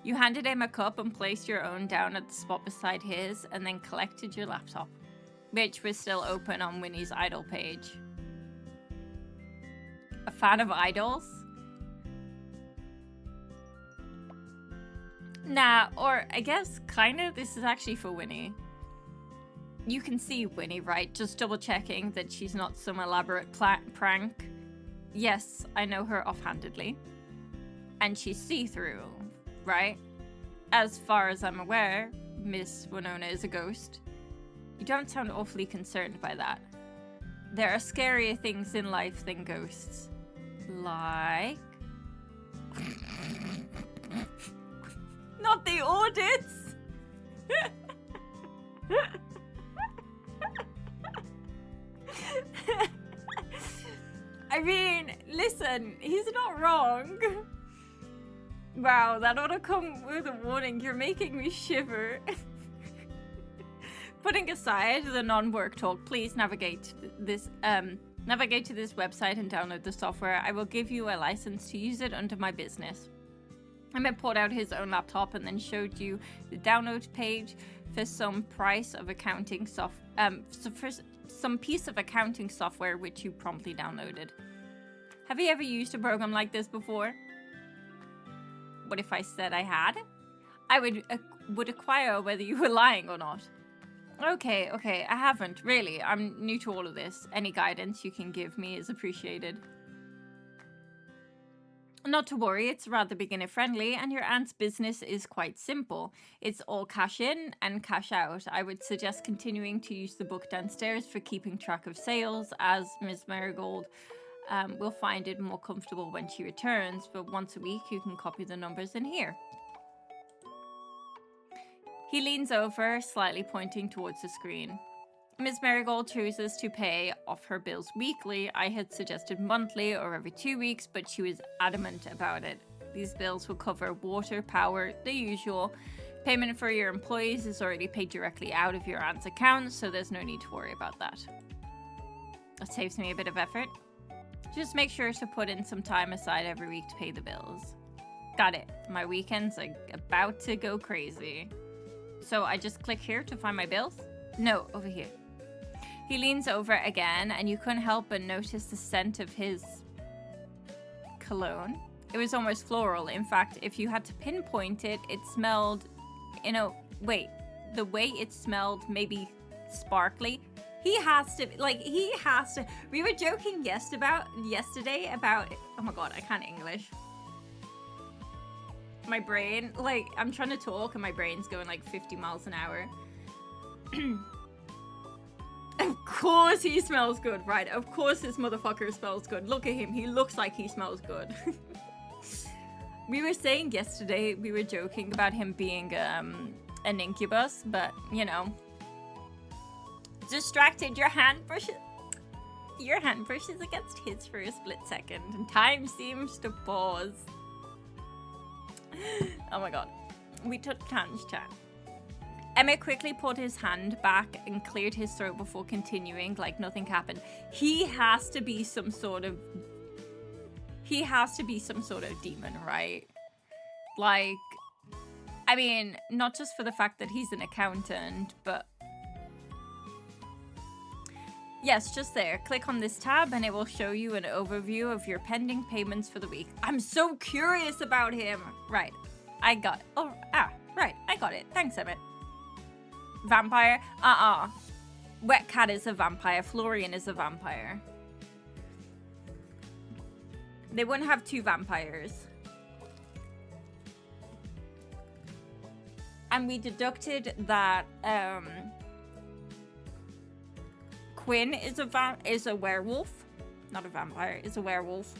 [SPEAKER 1] You handed him a cup and placed your own down at the spot beside his, and then collected your laptop, which was still open on Winnie's idol page. A fan of idols? Nah, or I guess kinda this is actually for Winnie. You can see Winnie, right? Just double checking that she's not some elaborate prank. Yes, I know her offhandedly. And she's see-through, right? As far as I'm aware, Miss Winona is a ghost. You don't sound awfully concerned by that. There are scarier things in life than ghosts. Like... Not the audits! I mean, listen, he's not wrong. Wow, that ought to come with a warning. You're making me shiver. Putting aside the non-work talk, please navigate to this website and download the software. I will give you a license to use it under my business. Emmett pulled out his own laptop and then showed you the download page for some piece of accounting software which you promptly downloaded. Have you ever used a program like this before? What if I said I had? I would acquire whether you were lying or not. Okay, I haven't, really. I'm new to all of this. Any guidance you can give me is appreciated. Not to worry, it's rather beginner friendly, and your aunt's business is quite simple. It's all cash in and cash out. I would suggest continuing to use the book downstairs for keeping track of sales, as Ms. Marigold will find it more comfortable when she returns, but once a week you can copy the numbers in here. He leans over, slightly pointing towards the screen. Ms. Marigold chooses to pay off her bills weekly. I had suggested monthly or every 2 weeks, but she was adamant about it. These bills will cover water, power, the usual. Payment for your employees is already paid directly out of your aunt's account, so there's no need to worry about that. That saves me a bit of effort. Just make sure to put in some time aside every week to pay the bills. Got it. My weekends are about to go crazy. So I just click here to find my bills? No, over here. He leans over again, and you couldn't help but notice the scent of his cologne. It was almost floral. In fact, if you had to pinpoint it, it smelled, the way it smelled, maybe sparkly. We were joking yesterday about, oh my god, I can't English. My brain, I'm trying to talk and my brain's going 50 miles an hour. Of course he smells good, right? Of course this motherfucker smells good. Look at him. He looks like he smells good. We were saying yesterday, we were joking about him being an incubus, but, distracted. Your hand brushes against his for a split second, and time seems to pause. Oh my god. We took Tan's chat. Emmett quickly put his hand back and cleared his throat before continuing like nothing happened. He has to be some sort of demon, right? Like, I mean, not just for the fact that he's an accountant, but yes, just there. Click on this tab and it will show you an overview of your pending payments for the week. I'm so curious about him. Right, I got it. Oh, right, I got it. Thanks, Emmett. Vampire? Wet Cat is a vampire. Florian is a vampire. They wouldn't have two vampires. And we deducted that Quinn is a werewolf. Not a vampire, is a werewolf.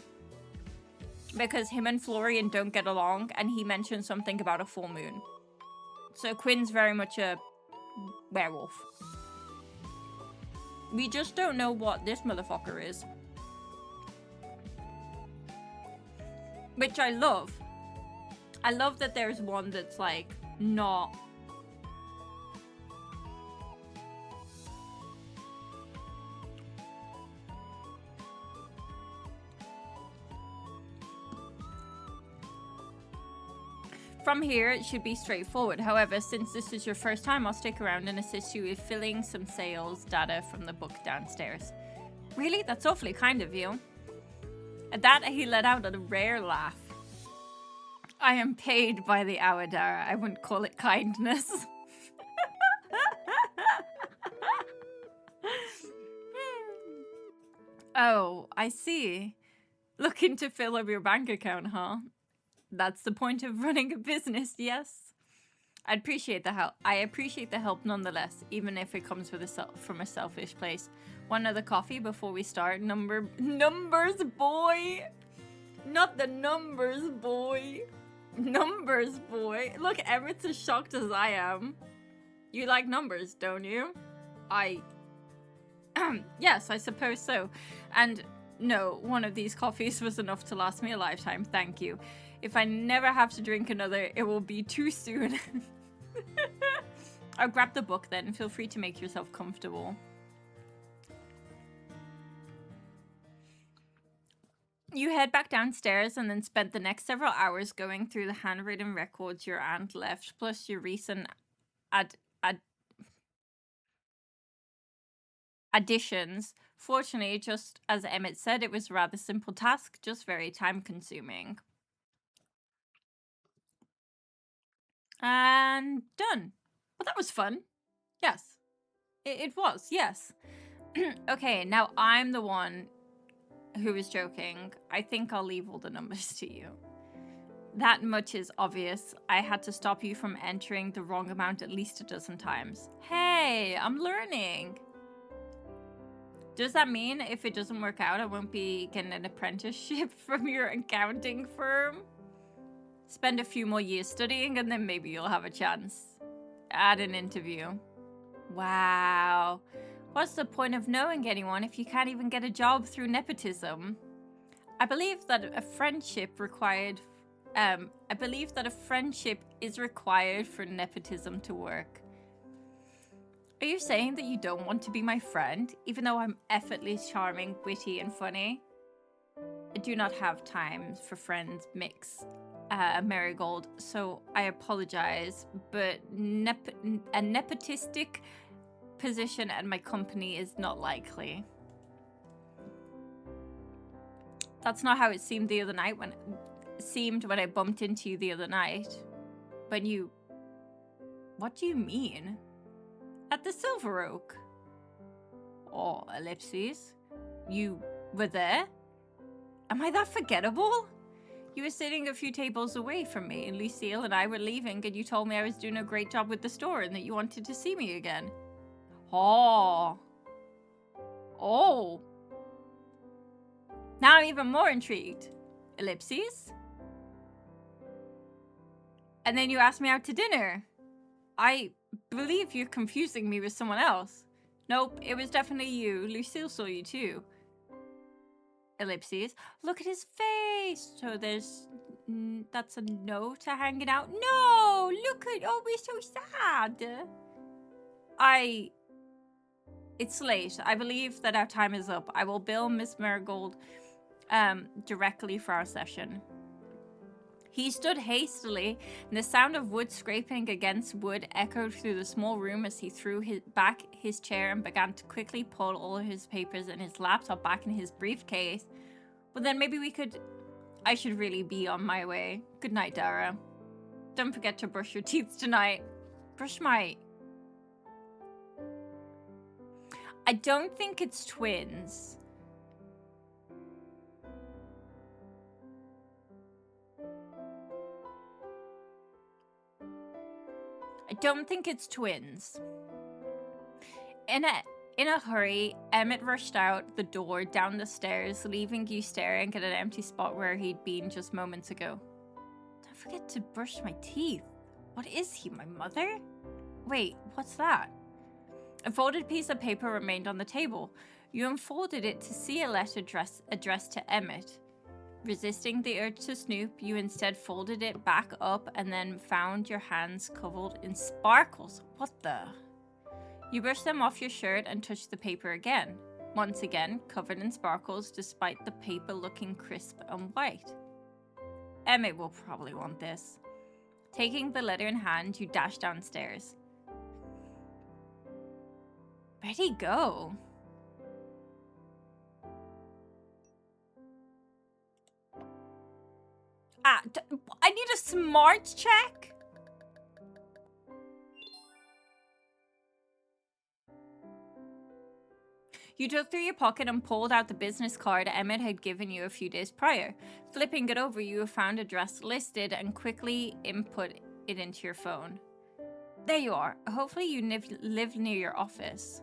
[SPEAKER 1] Because him and Florian don't get along, and he mentioned something about a full moon. So Quinn's very much a werewolf. We just don't know what this motherfucker is. Which I love. I love that there's one that's like not From here, it should be straightforward. However, since this is your first time, I'll stick around and assist you with filling some sales data from the book downstairs. Really? That's awfully kind of you. At that, he let out a rare laugh. I am paid by the hour, Dara. I wouldn't call it kindness. Oh, I see. Looking to fill up your bank account, huh? That's the point of running a business, yes? I appreciate the help. Nonetheless, even if it comes with from a selfish place. One other coffee before we start. Numbers boy! Not the numbers boy! Numbers boy! Look, Emmett's as shocked as I am. You like numbers, don't you? Yes, I suppose so. And no, one of these coffees was enough to last me a lifetime, thank you. If I never have to drink another, it will be too soon. I'll grab the book then. Feel free to make yourself comfortable. You head back downstairs and then spent the next several hours going through the handwritten records your aunt left, plus your recent additions. Fortunately, just as Emmett said, it was a rather simple task, just very time-consuming. And done. Well, that was fun. Yes. It was, yes. Okay, now I'm the one who is joking. I think I'll leave all the numbers to you. That much is obvious. I had to stop you from entering the wrong amount at least a dozen times. Hey, I'm learning. Does that mean if it doesn't work out, I won't be getting an apprenticeship from your accounting firm? Spend a few more years studying and then maybe you'll have a chance at an interview. Wow. What's the point of knowing anyone if you can't even get a job through nepotism? I believe that a friendship is required for nepotism to work. Are you saying that you don't want to be my friend, even though I'm effortlessly charming, witty, and funny? I do not have time for friends mix. Marigold, so I apologize, but a nepotistic position at my company is not likely. That's not how it seemed the other night when I bumped into you the other night. When you... What do you mean? At the Silver Oak? Oh, ellipses. You were there? Am I that forgettable? You were sitting a few tables away from me, and Lucille and I were leaving, and you told me I was doing a great job with the store and that you wanted to see me again. Oh. Oh. Now I'm even more intrigued. Ellipses? And then you asked me out to dinner. I believe you're confusing me with someone else. Nope, it was definitely you. Lucille saw you too. Ellipses. Look at his face. So there's That's a no to hanging out. No! Look at... Oh, we're so sad. It's late. I believe that our time is up. I will bill Miss Marigold directly for our session. He stood hastily, and the sound of wood scraping against wood echoed through the small room as he threw back his chair and began to quickly pull all of his papers and his laptop back in his briefcase. Well, then maybe we could... I should really be on my way. Good night, Dara. Don't forget to brush your teeth tonight. Brush my... I don't think it's twins. I don't think it's twins. In a hurry, Emmett rushed out the door down the stairs, leaving you staring at an empty spot where he'd been just moments ago. Don't forget to brush my teeth. What is he, my mother? Wait, what's that? A folded piece of paper remained on the table. You unfolded it to see a letter addressed to Emmett. Resisting the urge to snoop, you instead folded it back up and then found your hands covered in sparkles. What the? You brushed them off your shirt and touched the paper again. Once again, covered in sparkles despite the paper looking crisp and white. Emmett will probably want this. Taking the letter in hand, you dashed downstairs. Where'd he go? I need a smart check? You dug through your pocket and pulled out the business card Emmett had given you a few days prior. Flipping it over, you found a address listed and quickly input it into your phone. There you are. Hopefully you live near your office.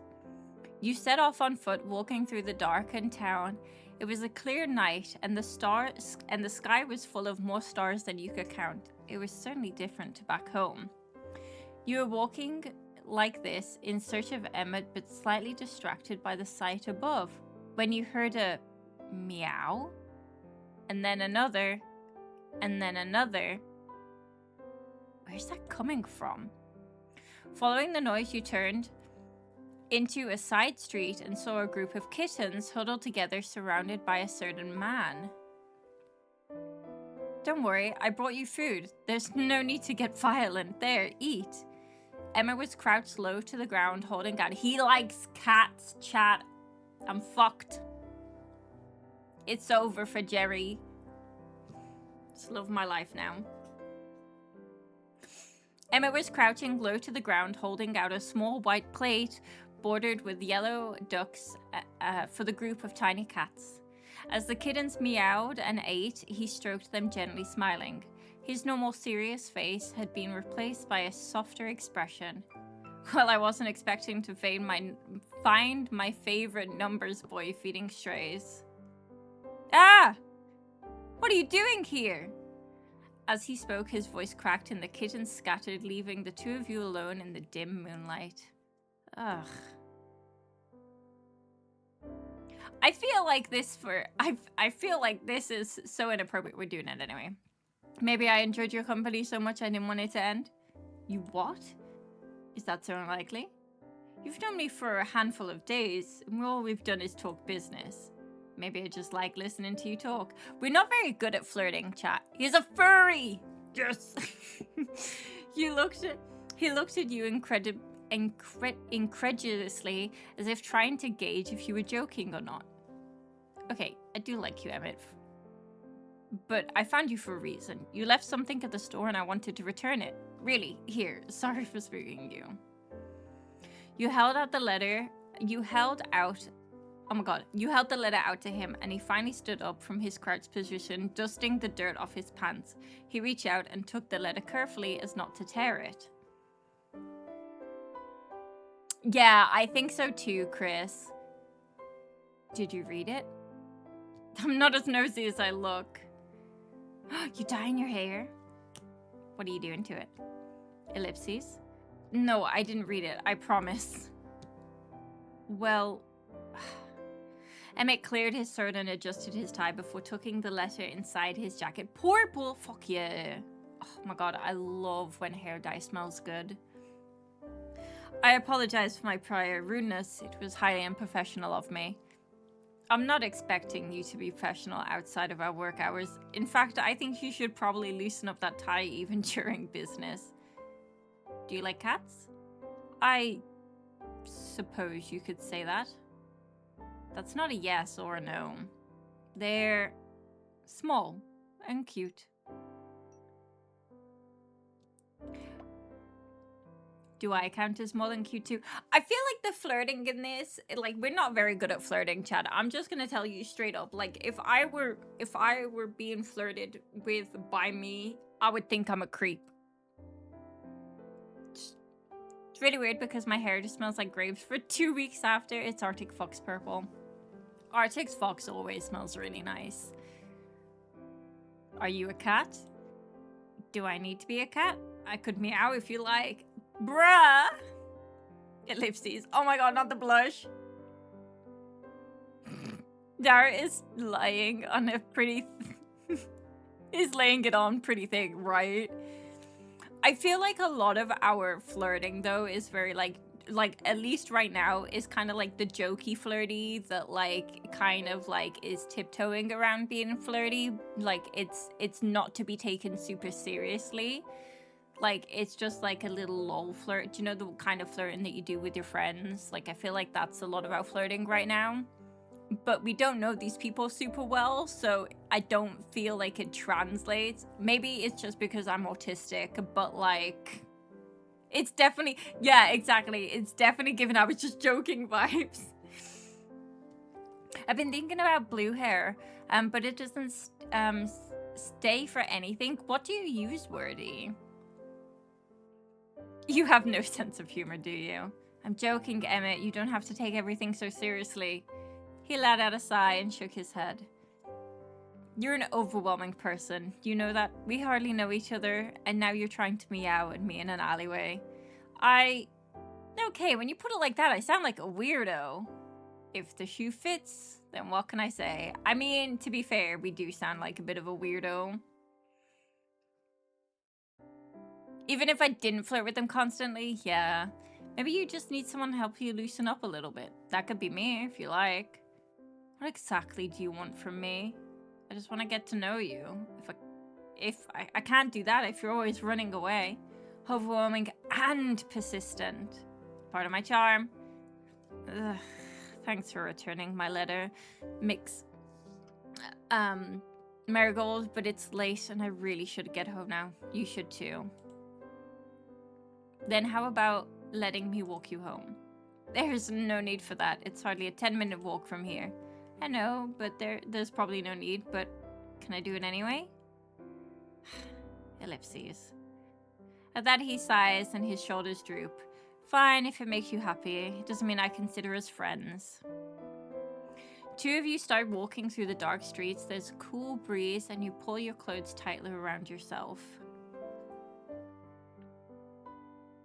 [SPEAKER 1] You set off on foot, walking through the darkened town. It was a clear night, and the sky was full of more stars than you could count. It was certainly different to back home. You were walking like this in search of Emmett, but slightly distracted by the sight above, when you heard a meow, and then another, and then another. Where's that coming from? Following the noise, you turned into a side street and saw a group of kittens huddled together surrounded by a certain man. Don't worry, I brought you food. There's no need to get violent. There, eat. Emma was crouched low to the ground, holding out. He likes cats, chat. I'm fucked. It's over for Jerry. Just love my life now. Emma was crouching low to the ground, holding out a small white plate bordered with yellow ducks for the group of tiny cats. As the kittens meowed and ate, he stroked them, gently smiling. His normal serious face had been replaced by a softer expression. Well, I wasn't expecting to find my favorite numbers boy feeding strays. Ah! What are you doing here? As he spoke, his voice cracked and the kittens scattered, leaving the two of you alone in the dim moonlight. Ugh. I feel like this is so inappropriate. We're doing it anyway. Maybe I enjoyed your company so much I didn't want it to end. You what? Is that so unlikely? You've known me for a handful of days, and all we've done is talk business. Maybe I just like listening to you talk. We're not very good at flirting, chat. He's a furry! Yes! He looked at you incredulously, as if trying to gauge if you were joking or not. Okay, I do like you, Emmett. But I found you for a reason. You left something at the store and I wanted to return it. Really, here, sorry for spooking you. You held the letter out to him, and he finally stood up from his crouched position, dusting the dirt off his pants. He reached out and took the letter carefully as not to tear it. Yeah, I think so too, Chris. Did you read it? I'm not as nosy as I look. You dyeing your hair? What are you doing to it? Ellipses? No, I didn't read it, I promise. Well, Emmett cleared his throat and adjusted his tie before tucking the letter inside his jacket. Purple! Fuck yeah. Oh my god, I love when hair dye smells good. I apologize for my prior rudeness. It was highly unprofessional of me. I'm not expecting you to be professional outside of our work hours. In fact, I think you should probably loosen up that tie even during business. Do you like cats? I suppose you could say that. That's not a yes or a no. They're small and cute. Do I count as more than cute too? I feel like the flirting in this, like, we're not very good at flirting, Chad. I'm just gonna tell you straight up. Like, if I were being flirted with by me, I would think I'm a creep. It's really weird because my hair just smells like grapes for 2 weeks after. It's Arctic Fox purple. Arctic Fox always smells really nice. Are you a cat? Do I need to be a cat? I could meow if you like. Bruh! Ellipses. Oh my god, not the blush. Dara is lying on a pretty... is laying it on pretty thick, right? I feel like a lot of our flirting, though, is very, like at least right now, is kind of like the jokey flirty that, like, kind of, like, is tiptoeing around being flirty. Like, it's not to be taken super seriously. Like, it's just like a little lol flirt. Do you know the kind of flirting that you do with your friends? Like, I feel like that's a lot of our flirting right now. But we don't know these people super well, so I don't feel like it translates. Maybe it's just because I'm autistic, but, like... It's definitely... Yeah, exactly. It's definitely giving I was just joking vibes. I've been thinking about blue hair, but it doesn't stay for anything. What do you use, Wordy? You have no sense of humor, do you? I'm joking, Emmett. You don't have to take everything so seriously. He let out a sigh and shook his head. You're an overwhelming person. You know that? We hardly know each other, and now you're trying to meow at me in an alleyway. Okay, when you put it like that, I sound like a weirdo. If the shoe fits, then what can I say? I mean, to be fair, we do sound like a bit of a weirdo. Even if I didn't flirt with them constantly, yeah. Maybe you just need someone to help you loosen up a little bit. That could be me, if you like. What exactly do you want from me? I just want to get to know you. If I can't do that if you're always running away. Overwhelming and persistent. Part of my charm. Ugh. Thanks for returning my letter. Mix. Marigold, but it's late and I really should get home now. You should too. Then how about letting me walk you home? There's no need for that. It's hardly a 10-minute walk from here. I know, but there's probably no need, but can I do it anyway? Ellipses. At that he sighs and his shoulders droop. Fine, if it makes you happy. It doesn't mean I consider us friends. Two of you start walking through the dark streets. There's a cool breeze and you pull your clothes tightly around yourself.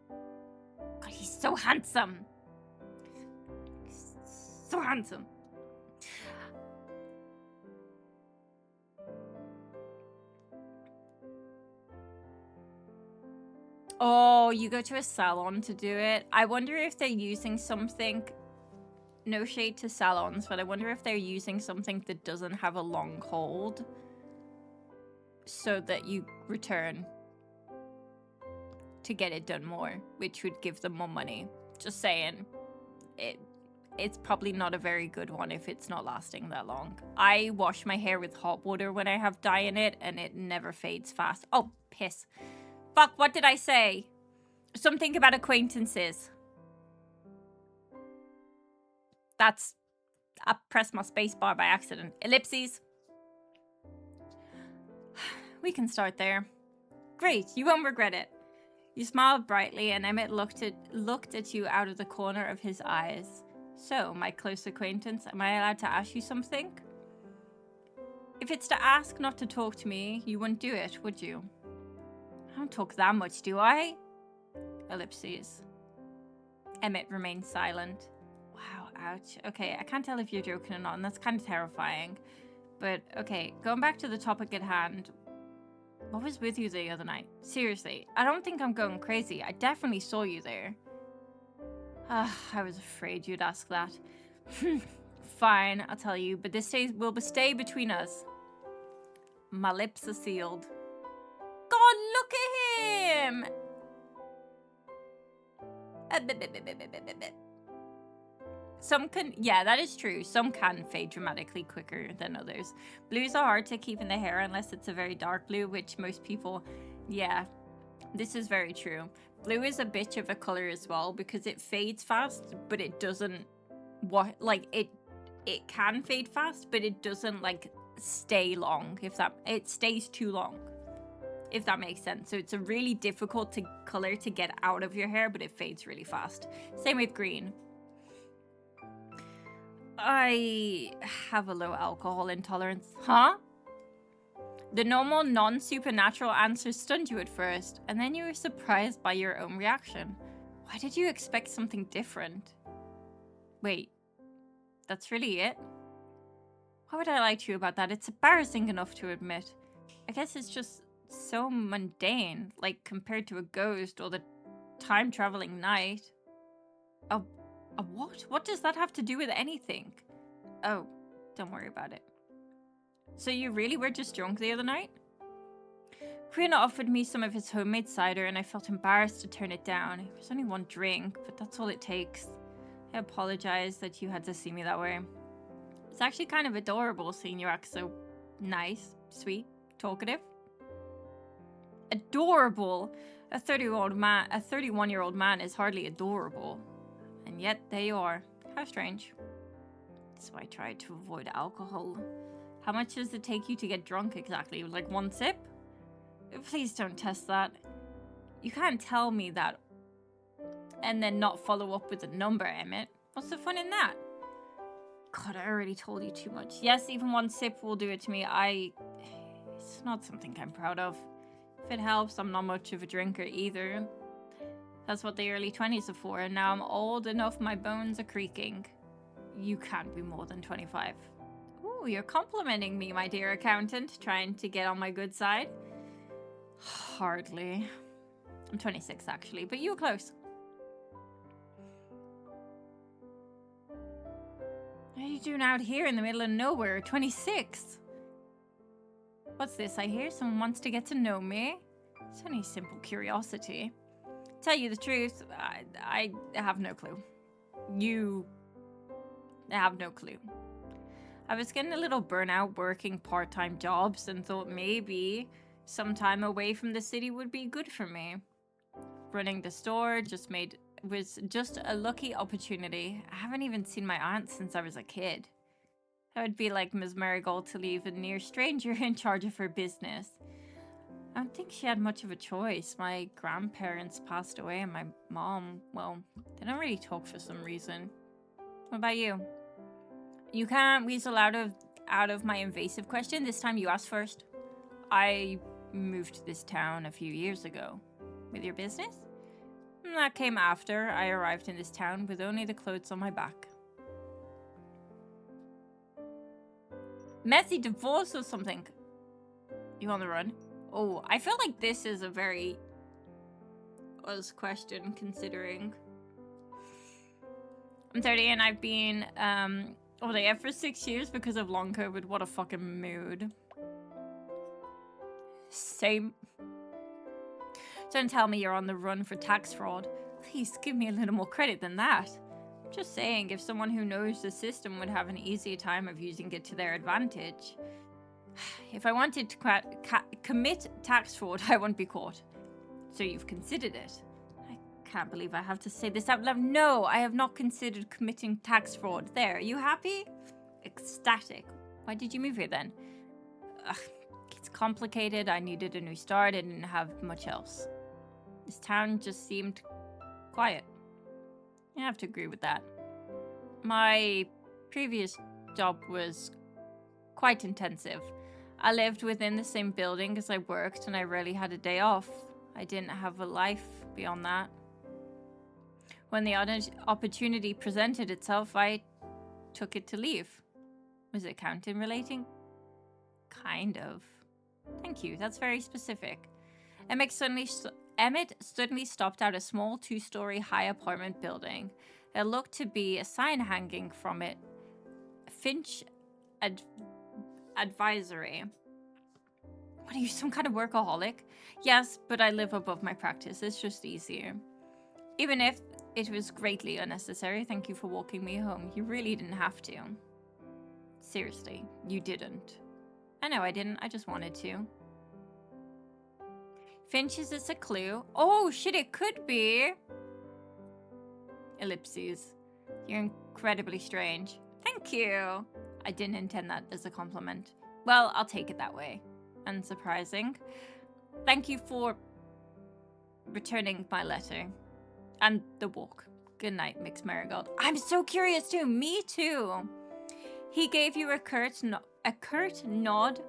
[SPEAKER 1] God, he's so handsome. He's so handsome. Oh, you go to a salon to do it. I wonder if they're using something... No shade to salons, but I wonder if they're using something that doesn't have a long hold so that you return to get it done more, which would give them more money. Just saying. It's probably not a very good one if it's not lasting that long. I wash my hair with hot water when I have dye in it, and it never fades fast. Oh, piss. Fuck, what did I say? Something about acquaintances. I pressed my space bar by accident. Ellipses. We can start there. Great, you won't regret it. You smiled brightly and Emmett looked at you out of the corner of his eyes. So, my close acquaintance, am I allowed to ask you something? If it's to ask not to talk to me, you wouldn't do it, would you? I don't talk that much, do I? Ellipses. Emmett remained silent. Wow, Ouch. Okay, I can't tell if you're joking or not, and that's kind of terrifying. But, okay, going back to the topic at hand. What was with you the other night? Seriously, I don't think I'm going crazy. I definitely saw you there. I was afraid you'd ask that. Fine, I'll tell you, but this will stay between us. My lips are sealed. God, look at him! Some can, yeah, that is true. Some can fade dramatically quicker than others. Blues are hard to keep in the hair unless it's a very dark blue, which most people, yeah, this is very true. Blue is a bitch of a color as well because it fades fast, but it doesn't, it can fade fast, but it doesn't like stay long, it stays too long, if that makes sense. So it's a really difficult color to get out of your hair, but it fades really fast. Same with green. I have a low alcohol intolerance. Huh? The normal, non-supernatural answer stunned you at first, and then you were surprised by your own reaction. Why did you expect something different? Wait, that's really it? Why would I lie to you about that? It's embarrassing enough to admit. I guess it's just so mundane, like compared to a ghost or the time-traveling night. A what? What does that have to do with anything? Oh, don't worry about it. So you really were just drunk the other night? Quinn offered me some of his homemade cider and I felt embarrassed to turn it down. It was only one drink, but that's all it takes. I apologize that you had to see me that way. It's actually kind of adorable seeing you act so nice, sweet, talkative. Adorable? A 31-year-old man is hardly adorable. And yet, there you are. How strange. So I tried to avoid alcohol. How much does it take you to get drunk exactly? Like one sip? Please don't test that. You can't tell me that and then not follow up with a number, Emmett. What's the fun in that? God, I already told you too much. Yes, even one sip will do it to me. It's not something I'm proud of. If it helps, I'm not much of a drinker either. That's what the early 20s are for, and now I'm old enough my bones are creaking. You can't be more than 25. Ooh, you're complimenting me, my dear accountant, trying to get on my good side. Hardly. I'm 26, actually, but you were close. What are you doing out here in the middle of nowhere? 26? What's this I hear? Someone wants to get to know me? It's only a simple curiosity. Tell you the truth, I have no clue. You have no clue. I was getting a little burnout working part-time jobs and thought maybe some time away from the city would be good for me. Running the store was just a lucky opportunity. I haven't even seen my aunt since I was a kid. That would be like Ms. Marigold to leave a near stranger in charge of her business. I don't think she had much of a choice. My grandparents passed away and my mom, well, they don't really talk for some reason. What about you? You can't weasel out of my invasive question. This time you asked first. I moved to this town a few years ago. With your business? That came after I arrived in this town with only the clothes on my back. Messy divorce or something? You on the run? Oh, I feel like this is a very us question considering. I'm 30 and I've been for 6 years because of long COVID. What a fucking mood. Same. Don't tell me you're on the run for tax fraud. Please give me a little more credit than that. Just saying, if someone who knows the system would have an easier time of using it to their advantage. If I wanted to commit tax fraud, I wouldn't be caught. So you've considered it. I can't believe I have to say this out loud. No, I have not considered committing tax fraud. There, are you happy? Ecstatic. Why did you move here then? Ugh, it's complicated. I needed a new start. I didn't have much else. This town just seemed quiet. I have to agree with that. My previous job was quite intensive. I lived within the same building as I worked and I rarely had a day off. I didn't have a life beyond that. When the opportunity presented itself, I took it to leave. Was it accounting relating? Kind of. Thank you. That's very specific. Emmett suddenly stopped at a small 2-story high apartment building. There looked to be a sign hanging from it. Finch Advisory. What are you, some kind of workaholic? Yes, but I live above my practice. It's just easier. Even if it was greatly unnecessary, thank you for walking me home. You really didn't have to. Seriously, you didn't. I know I didn't. I just wanted to. Finch, is this a clue? Oh, shit, it could be. Ellipses. You're incredibly strange. Thank you. I didn't intend that as a compliment. Well, I'll take it that way. Unsurprising. Thank you for returning my letter. And the walk. Good night, Mixed Marigold. I'm so curious too. Me too. He gave you a curt nod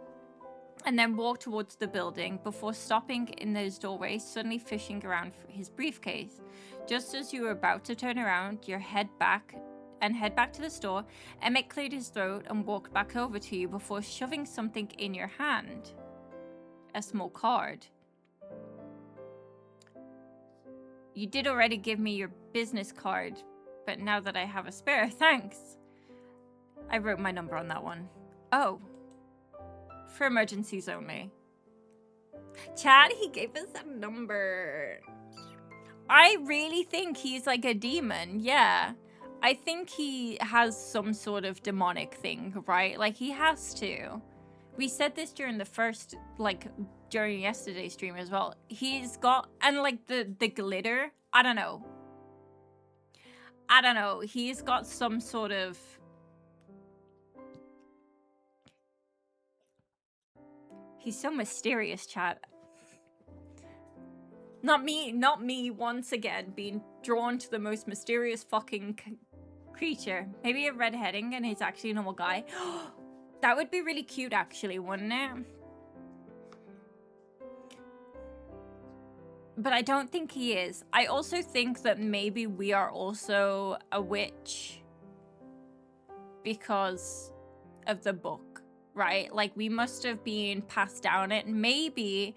[SPEAKER 1] and then walked towards the building before stopping in his doorway, suddenly fishing around for his briefcase. Just as you were about to turn around, head back to the store, Emmett cleared his throat and walked back over to you before shoving something in your hand. A small card. You did already give me your business card, but now that I have a spare, thanks. I wrote my number on that one. Oh. For emergencies only. Chad, he gave us a number. I really think he's like a demon, yeah. I think he has some sort of demonic thing, right? Like, he has to. We said this during the first, like, during yesterday's stream as well. He's got, and like the glitter, I don't know. He's got some sort of... He's so mysterious, chat. Not me once again being drawn to the most mysterious fucking creature. Maybe a red herring and he's actually a normal guy. That would be really cute actually, wouldn't it? But I don't think he is. I also think that maybe we are also a witch because of the book, right? Like, we must have been passed down it. Maybe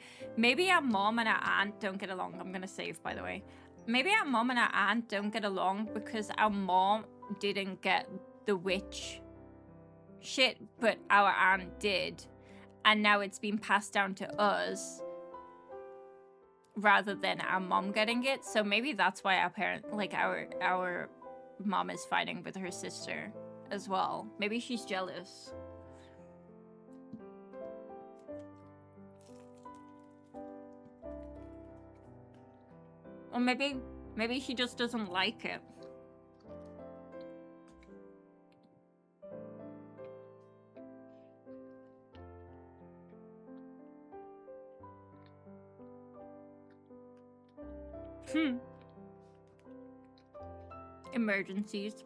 [SPEAKER 1] our mom and our aunt don't get along. I'm gonna save, by the way. Maybe our mom and our aunt don't get along because our mom didn't get the witch shit, but our aunt did. And now it's been passed down to us rather than our mom getting it. So maybe that's why our mom is fighting with her sister as well. Maybe she's jealous. Or maybe she just doesn't like it. Emergencies.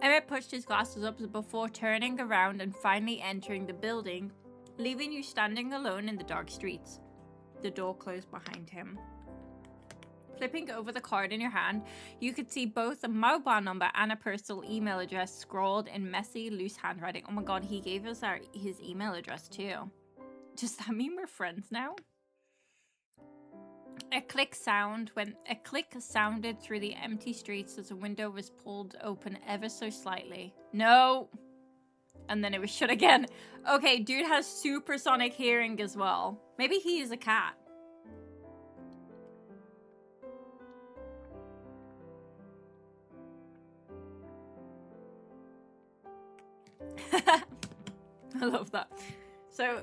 [SPEAKER 1] Emmett pushed his glasses up before turning around and finally entering the building, leaving you standing alone in the dark streets. The door closed behind him. Flipping over the card in your hand, you could see both a mobile number and a personal email address scrawled in messy, loose handwriting. Oh my god, he gave us his email address too. Does that mean we're friends now? A click sounded through the empty streets as a window was pulled open ever so slightly. No! And then it was shut again. Okay, dude has supersonic hearing as well. Maybe he is a cat. I love that. So,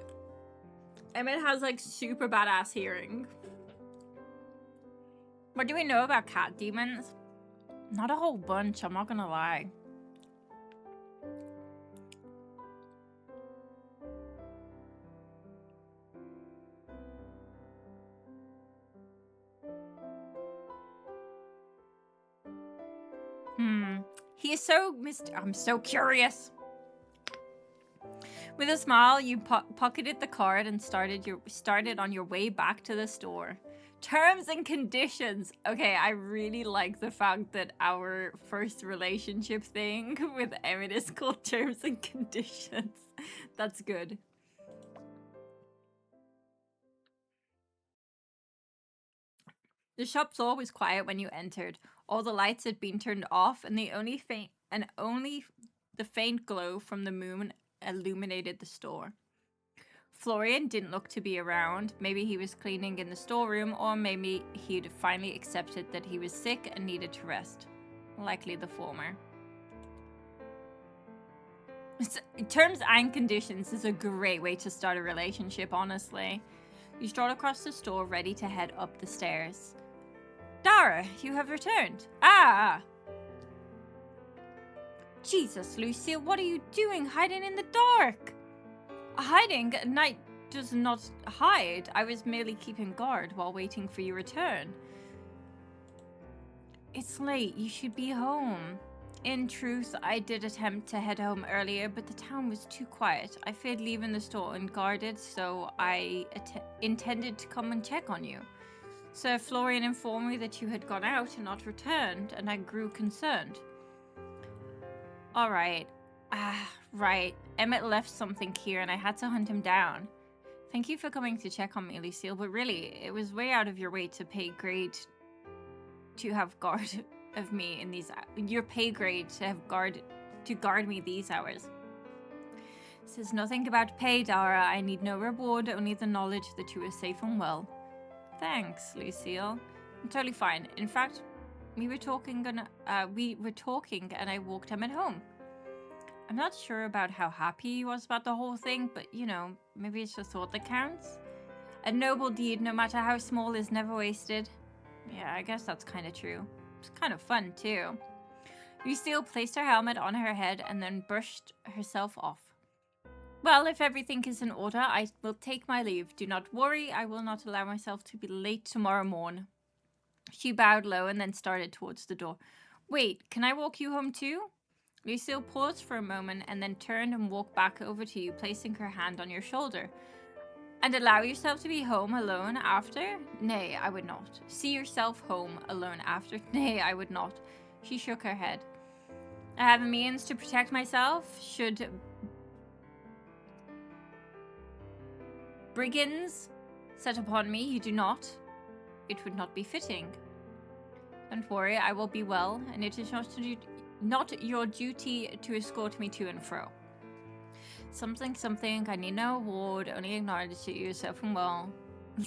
[SPEAKER 1] Emmett has like super badass hearing. What do we know about cat demons? Not a whole bunch, I'm not gonna lie. He is so I'm so curious. With a smile, you pocketed the card and started on your way back to the store. Terms and conditions. Okay, I really like the fact that our first relationship thing with Emmett is called terms and conditions. That's good. The shop floor was quiet when you entered. All the lights had been turned off, and only the faint glow from the moon illuminated the store. Florian didn't look to be around. Maybe he was cleaning in the storeroom, or maybe he'd finally accepted that he was sick and needed to rest. Likely the former. Terms and conditions is a great way to start a relationship, honestly. You stroll across the store, ready to head up the stairs. Dara, you have returned. Ah! Jesus, Lucille, what are you doing hiding in the dark? Hiding at night does not hide. I was merely keeping guard while waiting for your return. It's late. You should be home. In truth, I did attempt to head home earlier, but the town was too quiet. I feared leaving the store unguarded, so I intended to come and check on you. Sir Florian informed me that you had gone out and not returned, and I grew concerned. All right. Right. Emmett left something here and I had to hunt him down. Thank you for coming to check on me, Lucille, but really, it was way out of your way to pay grade to have guard of me in these... Your pay grade to have guard me these hours. Says nothing about pay, Dara. I need no reward, only the knowledge that you are safe and well. Thanks, Lucille. I'm totally fine. In fact, we were talking and I walked Emmett home. I'm not sure about how happy he was about the whole thing, but you know, maybe it's the thought that counts. A noble deed, no matter how small, is never wasted. Yeah, I guess that's kind of true. It's kind of fun, too. Lucille placed her helmet on her head and then brushed herself off. Well, if everything is in order, I will take my leave. Do not worry, I will not allow myself to be late tomorrow morn. She bowed low and then started towards the door. Wait, can I walk you home too? Lucille paused for a moment and then turned and walked back over to you, placing her hand on your shoulder. And allow yourself to be home alone after? Nay, I would not. See yourself home alone after? Nay, I would not. She shook her head. I have a means to protect myself. Should brigands set upon me, you do not. It would not be fitting. Don't worry, I will be well, and it is not your duty to escort me to and fro. Something, I need no award, only acknowledge that you are safe and well.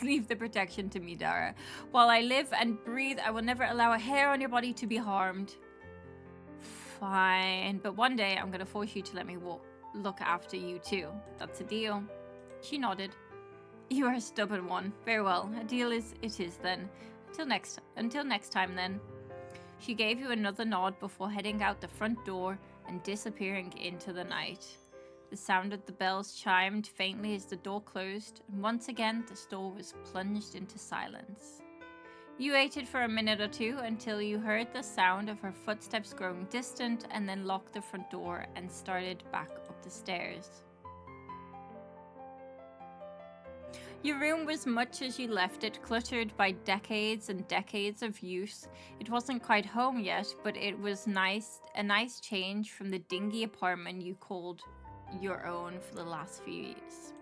[SPEAKER 1] Leave the protection to me, Dara. While I live and breathe, I will never allow a hair on your body to be harmed. Fine, but one day I'm gonna force you to let me look after you too. That's a deal. She nodded. You are a stubborn one. Very well, a deal it is then. Until next time then. She gave you another nod before heading out the front door and disappearing into the night. The sound of the bells chimed faintly as the door closed, and once again the store was plunged into silence. You waited for a minute or two until you heard the sound of her footsteps growing distant, and then locked the front door and started back up the stairs. Your room was much as you left it, cluttered by decades and decades of use. It wasn't quite home yet, but it was a nice change from the dingy apartment you called your own for the last few years.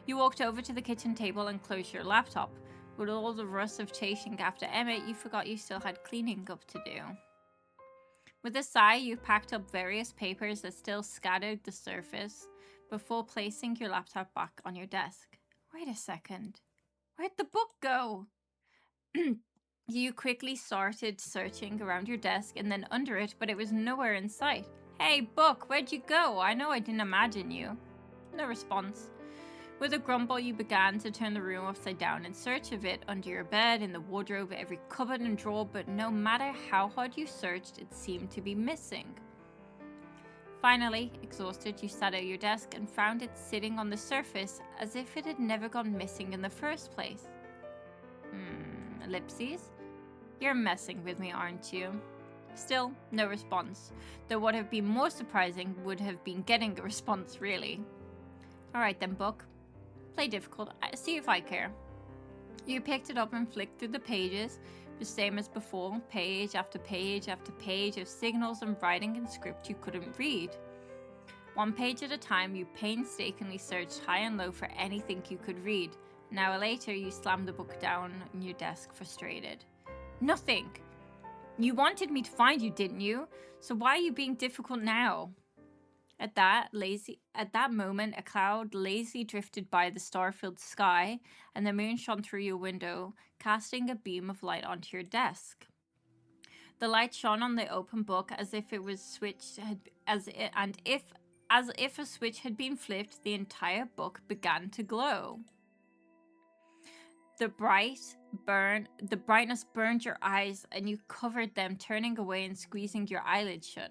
[SPEAKER 1] You walked over to the kitchen table and closed your laptop. With all the rush of chasing after Emmett, you forgot you still had cleaning up to do. With a sigh, you packed up various papers that still scattered the surface before placing your laptop back on your desk. Wait a second. Where'd the book go? You quickly started searching around your desk and then under it, but it was nowhere in sight. Hey, book, where'd you go? I know I didn't imagine you. No response. With a grumble, you began to turn the room upside down in search of it, under your bed, in the wardrobe, every cupboard and drawer, but no matter how hard you searched, it seemed to be missing. Finally, exhausted, you sat at your desk and found it sitting on the surface as if it had never gone missing in the first place. Ellipses? You're messing with me, aren't you? Still, no response, though what would have been more surprising would have been getting a response, really. Alright then, book. Play difficult. See if I care. You picked it up and flicked through the pages, the same as before, page after page after page of signals and writing and script you couldn't read. One page at a time, you painstakingly searched high and low for anything you could read. An hour later, you slammed the book down on your desk, frustrated. Nothing! You wanted me to find you, didn't you? So why are you being difficult now? At that moment, a cloud lazily drifted by the star-filled sky, and the moon shone through your window, casting a beam of light onto your desk. The light shone on the open book as if it was switched, as if a switch had been flipped. The entire book began to glow. The brightness burned your eyes, and you covered them, turning away and squeezing your eyelids shut.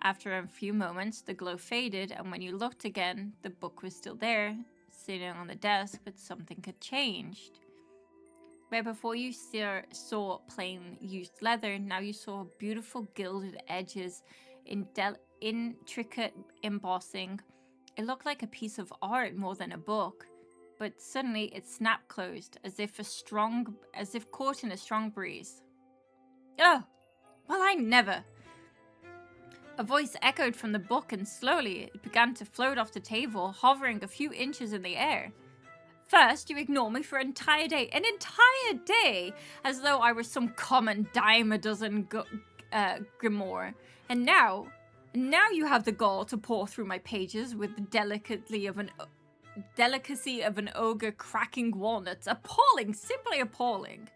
[SPEAKER 1] After a few moments, the glow faded, and when you looked again, the book was still there, sitting on the desk, but something had changed. Where before you saw plain used leather, now you saw beautiful gilded edges, intricate embossing. It looked like a piece of art more than a book. But suddenly it snapped closed, as if caught in a strong breeze. Oh, well, I never. A voice echoed from the book, and slowly it began to float off the table, hovering a few inches in the air. First, you ignored me for an entire day, as though I were some common dime-a-dozen grimoire. And now you have the gall to pore through my pages with the delicacy of an ogre cracking walnuts. Appalling, simply appalling.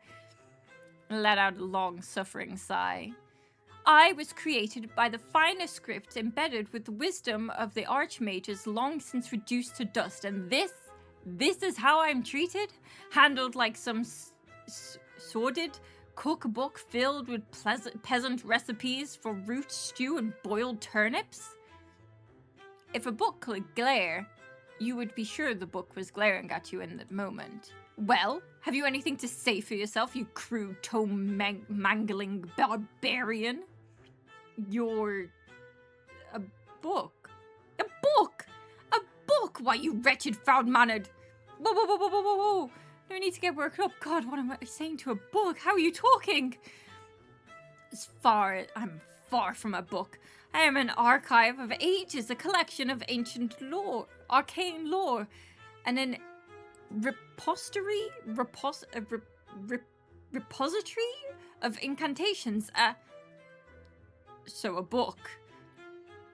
[SPEAKER 1] Let out a long-suffering sigh. I was created by the finest script embedded with the wisdom of the archmages long since reduced to dust, and this is how I'm treated? Handled like some sordid cookbook filled with peasant recipes for root stew and boiled turnips? If a book could glare, you would be sure the book was glaring at you in that moment. Well, have you anything to say for yourself, you crude toe-mangling barbarian? You're... a book. A book! A book! Why, you wretched, foul-mannered... Whoa. No need to get worked up. God, what am I saying to a book? How are you talking? I'm far from a book. I am an archive of ages, a collection of ancient lore, arcane lore, and an repository of incantations. So a book.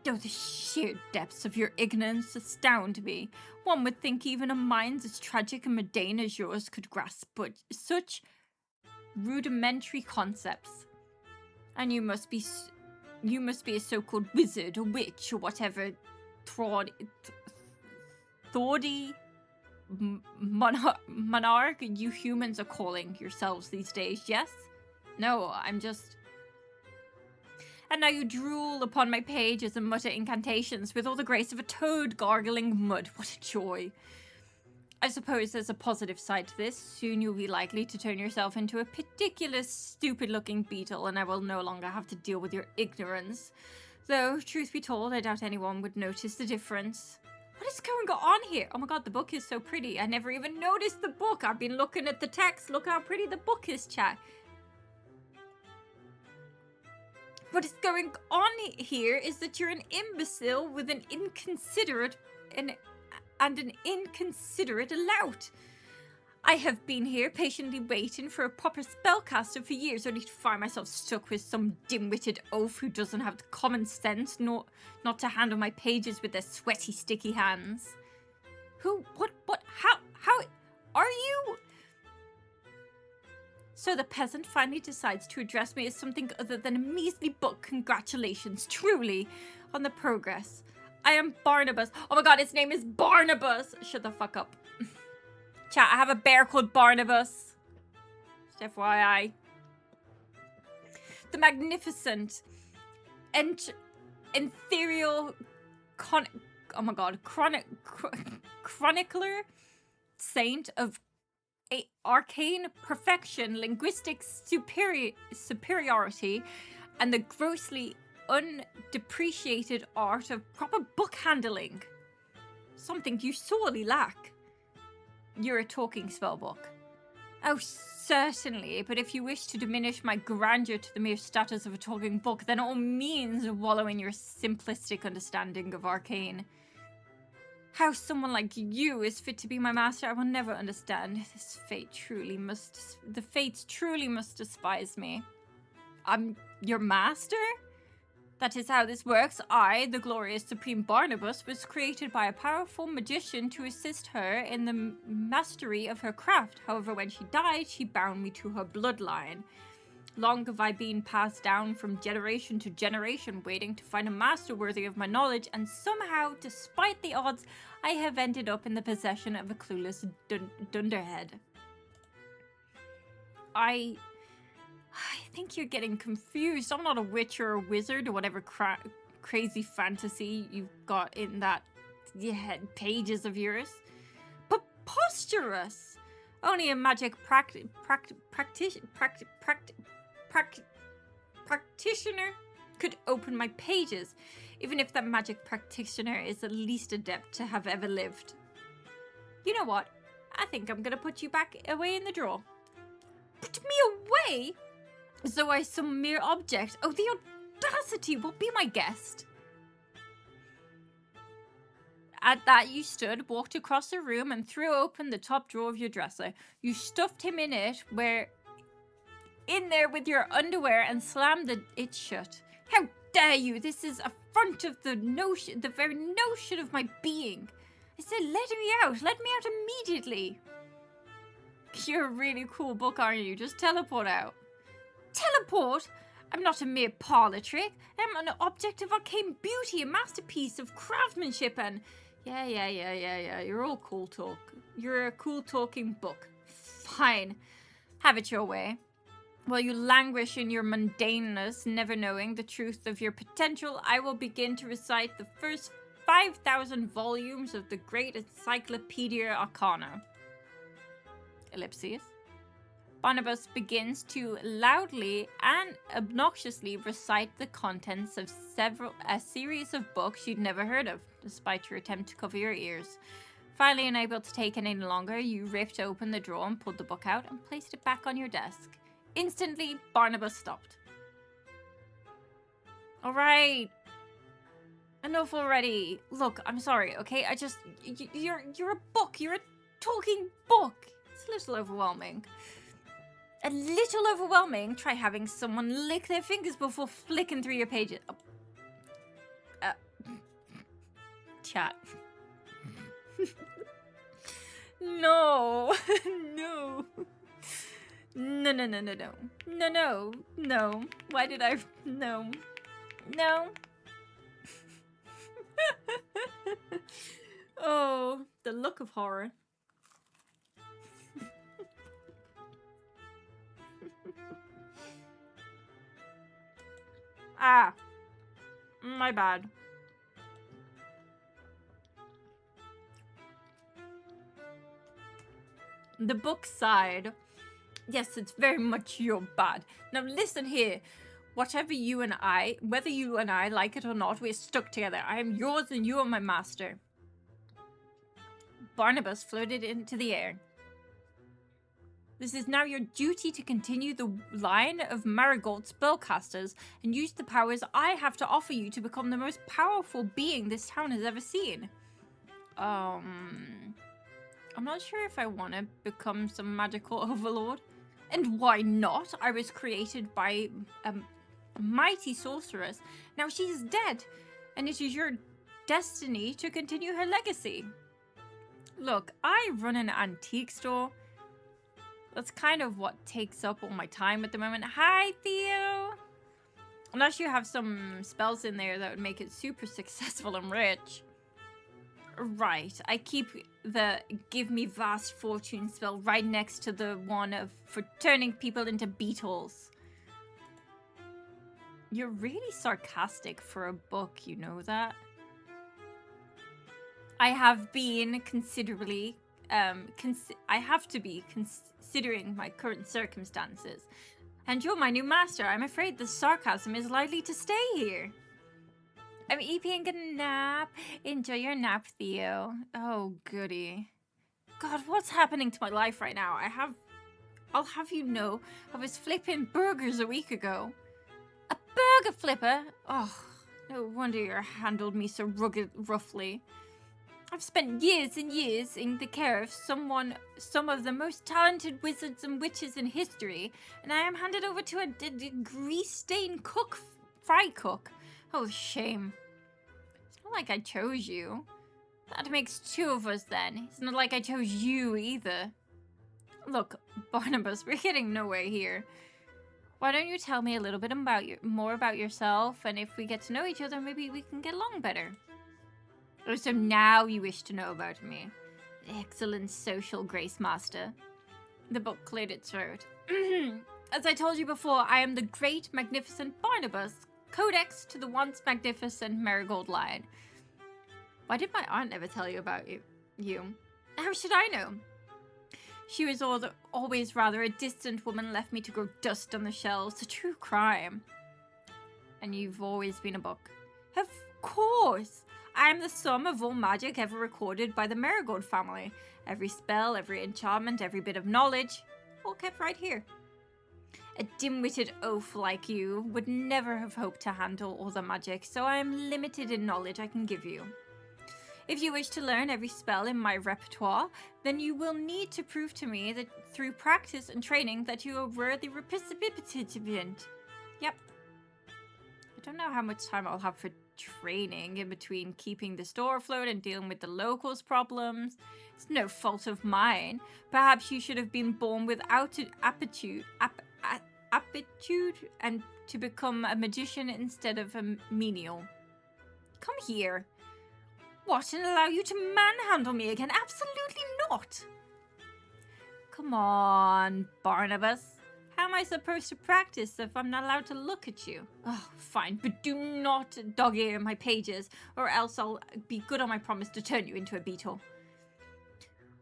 [SPEAKER 1] Oh, the sheer depths of your ignorance astound me. One would think even a mind as tragic and mundane as yours could grasp but such rudimentary concepts. And you must be a so-called wizard or witch or whatever thordy monarch you humans are calling yourselves these days, yes? No, I'm just... And now you drool upon my pages and mutter incantations with all the grace of a toad gargling mud. What a joy. I suppose there's a positive side to this. Soon you'll be likely to turn yourself into a particular stupid-looking beetle, and I will no longer have to deal with your ignorance. Though, truth be told, I doubt anyone would notice the difference. What is going on here? Oh my god, the book is so pretty. I never even noticed the book. I've been looking at the text. Look how pretty the book is, chat. What is going on here is that you're an imbecile with an inconsiderate and an inconsiderate lout. I have been here patiently waiting for a proper spellcaster for years, only to find myself stuck with some dim-witted oaf who doesn't have the common sense not to handle my pages with their sweaty, sticky hands. Who? What? How are you? So the peasant finally decides to address me as something other than a measly book. Congratulations, truly, on the progress. I am Barnabas. Oh my god, his name is Barnabas. Shut the fuck up. Chat, I have a bear called Barnabas. Just FYI. The magnificent and ethereal chronicler saint of arcane perfection, linguistic superiority, and the grossly undepreciated art of proper book handling. Something you sorely lack. You're a talking spellbook. Oh, certainly, but if you wish to diminish my grandeur to the mere status of a talking book, then all means wallow in your simplistic understanding of arcane. How someone like you is fit to be my master, I will never understand. The fates truly must despise me. I'm your master? That is how this works. I, the glorious Supreme Barnabas, was created by a powerful magician to assist her in the mastery of her craft. However, when she died, she bound me to her bloodline. Long have I been passed down from generation to generation, waiting to find a master worthy of my knowledge, and somehow, despite the odds, I have ended up in the possession of a clueless dunderhead. I think you're getting confused. I'm not a witch or a wizard or whatever crazy fantasy you've got in that pages of yours. Preposterous! Only a magic practitioner could open my pages, even if that magic practitioner is the least adept to have ever lived. You know what? I think I'm gonna put you back away in the drawer. Put me away? As though I some mere object. Oh, the audacity! Will be my guest. At that you stood, walked across the room, and threw open the top drawer of your dresser. You stuffed him in there with your underwear and slammed it shut. How dare you! This is affront of the very notion of my being. I said, let me out! Let me out immediately! You're a really cool book, aren't you? Just teleport out. Teleport? I'm not a mere parlor trick. I'm an object of arcane beauty, a masterpiece of craftsmanship, and... Yeah. You're all cool talk. You're a cool talking book. Fine. Have it your way. While you languish in your mundaneness, never knowing the truth of your potential, I will begin to recite the first 5,000 volumes of the great Encyclopedia Arcana. Ellipses. Barnabas begins to loudly and obnoxiously recite the contents of a series of books you'd never heard of, despite your attempt to cover your ears. Finally unable to take it any longer, you ripped open the drawer and pulled the book out and placed it back on your desk. Instantly, Barnabas stopped. All right. Enough already. Look, I'm sorry, okay? You're a book. You're a talking book. It's a little overwhelming. A little overwhelming. Try having someone lick their fingers before flicking through your pages. Chat. No. No. No. Why did I... No. Oh, the look of horror. Ah. My bad. The book sighed. Yes, it's very much your bad. Now listen here. Whether you and I like it or not, we're stuck together. I am yours and you are my master. Barnabas floated into the air. This is now your duty to continue the line of Marigold spellcasters and use the powers I have to offer you to become the most powerful being this town has ever seen. I'm not sure if I want to become some magical overlord. And why not? I was created by a mighty sorceress. Now she is dead, and it is your destiny to continue her legacy. Look, I run an antique store. That's kind of what takes up all my time at the moment. Hi, Theo! Unless you have some spells in there that would make it super successful and rich. Right, I keep the give me vast fortune spell right next to the one for turning people into beetles. You're really sarcastic for a book, you know that? I have been considerably, I have to be considering my current circumstances. And you're my new master. I'm afraid the sarcasm is likely to stay here. I'm eating a nap. Enjoy your nap, Theo. Oh, goody. God, what's happening to my life right now? I have I'll have you know, I was flipping burgers a week ago. A burger flipper? Oh, no wonder you handled me so roughly. I've spent years and years in the care of some of the most talented wizards and witches in history, and I am handed over to a grease-stained fry cook. Oh, shame. It's not like I chose you. That makes two of us then. It's not like I chose you either. Look, Barnabas, we're getting nowhere here. Why don't you tell me a little bit more about yourself, and if we get to know each other, maybe we can get along better. Oh, so now you wish to know about me. Excellent social grace master. The book cleared its throat. As I told you before, I am the great, magnificent Barnabas, codex to the once magnificent Marigold Line. Why did my aunt never tell you about you? How should I know? She was always rather a distant woman, left me to grow dust on the shelves. A true crime. And you've always been a book. Of course! I am the sum of all magic ever recorded by the Marigold family. Every spell, every enchantment, every bit of knowledge, all kept right here. A dim-witted oaf like you would never have hoped to handle all the magic, so I am limited in knowledge I can give you. If you wish to learn every spell in my repertoire, then you will need to prove to me that through practice and training that you are worthy recipient. Yep. I don't know how much time I'll have for training in between keeping the store afloat and dealing with the locals' problems. It's no fault of mine. Perhaps you should have been born without an aptitude and to become a magician instead of a menial. Come here. What, and allow you to manhandle me again? Absolutely not. Come on, Barnabas. How am I supposed to practice if I'm not allowed to look at you? Oh, fine, but do not dog-ear my pages, or else I'll be good on my promise to turn you into a beetle.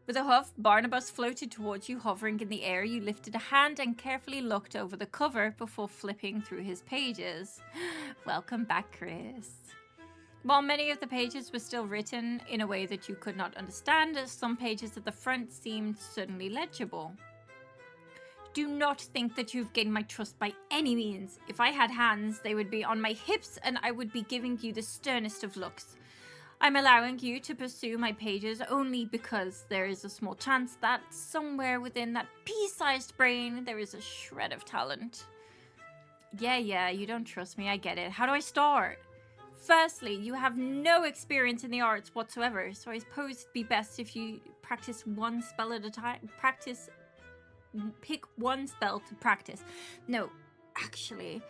[SPEAKER 1] With a huff, Barnabas floated towards you, hovering in the air. You lifted a hand and carefully looked over the cover before flipping through his pages. Welcome back, Chris. While many of the pages were still written in a way that you could not understand, some pages at the front seemed suddenly legible. Do not think that you've gained my trust by any means. If I had hands, they would be on my hips and I would be giving you the sternest of looks. I'm allowing you to pursue my pages only because there is a small chance that somewhere within that pea-sized brain there is a shred of talent. Yeah, you don't trust me, I get it. How do I start? Firstly, you have no experience in the arts whatsoever, so I suppose it'd be best if you practice one spell at a time. Pick one spell to practice. No, actually,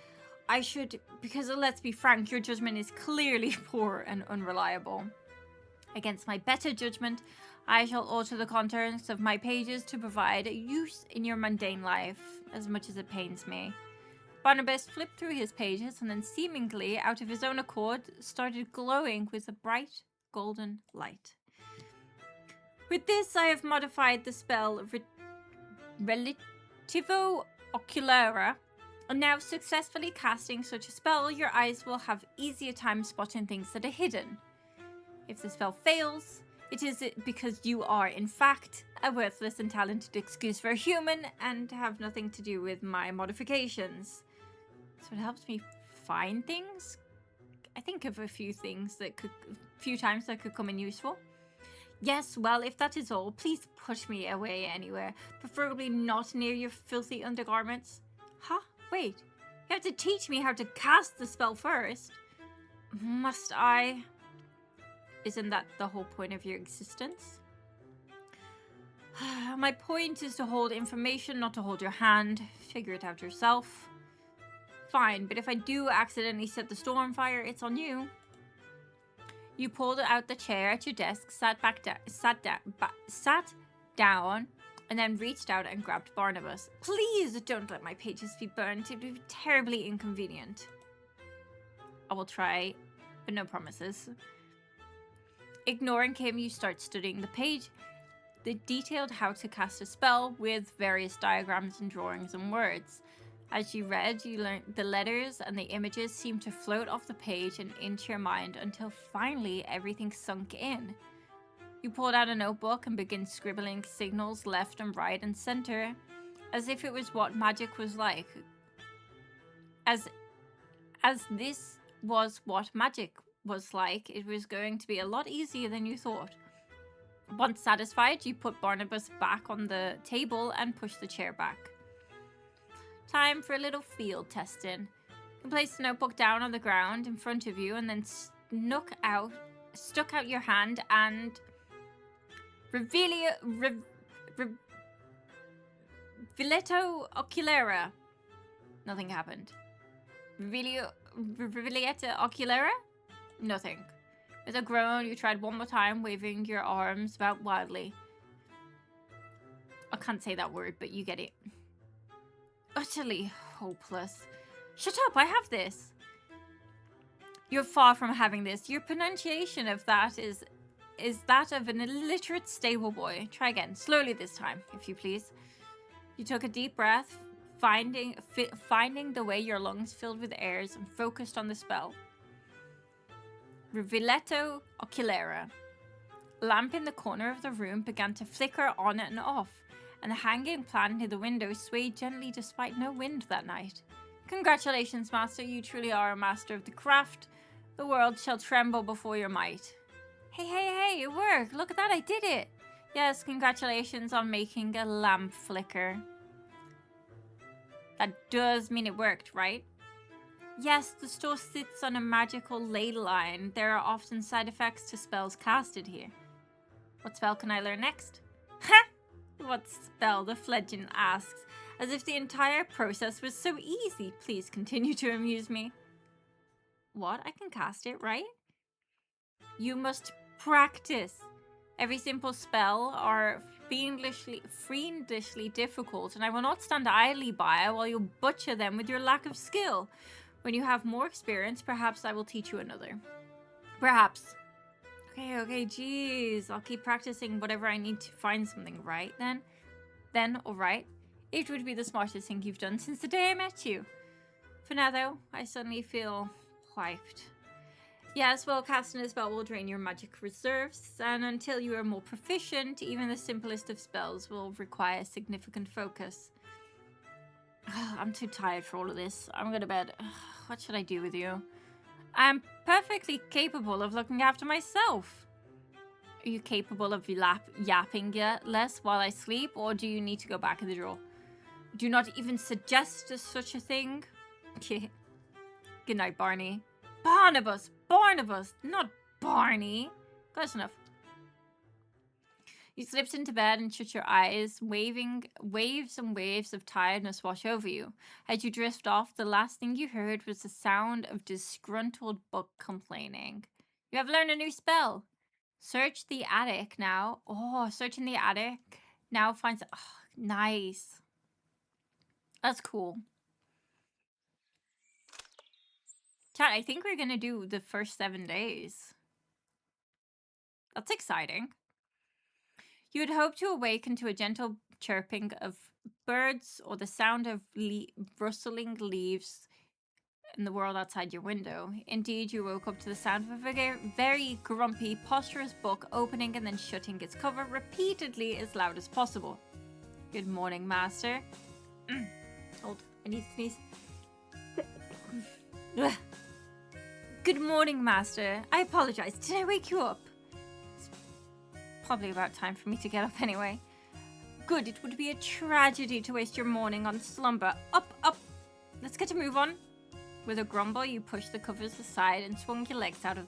[SPEAKER 1] I should, because let's be frank, your judgment is clearly poor and unreliable. Against my better judgment, I shall alter the contents of my pages to provide use in your mundane life, as much as it pains me. Barnabas flipped through his pages and then seemingly out of his own accord started glowing with a bright golden light. With this, I have modified the spell Relativo Oculara, and now successfully casting such a spell, your eyes will have easier time spotting things that are hidden. If the spell fails, it is because you are, in fact, a worthless and talented excuse for a human and have nothing to do with my modifications. So it helps me find things. I think of a few times that could come in useful. Yes, well, if that is all, please push me away anywhere, preferably not near your filthy undergarments. Huh? Wait, you have to teach me how to cast the spell first. Must I? Isn't that the whole point of your existence? My point is to hold information, not to hold your hand. Figure it out yourself. Fine, but if I do accidentally set the store on fire, it's on you. You pulled out the chair at your desk, sat down, and then reached out and grabbed Barnabas. Please don't let my pages be burnt. It would be terribly inconvenient. I will try, but no promises. Ignoring him, you start studying the page that detailed how to cast a spell with various diagrams and drawings and words. As you read, you learned the letters and the images seemed to float off the page and into your mind until finally everything sunk in. You pulled out a notebook and began scribbling signals left and right and center. as if it was what magic was like. As this was what magic was like, it was going to be a lot easier than you thought. Once satisfied, you put Barnabas back on the table and push the chair back. Time for a little field testing. You place the notebook down on the ground in front of you and then stuck out your hand and Reveletto Oculara. Nothing happened. Reveletto Oculara? Nothing. With a groan, you tried one more time, waving your arms about wildly. I can't say that word, but you get it. Utterly hopeless. Shut up, I have this. You're far from having this. Your pronunciation of that is that of an illiterate stable boy. Try again, slowly this time, if you please. You took a deep breath, finding the way your lungs filled with airs and focused on the spell. Reveletto Oculara. A lamp in the corner of the room began to flicker on and off, and the hanging plant near the window swayed gently despite no wind that night. Congratulations, Master. You truly are a master of the craft. The world shall tremble before your might. Hey, it worked. Look at that, I did it. Yes, congratulations on making a lamp flicker. That does mean it worked, right? Yes, the store sits on a magical ley line. There are often side effects to spells casted here. What spell can I learn next? Ha! What spell? The fledgling asks, as if the entire process was so easy. Please continue to amuse me. What? I can cast it, right? You must practice. Every simple spell are fiendishly difficult, and I will not stand idly by while you butcher them with your lack of skill. When you have more experience, perhaps I will teach you another. Perhaps. Okay, jeez. I'll keep practicing whatever I need to find something, right? Then, alright. It would be the smartest thing you've done since the day I met you. For now, though, I suddenly feel hyped. Yes, well, casting a spell will drain your magic reserves, and until you are more proficient, even the simplest of spells will require significant focus. I'm too tired for all of this. I'm going to bed. What should I do with you? I'm perfectly capable of looking after myself. Are you capable of yapping less while I sleep, or do you need to go back in the drawer? Do not even suggest such a thing. Good night, Barney. Barnabas, not Barney. Close enough. You slipped into bed and shut your eyes, waves and waves of tiredness wash over you. As you drift off, the last thing you heard was the sound of disgruntled Buck complaining. You have learned a new spell. Search the attic now. Oh, searching the attic now finds... Oh, nice. That's cool. Chat, I think we're going to do the first 7 days. That's exciting. You would hope to awaken to a gentle chirping of birds or the sound of rustling leaves in the world outside your window. Indeed, you woke up to the sound of a very grumpy, posturous book opening and then shutting its cover repeatedly as loud as possible. Good morning, Master. Hold, I need to sneeze. Good morning, Master. I apologize. Did I wake you up? It's probably about time for me to get up anyway. Good, it would be a tragedy to waste your morning on slumber. Up. Let's get a move on. With a grumble, you pushed the covers aside and swung your legs out of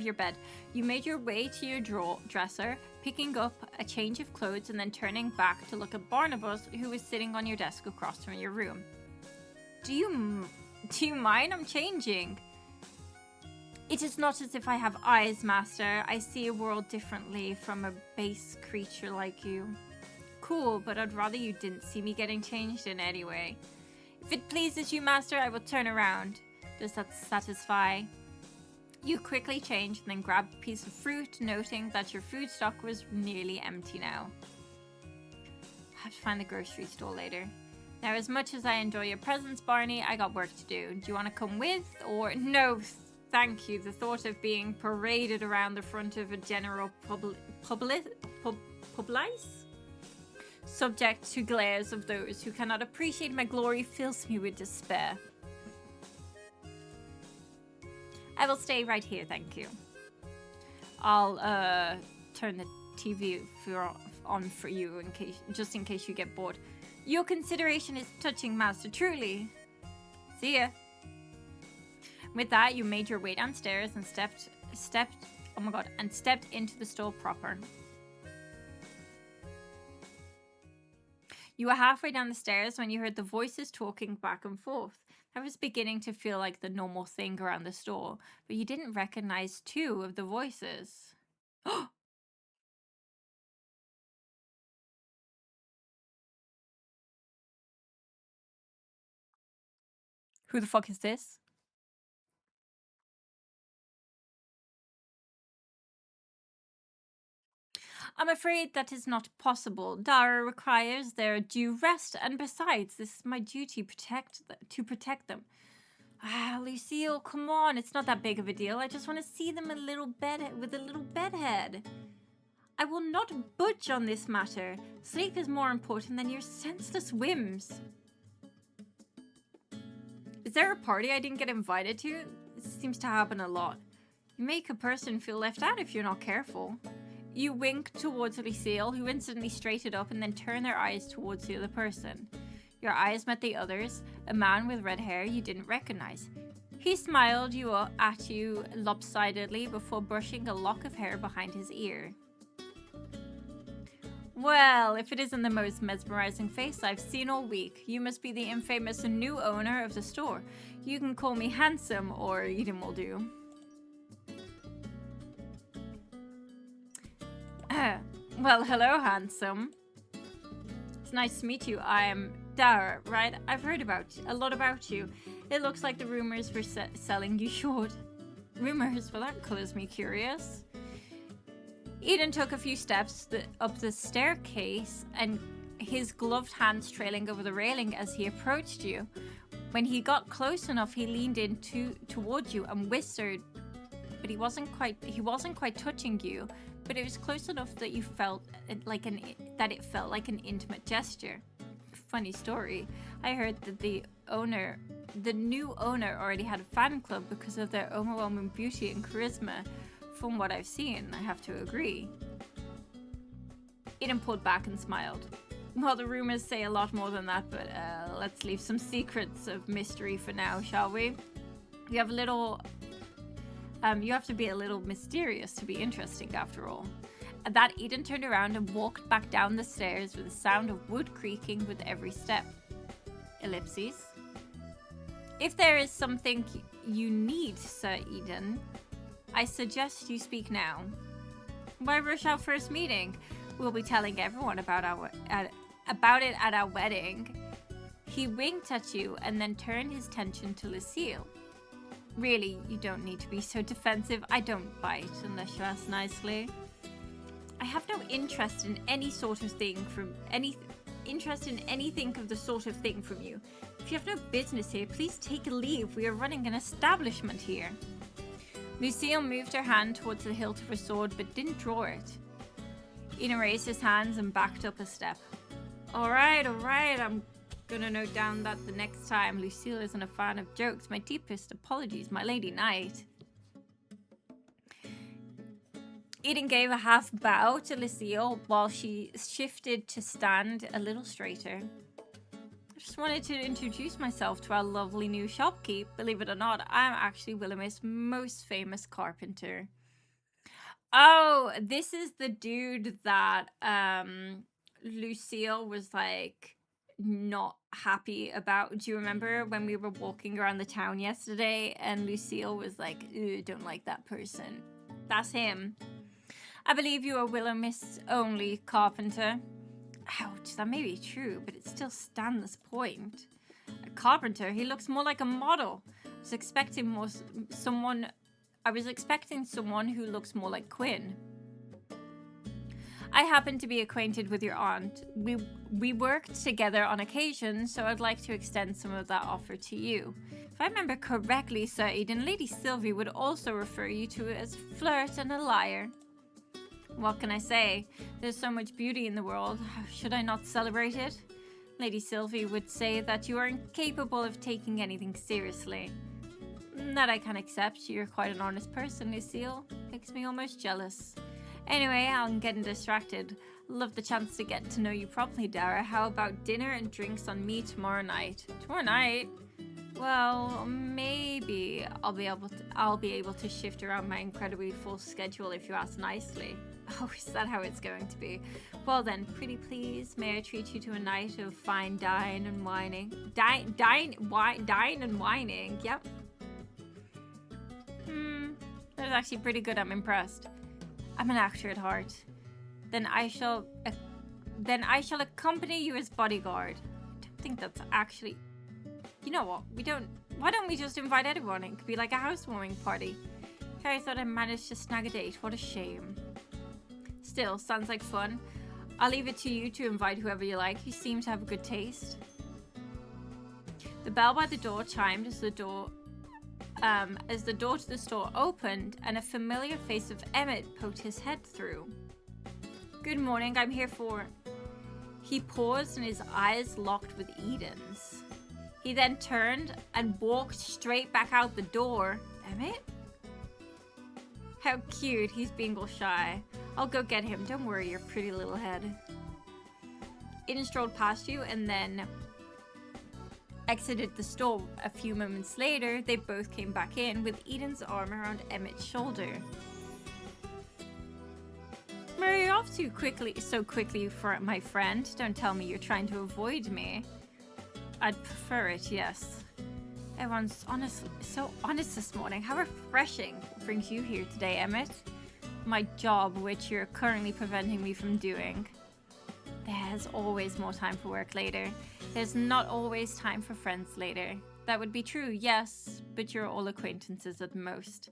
[SPEAKER 1] your bed. You made your way to your dresser, picking up a change of clothes and then turning back to look at Barnabas, who was sitting on your desk across from your room. Do you mind? I'm changing. It is not as if I have eyes, Master. I see a world differently from a base creature like you. Cool, but I'd rather you didn't see me getting changed in anyway. If it pleases you, Master, I will turn around. Does that satisfy? You quickly changed and then grabbed a piece of fruit, noting that your food stock was nearly empty now. I have to find the grocery store later. Now, as much as I enjoy your presence, Barney, I got work to do. Do you want to come with, or... No, thank you. The thought of being paraded around the front of a general publice Subject to glares of those who cannot appreciate my glory fills me with despair. I will stay right here, thank you. I'll turn the TV on for you just in case you get bored. Your consideration is touching, master, truly. See ya. With that, you made your way downstairs and stepped into the store proper. You were halfway down the stairs when you heard the voices talking back and forth. That was beginning to feel like the normal thing around the store, but you didn't recognize two of the voices. Who the fuck is this? I'm afraid that is not possible. Dara requires their due rest, and besides, this is my duty to protect them. Ah, Lucille, come on, it's not that big of a deal. I just want to see them with a little bedhead. I will not budge on this matter. Sleep is more important than your senseless whims. Is there a party I didn't get invited to? This seems to happen a lot. You make a person feel left out if you're not careful. You wink towards Lucille, who instantly straightened up and then turned their eyes towards the other person. Your eyes met the others, a man with red hair you didn't recognize. He smiled at you lopsidedly before brushing a lock of hair behind his ear. Well, if it isn't the most mesmerizing face I've seen all week, you must be the infamous new owner of the store. You can call me handsome, or Eden will do. Well, hello, handsome. It's nice to meet you. I'm Dara, right? I've heard a lot about you. It looks like the rumors were selling you short. Rumors? Well, that colors me curious. Eden took a few steps up the staircase, and his gloved hands trailing over the railing as he approached you. When he got close enough, he leaned in towards you and whispered, but he wasn't quite touching you. But it was close enough that you felt it felt like an intimate gesture. Funny story. I heard that the new owner already had a fan club because of their overwhelming beauty and charisma. From what I've seen, I have to agree. Eden pulled back and smiled. Well, the rumors say a lot more than that, but let's leave some secrets of mystery for now, shall we? You have to be a little mysterious to be interesting, after all. At that, Eden turned around and walked back down the stairs with the sound of wood creaking with every step. Ellipses. If there is something you need, Sir Eden, I suggest you speak now. Why rush our first meeting? We'll be telling everyone about it at our wedding. He winked at you and then turned his attention to Lucille. Really, you don't need to be so defensive. I don't bite unless you ask nicely. I have no interest in anything of the sort of thing from you. If you have no business here, please take a leave. We are running an establishment here. Lucille moved her hand towards the hilt of her sword, but didn't draw it. Eden raised his hands and backed up a step. All right. I'm gonna note down that the next time Lucille isn't a fan of jokes. My deepest apologies, my lady knight. Eden gave a half bow to Lucille while she shifted to stand a little straighter. I just wanted to introduce myself to our lovely new shopkeep. Believe it or not, I'm actually Willowmist's most famous carpenter. Oh, this is the dude that Lucille was like not happy about. Do you remember when we were walking around the town yesterday and Lucille was like, don't like that person? That's him. I believe you are Willowmist's only carpenter. Ouch, that may be true, but it still stands this point. A carpenter? He looks more like a model. I was expecting someone who looks more like Quinn. I happen to be acquainted with your aunt. We worked together on occasion, so I'd like to extend some of that offer to you. If I remember correctly, Sir Eden, Lady Sylvie would also refer you to as flirt and a liar. What can I say? There's so much beauty in the world. Should I not celebrate it? Lady Sylvie would say that you are incapable of taking anything seriously. That I can accept. You're quite an honest person, Lucille. Makes me almost jealous. Anyway, I'm getting distracted. Love the chance to get to know you properly, Dara. How about dinner and drinks on me tomorrow night? Tomorrow night? Well, maybe I'll be able to shift around my incredibly full schedule if you ask nicely. Oh, is that how it's going to be? Well then, pretty please, may I treat you to a night of fine dine and whining? Dine and whining, yep. That's actually pretty good, I'm impressed. I'm an actor at heart. Then I shall accompany you as bodyguard. I don't think that's actually... You know what, why don't we just invite everyone? It could be like a housewarming party. Harry thought I managed to snag a date, what a shame. Still, sounds like fun. I'll leave it to you to invite whoever you like. You seem to have a good taste. The bell by the door chimed as the door to the store opened and a familiar face of Emmett poked his head through. Good morning, I'm here for... He paused and his eyes locked with Eden's. He then turned and walked straight back out the door. Emmett? How cute, he's being all shy. I'll go get him, don't worry your pretty little head. Eden strolled past you and then exited the store. A few moments later, they both came back in with Eden's arm around Emmett's shoulder. Where are you off to so quickly for my friend? Don't tell me you're trying to avoid me. I'd prefer it, yes. Everyone's so honest this morning. How refreshing. What brings you here today, Emmett? My job, which you're currently preventing me from doing. There's always more time for work later. There's not always time for friends later. That would be true, yes, but you're all acquaintances at most.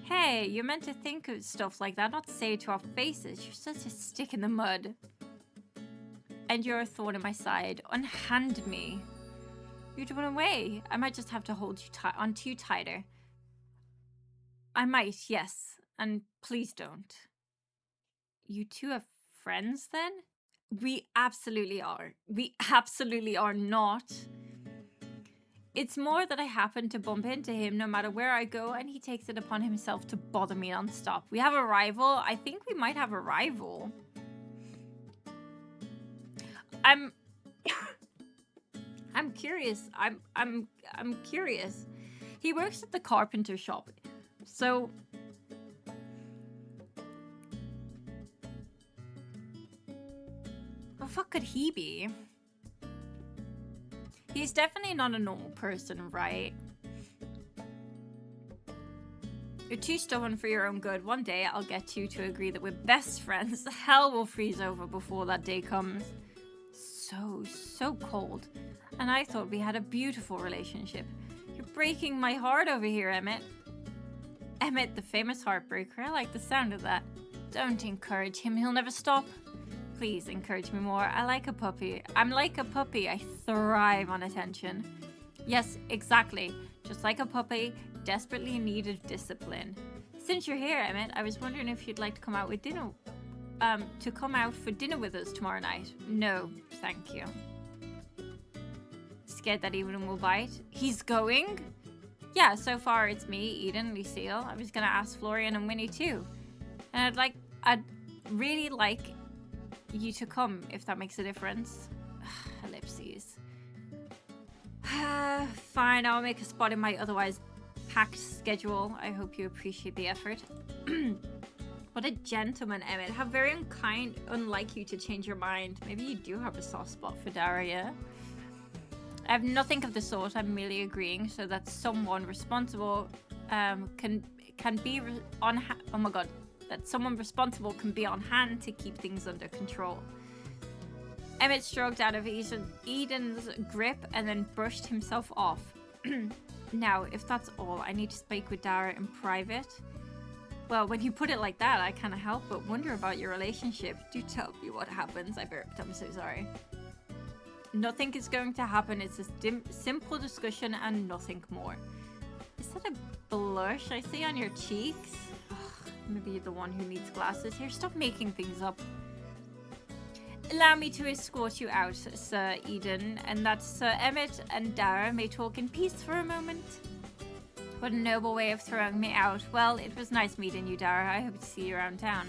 [SPEAKER 1] Hey, you're meant to think of stuff like that, not say it to our faces. You're such a stick in the mud. And you're a thorn in my side. Unhand me. You're doing away. I might just have to hold you onto you tighter. I might, yes. And please don't. You two are friends then? We absolutely are. We absolutely are not. It's more that I happen to bump into him no matter where I go, and he takes it upon himself to bother me non-stop. We have a rival. I think we might have a rival. I'm curious. I'm curious. He works at the carpenter shop. So what could he be? He's definitely not a normal person, right? You're too stubborn for your own good. One day I'll get you to agree that we're best friends. Hell will freeze over before that day comes. So cold. And I thought we had a beautiful relationship. You're breaking my heart over here, Emmett. Emmett, the famous heartbreaker. I like the sound of that. Don't encourage him. He'll never stop. Please encourage me more. I like a puppy. I'm like a puppy. I thrive on attention. Yes, exactly. Just like a puppy, desperately in need of discipline. Since you're here, Emmett, I was wondering if you'd like to come out with dinner. To come out for dinner with us tomorrow night. No, thank you. Scared that Eden will bite. He's going? Yeah, so far it's me, Eden, Lucille. I was gonna ask Florian and Winnie too. And I'd really like you to come, if that makes a difference. Ellipses. Fine, I'll make a spot in my otherwise packed schedule. I hope you appreciate the effort. What a gentleman, Emmett. How very unlike you to change your mind. Maybe you do have a soft spot for Daria. I have nothing of the sort. I'm merely agreeing so that someone responsible can be on oh my god. That someone responsible can be on hand to keep things under control. Emmett stroked out of Eden's grip and then brushed himself off. Now, if that's all, I need to speak with Dara in private. Well, when you put it like that, I can't help but wonder about your relationship. Do tell me what happens. I burped. I'm so sorry. Nothing is going to happen. It's a simple discussion and nothing more. Is that a blush I see on your cheeks? Ugh, Maybe you're the one who needs glasses. Here, stop making things up. Allow me to escort you out, Sir Eden, and that Sir Emmett and Dara may talk in peace for a moment. What a noble way of throwing me out. Well, it was nice meeting you, Dara. I hope to see you around town.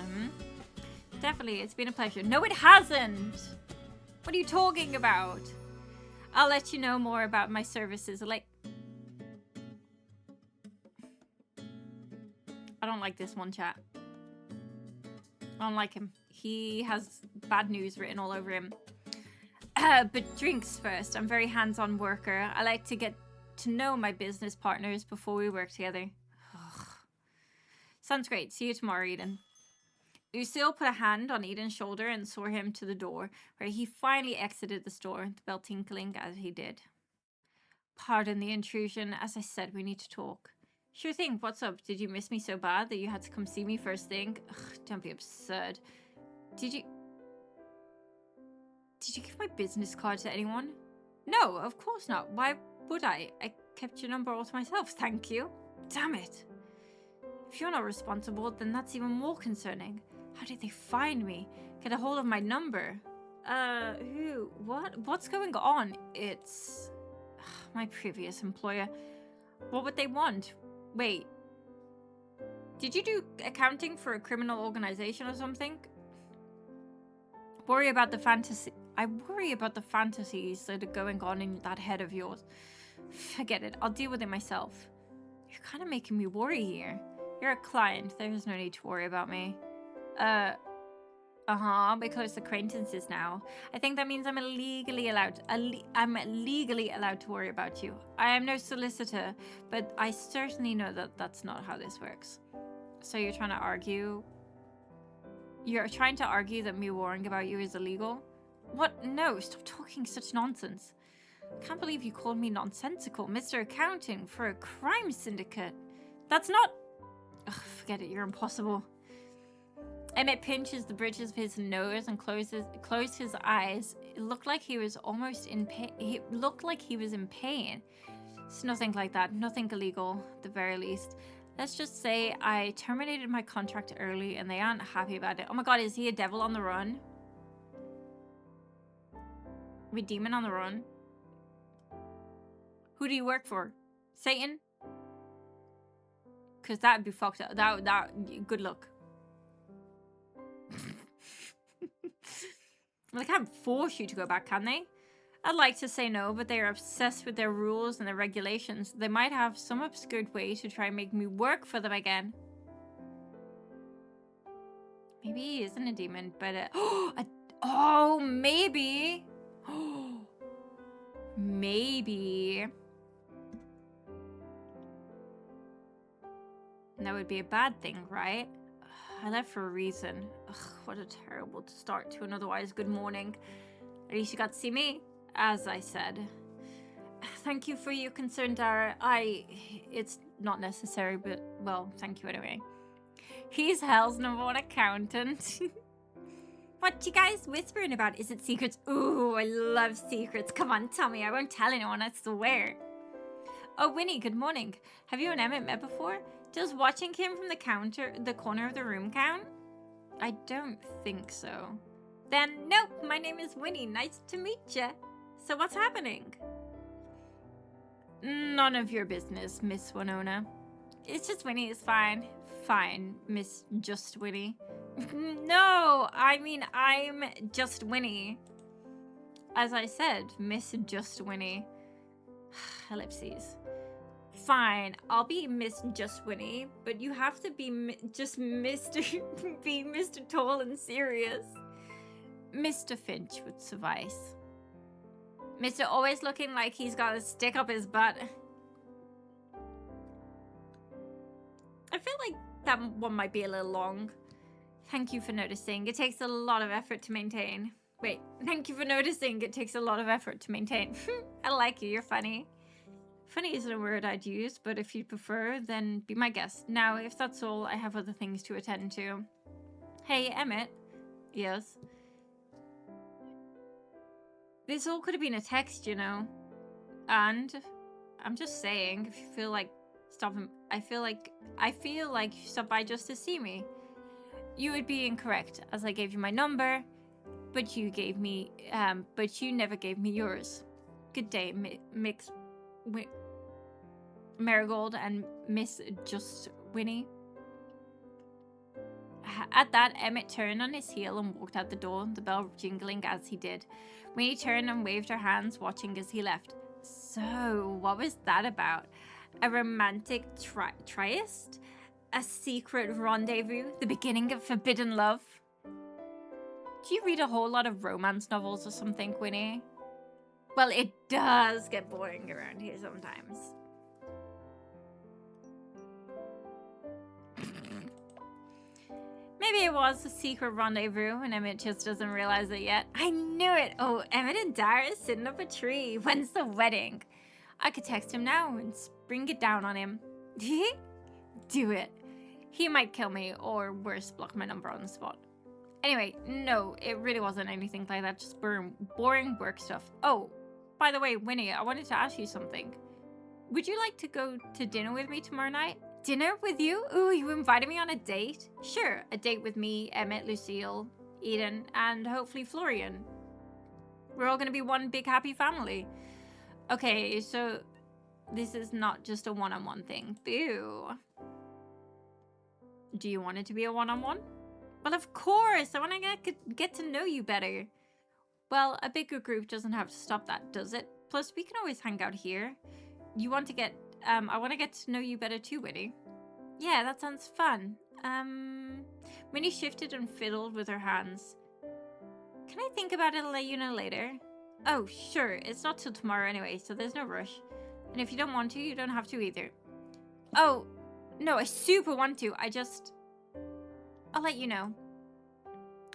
[SPEAKER 1] Definitely, it's been a pleasure. No, it hasn't! What are you talking about? I'll let you know more about my services. I don't like this one, chat. I don't like him. He has bad news written all over him. But drinks first. I'm a very hands-on worker. I like to get to know my business partners before we work together. Ugh. Sounds great. See you tomorrow, Eden. Lucille put a hand on Eden's shoulder and saw him to the door, where he finally exited the store, the bell tinkling as he did. Pardon the intrusion. As I said, we need to talk. Sure thing. What's up? Did you miss me so bad that you had to come see me first thing? Ugh, don't be absurd. Did you give my business card to anyone? No, of course not. Why would I? I kept your number all to myself, thank you. Damn it. If you're not responsible, then that's even more concerning. How did they find me? Get a hold of my number? Who? What? What's going on? It's my previous employer. What would they want? Wait. Did you do accounting for a criminal organization or something? I worry about the fantasies that are going on in that head of yours. Forget it. I'll deal with it myself. You're kind of making me worry here. You're a client. There's no need to worry about me. We're close acquaintances now. I think that means I'm legally allowed to worry about you. I am no solicitor, but I certainly know that that's not how this works. So you're trying to argue? You're trying to argue that me worrying about you is illegal? What? No, stop talking such nonsense. I can't believe you called me nonsensical, Mr. Accounting, for a crime syndicate. That's not... Ugh, forget it, you're impossible. Emmett pinches the bridges of his nose and closed his eyes. It looked like he was almost in pain. He looked like he was in pain. It's nothing like that. Nothing illegal, at the very least. Let's just say I terminated my contract early and they aren't happy about it. Oh my god, is he a devil on the run? A demon on the run? Who do you work for? Satan? Because that'd be fucked up. Good luck. Well, they can't force you to go back, can they? I'd like to say no, but they are obsessed with their rules and their regulations. They might have some obscure way to try and make me work for them again. Maybe he isn't a demon, but oh, maybe. Maybe. That would be a bad thing, right? I left for a reason. Ugh, what a terrible start to an otherwise good morning. At least you got to see me, as I said. Thank you for your concern, Dara. It's not necessary, but, well, thank you anyway. He's hell's #1 accountant. What you guys whispering about? Is it secrets? Ooh, I love secrets. Come on, tell me. I won't tell anyone, I swear. Oh, Winnie, good morning. Have you and Emmett met before? Does watching him from the corner of the room count? I don't think so. Then, nope, my name is Winnie. Nice to meet ya. So what's happening? None of your business, Miss Winona. It's just Winnie, it's fine. Fine, Miss Just Winnie. No, I mean, I'm Just Winnie. As I said, Miss Just Winnie. Ellipses. Fine, I'll be Miss Just Winnie, but you have to be just Mr. be Mr. Tall and Serious. Mr. Finch would suffice. Mr. Always looking like he's got a stick up his butt. I feel like that one might be a little long. Thank you for noticing. It takes a lot of effort to maintain. Wait, thank you for noticing. It takes a lot of effort to maintain. I like you, you're funny. Funny isn't a word I'd use, but if you'd prefer, then be my guest. Now, if that's all, I have other things to attend to. Hey, Emmett. Yes? This all could have been a text, you know. And I'm just saying, if you feel like stopping... I feel like you stopped by just to see me. You would be incorrect, as I gave you my number, but you never gave me yours. Good day, Marigold and Miss Just Winnie. At that, Emmett turned on his heel and walked out the door, the bell jingling as he did. Winnie turned and waved her hands, watching as he left. So, what was that about? A romantic tryst? A secret rendezvous? The beginning of forbidden love? Do you read a whole lot of romance novels or something, Winnie? Well, it does get boring around here sometimes. Maybe it was a secret rendezvous and Emmett just doesn't realize it yet. I knew it! Oh, Emmett and Dara sitting up a tree. When's the wedding? I could text him now and bring it down on him. Do it. He might kill me, or worse, block my number on the spot. Anyway, no, it really wasn't anything like that. Just boring work stuff. Oh, by the way, Winnie, I wanted to ask you something. Would you like to go to dinner with me tomorrow night? Dinner with you? Ooh, you invited me on a date? Sure, a date with me, Emmett, Lucille, Eden, and hopefully Florian. We're all going to be one big happy family. Okay, so this is not just a one-on-one thing. Boo. Do you want it to be a one-on-one? Well, of course. I want to get to know you better. Well, a bigger group doesn't have to stop that, does it? Plus, we can always hang out here. You want to get... I want to get to know you better too, Winnie. Yeah, that sounds fun. Winnie shifted and fiddled with her hands. Can I think about it and let you know later? Oh, sure. It's not till tomorrow anyway, so there's no rush. And if you don't want to, you don't have to either. Oh, no, I super want to. I'll let you know.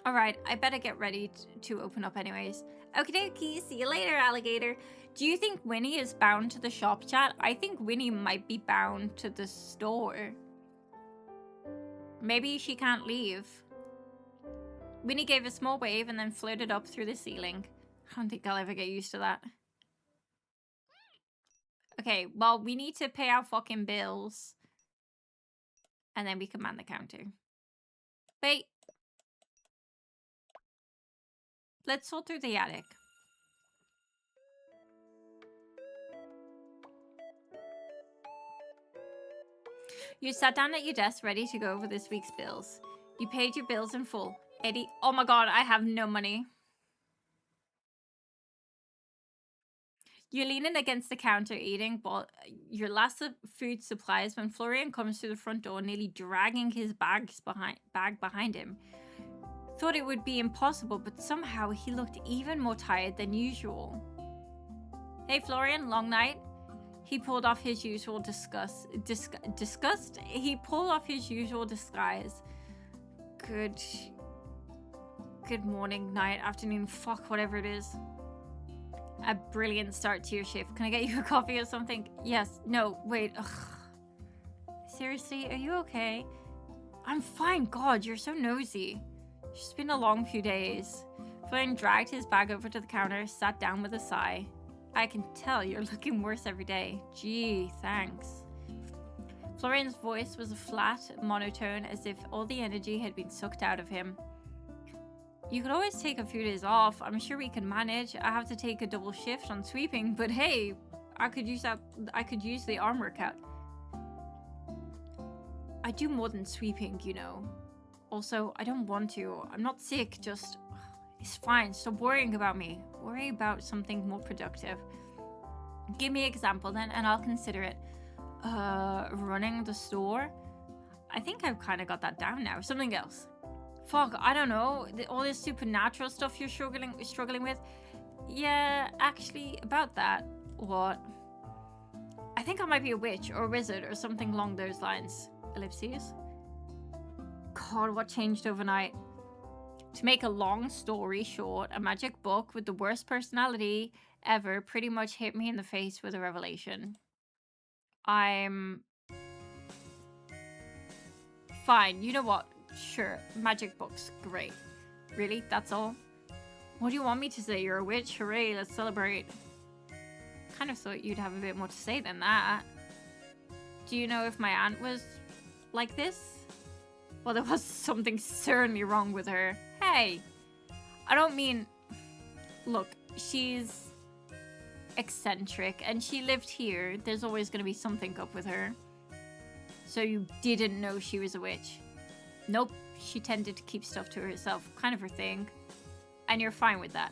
[SPEAKER 1] Alright, I better get ready to open up anyways. Okie dokie, see you later, alligator. Do you think Winnie is bound to the shop chat? I think Winnie might be bound to the store. Maybe she can't leave. Winnie gave a small wave and then floated up through the ceiling. I don't think I'll ever get used to that. Okay, well, we need to pay our fucking bills. And then we can man the counter. Wait. Let's sort through the attic. You sat down at your desk ready to go over this week's bills. You paid your bills in full. 80. Oh my god, I have no money. You're leaning against the counter eating your last food supplies when Florian comes through the front door, nearly dragging his bag behind him. Thought it would be impossible, but somehow he looked even more tired than usual. Hey Florian, long night? He pulled off his usual disgust? He pulled off his usual disguise. Good morning, night, afternoon, fuck, whatever it is. A brilliant start to your shift. Can I get you a coffee or something? Yes. No, wait. Ugh. Seriously, are you okay? I'm fine. God, you're so nosy. It's just been a long few days. Florian dragged his bag over to the counter, sat down with a sigh. I can tell you're looking worse every day. Gee, thanks. Florian's voice was a flat monotone, as if all the energy had been sucked out of him. You could always take a few days off. I'm sure we can manage. I have to take a double shift on sweeping, but hey, I could use the arm workout. I do more than sweeping, you know. Also, I don't want to. I'm not sick, just... It's fine. Stop worrying about me. Worry about something more productive. Give me an example then, and I'll consider it. Running the store? I think I've kind of got that down now. Something else. Fuck, I don't know. All this supernatural stuff you're struggling with. Yeah, actually, about that. What? I think I might be a witch or a wizard or something along those lines. Ellipses. God, what changed overnight? To make a long story short, a magic book with the worst personality ever pretty much hit me in the face with a revelation. I'm... Fine, you know what? Sure, magic books, great. Really? That's all? What do you want me to say? You're a witch? Hooray, let's celebrate. Kind of thought you'd have a bit more to say than that. Do you know if my aunt was like this? Well, there was something certainly wrong with her. Hey, I don't mean... Look, she's eccentric and she lived here. There's always going to be something up with her. So you didn't know she was a witch? Nope, she tended to keep stuff to herself. Kind of her thing. And you're fine with that.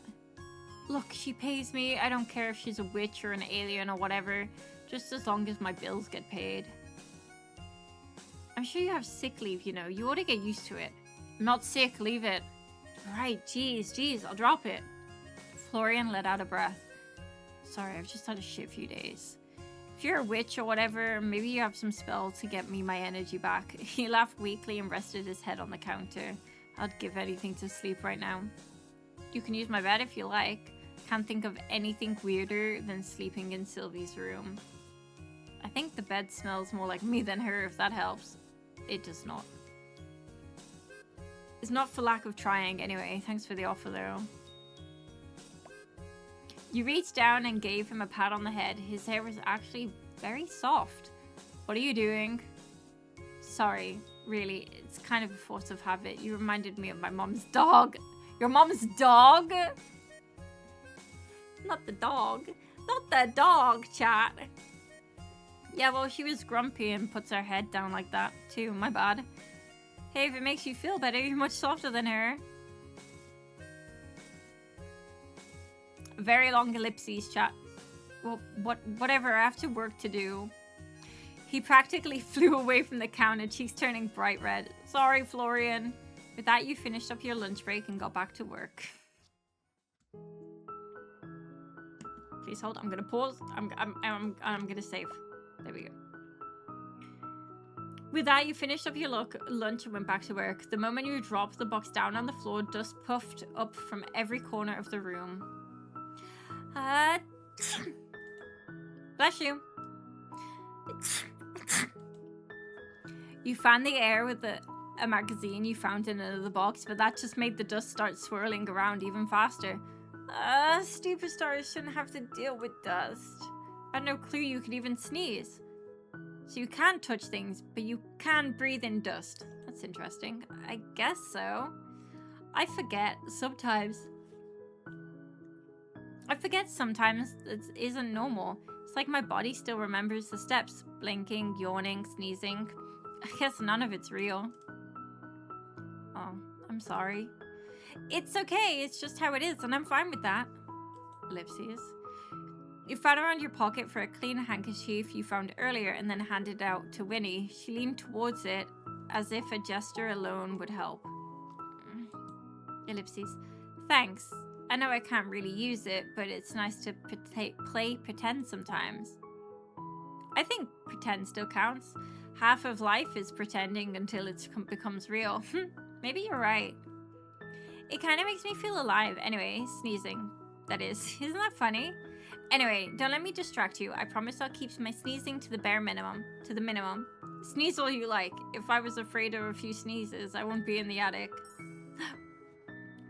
[SPEAKER 1] Look, she pays me. I don't care if she's a witch or an alien or whatever. Just as long as my bills get paid. I'm sure you have sick leave, you know. You ought to get used to it. I'm not sick, leave it. Right, jeez, I'll drop it. Florian let out a breath. Sorry, I've just had a shit few days. If you're a witch or whatever, maybe you have some spell to get me my energy back. He laughed weakly and rested his head on the counter. I'd give anything to sleep right now. You can use my bed if you like. Can't think of anything weirder than sleeping in Sylvie's room. I think the bed smells more like me than her, if that helps. It does not. It's not for lack of trying anyway. Thanks for the offer though. You reached down and gave him a pat on the head. His hair was actually very soft. What are you doing? Sorry, really, it's kind of a force of habit. You reminded me of my mom's dog. Your mom's dog? Not the dog. Not the dog, chat. Yeah, well, she was grumpy and puts her head down like that, too. My bad. Hey, if it makes you feel better, you're much softer than her. Very long ellipses, chat. Well, whatever, I have to work to do. He practically flew away from the counter, cheeks turning bright red. Sorry, Florian. With that, you finished up your lunch break and got back to work. Please hold. I'm gonna pause. I'm gonna save. There we go. With that, you finished up your lunch and went back to work. The moment you dropped the box down on the floor, dust puffed up from every corner of the room. Bless you. You fanned the air with a magazine you found in another box, but that just made the dust start swirling around even faster. Stupid stars shouldn't have to deal with dust. I had no clue you could even sneeze. So you can't touch things, but you can breathe in dust. That's interesting. I guess so. I forget sometimes it isn't normal. It's like my body still remembers the steps. Blinking, yawning, sneezing. I guess none of it's real. Oh, I'm sorry. It's okay, it's just how it is, and I'm fine with that. Ellipses. You found around your pocket for a clean handkerchief you found earlier and then handed it out to Winnie. She leaned towards it as if a gesture alone would help. Ellipses. Thanks. I know I can't really use it, but it's nice to play pretend sometimes. I think pretend still counts. Half of life is pretending until it becomes real. Maybe you're right. It kind of makes me feel alive. Anyway, sneezing. That is. Isn't that funny? Anyway, don't let me distract you. I promise I'll keep my sneezing to the bare minimum. To the minimum. Sneeze all you like. If I was afraid of a few sneezes, I won't be in the attic.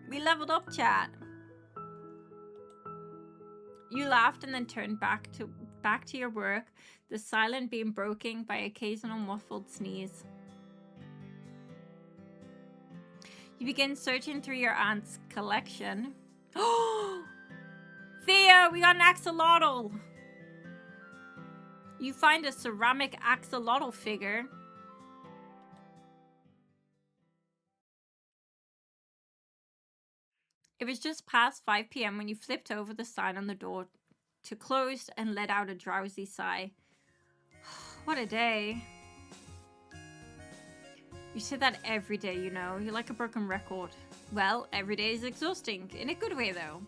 [SPEAKER 1] We leveled up, chat. You laughed and then turned back to your work, the silence being broken by occasional muffled sneeze. You begin searching through your aunt's collection. Oh! Thea, we got an axolotl! You find a ceramic axolotl figure. It was just past 5 p.m. when you flipped over the sign on the door to close and let out a drowsy sigh. What a day. You say that every day, you know. You're like a broken record. Well, every day is exhausting. In a good way, though.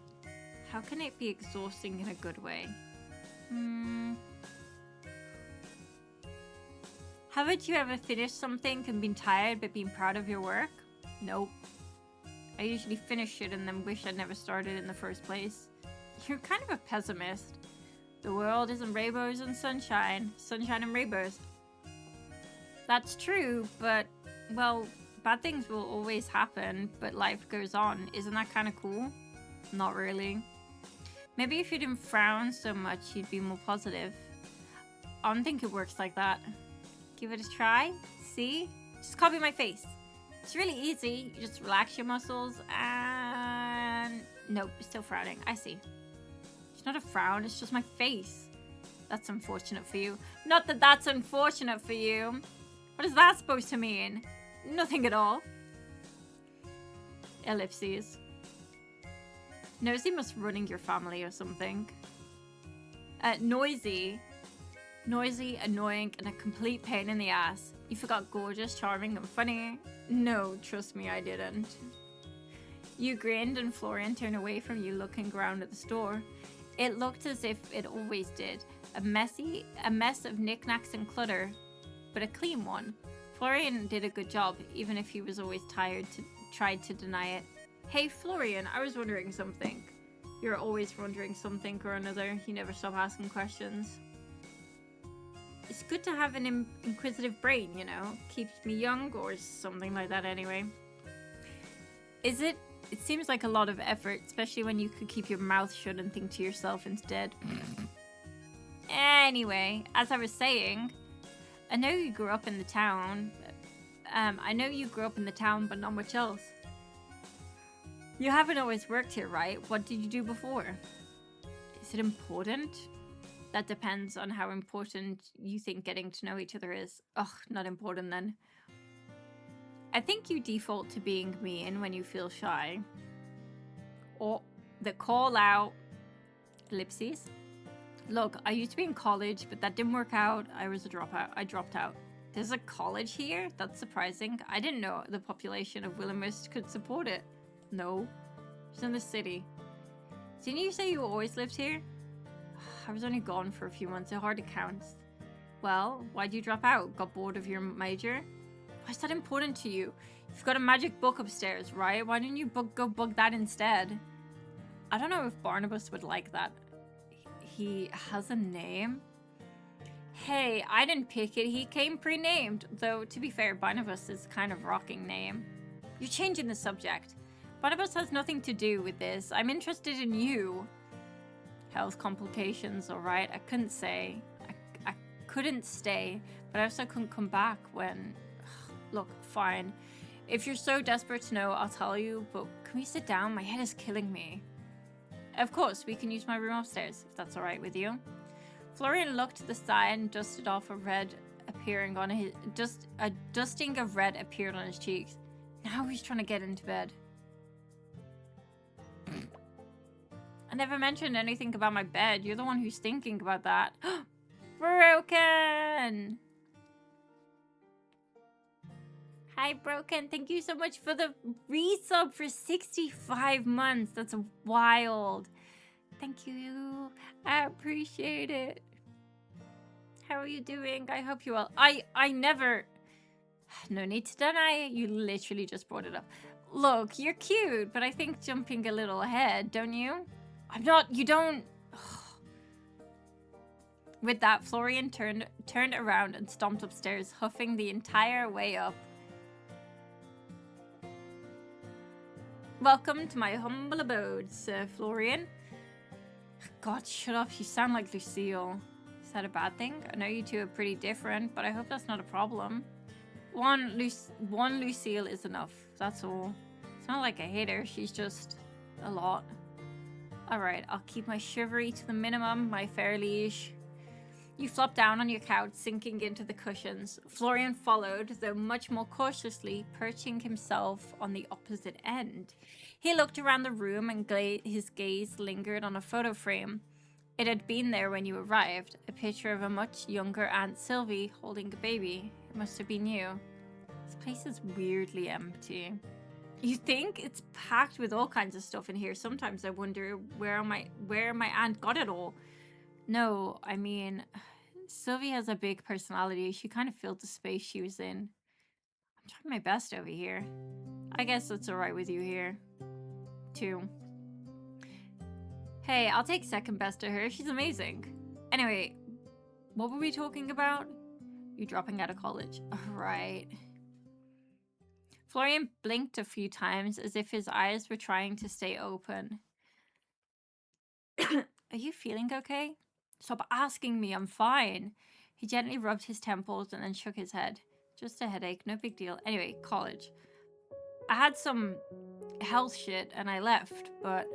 [SPEAKER 1] How can it be exhausting in a good way? Haven't you ever finished something and been tired but been proud of your work? Nope. I usually finish it and then wish I'd never started in the first place. You're kind of a pessimist. The world isn't rainbows and sunshine. Sunshine and rainbows. That's true, but, well, bad things will always happen, but life goes on. Isn't that kind of cool? Not really. Maybe if you didn't frown so much, you'd be more positive. I don't think it works like that. Give it a try. See? Just copy my face. It's really easy. You just relax your muscles and... Nope, still frowning. I see. It's not a frown, it's just my face. That's unfortunate for you. Not that that's unfortunate for you. What is that supposed to mean? Nothing at all. Ellipses. Nosy must running your family or something. Noisy. Noisy, annoying, and a complete pain in the ass. You forgot gorgeous, charming, and funny. No, trust me, I didn't. You grinned and Florian turned away from you, looking around at the store. It looked as if it always did. A mess of knickknacks and clutter, but a clean one. Florian did a good job, even if he was always tried to deny it. Hey Florian, I was wondering something. You're always wondering something or another. You never stop asking questions. It's good to have an inquisitive brain, you know. Keeps me young or something like that anyway. Is it? It seems like a lot of effort, especially when you could keep your mouth shut and think to yourself instead. Anyway, as I was saying, I know you grew up in the town. But not much else. You haven't always worked here, right? What did you do before? Is it important? That depends on how important you think getting to know each other is. Ugh, not important then. I think you default to being mean when you feel shy. Or the call out. Ellipses. Look, I used to be in college, but that didn't work out. I was a dropout. I dropped out. There's a college here? That's surprising. I didn't know the population of Willowmist could support it. No. It's in the city. Didn't you say you always lived here? I was only gone for a few months. It hardly counts. Well, why'd you drop out? Got bored of your major? Why is that important to you? You've got a magic book upstairs, right? Why didn't you go bug that instead? I don't know if Barnabas would like that. He has a name? Hey, I didn't pick it. He came pre-named. Though, to be fair, Barnabas is kind of rocking name. You're changing the subject. Barnabas has nothing to do with this. I'm interested in you. Health complications, alright. I couldn't say. I couldn't stay, but I also couldn't come back when... Look, fine. If you're so desperate to know, I'll tell you, but can we sit down? My head is killing me. Of course, we can use my room upstairs, if that's alright with you. Florian looked to the side and dusted off a red appearing on his... a dusting of red appeared on his cheeks. Now he's trying to get into bed. I never mentioned anything about my bed. You're the one who's thinking about that. Broken! Hi, Broken. Thank you so much for the resub for 65 months. That's wild. Thank you. I appreciate it. How are you doing? I hope you well. I never... No need to deny it. You literally just brought it up. Look, you're cute, but I think jumping a little ahead, don't you? I'm not... You don't... With that, Florian turned around and stomped upstairs, huffing the entire way up. Welcome to my humble abode, Sir Florian. God, shut up. You sound like Lucille. Is that a bad thing? I know you two are pretty different, but I hope that's not a problem. One Lucille is enough. That's all. It's not like I hate her. She's just a lot. Alright, I'll keep my chivalry to the minimum, my fair liege. You flopped down on your couch, sinking into the cushions. Florian followed, though much more cautiously, perching himself on the opposite end. He looked around the room and his gaze lingered on a photo frame. It had been there when you arrived, a picture of a much younger Aunt Sylvie holding a baby. It must have been you. This place is weirdly empty. You think? It's packed with all kinds of stuff in here. Sometimes I wonder where my aunt got it all. No, I mean, Sylvie has a big personality. She kind of filled the space she was in. I'm trying my best over here. I guess that's alright with you here, too. Hey, I'll take second best to her. She's amazing. Anyway, what were we talking about? You dropping out of college. Right. Florian blinked a few times as if his eyes were trying to stay open. Are you feeling okay? Stop asking me, I'm fine. He gently rubbed his temples and then shook his head. Just a headache, no big deal. Anyway, college. I had some health shit and I left, but...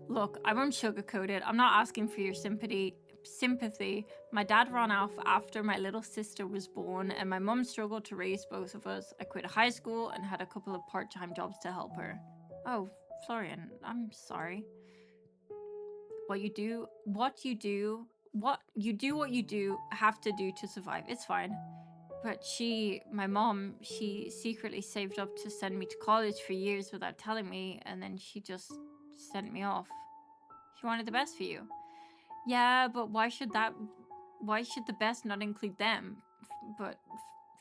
[SPEAKER 1] Look, I won't sugarcoat it. I'm not asking for your sympathy. My dad ran off after my little sister was born and my mum struggled to raise both of us. I quit high school and had a couple of part-time jobs to help her. Oh, Florian, I'm sorry. What you do have to do to survive. It's fine. But my mom, she secretly saved up to send me to college for years without telling me, and then she just sent me off. She wanted the best for you. Yeah, but why should the best not include them? But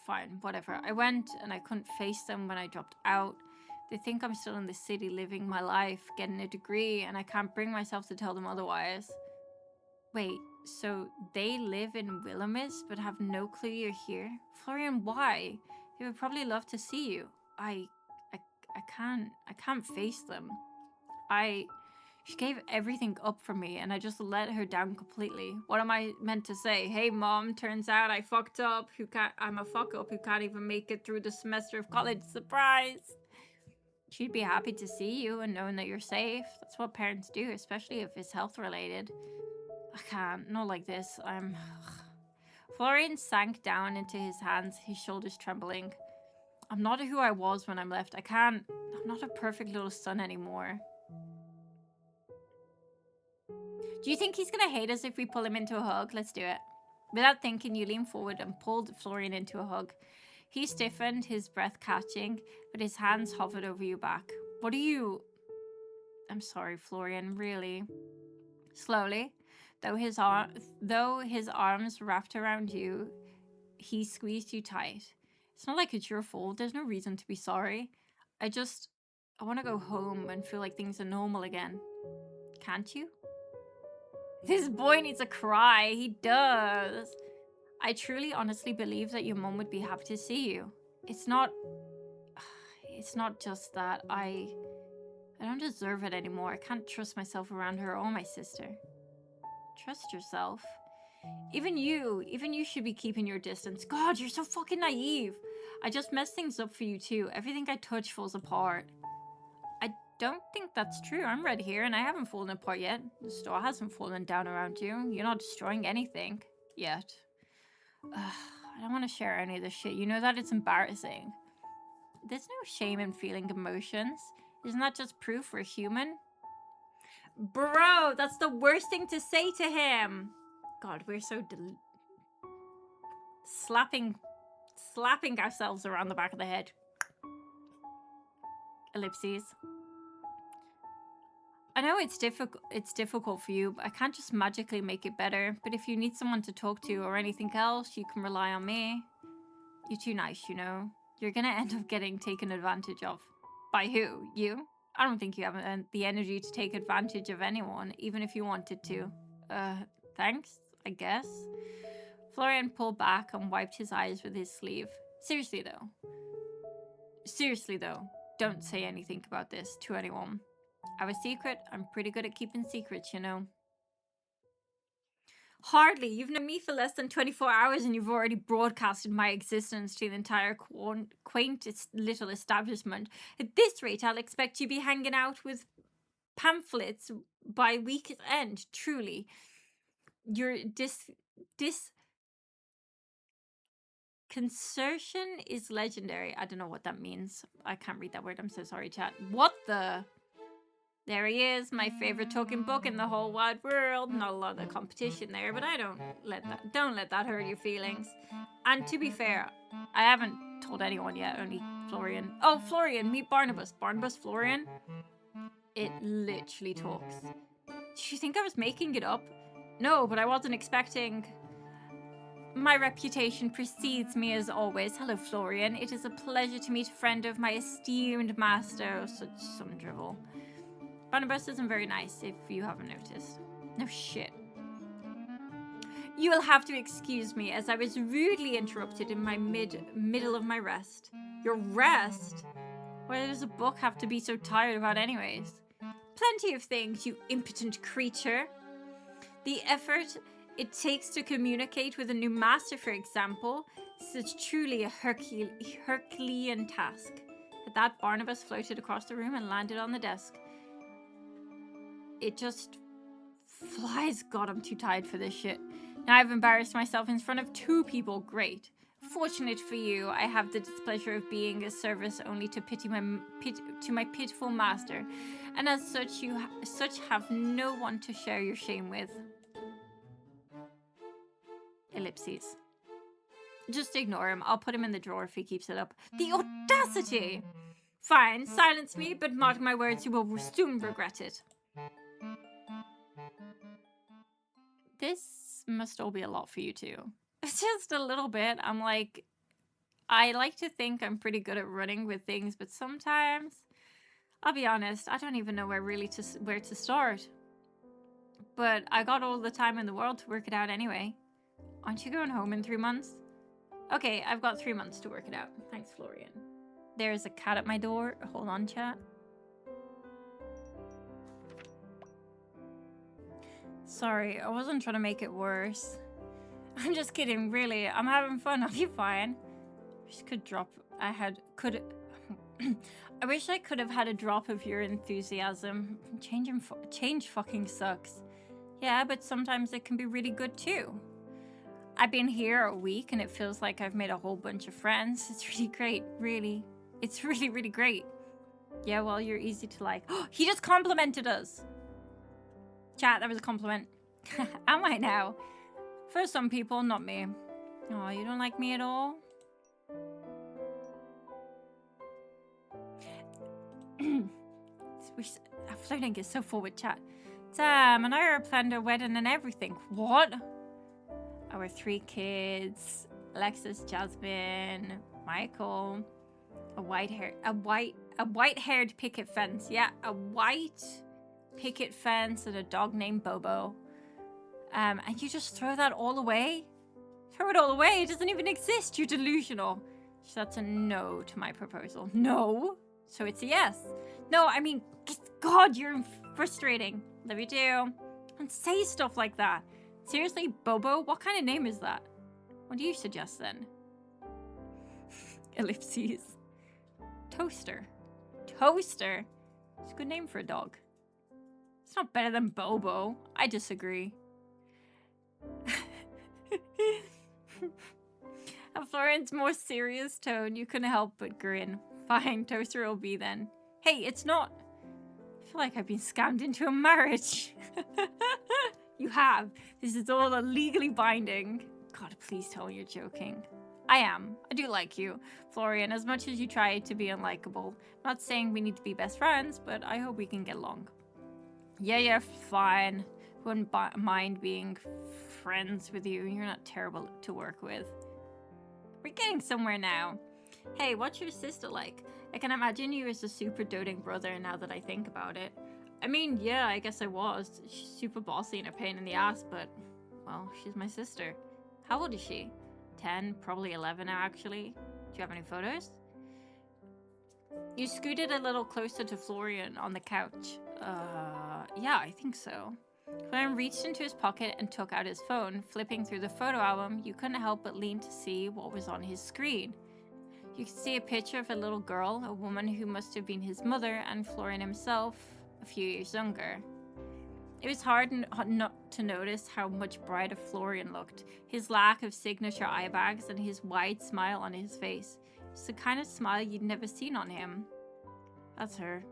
[SPEAKER 1] fine, whatever. I went and I couldn't face them when I dropped out. They think I'm still in the city living my life, getting a degree, and I can't bring myself to tell them otherwise. Wait, so they live in Willowmist but have no clue you're here? Florian, why? They would probably love to see you. I can't face them. She gave everything up for me and I just let her down completely. What am I meant to say? Hey mom, turns out I fucked up. I'm a fuck up who can't even make it through the semester of college. Surprise! She'd be happy to see you and knowing that you're safe. That's what parents do, especially if it's health related. I can't, not like this. Florian sank down into his hands, his shoulders trembling. I'm not who I was when I'm left. I'm not a perfect little son anymore. Do you think he's gonna hate us if we pull him into a hug? Let's do it. Without thinking, you lean forward and pulled Florian into a hug. He stiffened, his breath catching, but his hands hovered over your back. What are you... I'm sorry, Florian, really. Slowly, though his arms wrapped around you, he squeezed you tight. It's not like it's your fault. There's no reason to be sorry. I want to go home and feel like things are normal again. Can't you? This boy needs a cry. He does. I truly, honestly believe that your mom would be happy to see you. It's not just that I don't deserve it anymore. I can't trust myself around her or my sister. Trust yourself. Even you should be keeping your distance. God, you're so fucking naive. I just mess things up for you too. Everything I touch falls apart. I don't think that's true. I'm right here and I haven't fallen apart yet. The store hasn't fallen down around you. You're not destroying anything yet. I don't want to share any of this shit. You know that it's embarrassing. There's no shame in feeling emotions. Isn't that just proof we're human? Bro, that's the worst thing to say to him. God, we're so slapping ourselves around the back of the head. Ellipses. I know it's difficult for you, but I can't just magically make it better. But if you need someone to talk to or anything else, you can rely on me. You're too nice, you know. You're gonna end up getting taken advantage of. By who? You? I don't think you have the energy to take advantage of anyone, even if you wanted to. Thanks, I guess. Florian pulled back and wiped his eyes with his sleeve. Seriously though, don't say anything about this to anyone. Our secret, I'm pretty good at keeping secrets, you know. Hardly. You've known me for less than 24 hours and you've already broadcasted my existence to the entire quaint little establishment. At this rate, I'll expect you to be hanging out with pamphlets by week's end, truly. Your disconcertion is legendary. I don't know what that means. I can't read that word. I'm so sorry, chat. What the... There he is, my favorite talking book in the whole wide world. Not a lot of competition there, but I don't let that hurt your feelings. And to be fair, I haven't told anyone yet, only Florian. Oh, Florian, meet Barnabas. Barnabas, Florian. It literally talks. Did you think I was making it up? No, but I wasn't expecting... My reputation precedes me as always. Hello, Florian. It is a pleasure to meet a friend of my esteemed master. Oh, some drivel. Barnabas isn't very nice, if you haven't noticed. No shit. You will have to excuse me, as I was rudely interrupted in my middle of my rest. Your rest? Why does a book have to be so tired about anyways? Plenty of things, you impotent creature. The effort it takes to communicate with a new master, for example. This is truly a Herculean task. At that, Barnabas floated across the room and landed on the desk. It just flies. God, I'm too tired for this shit. Now I've embarrassed myself in front of 2 people. Great. Fortunate for you, I have the displeasure of being a service only to my pitiful master, and as such you have no one to share your shame with. Ellipses. Just ignore him. I'll put him in the drawer if he keeps it up. The audacity! Fine, silence me, but mark my words, you will soon regret it. This must all be a lot for you too. Just a little bit. I'm like, I like to think I'm pretty good at running with things, but sometimes, I'll be honest, I don't even know where to start. But I got all the time in the world to work it out anyway. Aren't you going home in 3 months? Okay, I've got 3 months to work it out. Thanks, Florian. There's a cat at my door. Hold on, chat. Sorry, I wasn't trying to make it worse. I'm just kidding, really. I'm having fun. I'll be fine. I wish I could drop. I wish I could have had a drop of your enthusiasm. Change fucking sucks. Yeah, but sometimes it can be really good too. I've been here a week and it feels like I've made a whole bunch of friends. It's really great, really. It's really, really great. Yeah, well, you're easy to like. He just complimented us. Chat, that was a compliment. Am I now? For some people, not me. Oh, you don't like me at all? Floating is so forward, chat. Damn, and I planned a wedding and everything. What? Our 3 kids. Alexis, Jasmine, Michael. A white-haired picket fence. Yeah, a white picket fence and a dog named Bobo. And you just throw that all away? Throw it all away? It doesn't even exist. You're delusional. So that's a no to my proposal. No? So it's a yes. No, I mean, God, you're frustrating. Love you too. And say stuff like that. Seriously, Bobo? What kind of name is that? What do you suggest then? Ellipses. Toaster. Toaster? It's a good name for a dog. It's not better than Bobo. I disagree. At Florian's more serious tone, you couldn't help but grin. Fine, Toaster will be then. Hey, it's not. I feel like I've been scammed into a marriage. You have. This is all legally binding. God, please tell me you're joking. I am. I do like you, Florian, as much as you try to be unlikable. I'm not saying we need to be best friends, but I hope we can get along. Yeah, fine. Wouldn't mind being friends with you. You're not terrible to work with. We're getting somewhere now. Hey, what's your sister like? I can imagine you as a super doting brother now that I think about it. I mean, yeah, I guess I was. She's super bossy and a pain in the ass, but, well, she's my sister. How old is she? 10, probably 11 now, actually. Do you have any photos? You scooted a little closer to Florian on the couch. Yeah, I think so. Florian reached into his pocket and took out his phone. Flipping through the photo album, you couldn't help but lean to see what was on his screen. You could see a picture of a little girl, a woman who must have been his mother, and Florian himself, a few years younger. It was hard not to notice how much brighter Florian looked, his lack of signature eye bags and his wide smile on his face. It's the kind of smile you'd never seen on him. That's her.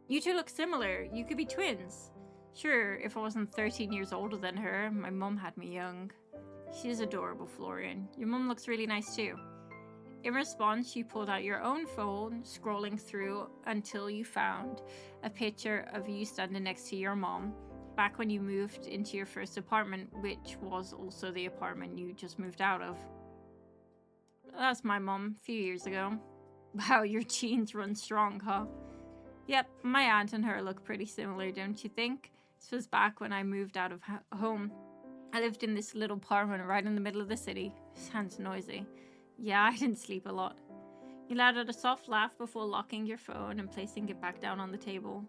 [SPEAKER 1] You two look similar. You could be twins. Sure, if I wasn't 13 years older than her, my mum had me young. She's adorable, Florian. Your mum looks really nice too. In response, you pulled out your own phone, scrolling through until you found a picture of you standing next to your mom, back when you moved into your first apartment, which was also the apartment you just moved out of. That's my mom, a few years ago. Wow, your genes run strong, huh? Yep, my aunt and her look pretty similar, don't you think? This was back when I moved out of home. I lived in this little apartment right in the middle of the city. Sounds noisy. Yeah, I didn't sleep a lot. You let out a soft laugh before locking your phone and placing it back down on the table.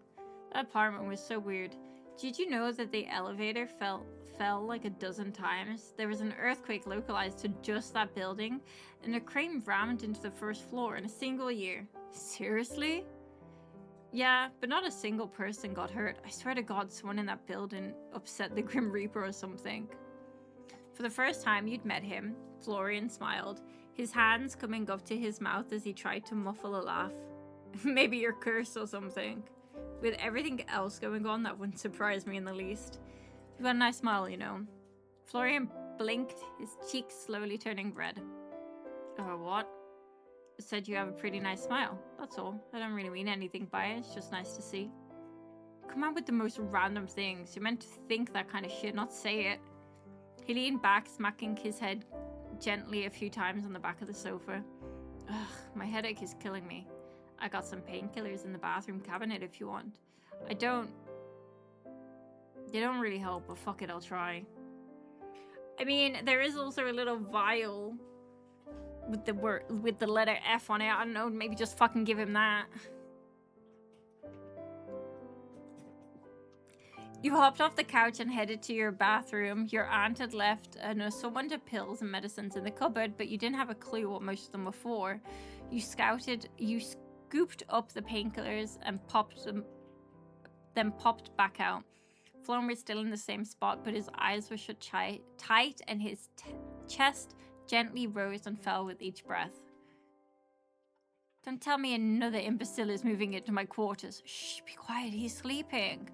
[SPEAKER 1] That apartment was so weird. Did you know that the elevator fell like a dozen times? There was an earthquake localized to just that building, and a crane rammed into the first floor in a single year. Seriously? Yeah, but not a single person got hurt. I swear to God, someone in that building upset the Grim Reaper or something. For the first time you'd met him, Florian smiled, his hands coming up to his mouth as he tried to muffle a laugh. Maybe your curse or something. With everything else going on, that wouldn't surprise me in the least. You've got a nice smile, you know. Florian blinked, his cheeks slowly turning red. What? Said you have a pretty nice smile. That's all. I don't really mean anything by it. It's just nice to see. Come on with the most random things. You're meant to think that kind of shit, not say it. He leaned back, smacking his head gently a few times on the back of the sofa. Ugh, my headache is killing me. I got some painkillers in the bathroom cabinet if you want. They don't really help, but fuck it, I'll try. I mean, there is also a little vial with the letter F on it. I don't know, maybe just fucking give him that. You hopped off the couch and headed to your bathroom. Your aunt had left an assortment of pills and medicines in the cupboard, but you didn't have a clue what most of them were for. You scooped up the painkillers and then popped back out. Florian was still in the same spot, but his eyes were shut tight and his chest gently rose and fell with each breath. Don't tell me another imbecile is moving into my quarters. Shh, be quiet, he's sleeping.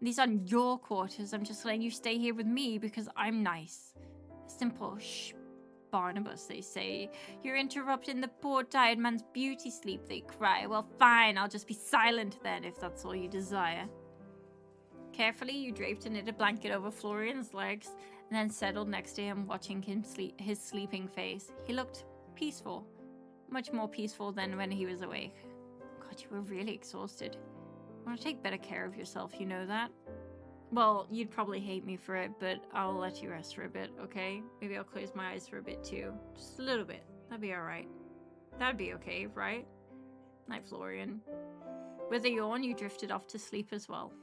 [SPEAKER 1] These aren't your quarters, I'm just letting you stay here with me because I'm nice. Simple. Shh, Barnabas, they say. You're interrupting the poor tired man's beauty sleep, they cry. Well, fine, I'll just be silent then, if that's all you desire. Carefully, you draped a knitted blanket over Florian's legs and then settled next to him, watching him his sleeping face. He looked peaceful, much more peaceful than when he was awake. God, you were really exhausted. I want to take better care of yourself, you know that? Well, you'd probably hate me for it, but I'll let you rest for a bit, okay? Maybe I'll close my eyes for a bit too. Just a little bit. That'd be alright. That'd be okay, right? Night, Florian. With a yawn, you drifted off to sleep as well.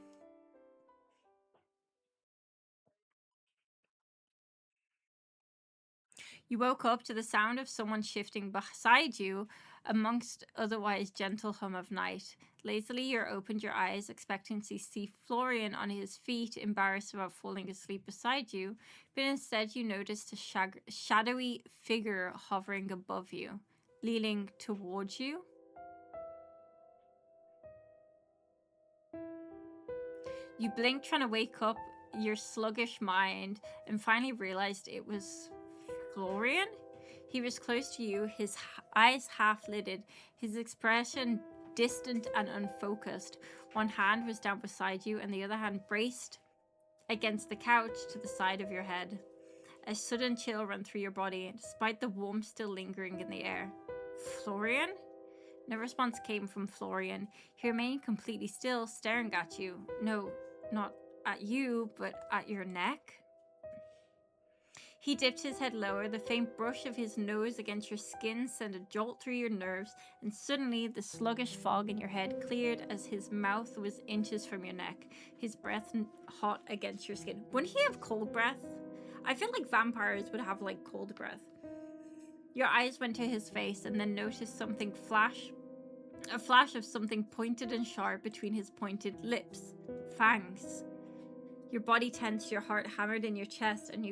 [SPEAKER 1] You woke up to the sound of someone shifting beside you, amongst otherwise gentle hum of night. Lazily, you opened your eyes, expecting to see Florian on his feet, embarrassed about falling asleep beside you, but instead you noticed a shadowy figure hovering above you, leaning towards you. You blinked, trying to wake up your sluggish mind, and finally realized it was Florian? He was close to you, his eyes half-lidded, his expression distant and unfocused. One hand was down beside you and the other hand braced against the couch to the side of your head. A sudden chill ran through your body, despite the warmth still lingering in the air. Florian? No response came from Florian. He remained completely still, staring at you. No, not at you, but at your neck. He dipped his head lower, the faint brush of his nose against your skin sent a jolt through your nerves, and suddenly the sluggish fog in your head cleared as his mouth was inches from your neck, his breath hot against your skin. Wouldn't he have cold breath? I feel like vampires would have, like, cold breath. Your eyes went to his face and then noticed something a flash of something pointed and sharp between his pointed lips. Fangs. Your body tensed, your heart hammered in your chest, and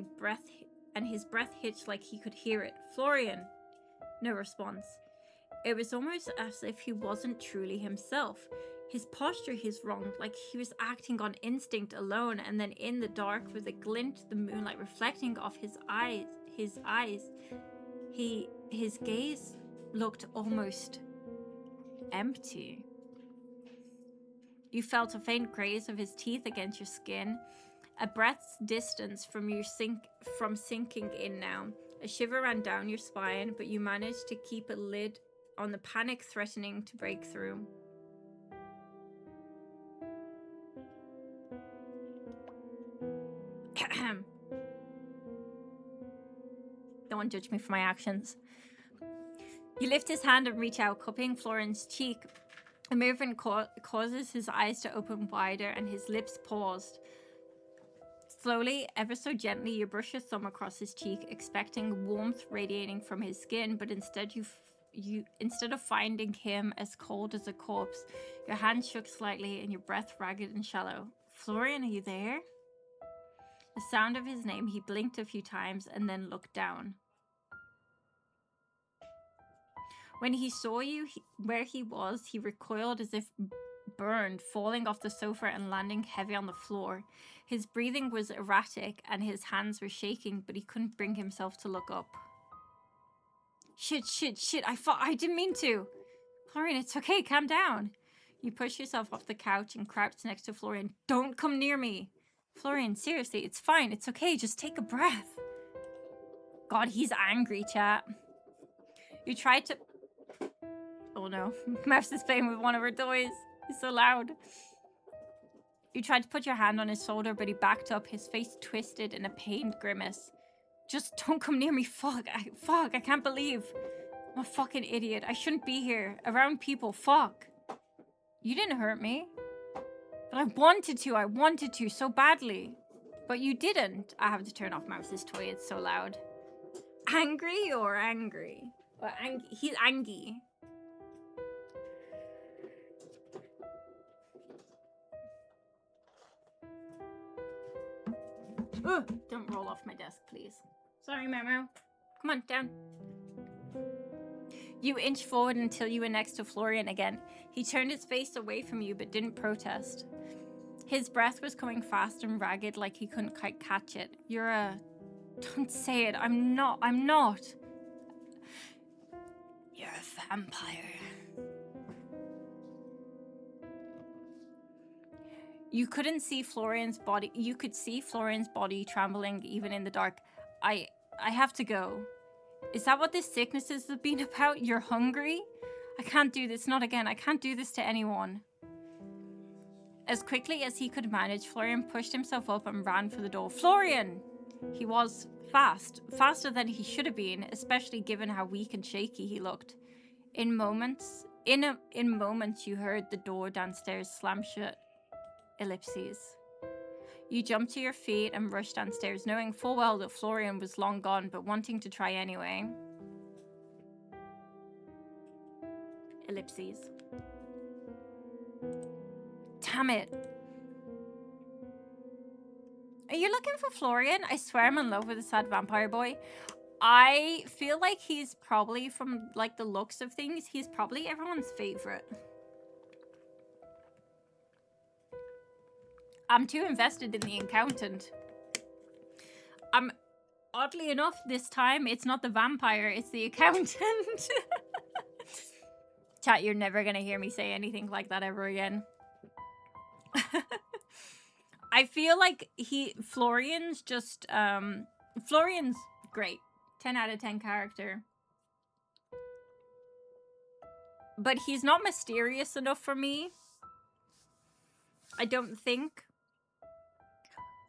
[SPEAKER 1] his breath hitched like he could hear it. Florian! No response. It was almost as if he wasn't truly himself. His posture is wrong, like he was acting on instinct alone, and then in the dark, with a glint of the moonlight reflecting off his eyes, his gaze looked almost empty. You felt a faint graze of his teeth against your skin, a breath's distance from sinking in now. A shiver ran down your spine, but you managed to keep a lid on the panic threatening to break through. Don't judge me for my actions. You lift his hand and reach out, cupping Florian's cheek A movement causes his eyes to open wider and his lips paused. Slowly, ever so gently, you brush your thumb across his cheek, expecting warmth radiating from his skin, but instead instead of finding him as cold as a corpse, your hand shook slightly and your breath ragged and shallow. Florian, are you there? The sound of his name, he blinked a few times and then looked down. When he saw you where he was, he recoiled as if burned, falling off the sofa and landing heavy on the floor. His breathing was erratic and his hands were shaking, but he couldn't bring himself to look up. Shit, I didn't mean to. Florian, it's okay, calm down. You push yourself off the couch and crouch next to Florian. Don't come near me. Florian, seriously, it's fine, it's okay, just take a breath. God, he's angry, chat. You tried to... Oh no, Mouse is playing with one of her toys. He's so loud. You tried to put your hand on his shoulder, but he backed up, his face twisted in a pained grimace. Just don't come near me, fuck, I can't believe. I'm a fucking idiot. I shouldn't be here, around people, fuck. You didn't hurt me. But I wanted to so badly. But you didn't. I have to turn off Mouse's toy, it's so loud. Angry or angry? Or he's angry. Ugh, don't roll off my desk, please. Sorry, Memo. Come on, down. You inch forward until you were next to Florian again. He turned his face away from you but didn't protest. His breath was coming fast and ragged like he couldn't quite catch it. You're a... Don't say it. I'm not. You're a vampire. You couldn't see Florian's body. You could see Florian's body trembling even in the dark. I have to go. Is that what this sickness has been about? You're hungry? I can't do this. Not again. I can't do this to anyone. As quickly as he could manage, Florian pushed himself up and ran for the door. Florian! He was fast. Faster than he should have been, especially given how weak and shaky he looked. In moments, you heard the door downstairs slam shut. Ellipses. You jumped to your feet and rushed downstairs, knowing full well that Florian was long gone, but wanting to try anyway. Ellipses. Damn it. Are you looking for Florian? I swear I'm in love with a sad vampire boy. I feel like he's probably, from like the looks of things, he's probably everyone's favorite. I'm too invested in the accountant. Oddly enough, this time, it's not the vampire, it's the accountant. Chat, you're never gonna hear me say anything like that ever again. I feel like Florian's just, Florian's great. 10 out of 10 character. But he's not mysterious enough for me. I don't think.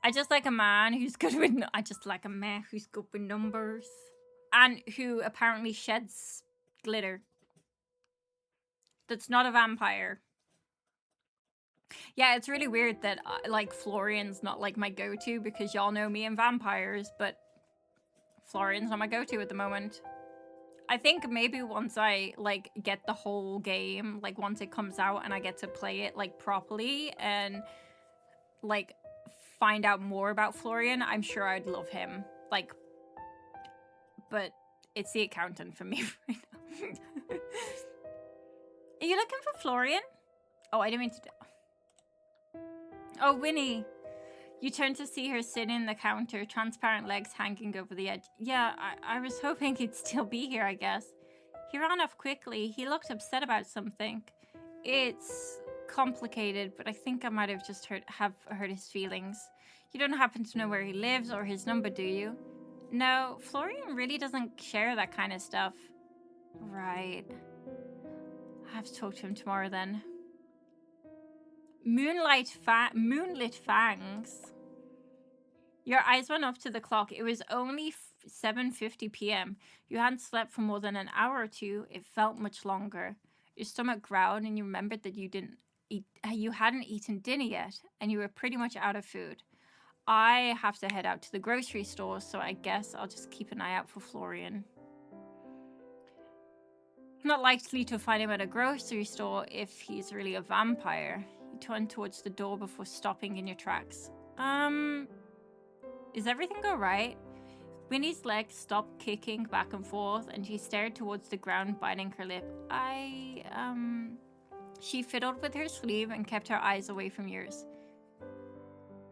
[SPEAKER 1] I just like a man who's good with... I just like a man who's good with numbers. And who apparently sheds glitter. That's not a vampire. Yeah, it's really weird that, like, Florian's not, like, my go-to, because y'all know me and vampires, but Florian's not my go-to at the moment. I think maybe once I, like, get the whole game, like, once it comes out and I get to play it, like, properly and, like, find out more about Florian, I'm sure I'd love him. Like, but it's the accountant for me right now. Are you looking for Florian? Oh, I didn't mean to... Oh, Winnie. You turn to see her sitting in the counter, transparent legs hanging over the edge. Yeah, I was hoping he'd still be here, I guess. He ran off quickly. He looked upset about something. It's complicated, but I think I might have just hurt his feelings. You don't happen to know where he lives or his number, do you? No, Florian really doesn't share that kind of stuff. Right. I have to talk to him tomorrow then. Moonlit fangs. Your eyes went up to the clock. It was only 7:50 p.m. You hadn't slept for more than an hour or two. It felt much longer. Your stomach growled and you remembered that you hadn't eaten dinner yet and you were pretty much out of food. I have to head out to the grocery store, so I guess I'll just keep an eye out for Florian. Not likely to find him at a grocery store if he's really a vampire. You turn towards the door before stopping in your tracks. Is everything alright? Winnie's legs stopped kicking back and forth and she stared towards the ground, biting her lip. She fiddled with her sleeve and kept her eyes away from yours.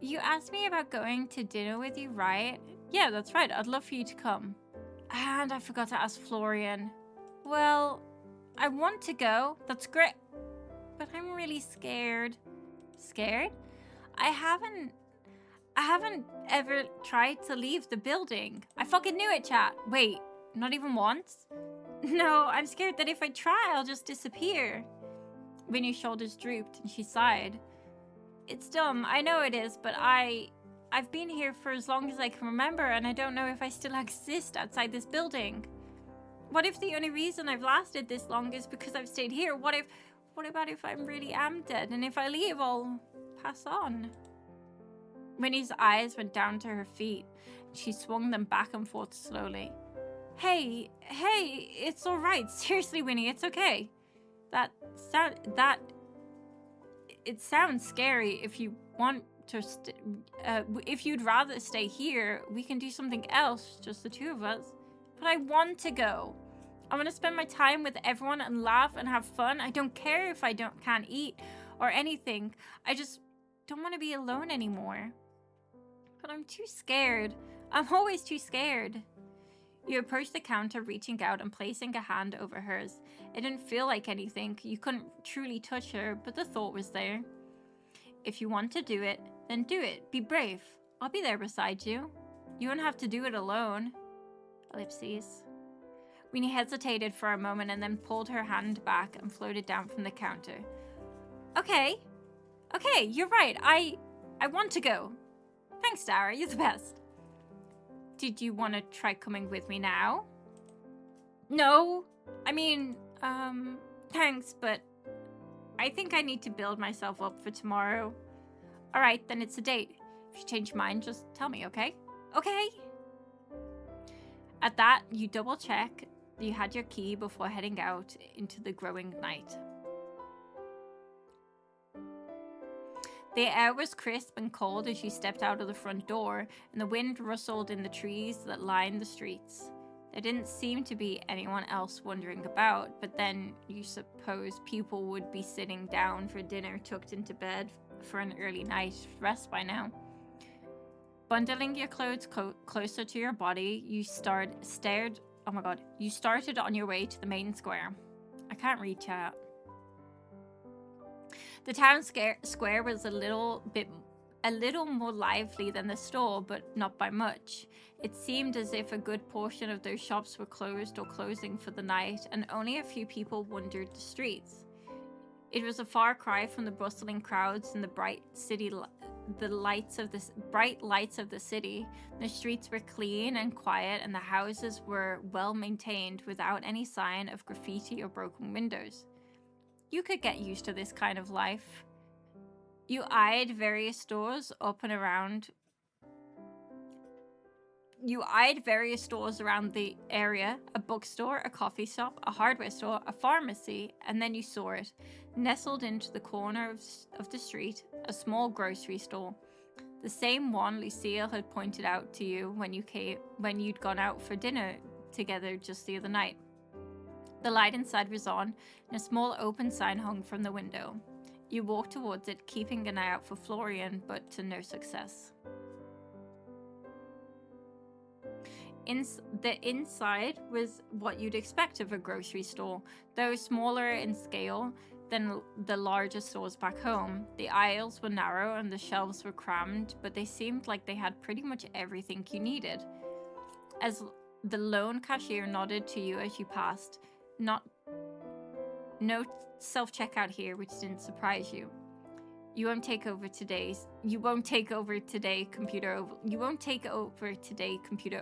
[SPEAKER 1] You asked me about going to dinner with you, right? Yeah, that's right. I'd love for you to come. And I forgot to ask Florian. Well, I want to go. That's great. But I'm really scared. Scared? I haven't ever tried to leave the building. I fucking knew it, chat. Wait, not even once? No, I'm scared that if I try, I'll just disappear. Winnie's shoulders drooped and she sighed. It's dumb, I know it is, but I've been here for as long as I can remember and I don't know if I still exist outside this building. What if the only reason I've lasted this long is because I've stayed here? What about if I really am dead and if I leave, I'll pass on? Winnie's eyes went down to her feet. She swung them back and forth slowly. Hey, it's all right. Seriously, Winnie, it's okay. It sounds scary. If you want to, if you'd rather stay here, we can do something else, just the two of us. But I want to go. I want to spend my time with everyone and laugh and have fun. I don't care if I can't eat or anything. I just don't want to be alone anymore. But I'm too scared. I'm always too scared. You approached the counter, reaching out and placing a hand over hers. It didn't feel like anything. You couldn't truly touch her, but the thought was there. If you want to do it, then do it. Be brave. I'll be there beside you. You won't have to do it alone. Ellipses. Winnie hesitated for a moment and then pulled her hand back and floated down from the counter. Okay, you're right. I want to go. Thanks, Dara. You're the best. Did you want to try coming with me now? No. I mean, thanks, but I think I need to build myself up for tomorrow. All right, then it's a date. If you change your mind, just tell me, okay? Okay. At that, you double check you had your key before heading out into the growing night. The air was crisp and cold as you stepped out of the front door, and the wind rustled in the trees that lined the streets. There didn't seem to be anyone else wandering about, but then you suppose people would be sitting down for dinner, tucked into bed for an early night rest by now. Bundling your clothes closer to your body, you started on your way to the main square. I can't read chat. The town square was a little more lively than the store, but not by much. It seemed as if a good portion of those shops were closed or closing for the night, and only a few people wandered the streets. It was a far cry from the bustling crowds and the bright lights of the city. The streets were clean and quiet, and the houses were well maintained without any sign of graffiti or broken windows. You could get used to this kind of life. You eyed various stores around the area, a bookstore, a coffee shop, a hardware store, a pharmacy, and then you saw it, nestled into the corner of the street, a small grocery store. The same one Lucille had pointed out to you when you'd gone out for dinner together just the other night. The light inside was on, and a small open sign hung from the window. You walked towards it, keeping an eye out for Florian, but to no success. The inside was what you'd expect of a grocery store, though smaller in scale than the larger stores back home. The aisles were narrow and the shelves were crammed, but they seemed like they had pretty much everything you needed. As the lone cashier nodded to you as you passed, no self-checkout here, which didn't surprise you. You won't take over today, computer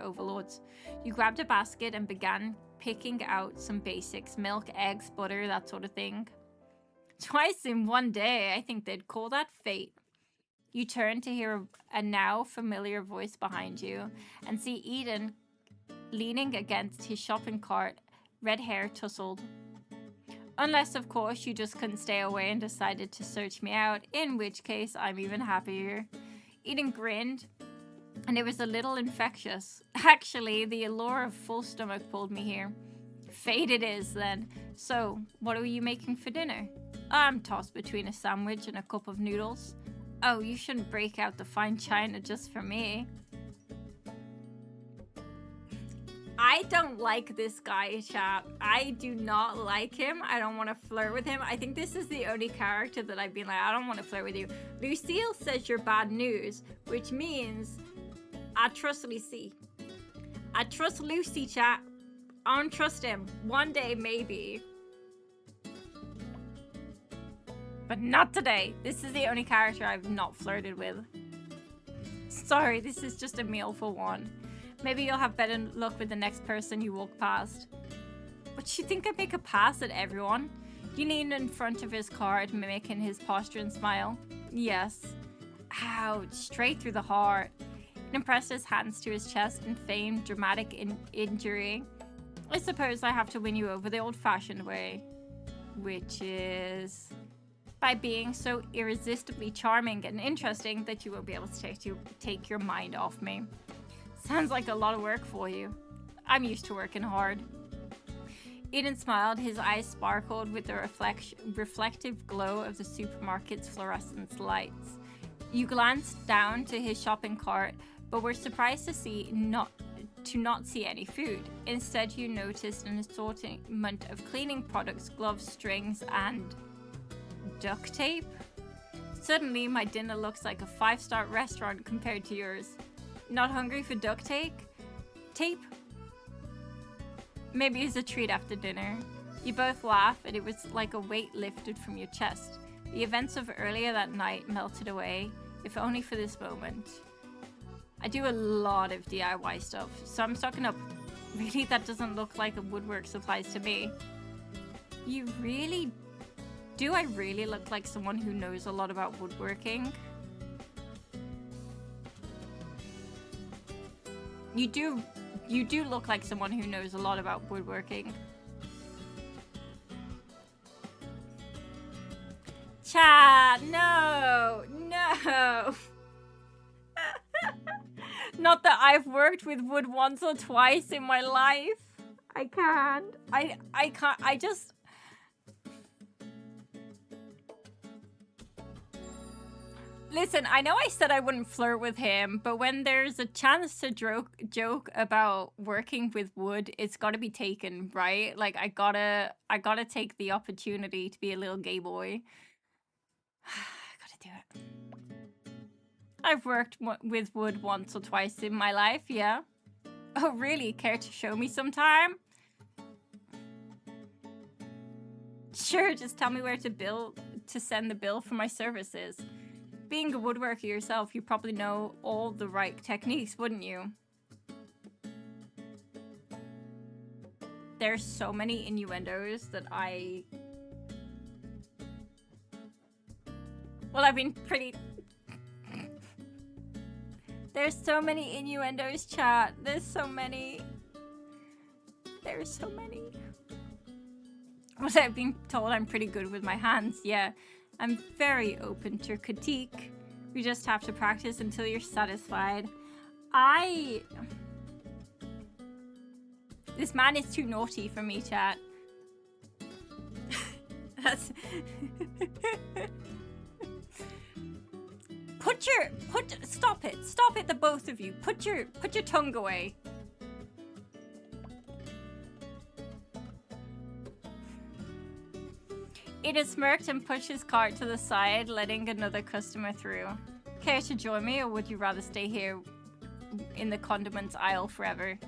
[SPEAKER 1] overlords. You grabbed a basket and began picking out some basics, milk, eggs, butter, that sort of thing. Twice in one day, I think they'd call that fate. You turn to hear a now familiar voice behind you and see Eden leaning against his shopping cart, red hair tousled. Unless, of course, you just couldn't stay away and decided to search me out, in which case I'm even happier. Eden grinned, and it was a little infectious. Actually, the allure of full stomach pulled me here. Fate it is, then. So, what are you making for dinner? I'm tossed between a sandwich and a cup of noodles. Oh, you shouldn't break out the fine china just for me. I don't like this guy, chat. I do not like him. I don't want to flirt with him. I think this is the only character that I've been like, I don't want to flirt with you. Lucille says you're bad news, which means I trust Lucy. I trust Lucy, chat. I don't trust him. One day, maybe. But not today. This is the only character I've not flirted with. Sorry, this is just a meal for one. Maybe you'll have better luck with the next person you walk past. But you think I'd make a pass at everyone? You leaned in front of his cart, mimicking his posture and smile. Yes. Ouch, straight through the heart. He pressed his hands to his chest and feigned dramatic injury. I suppose I have to win you over the old-fashioned way. Which is by being so irresistibly charming and interesting that you won't be able to take your mind off me. Sounds like a lot of work for you. I'm used to working hard. Eden smiled, his eyes sparkled with the reflective glow of the supermarket's fluorescent lights. You glanced down to his shopping cart, but were surprised to not see any food. Instead, you noticed an assortment of cleaning products, gloves, strings, and duct tape. Suddenly, my dinner looks like a 5-star restaurant compared to yours. Not hungry for duct tape? Maybe it's a treat after dinner. You both laugh, and it was like a weight lifted from your chest. The events of earlier that night melted away, if only for this moment. I do a lot of DIY stuff, so I'm stocking up. Really, that doesn't look like a woodwork supplies to me. You really... Do I really look like someone who knows a lot about woodworking? You do look like someone who knows a lot about woodworking. Chat, no. Not that I've worked with wood once or twice in my life. I can't. I can't. I just... Listen, I know I said I wouldn't flirt with him, but when there's a chance to joke about working with wood, it's got to be taken, right? Like I gotta take the opportunity to be a little gay boy. I gotta do it. I've worked with wood once or twice in my life, yeah. Oh, really? Care to show me sometime? Sure, just tell me where to send the bill for my services. Being a woodworker yourself, you probably know all the right techniques, wouldn't you? There's so many innuendos that I... Well, I've been pretty... There's so many innuendos, chat. There's so many. Well, I've been told I'm pretty good with my hands, yeah. I'm very open to critique. We just have to practice until you're satisfied. This man is too naughty for me, chat. That's... Stop it, the both of you. Put your tongue away. Eden smirked and pushed his cart to the side, letting another customer through. Care to join me, or would you rather stay here in the condiments aisle forever?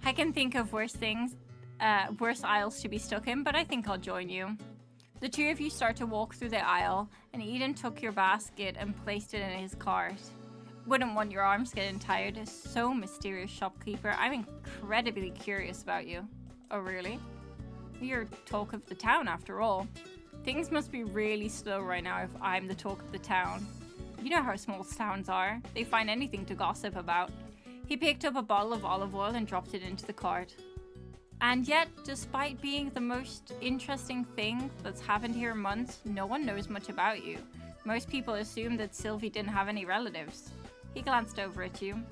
[SPEAKER 1] I can think of worse aisles to be stuck in, but I think I'll join you. The two of you start to walk through the aisle, and Eden took your basket and placed it in his cart. Wouldn't want your arms getting tired. So mysterious, shopkeeper. I'm incredibly curious about you. Oh, really? You're talk of the town, after all. Things must be really slow right now if I'm the talk of the town. You know how small towns are. They find anything to gossip about. He picked up a bottle of olive oil and dropped it into the cart. And yet, despite being the most interesting thing that's happened here in months, no one knows much about you. Most people assume that Sylvie didn't have any relatives. He glanced over at you.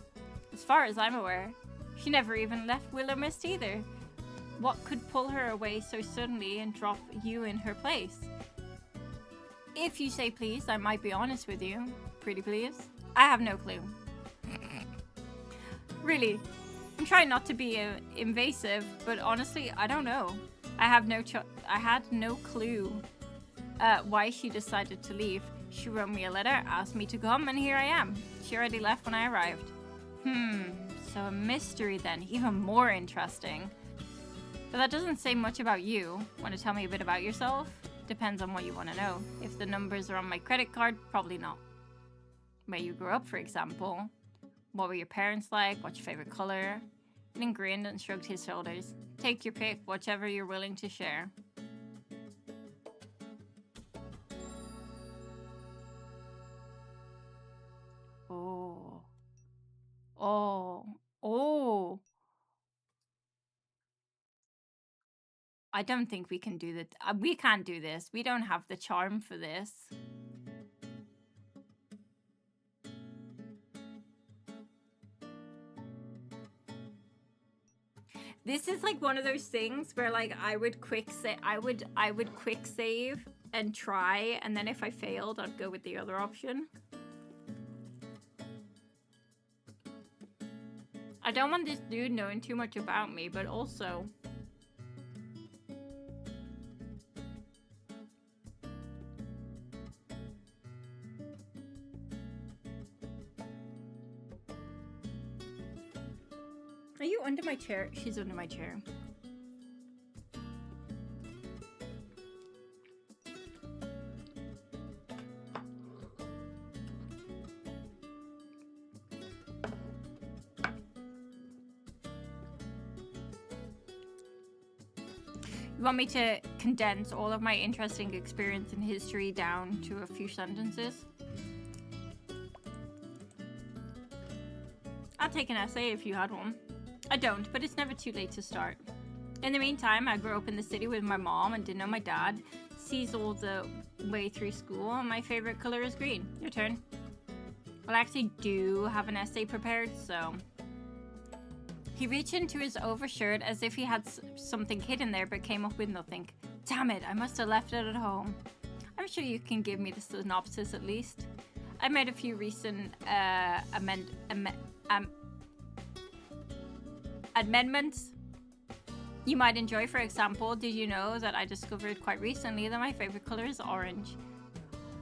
[SPEAKER 1] As far as I'm aware, she never even left Willowmist either. What could pull her away so suddenly and drop you in her place? If you say please, I might be honest with you. Pretty please? I have no clue. Really, I'm trying not to be invasive, but honestly, I don't know. I had no clue why she decided to leave. She wrote me a letter, asked me to come, and here I am. She already left when I arrived. So a mystery then, even more interesting. But that doesn't say much about you. Want to tell me a bit about yourself? Depends on what you want to know. If the numbers are on my credit card, probably not. Where you grew up, for example. What were your parents like? What's your favorite color? He grinned and shrugged his shoulders. Take your pick, whichever you're willing to share. Oh. I don't think we can do that. We can't do this. We don't have the charm for this. This is like one of those things where like I would quick save and try, and then if I failed, I'd go with the other option. I don't want this dude knowing too much about me, but also are you under my chair? She's under my chair. You want me to condense all of my interesting experience in history down to a few sentences? I'll take an essay if you had one. I don't, but it's never too late to start. In the meantime, I grew up in the city with my mom and didn't know my dad. Sees all the way through school, and my favorite color is green. Your turn. Well, I actually do have an essay prepared, so... He reached into his overshirt as if he had something hidden there, but came up with nothing. Damn it, I must have left it at home. I'm sure you can give me the synopsis at least. I made a few recent amendments you might enjoy. For example, did you know that I discovered quite recently that my favorite color is orange?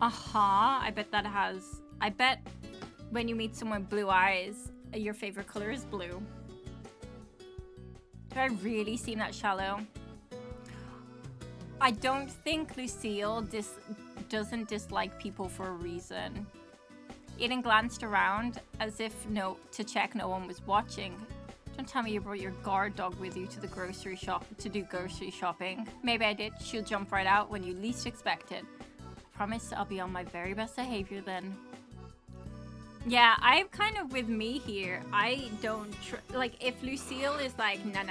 [SPEAKER 1] I bet when you meet someone with blue eyes, your favorite color is blue. Do I really seem that shallow? I don't think Lucille doesn't dislike people for a reason. Eden glanced around as if to check no one was watching. Don't tell me you brought your guard dog with you to the grocery shop to do grocery shopping. Maybe I did. She'll jump right out when you least expect it. I promise I'll be on my very best behavior then. Yeah, I'm kind of with me here. I don't like if Lucille is like nah.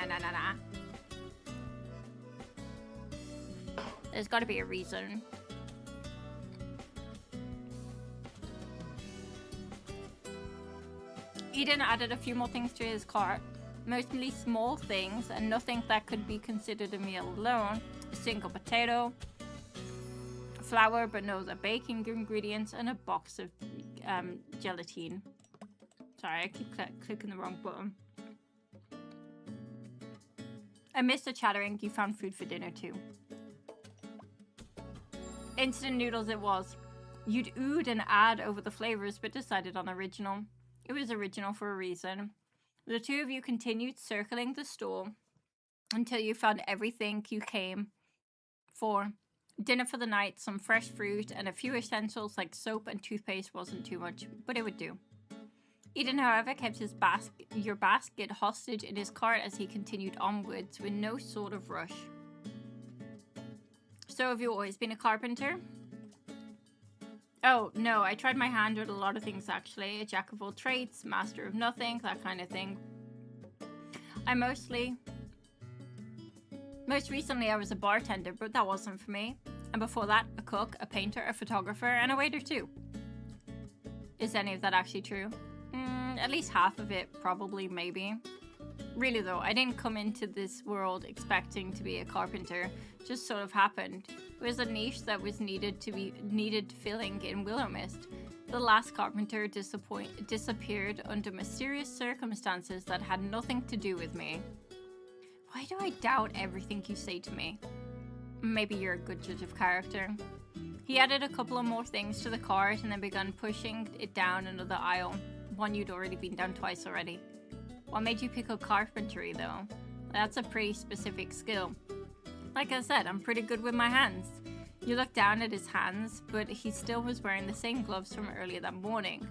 [SPEAKER 1] There's got to be a reason. Eden added a few more things to his cart, mostly small things and nothing that could be considered a meal alone. A single potato, flour but no the baking ingredients, and a box of gelatine. Sorry, I keep clicking the wrong button. Amidst the chattering, you found food for dinner too. Instant noodles it was. You'd oohed and add over the flavors, but decided on original. It was original for a reason. The two of you continued circling the store until you found everything you came for. Dinner for the night, some fresh fruit, and a few essentials like soap and toothpaste wasn't too much, but it would do. Eden, however, kept your basket hostage in his cart as he continued onwards with no sort of rush. So have you always been a carpenter? Oh, no, I tried my hand at a lot of things actually. A jack of all trades, master of nothing, that kind of thing. Most recently I was a bartender, but that wasn't for me. And before that, a cook, a painter, a photographer, and a waiter too. Is any of that actually true? At least half of it, probably, maybe. Really though, I didn't come into this world expecting to be a carpenter. It just sort of happened. It was a niche that was needed filling in Willowmist. The last carpenter disappeared under mysterious circumstances that had nothing to do with me. Why do I doubt everything you say to me? Maybe you're a good judge of character. He added a couple of more things to the cart and then began pushing it down another aisle. One you'd already been down twice already. What made you pick up carpentry though? That's a pretty specific skill. Like I said, I'm pretty good with my hands. You looked down at his hands, but he still was wearing the same gloves from earlier that morning.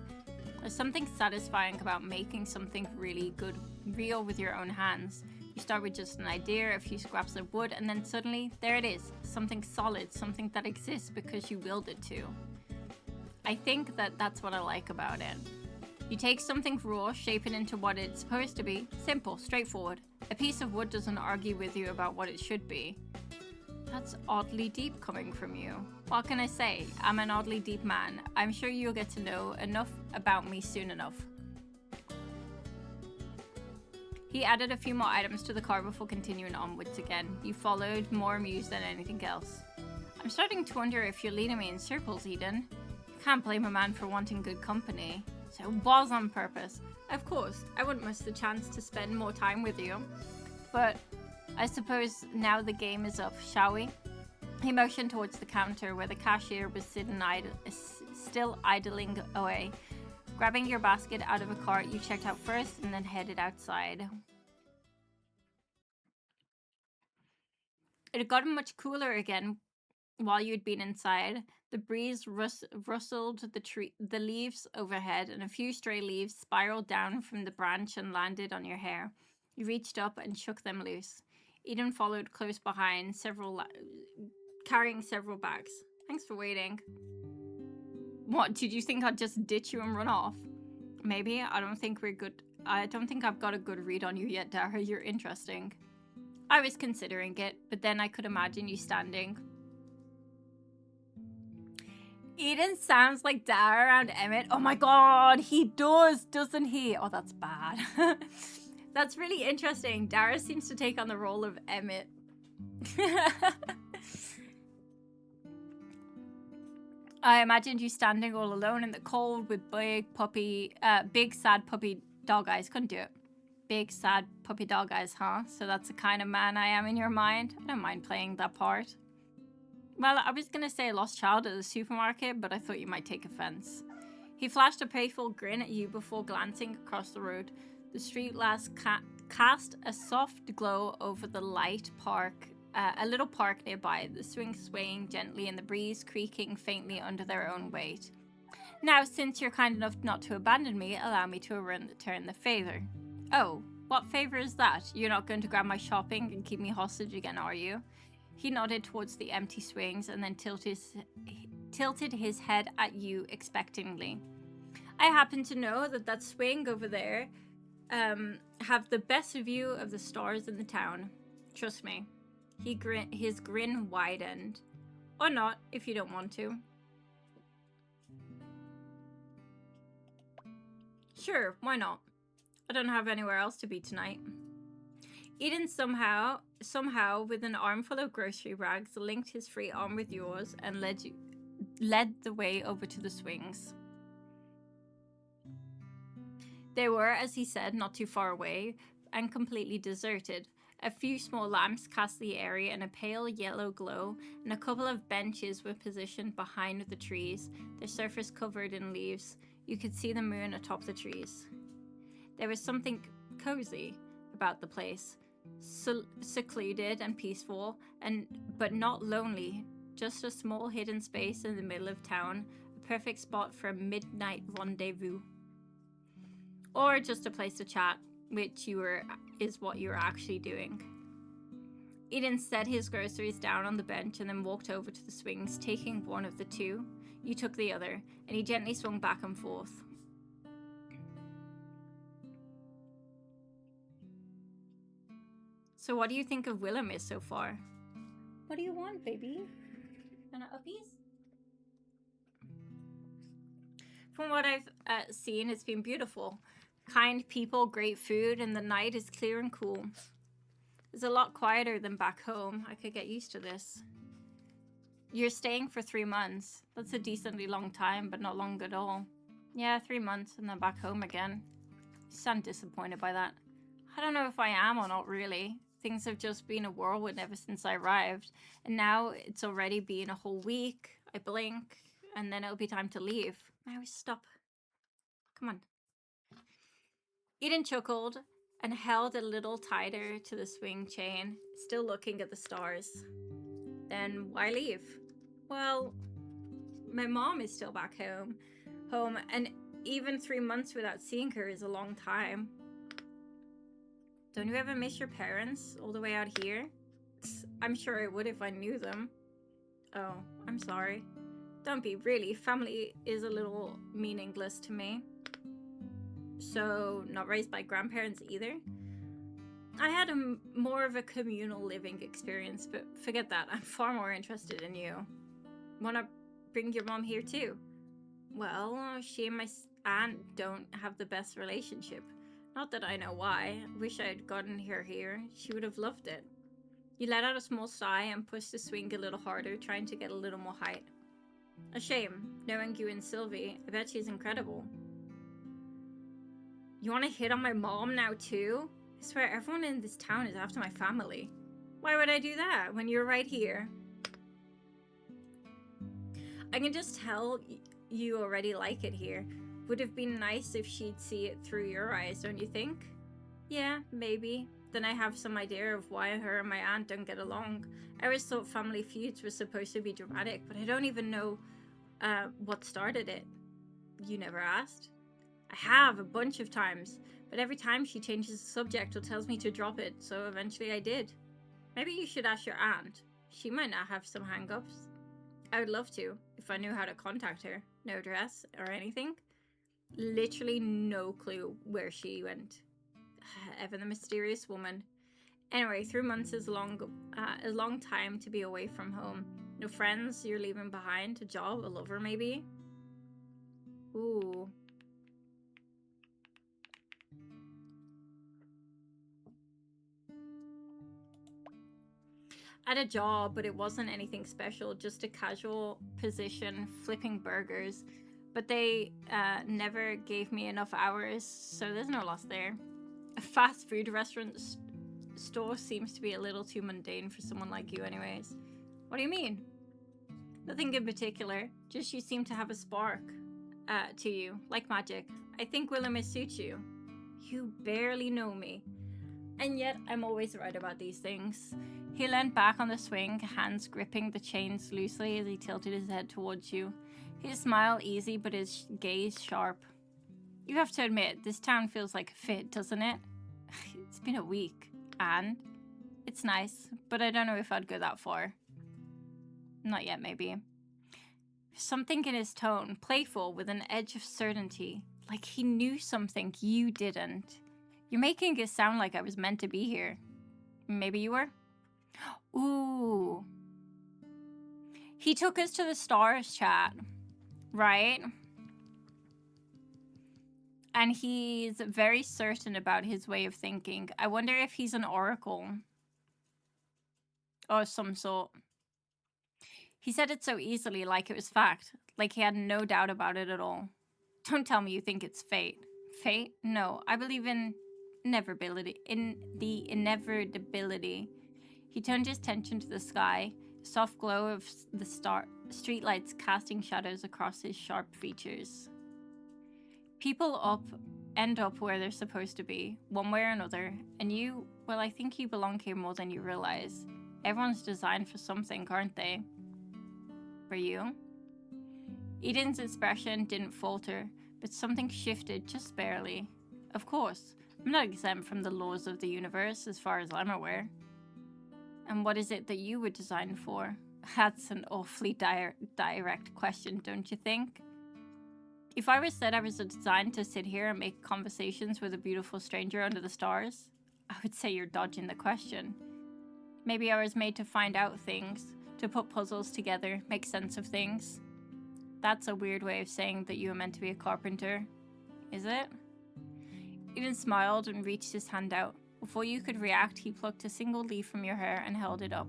[SPEAKER 1] There's something satisfying about making something really good, real with your own hands. You start with just an idea, a few scraps of wood, and then suddenly, there it is. Something solid, something that exists because you willed it to. I think that's what I like about it. You take something raw, shape it into what it's supposed to be. Simple, straightforward. A piece of wood doesn't argue with you about what it should be. That's oddly deep coming from you. What can I say? I'm an oddly deep man. I'm sure you'll get to know enough about me soon enough. He added a few more items to the car before continuing onwards again. You followed, more amused than anything else. I'm starting to wonder if you're leading me in circles, Eden. Can't blame a man for wanting good company. So it was on purpose. Of course, I wouldn't miss the chance to spend more time with you. But I suppose now the game is up, shall we? He motioned towards the counter where the cashier was still idling away. Grabbing your basket out of a cart, you checked out first and then headed outside. It had gotten much cooler again while you'd been inside. The breeze rustled the leaves overhead, and a few stray leaves spiraled down from the branch and landed on your hair. You reached up and shook them loose. Eden followed close behind, carrying several bags. Thanks for waiting. What, did you think I'd just ditch you and run off? Maybe. I don't think we're good. I don't think I've got a good read on you yet, Dara. You're interesting. I was considering it, but then I could imagine you standing. Eden sounds like Dara around Emmett. Oh my god, he does, doesn't he? Oh, that's bad. That's really interesting. Dara seems to take on the role of Emmett. I imagined you standing all alone in the cold with big sad puppy dog eyes. Couldn't do it. Big sad puppy dog eyes, huh? So that's the kind of man I am in your mind? I don't mind playing that part. Well, I was gonna say lost child at the supermarket, but I thought you might take offense. He flashed a playful grin at you before glancing across the road. The street lamps cast a soft glow over the light park. A little park nearby, the swings swaying gently in the breeze, creaking faintly under their own weight. Now, since you're kind enough not to abandon me, allow me to return the favor. Oh, what favor is that? You're not going to grab my shopping and keep me hostage again, are you? He nodded towards the empty swings and then tilted his head at you expectantly. I happen to know that swing over there have the best view of the stars in the town. Trust me. His grin widened. Or not, if you don't want to. Sure, why not? I don't have anywhere else to be tonight. Eden somehow, with an armful of grocery bags, linked his free arm with yours and led the way over to the swings. They were, as he said, not too far away and completely deserted. A few small lamps cast the area in a pale yellow glow, and a couple of benches were positioned behind the trees, their surface covered in leaves. You could see the moon atop the trees. There was something cozy about the place, secluded and peaceful, but not lonely. Just a small hidden space in the middle of town, a perfect spot for a midnight rendezvous. Or just a place to chat, which is what you were actually doing. Eden set his groceries down on the bench and then walked over to the swings, taking one of the two. You took the other, and he gently swung back and forth. So what do you think of Willowmist so far? What do you want, baby? Wanna uppies? From what I've seen, it's been beautiful. Kind people, great food, and the night is clear and cool. It's a lot quieter than back home. I could get used to this. You're staying for 3 months. That's a decently long time, but not long at all. Yeah, 3 months and then back home again. You sound disappointed by that. I don't know if I am or not really. Things have just been a whirlwind ever since I arrived. And now it's already been a whole week. I blink and then it'll be time to leave. Now stop. Come on. Eden chuckled and held a little tighter to the swing chain, still looking at the stars. Then why leave? Well, my mom is still back home, and even 3 months without seeing her is a long time. Don't you ever miss your parents all the way out here? I'm sure I would if I knew them. Oh, I'm sorry. Don't be, really. Family is a little meaningless to me. So, not raised by grandparents either? I had more of a communal living experience, but forget that. I'm far more interested in you. Wanna bring your mom here too? Well, she and my aunt don't have the best relationship. Not that I know why. I wish I had gotten her here. She would have loved it. You let out a small sigh and pushed the swing a little harder, trying to get a little more height. A shame. Knowing you and Sylvie, I bet she's incredible. You want to hit on my mom now too? I swear everyone in this town is after my family. Why would I do that when you're right here? I can just tell you already like it here. Would have been nice if she'd see it through your eyes, don't you think? Yeah, maybe. Then I have some idea of why her and my aunt don't get along. I always thought family feuds were supposed to be dramatic, but I don't even know what started it. You never asked? I have, a bunch of times, but every time she changes the subject or tells me to drop it, so eventually I did. Maybe you should ask your aunt. She might not have some hang-ups. I would love to, if I knew how to contact her. No address or anything. Literally no clue where she went. Ever the mysterious woman. Anyway, 3 months is a long time to be away from home. No friends you're leaving behind, a job, a lover maybe? Ooh. I had a job, but it wasn't anything special, just a casual position flipping burgers. But they never gave me enough hours, so there's no loss there. A fast food restaurant store seems to be a little too mundane for someone like you anyways. What do you mean? Nothing in particular, just you seem to have a spark to you, like magic. I think Willowmist suits you. You barely know me. And yet, I'm always right about these things. He leaned back on the swing, hands gripping the chains loosely as he tilted his head towards you. His smile easy, but his gaze sharp. You have to admit, this town feels like a fit, doesn't it? It's been a week, and it's nice, but I don't know if I'd go that far. Not yet, maybe. Something in his tone, playful with an edge of certainty, like he knew something you didn't. You're making it sound like I was meant to be here. Maybe you were? Ooh. He took us to the stars chat, right? And he's very certain about his way of thinking. I wonder if he's an oracle. Or some sort. He said it so easily, like it was fact. Like he had no doubt about it at all. Don't tell me you think it's fate. Fate? No, I believe in the inevitability. He turned his attention to the sky, a soft glow of the streetlights casting shadows across his sharp features. People end up where they're supposed to be, one way or another, and you, well, I think you belong here more than you realize. Everyone's designed for something, aren't they? For you? Eden's expression didn't falter, but something shifted just barely. Of course. I'm not exempt from the laws of the universe as far as I'm aware. And what is it that you were designed for? That's an awfully direct question, don't you think? If I was said I was designed to sit here and make conversations with a beautiful stranger under the stars, I would say you're dodging the question. Maybe I was made to find out things, to put puzzles together, make sense of things. That's a weird way of saying that you were meant to be a carpenter. Is it? Eden smiled and reached his hand out. Before you could react, he plucked a single leaf from your hair and held it up.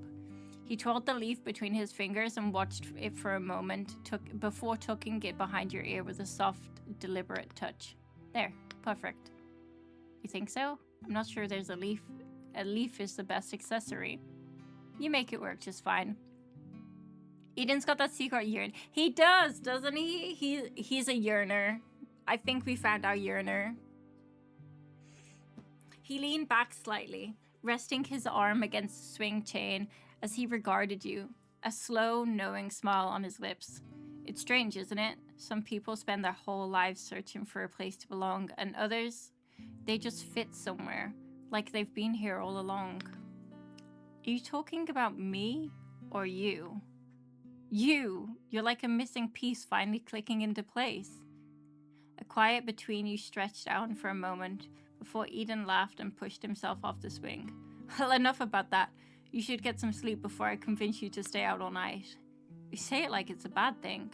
[SPEAKER 1] He twirled the leaf between his fingers and watched it for a moment before tucking it behind your ear with a soft, deliberate touch. There, perfect. You think so? I'm not sure there's a leaf. A leaf is the best accessory. You make it work just fine. Eden's got that secret yearn. He does, doesn't he? He's a yearner. I think we found our yearner. He leaned back slightly, resting his arm against the swing chain as he regarded you, a slow, knowing smile on his lips. It's strange, isn't it? Some people spend their whole lives searching for a place to belong, and others, they just fit somewhere, like they've been here all along. Are you talking about me or you? You're like a missing piece finally clicking into place. A quiet between you stretched out for a moment before Eden laughed and pushed himself off the swing. Well, enough about that. You should get some sleep before I convince you to stay out all night. You say it like it's a bad thing.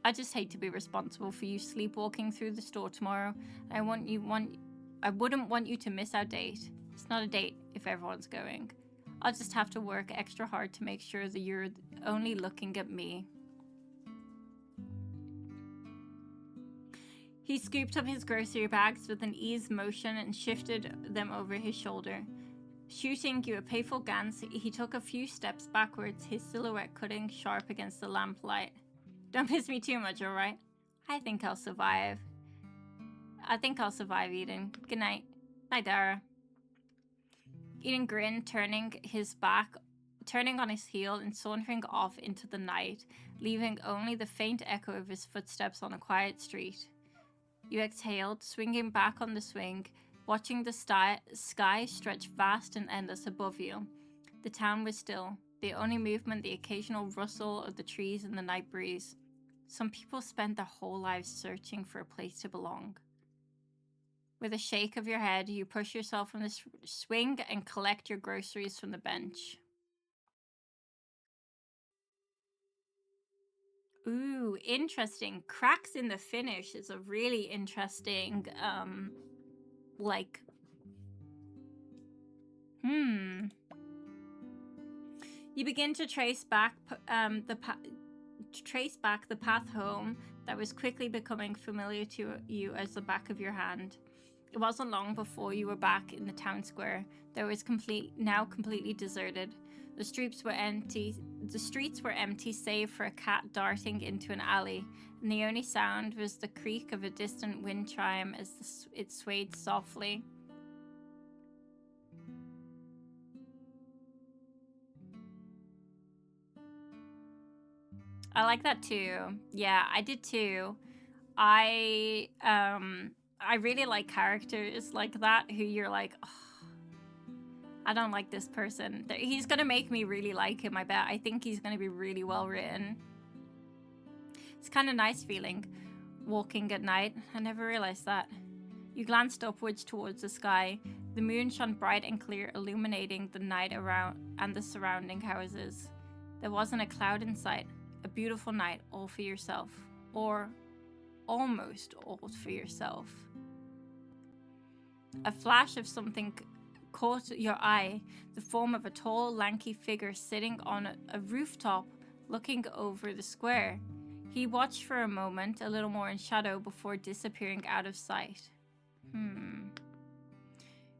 [SPEAKER 1] I just hate to be responsible for you sleepwalking through the store tomorrow. I wouldn't want you to miss our date. It's not a date if everyone's going. I'll just have to work extra hard to make sure that you're only looking at me. He scooped up his grocery bags with an eased motion and shifted them over his shoulder. Shooting you a playful glance, he took a few steps backwards, his silhouette cutting sharp against the lamplight. Don't miss me too much, alright? I think I'll survive. Eden. Good night. Night, Dara. Eden grinned, turning on his heel and sauntering off into the night, leaving only the faint echo of his footsteps on a quiet street. You exhaled, swinging back on the swing, watching the sky stretch vast and endless above you. The town was still, the only movement the occasional rustle of the trees in the night breeze. Some people spend their whole lives searching for a place to belong. With a shake of your head, you push yourself from the swing and collect your groceries from the bench. Ooh, interesting. Cracks in the finish is a really interesting, You begin to trace back the path home that was quickly becoming familiar to you as the back of your hand. It wasn't long before you were back in the town square, that was now completely deserted. The streets were empty save for a cat darting into an alley, and the only sound was the creak of a distant wind chime as it swayed softly. I like that too. Yeah, I did too. I really like characters like that who you're like, oh, I don't like this person. He's gonna make me really like him, I bet. I think he's gonna be really well written. It's kind of nice feeling walking at night. I never realized that. You glanced upwards towards the sky. The moon shone bright and clear, illuminating the night around and the surrounding houses. There wasn't a cloud in sight. A beautiful night, all for yourself. Or almost all for yourself. A flash of something caught your eye, the form of a tall, lanky figure sitting on a rooftop looking over the square. He watched for a moment, a little more in shadow, before disappearing out of sight.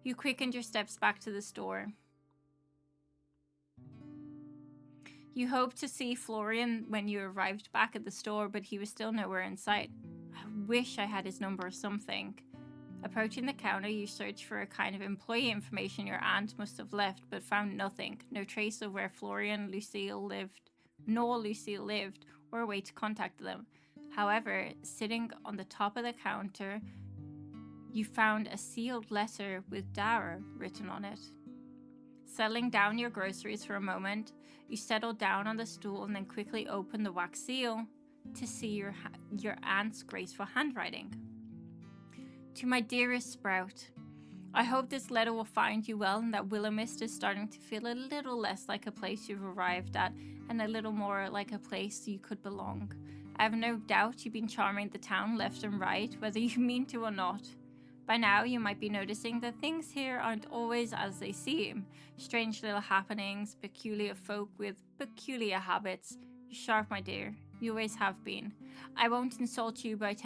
[SPEAKER 1] You quickened your steps back to the store. You hoped to see Florian when you arrived back at the store, but he was still nowhere in sight. I wish I had his number or something. Approaching the counter, you searched for a kind of employee information your aunt must have left, but found nothing. No trace of where Florian, Lucille lived, or a way to contact them. However, sitting on the top of the counter, You found a sealed letter with Dara written on it. Settling down your groceries for a moment, you settled down on the stool and then quickly opened the wax seal to see your aunt's graceful handwriting. To my dearest Sprout, I hope this letter will find you well and that Willowmist is starting to feel a little less like a place you've arrived at and a little more like a place you could belong. I have no doubt you've been charming the town left and right, whether you mean to or not. By now, you might be noticing that things here aren't always as they seem. Strange little happenings, peculiar folk with peculiar habits. You're sharp, my dear. You always have been. I won't insult you by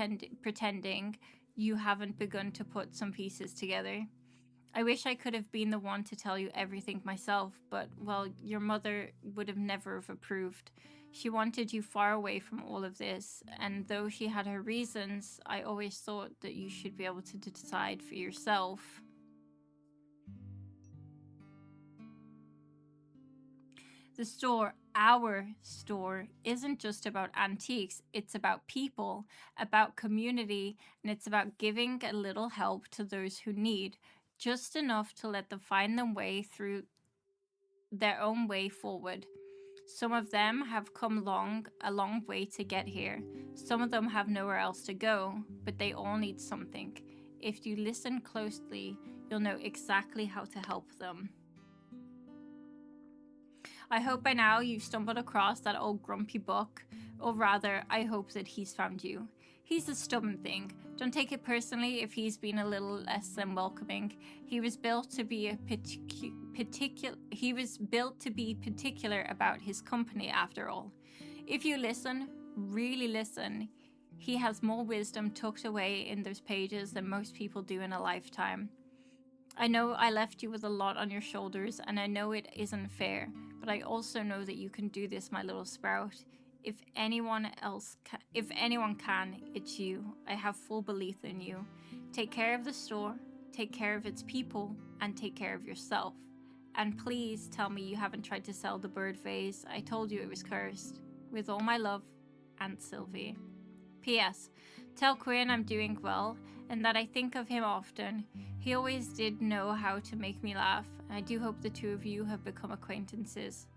[SPEAKER 1] pretending you haven't begun to put some pieces together. I wish I could have been the one to tell you everything myself, but, well, your mother would have never have approved. She wanted you far away from all of this, and though she had her reasons, I always thought that you should be able to decide for yourself. The store, our store, isn't just about antiques. It's about people, about community, and it's about giving a little help to those who need, just enough to let them find their way through their own way forward. Some of them have come a long way to get here. Some of them have nowhere else to go, but they all need something. If you listen closely, you'll know exactly how to help them. I hope by now you've stumbled across that old grumpy book, or rather, I hope that he's found you. He's a stubborn thing. Don't take it personally if he's been a little less than welcoming. He was built to be particular about his company after all. If you listen, really listen, he has more wisdom tucked away in those pages than most people do in a lifetime. I know I left you with a lot on your shoulders, and I know it isn't fair, but I also know that you can do this, my little Sprout. If anyone can, it's you. I have full belief in you. Take care of the store, take care of its people, and take care of yourself. And please tell me you haven't tried to sell the bird vase. I told you it was cursed. With all my love, Aunt Sylvie. P.S. Tell Quinn I'm doing well, and that I think of him often. He always did know how to make me laugh, and I do hope the two of you have become acquaintances.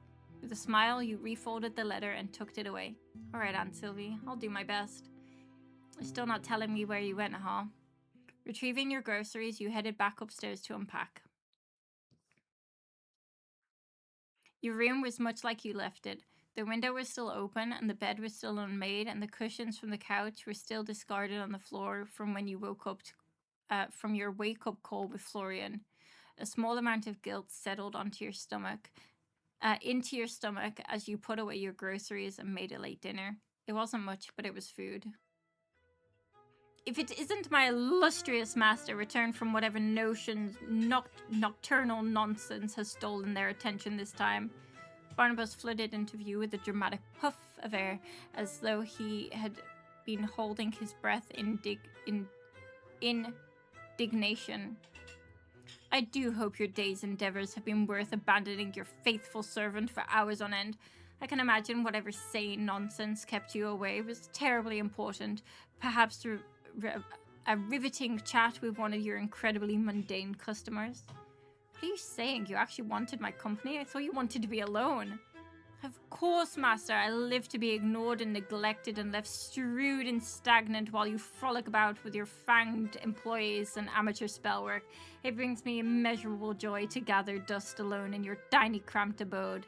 [SPEAKER 1] With a smile, you refolded the letter and tucked it away. All right, Aunt Sylvie, I'll do my best. You're still not telling me where you went, huh? Retrieving your groceries, you headed back upstairs to unpack. Your room was much like you left it. The window was still open, and the bed was still unmade, and the cushions from the couch were still discarded on the floor from when you woke up from your wake-up call with Florian. A small amount of guilt settled into your stomach as you put away your groceries and made a late dinner. It wasn't much, but it was food. If it isn't my illustrious master returned from whatever notions nocturnal nonsense has stolen their attention this time. Barnabas flitted into view with a dramatic puff of air, as though he had been holding his breath in indignation. I do hope your day's endeavors have been worth abandoning your faithful servant for hours on end. I can imagine whatever sane nonsense kept you away was terribly important, perhaps a riveting chat with one of your incredibly mundane customers. What are you saying? You actually wanted my company? I thought you wanted to be alone. Of course, Master. I live to be ignored and neglected and left strewed and stagnant while you frolic about with your fanged employees and amateur spellwork. It brings me immeasurable joy to gather dust alone in your tiny cramped abode.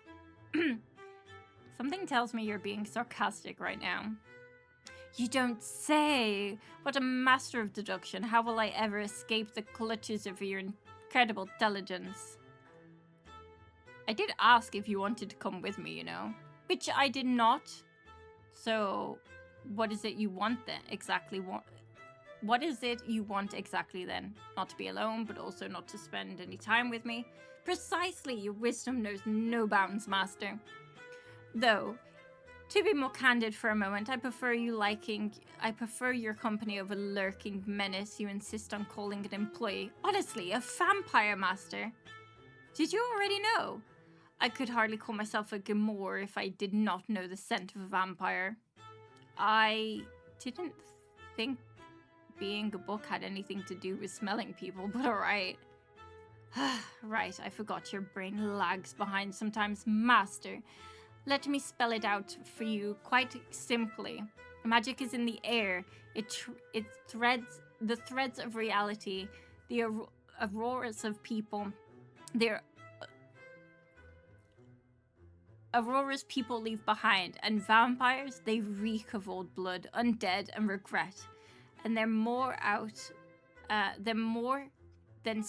[SPEAKER 1] Something tells me you're being sarcastic right now. You don't say! What a master of deduction. How will I ever escape the clutches of your incredible intelligence? I did ask if you wanted to come with me, you know. Which I did not. So, what is it you want then? What is it you want exactly then? Not to be alone, but also not to spend any time with me? Precisely, your wisdom knows no bounds, Master. Though, to be more candid for a moment, I prefer your company over lurking menace you insist on calling an employee. Honestly, a vampire, Master. Did you already know? I could hardly call myself a Gmour if I did not know the scent of a vampire. I didn't think being a book had anything to do with smelling people, but alright. Right, I forgot your brain lags behind sometimes, Master. Let me spell it out for you quite simply. Magic is in the air. It threads the threads of reality, the auroras of people. Their auroras people leave behind, and vampires, they reek of old blood, undead, and regret. And they're more out. They're more than.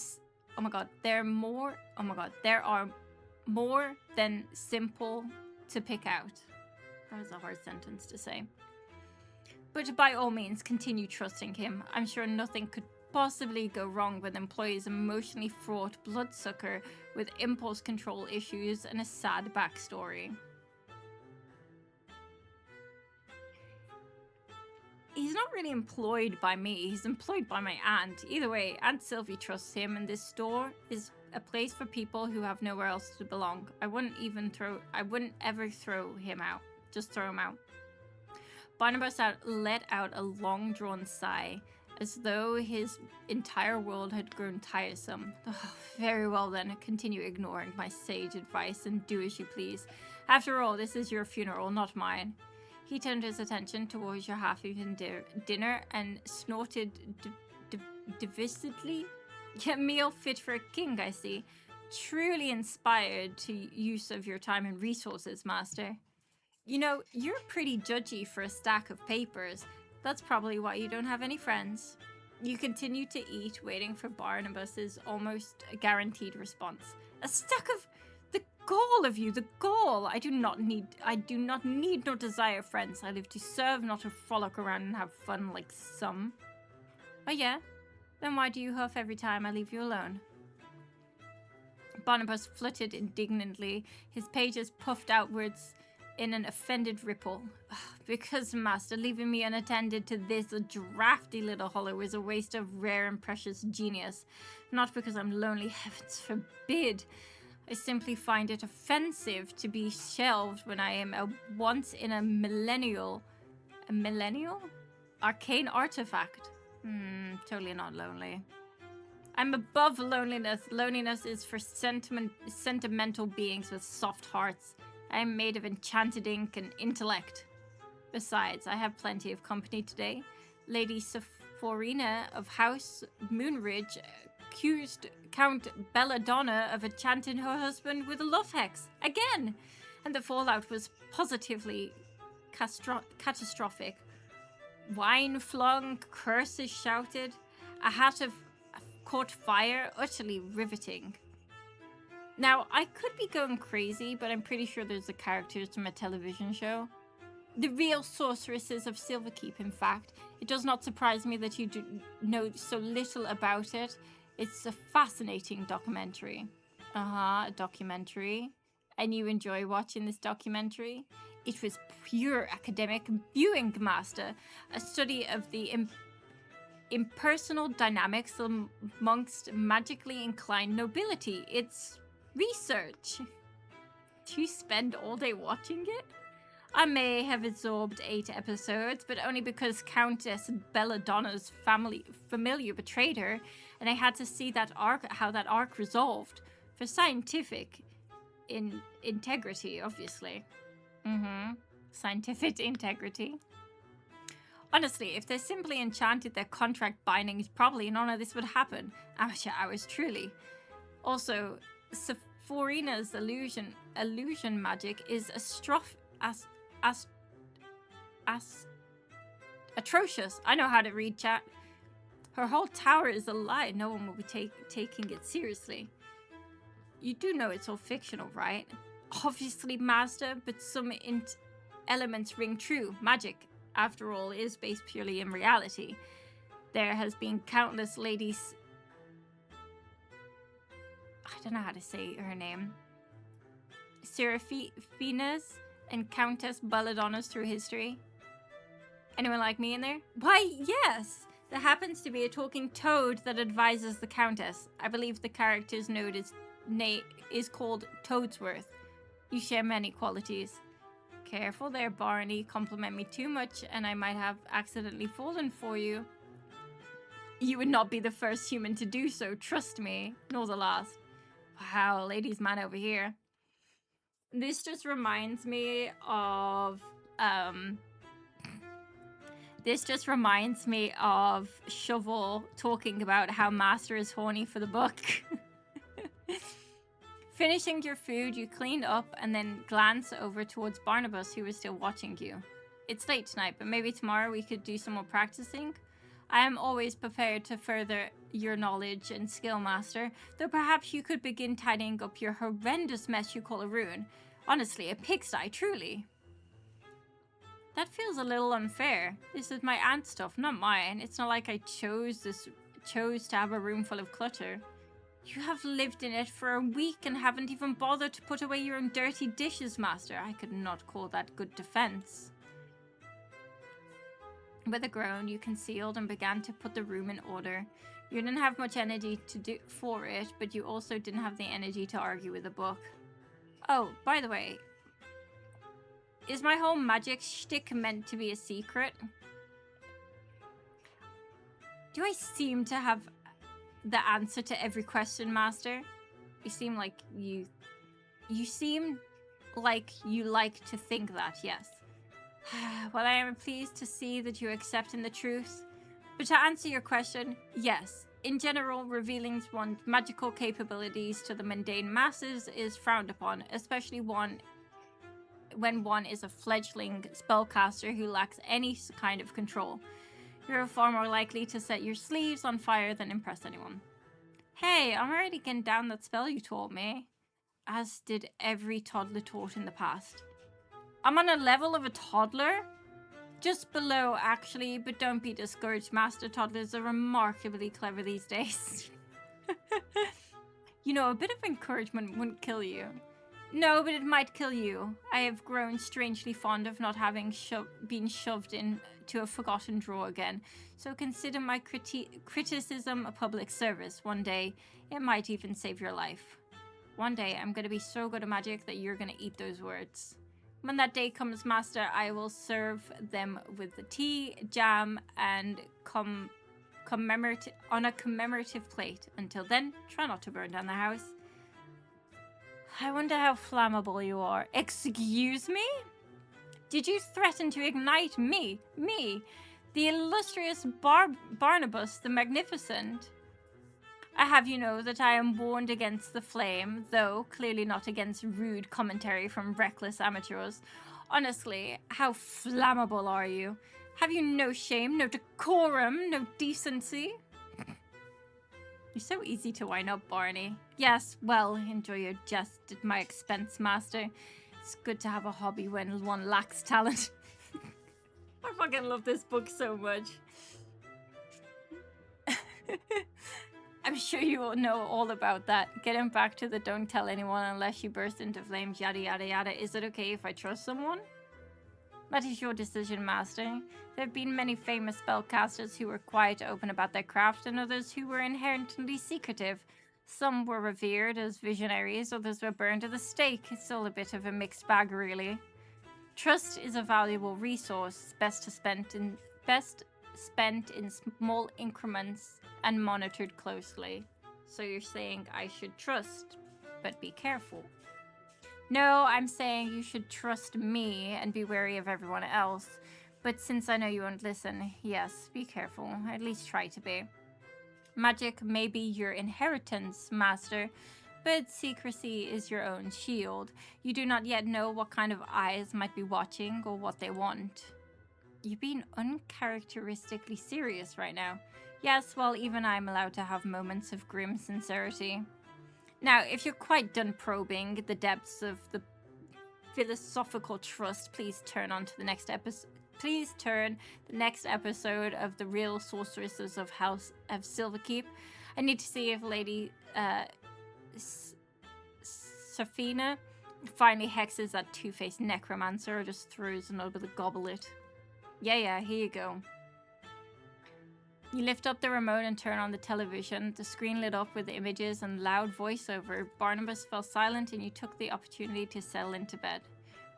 [SPEAKER 1] Oh my god, there are more than simple to pick out. That was a hard sentence to say. But by all means, continue trusting him. I'm sure nothing could possibly go wrong with employees emotionally fraught bloodsucker with impulse control issues and a sad backstory. He's not really employed by me, he's employed by my aunt. Either way, Aunt Sylvie trusts him, and this store is a place for people who have nowhere else to belong. I wouldn't ever throw him out. Just throw him out. Barnabas let out a long-drawn sigh, as though his entire world had grown tiresome. Oh, very well then, continue ignoring my sage advice and do as you please. After all, this is your funeral, not mine. He turned his attention towards your half-eaten dinner and snorted divisedly. A meal fit for a king, I see. Truly inspired to use of your time and resources, Master. You know, you're pretty judgy for a stack of papers. That's probably why you don't have any friends. You continue to eat, waiting for Barnabas's almost guaranteed response. A stack of... The gall of you, the gall! I do not need nor desire friends. I live to serve, not to frolic around and have fun like some. Oh yeah? Then why do you huff every time I leave you alone? Barnabas fluttered indignantly, his pages puffed outwards in an offended ripple. Because, Master, leaving me unattended to this drafty little hollow is a waste of rare and precious genius. Not because I'm lonely, heavens forbid. I simply find it offensive to be shelved when I am a once in a millennial arcane artifact. Totally not lonely. I'm above loneliness. Loneliness is for sentimental beings with soft hearts. I am made of enchanted ink and intellect. Besides, I have plenty of company today. Lady Sephoria of House Moonridge accused Count Belladonna of enchanting her husband with a love hex. Again! And the fallout was positively catastrophic. Wine flung, curses shouted, a hat of caught fire, utterly riveting. Now, I could be going crazy, but I'm pretty sure there's the characters from a television show. The real sorceresses of Silverkeep, in fact. It does not surprise me that you do know so little about it. It's a fascinating documentary. A documentary. And you enjoy watching this documentary? It was pure academic viewing, Master. A study of the impersonal dynamics amongst magically inclined nobility. It's research. Do you spend all day watching it? I may have absorbed 8 episodes, but only because Countess Belladonna's familiar betrayed her, and I had to see how that arc resolved. For scientific integrity, obviously. Scientific integrity. Honestly, if they simply enchanted their contract bindings properly, none of this would happen. Amateur hours, truly. Also, Sephorina's illusion magic is atrocious. I know how to read, chat. Her whole tower is a lie. No one will be taking it seriously. You do know it's all fictional, right? Obviously, Master, but some elements ring true. Magic, after all, is based purely in reality. There has been countless ladies... I don't know how to say her name. Seraphinas and Countess Belladonnas through history. Anyone like me in there? Why, yes! There happens to be a talking toad that advises the Countess. I believe the character's node is called Toadsworth. You share many qualities. Careful there, Barney. Compliment me too much and I might have accidentally fallen for you. You would not be the first human to do so, trust me, nor the last. Wow, ladies man over here. This just reminds me of Shovel talking about how Master is horny for the book. Finishing your food, you cleaned up and then glance over towards Barnabas, who was still watching you. It's late tonight, but maybe tomorrow we could do some more practicing. I am always prepared to further your knowledge and skill, Master, though perhaps you could begin tidying up your horrendous mess you call a ruin. Honestly, a pigsty, truly. That feels a little unfair. This is my aunt's stuff, not mine. It's not like I chose to have a room full of clutter. You have lived in it for a week and haven't even bothered to put away your own dirty dishes, Master. I could not call that good defense. With a groan, you concealed and began to put the room in order. You didn't have much energy to do for it, but you also didn't have the energy to argue with the book. Oh, by the way, is my whole magic shtick meant to be a secret? Do I seem to have the answer to every question, Master? You seem like you like to think that, yes. Well, I am pleased to see that you accept in the truth. But to answer your question, yes. In general, revealing one's magical capabilities to the mundane masses is frowned upon, especially when one is a fledgling spellcaster who lacks any kind of control. You're far more likely to set your sleeves on fire than impress anyone. Hey, I'm already getting down that spell you taught me. As did every toddler taught in the past. I'm on a level of a toddler? Just below, actually, but don't be discouraged. Master toddlers are remarkably clever these days. You know, a bit of encouragement wouldn't kill you. No, but it might kill you. I have grown strangely fond of not having been shoved into a forgotten drawer again, so consider my criticism a public service. One day, it might even save your life. One day, I'm going to be so good at magic that you're going to eat those words. When that day comes, Master, I will serve them with the tea, jam, and on a commemorative plate. Until then, try not to burn down the house. I wonder how flammable you are. Excuse me? Did you threaten to ignite me? Me, the illustrious Barnabas the Magnificent? I have you know that I am warned against the flame, though clearly not against rude commentary from reckless amateurs. Honestly, how flammable are you? Have you no shame, no decorum, no decency? You're so easy to wind up, Barney. Yes, well, enjoy your jest at my expense, Master. It's good to have a hobby when one lacks talent. I fucking love this book so much. I'm sure you will know all about that. Getting back to the don't tell anyone unless you burst into flames, yada yada yada. Is it okay if I trust someone? That is your decision, Master. There have been many famous spellcasters who were quite open about their craft and others who were inherently secretive. Some were revered as visionaries, others were burned at the stake. It's all a bit of a mixed bag, really. Trust is a valuable resource, best spent in small increments and monitored closely. So you're saying I should trust, but be careful. No, I'm saying you should trust me and be wary of everyone else. But since I know you won't listen, yes, be careful. At least try to be. Magic may be your inheritance, Master, but secrecy is your own shield. You do not yet know what kind of eyes might be watching or what they want. You're being uncharacteristically serious right now. Yes, well, even I'm allowed to have moments of grim sincerity. Now, if you're quite done probing the depths of the philosophical trust, please turn on to the next episode. Please turn the next episode of The Real Sorceresses of House of Silverkeep. I need to see if Lady Safina finally hexes that two-faced necromancer or just throws another goblet. Yeah, here you go. You lift up the remote and turn on the television. The screen lit up with images and loud voiceover. Barnabas fell silent and you took the opportunity to settle into bed.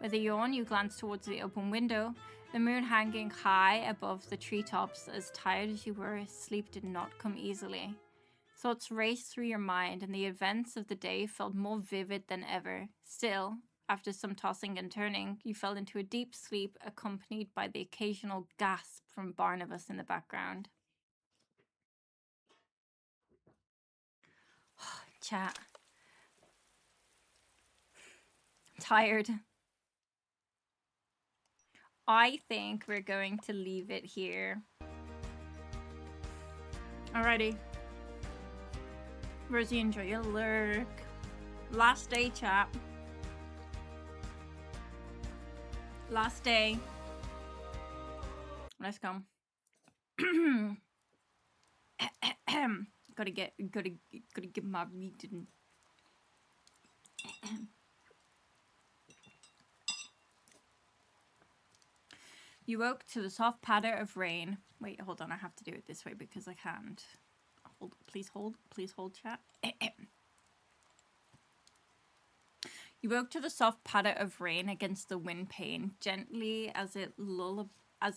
[SPEAKER 1] With a yawn, you glance towards the open window, the moon hanging high above the treetops. As tired as you were, sleep did not come easily. Thoughts raced through your mind, and the events of the day felt more vivid than ever. Still, after some tossing and turning, you fell into a deep sleep, accompanied by the occasional gasp from Barnabas in the background. Chat. Tired. I think we're going to leave it here. Alrighty. Rosie, enjoy your lurk. Last day, chat. Last day. Let's go. gotta get my reading. You woke to the soft patter of rain. Wait, hold on. I have to do it this way because I can't. Hold, please hold, chat. You woke to the soft patter of rain against the windpane, gently as a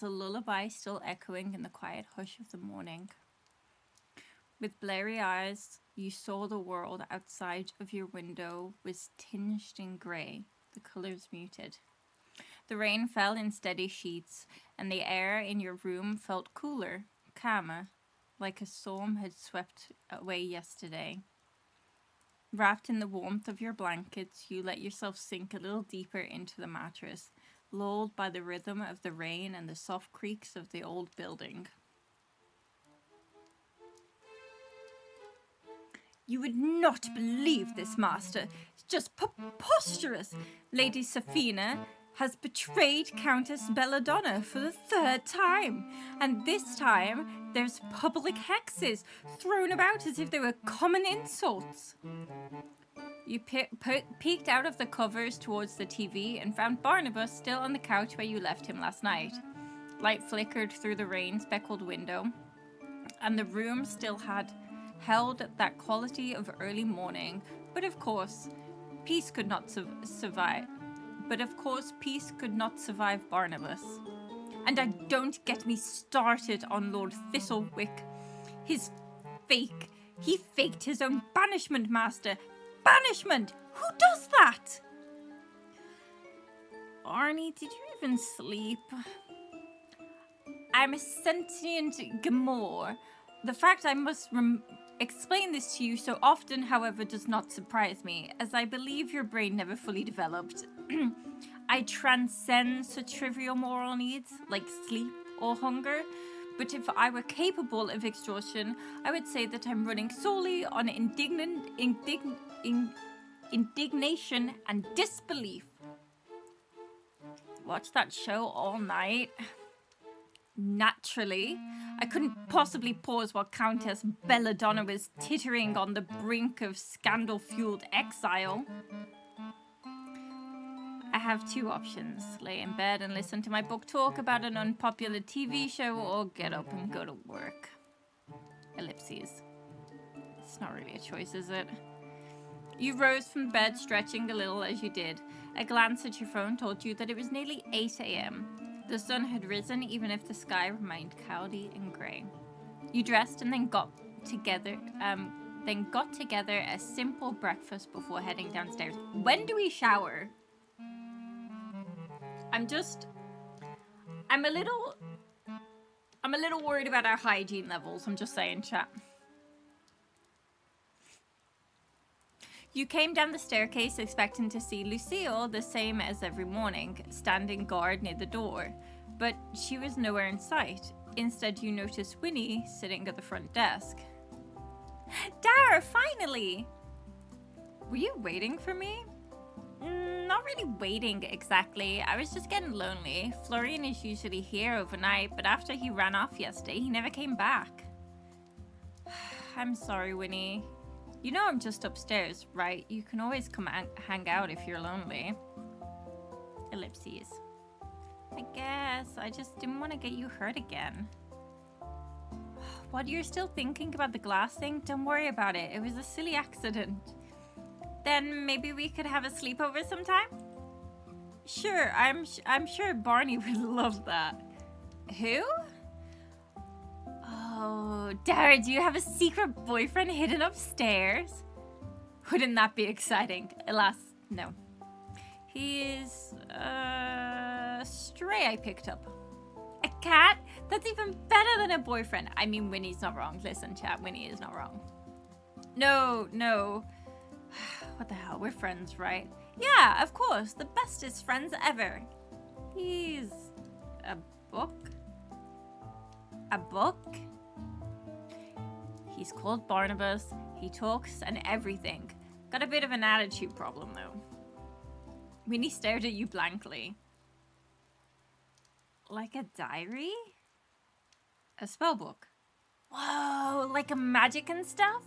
[SPEAKER 1] lullaby still echoing in the quiet hush of the morning. With blurry eyes, you saw the world outside of your window was tinged in grey, the colours muted. The rain fell in steady sheets, and the air in your room felt cooler, calmer, like a storm had swept away yesterday. Wrapped in the warmth of your blankets, you let yourself sink a little deeper into the mattress, lulled by the rhythm of the rain and the soft creaks of the old building. You would not believe this, Master. It's just preposterous. Lady Safina has betrayed Countess Belladonna for the 3rd time. And this time, there's public hexes thrown about as if they were common insults. You peeked out of the covers towards the TV and found Barnabas still on the couch where you left him last night. Light flickered through the rain-speckled window, and the room still held that quality of early morning. But of course, peace could not survive. Barnabas. And don't get me started on Lord Thistlewick. He faked his own banishment, Master. Banishment! Who does that? Arnie, did you even sleep? I'm a sentient Gamor. The fact I must explain this to you so often, however, does not surprise me, as I believe your brain never fully developed. I transcend such trivial moral needs, like sleep or hunger, but if I were capable of exhaustion, I would say that I'm running solely on indignation and disbelief. Watch that show all night. Naturally, I couldn't possibly pause while Countess Belladonna was tittering on the brink of scandal-fueled exile. I have 2 options. Lay in bed and listen to my book talk about an unpopular TV show, or get up and go to work. Ellipses. It's not really a choice, is it? You rose from bed, stretching a little as you did. A glance at your phone told you that it was nearly 8 a.m. The sun had risen, even if the sky remained cloudy and grey. You dressed and then got together a simple breakfast before heading downstairs. When do we shower? I'm a little worried about our hygiene levels. I'm just saying, chat. You came down the staircase expecting to see Lucille, the same as every morning, standing guard near the door. But she was nowhere in sight. Instead, you noticed Winnie sitting at the front desk. Dara, finally! Were you waiting for me? Not really waiting, exactly. I was just getting lonely. Florian is usually here overnight, but after he ran off yesterday, he never came back. I'm sorry, Winnie. You know I'm just upstairs, right? You can always come hang out if you're lonely. Ellipses. I guess. I just didn't want to get you hurt again. What, you're still thinking about the glass thing? Don't worry about it. It was a silly accident. Then maybe we could have a sleepover sometime? Sure, I'm sure Barney would love that. Who? Oh, Dara, do you have a secret boyfriend hidden upstairs? Wouldn't that be exciting? Alas, no. He's a stray I picked up. A cat? That's even better than a boyfriend. I mean, Winnie's not wrong. Listen, chat, Winnie is not wrong. No. What the hell? We're friends, right? Yeah, of course. The bestest friends ever. He's a book? A book? He's called Barnabas. He talks and everything. Got a bit of an attitude problem, though. Winnie stared at you blankly. Like a diary? A spell book? Whoa, like a magic and stuff?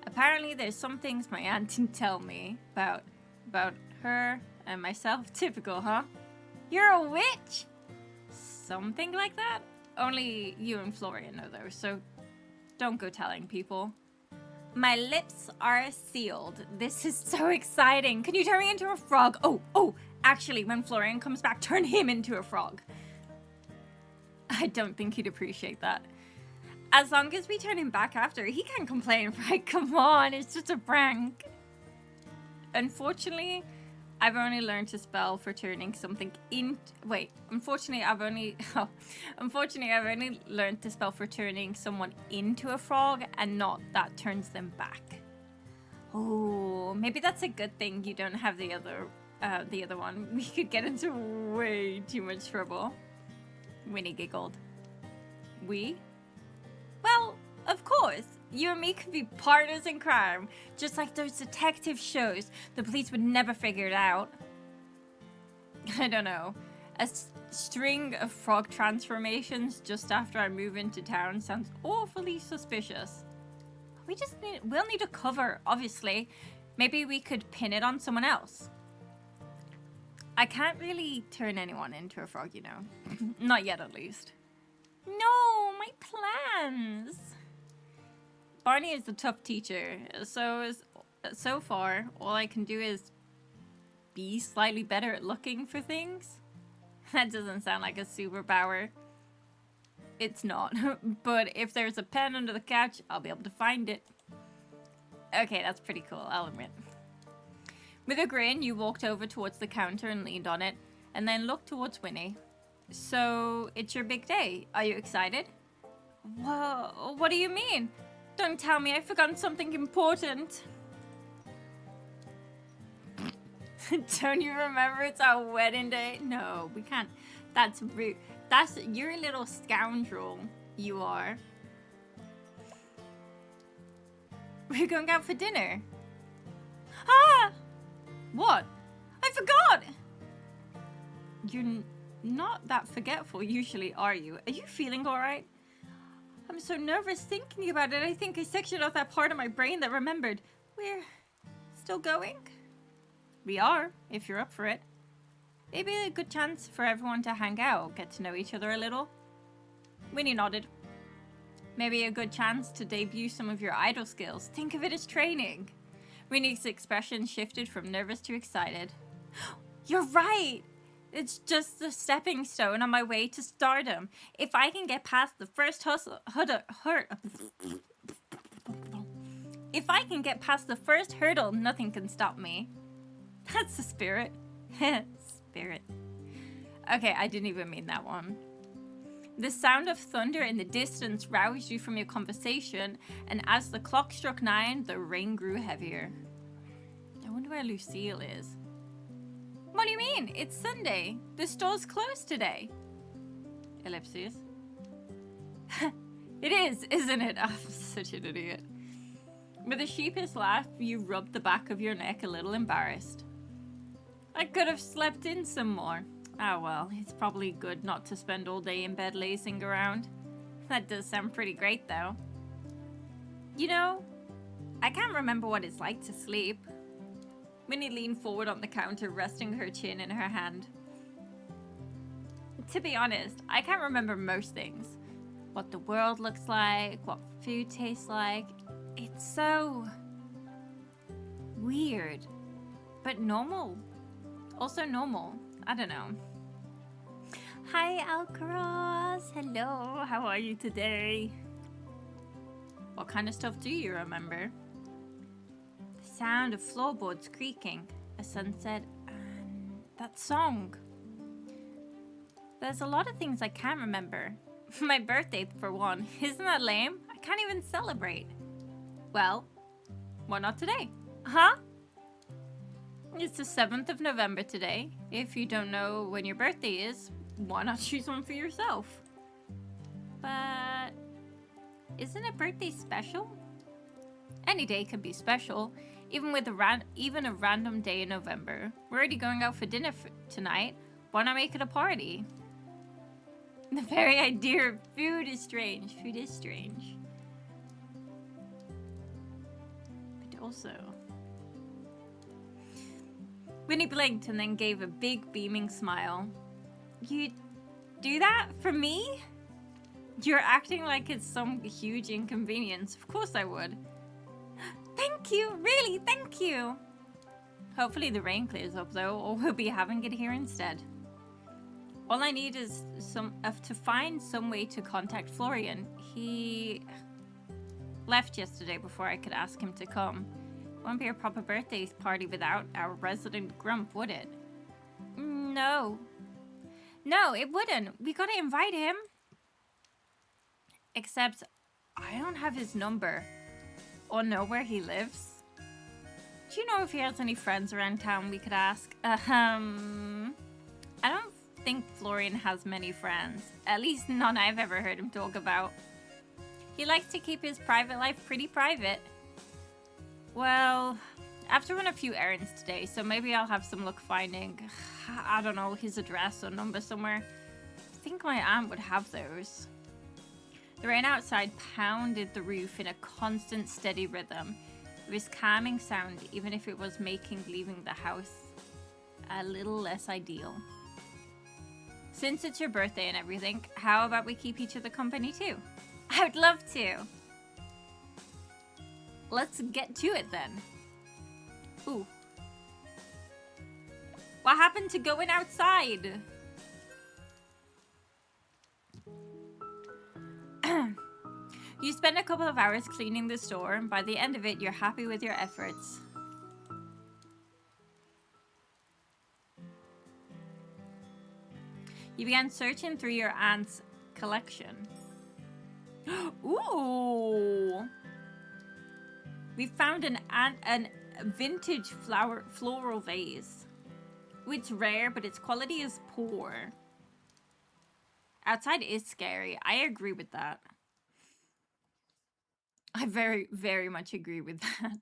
[SPEAKER 1] Apparently there's some things my aunt didn't tell me about her and myself. Typical, huh? You're a witch? Something like that? Only you and Florian know though, so don't go telling people. My lips are sealed. This is so exciting. Can you turn me into a frog? Oh, actually, when Florian comes back, turn him into a frog. I don't think he'd appreciate that. As long as we turn him back after, he can't complain, right? Come on, it's just a prank. Unfortunately, I've only learned to spell for turning something in. Wait, unfortunately, I've only learned to spell for turning someone into a frog, and not that turns them back. Oh, maybe that's a good thing you don't have the other one. We could get into way too much trouble. Winnie giggled. We? Well, of course. You and me could be partners in crime, just like those detective shows. The police would never figure it out. I don't know. A string of frog transformations just after I move into town sounds awfully suspicious. We'll need a cover, obviously. Maybe we could pin it on someone else. I can't really turn anyone into a frog, you know. Not yet, at least. No, my plans. Barney is a tough teacher, so far, all I can do is be slightly better at looking for things. That doesn't sound like a superpower. It's not, but if there's a pen under the couch, I'll be able to find it. Okay, that's pretty cool, I'll admit. With a grin, you walked over towards the counter and leaned on it, and then looked towards Winnie. So, it's your big day. Are you excited? Whoa, what do you mean? Don't tell me I've forgotten something important. Don't you remember it's our wedding day? No, we can't. That's rude. You're a little scoundrel. You are. We're going out for dinner. Ah! What? I forgot! You're not that forgetful usually, are you? Are you feeling alright? I'm so nervous thinking about it. I think I sectioned off that part of my brain that remembered. We're still going? We are, if you're up for it. Maybe a good chance for everyone to hang out, get to know each other a little. Winnie nodded. Maybe a good chance to debut some of your idol skills. Think of it as training. Winnie's expression shifted from nervous to excited. You're right! It's just a stepping stone on my way to stardom. If I can get past the first hurdle, nothing can stop me. That's the spirit. Spirit. Okay, I didn't even mean that one. The sound of thunder in the distance roused you from your conversation, and as the clock struck 9, the rain grew heavier. I wonder where Lucille is. What do you mean? It's Sunday. The store's closed today. Ellipses. It is, isn't it? I'm such an idiot. With a sheepish laugh, you rubbed the back of your neck a little embarrassed. I could have slept in some more. Ah, well, it's probably good not to spend all day in bed lazing around. That does sound pretty great, though. You know, I can't remember what it's like to sleep. Winnie leaned forward on the counter, resting her chin in her hand. To be honest, I can't remember most things. What the world looks like, what food tastes like. It's so weird, but normal. Also normal. I don't know. Hi, Alcaraz. Hello. How are you today? What kind of stuff do you remember? The sound of floorboards creaking, a sunset, and that song. There's a lot of things I can't remember. My birthday, for one. Isn't that lame? I can't even celebrate. Well, why not today? Huh? It's the 7th of November today. If you don't know when your birthday is, why not choose one for yourself? But isn't a birthday special? Any day can be special, even with even a random day in November. We're already going out for dinner tonight. Why not make it a party? The very idea of food is strange. Food is strange. But also... Winnie blinked and then gave a big beaming smile. You do that for me? You're acting like it's some huge inconvenience. Of course I would. Thank you, really, thank you. Hopefully the rain clears up though, or we'll be having it here instead. All I need is to find some way to contact Florian. He left yesterday before I could ask him to come. It won't be a proper birthday party without our resident grump, would it? No. No, it wouldn't. We gotta invite him. Except, I don't have his number. Or know where he lives. Do you know if he has any friends around town we could ask? I don't think Florian has many friends. At least none I've ever heard him talk about. He likes to keep his private life pretty private. Well, I have to run a few errands today, so maybe I'll have some luck finding, I don't know, his address or number somewhere. I think my aunt would have those. The rain outside pounded the roof in a constant, steady rhythm. It was calming sound, even if it was making leaving the house a little less ideal. Since it's your birthday and everything, how about we keep each other company too? I would love to. Let's get to it then. Ooh. What happened to going outside? You spend a couple of hours cleaning the store, and by the end of it, you're happy with your efforts. You began searching through your aunt's collection. Ooh! We found an vintage floral vase. It's rare, but its quality is poor. Outside is scary. I agree with that. I very, very much agree with that.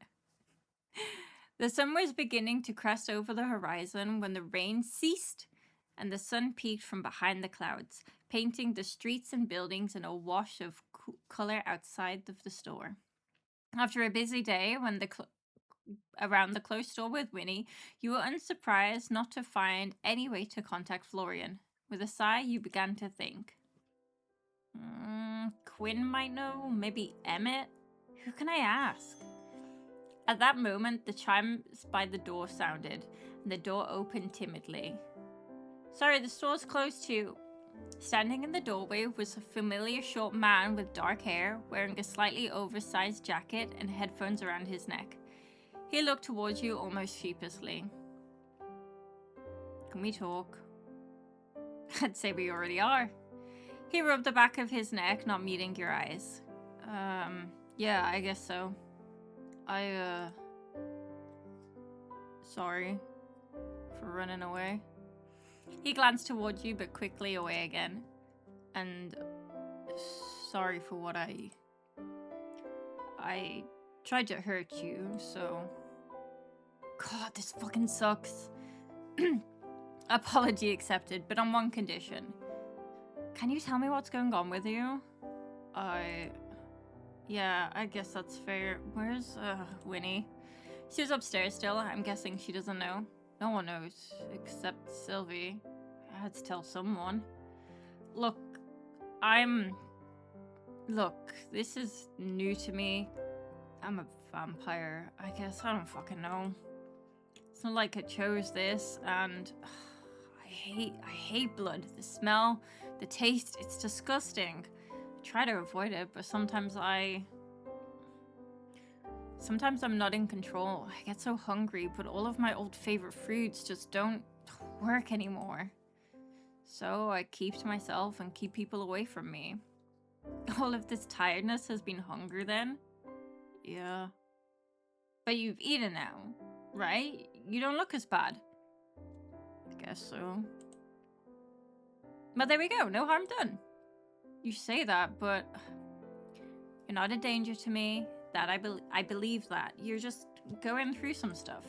[SPEAKER 1] The sun was beginning to crest over the horizon when the rain ceased and the sun peeked from behind the clouds, painting the streets and buildings in a wash of color outside of the store. After a busy day around the closed store with Winnie, you were unsurprised not to find any way to contact Florian. With a sigh, you began to think. Quinn might know, maybe Emmett? Who can I ask? At that moment, the chimes by the door sounded, and the door opened timidly. Sorry, the store's closed too. Standing in the doorway was a familiar short man with dark hair, wearing a slightly oversized jacket and headphones around his neck. He looked towards you almost sheepishly. Can we talk? I'd say we already are. He rubbed the back of his neck, not meeting your eyes. Yeah, I guess so. Sorry for running away. He glanced towards you, but quickly away again. And sorry for what I tried to hurt you, so... God, this fucking sucks. Apology accepted, but on one condition. Can you tell me what's going on with you? Yeah, I guess that's fair. Where's, Winnie? She was upstairs still. I'm guessing she doesn't know. No one knows, except Sylvie. I had to tell someone. Look, this is new to me. I'm a vampire, I guess. I don't fucking know. It's not like I chose this, and I hate blood. The smell, the taste, it's disgusting. I try to avoid it, but sometimes I'm not in control. I get so hungry, but all of my old favorite foods just don't work anymore. So I keep to myself and keep people away from me. All of this tiredness has been hunger then? Yeah. But you've eaten now, right? You don't look as bad. I guess so. But there we go, no harm done. You say that, but you're not a danger to me. That I believe that. You're just going through some stuff.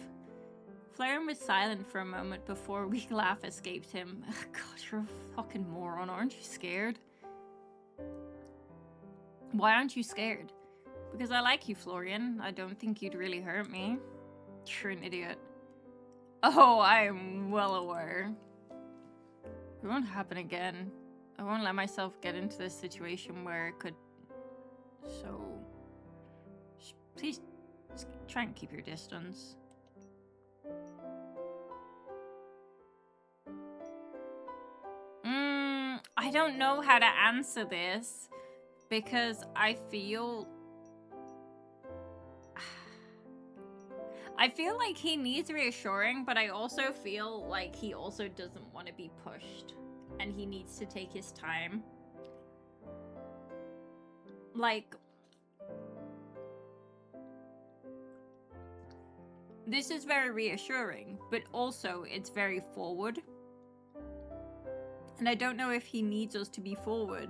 [SPEAKER 1] Flaren was silent for a moment before a weak laugh escaped him. God, you're a fucking moron. Aren't you scared? Why aren't you scared? Because I like you, Florian. I don't think you'd really hurt me. You're an idiot. Oh, I am well aware. It won't happen again. I won't let myself get into this situation where it could... So... Please, just try and keep your distance. I don't know how to answer this because I feel like he needs reassuring, but I also feel like he also doesn't want to be pushed and he needs to take his time. Like, this is very reassuring, but also it's very forward. And I don't know if he needs us to be forward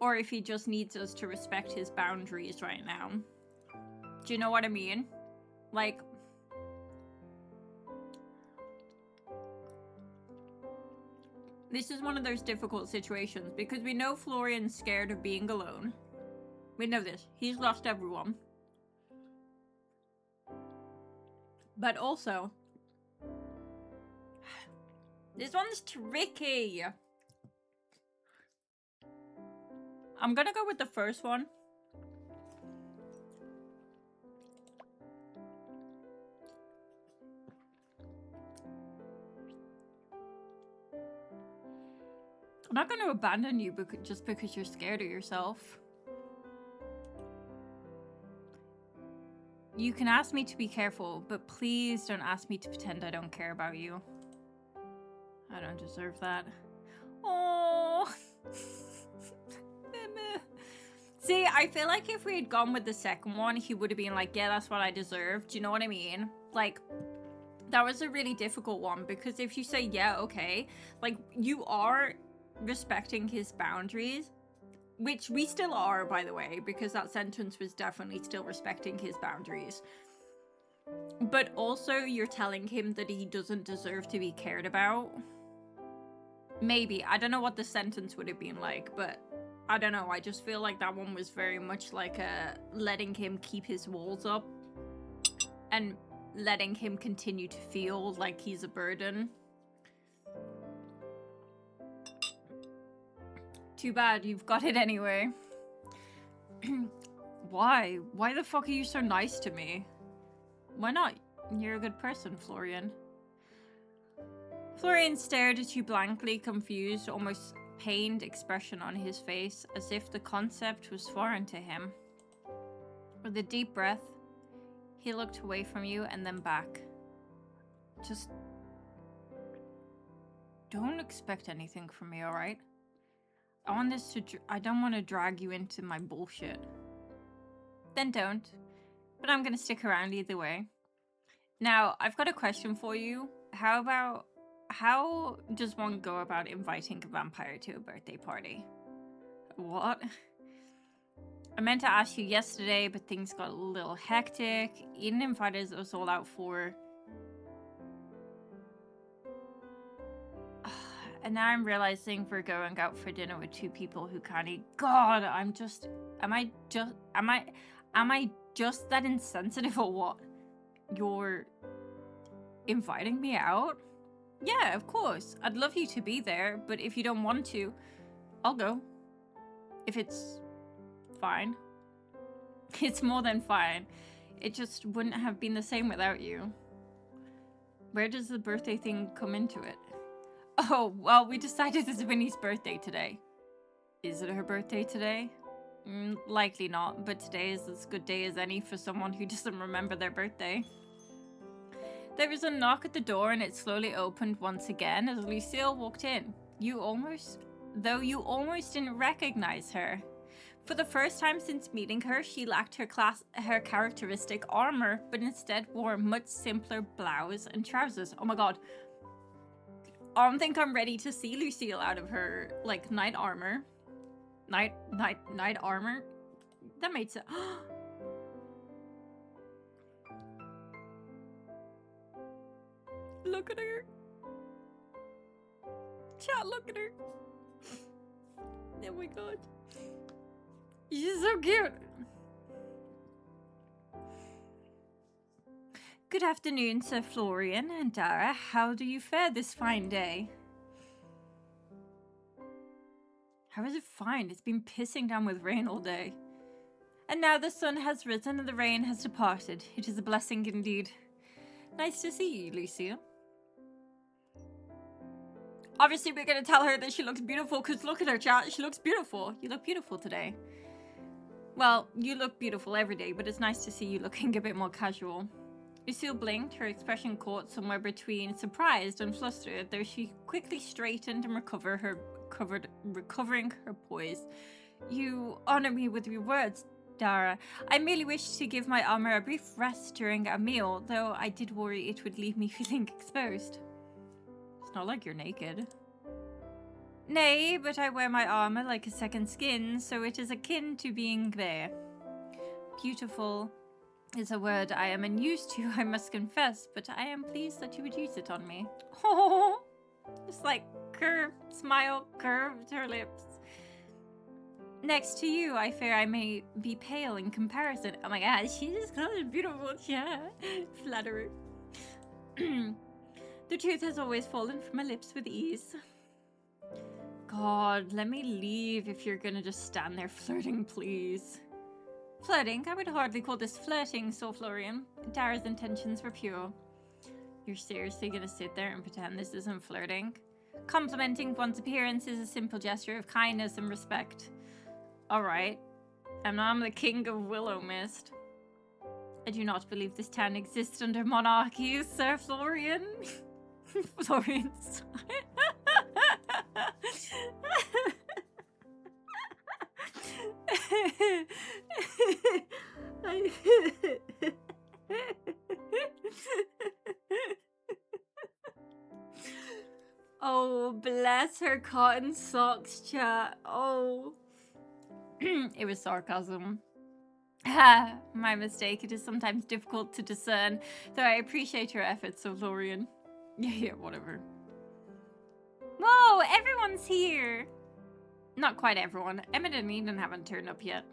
[SPEAKER 1] or if he just needs us to respect his boundaries right now. Do you know what I mean? Like, this is one of those difficult situations because we know Florian's scared of being alone. We know this. He's lost everyone. But also, this one's tricky. I'm gonna go with the first one. I'm not gonna abandon you just because you're scared of yourself. You can ask me to be careful, but please don't ask me to pretend I don't care about you. I don't deserve that. Oh. See, I feel like if we had gone with the second one, he would have been like, yeah, that's what I deserve. Do you know what I mean? Like, that was a really difficult one because if you say, yeah, okay, like, you are respecting his boundaries, which we still are, by the way, because that sentence was definitely still respecting his boundaries. But also, you're telling him that he doesn't deserve to be cared about. Maybe. I don't know what the sentence would have been like, but I don't know. I just feel like that one was very much like letting him keep his walls up and letting him continue to feel like he's a burden. Too bad, you've got it anyway. Why? Why the fuck are you so nice to me? Why not? You're a good person, Florian. Florian stared at you blankly, confused, almost pained expression on his face, as if the concept was foreign to him. With a deep breath, he looked away from you and then back. Just don't expect anything from me, alright? I don't want to drag you into my bullshit. Then don't. But I'm gonna stick around either way. Now, I've got a question for you. How does one go about inviting a vampire to a birthday party? What? I meant to ask you yesterday, but things got a little hectic. Eden invited us all out for... And now I'm realizing we're going out for dinner with two people who can't eat. God, am I just that insensitive or what? You're inviting me out? Yeah, of course. I'd love you to be there, but if you don't want to, I'll go. If it's fine. It's more than fine. It just wouldn't have been the same without you. Where does the birthday thing come into it? Oh, well, we decided it's Winnie's birthday today. Is it her birthday today? Likely not, but today is as good day as any for someone who doesn't remember their birthday. There was a knock at the door and it slowly opened once again as Lucille walked in. You almost didn't recognize her. For the first time since meeting her, she lacked her characteristic armor, but instead wore a much simpler blouse and trousers. Oh my god. I don't think I'm ready to see Lucille out of her, like, night armor. Night armor? That made sense. Look at her. Chat, look at her. Oh my god. She's so cute. Good afternoon, Sir Florian and Dara. How do you fare this fine day? How is it fine? It's been pissing down with rain all day. And now the sun has risen and the rain has departed. It is a blessing indeed. Nice to see you, Lucille. Obviously, we're going to tell her that she looks beautiful, because look at her, chat. She looks beautiful. You look beautiful today. Well, you look beautiful every day, but it's nice to see you looking a bit more casual. Lucille blinked, her expression caught somewhere between surprised and flustered, though she quickly straightened and recovering her poise. You honor me with your words, Dara. I merely wished to give my armor a brief rest during our meal, though I did worry it would leave me feeling exposed. It's not like you're naked. Nay, but I wear my armor like a second skin, so it is akin to being there. Beautiful is a word I am unused to, I must confess, but I am pleased that you would use it on me. Oh, just like curved smile, curved her lips. Next to you, I fear I may be pale in comparison. Oh my god, she is beautiful, yeah. Flatterer. The truth has always fallen from my lips with ease. God, let me leave if you're gonna just stand there flirting, please. Flirting? I would hardly call this flirting, Sir Florian. Dara's intentions were pure. You're seriously gonna sit there and pretend this isn't flirting? Complimenting one's appearance is a simple gesture of kindness and respect. Alright. And I'm the king of Willowmist. I do not believe this town exists under monarchy, Sir Florian. Florian's. Oh, bless her cotton socks, chat. Oh. It was sarcasm. Ha, my mistake. It is sometimes difficult to discern, though I appreciate your efforts, Sir Florian. Yeah, whatever. Whoa, everyone's here! Not quite everyone. Emmett and Eden haven't turned up yet.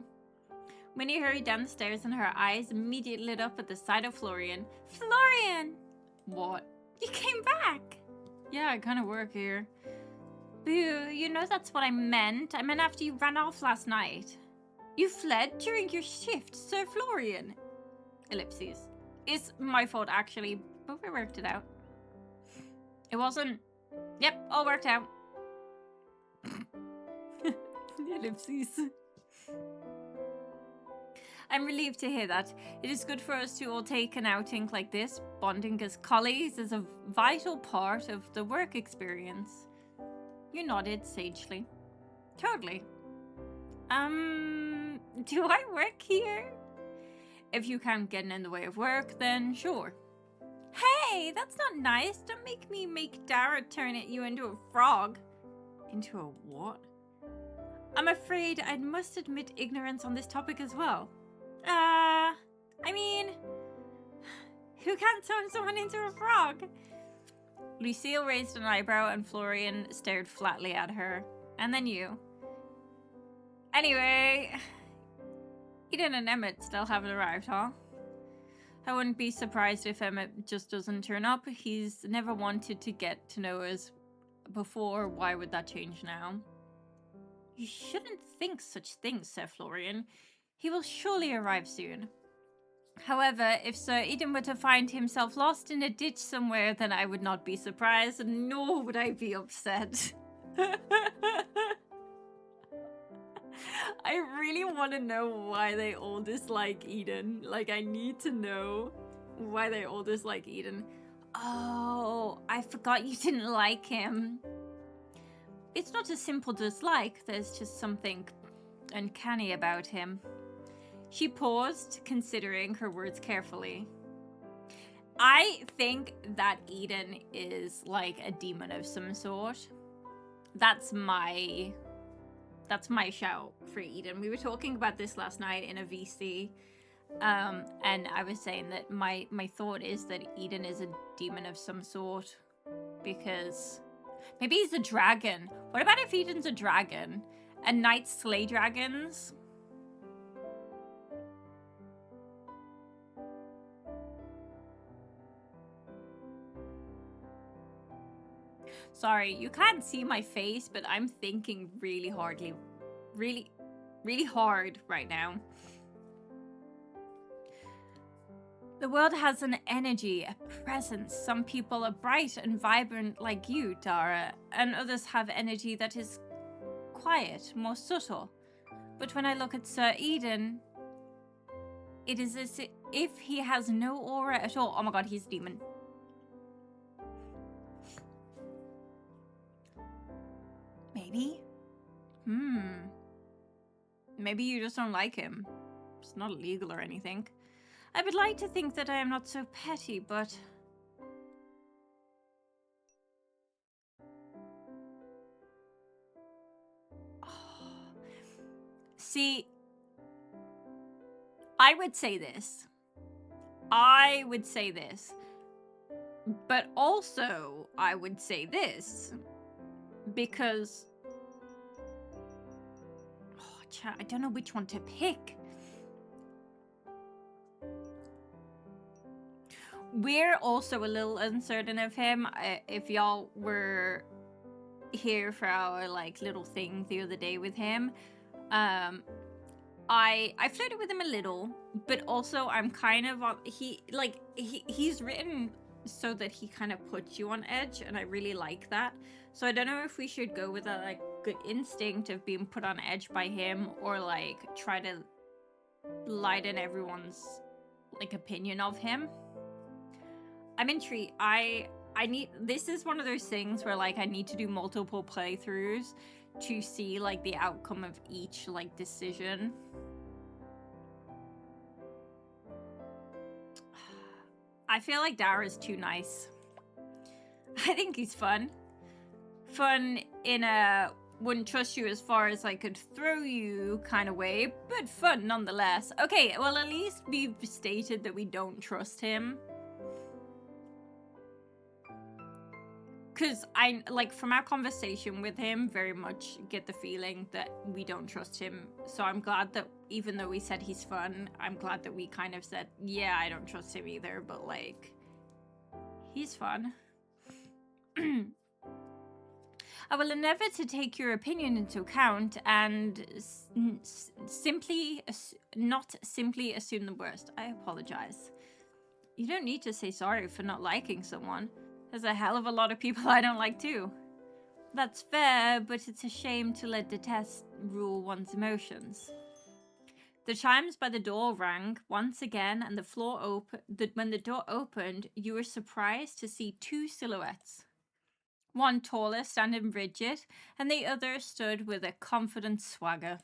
[SPEAKER 1] Winnie hurried down the stairs and her eyes immediately lit up at the sight of Florian. Florian! What? You came back! Yeah, I kind of work here. Boo, you know that's what I meant. I meant after you ran off last night. You fled during your shift, Sir Florian. Ellipses. It's my fault, actually, but we worked it out. It wasn't... Yep, all worked out. Ellipses. I'm relieved to hear that. It is good for us to all take an outing like this. Bonding as colleagues is a vital part of the work experience. You nodded sagely. Totally. Do I work here? If you can't get in the way of work, then sure. Hey, that's not nice. Don't make Dara turn you into a frog. Into a what? I'm afraid I must admit ignorance on this topic as well. I mean, who can't turn someone into a frog? Lucille raised an eyebrow and Florian stared flatly at her. And then you. Anyway, Eden and Emmett still haven't arrived, huh? I wouldn't be surprised if Emmett just doesn't turn up. He's never wanted to get to know us before. Why would that change now? You shouldn't think such things, Sir Florian. He will surely arrive soon. However, if Sir Eden were to find himself lost in a ditch somewhere, then I would not be surprised, and nor would I be upset. I really want to know why they all dislike Eden. Like, I need to know why they all dislike Eden. Oh, I forgot you didn't like him. It's not a simple dislike, there's just something uncanny about him. She paused, considering her words carefully. I think that Eden is like a demon of some sort. That's my shout for Eden. We were talking about this last night in a VC, and I was saying that my thought is that Eden is a demon of some sort, because maybe he's a dragon. What about if Eden's a dragon and knights slay dragons? Sorry, you can't see my face, but I'm thinking really hard right now. The world has an energy, a presence. Some people are bright and vibrant like you, Dara, and others have energy that is quiet, more subtle. But when I look at Sir Eden, it is as if he has no aura at all. Oh my god, he's a demon. Maybe? Maybe you just don't like him. It's not illegal or anything. I would like to think that I am not so petty, but... See, I would say this. But also, I would say this. Because... I don't know which one to pick. We're also a little uncertain of him. If y'all were here for our like little thing the other day with him, I flirted with him a little, but also I'm kind of on he's written so that he kind of puts you on edge, and I really like that. So I don't know if we should go with a like good instinct of being put on edge by him, or like try to lighten everyone's like opinion of him. I'm intrigued. I need, this is one of those things where like I need to do multiple playthroughs to see like the outcome of each like decision. I feel like Dara's too nice. I think he's fun. Fun in a wouldn't trust you as far as I could throw you kind of way, but fun nonetheless. Okay, well at least we've stated that we don't trust him. Because I, like, from our conversation with him, very much get the feeling that we don't trust him. So I'm glad that even though we said he's fun, I'm glad that we kind of said, yeah, I don't trust him either, but like, he's fun. I will endeavor to take your opinion into account and not simply assume the worst. I apologize. You don't need to say sorry for not liking someone. There's a hell of a lot of people I don't like too. That's fair, but it's a shame to let detest rule one's emotions. The chimes by the door rang once again, and when the door opened, you were surprised to see two silhouettes. One taller, standing rigid, and the other stood with a confident swagger.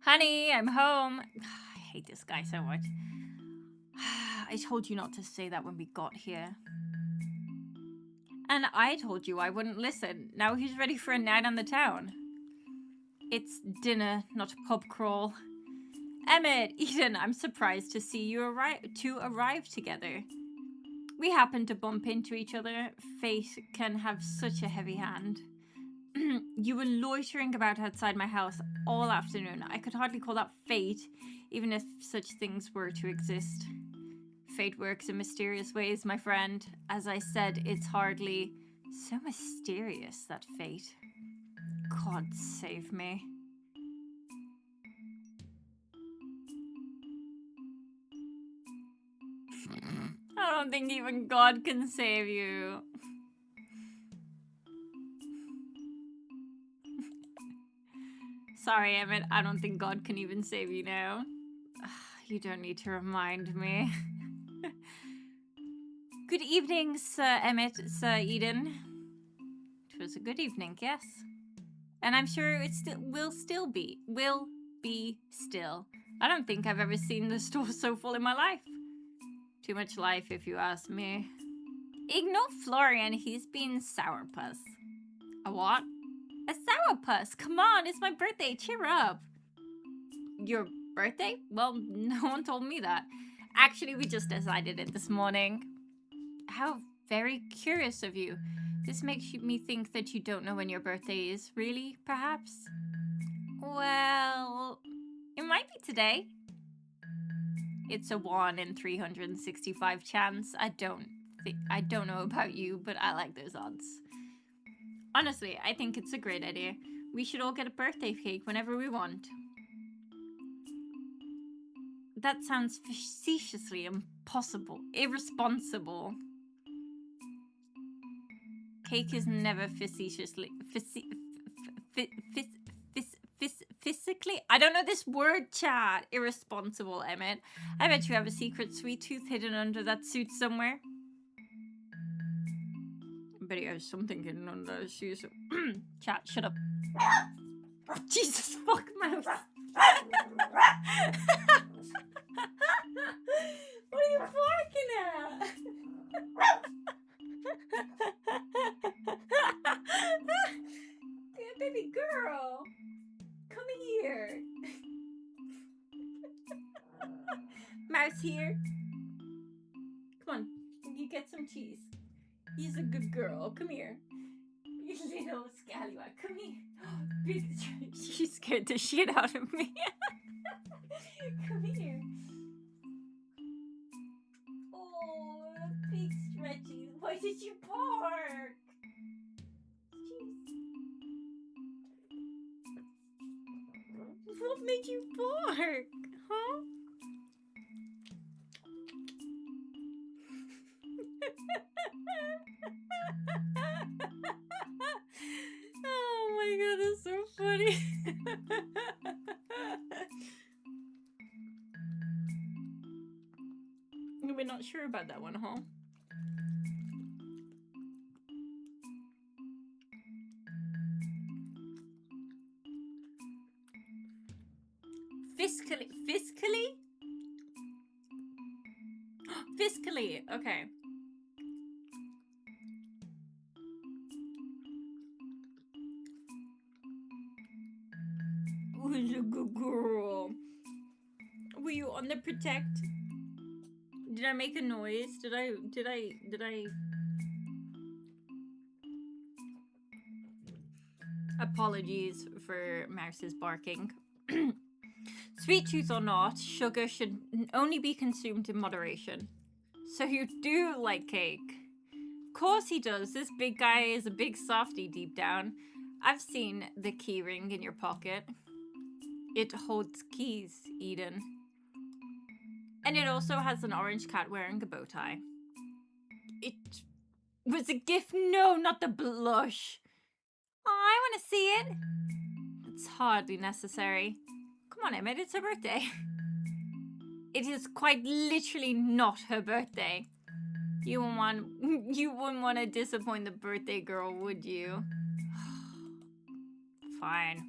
[SPEAKER 1] Honey, I'm home. I hate this guy so much. I told you not to say that when we got here. And I told you I wouldn't listen. Now he's ready for a night on the town. It's dinner, not a pub crawl. Emmett, Eden, I'm surprised to see you arrive together. We happened to bump into each other. Fate can have such a heavy hand. You were loitering about outside my house all afternoon. I could hardly call that fate, even if such things were to exist. Fate works in mysterious ways, my friend. As I said, it's hardly So mysterious, that fate. God save me. I don't think even God can save you. Sorry, Emmett, I don't think God can even save you now. You don't need to remind me. Good evening, Sir Emmett, Sir Eden. It was a good evening, yes. And I'm sure it will be still. I don't think I've ever seen the store so full in my life. Too much life, if you ask me. Ignore Florian, he's been sourpuss. A what? A sourpuss! Come on, it's my birthday, cheer up! Your birthday? Well, no one told me that. Actually, we just decided it this morning. How very curious of you. This makes me think that you don't know when your birthday is, really, perhaps? Well, it might be today. It's a 1 in 365 chance. I don't know about you, but I like those odds. Honestly, I think it's a great idea. We should all get a birthday cake whenever we want. That sounds facetiously impossible, irresponsible. Cake is never physically. I don't know this word, chat. Irresponsible, Emmett. I bet you have a secret sweet tooth hidden under that suit somewhere. I bet he has something hidden under his shoes. Chat, shut up. Jesus fuck, mouse. What are you barking at? Yeah, baby girl, come here. Mouse here. Come on, you get some cheese. He's a good girl. Come here. You little scallywag. Come here. Big. She scared the shit out of me. Come here. Oh, big stretchy. Why did you bark? Jeez. What made you bark? Huh? Oh my god, that's so funny. We're not sure about that one, huh? Fiscally? Fiscally, okay. Who's a good girl? Were you on the protect? Did I make a noise? Did I? Apologies for Mouse's barking. Sweet tooth or not, sugar should only be consumed in moderation. So you do like cake? Of course he does. This big guy is a big softie deep down. I've seen the key ring in your pocket. It holds keys, Eden. And it also has an orange cat wearing a bow tie. It was a gift? No, not the blush. Oh, I want to see it. It's hardly necessary. Come on, Emmett, it's her birthday. It is quite literally not her birthday. You wouldn't want to disappoint the birthday girl, would you? Fine.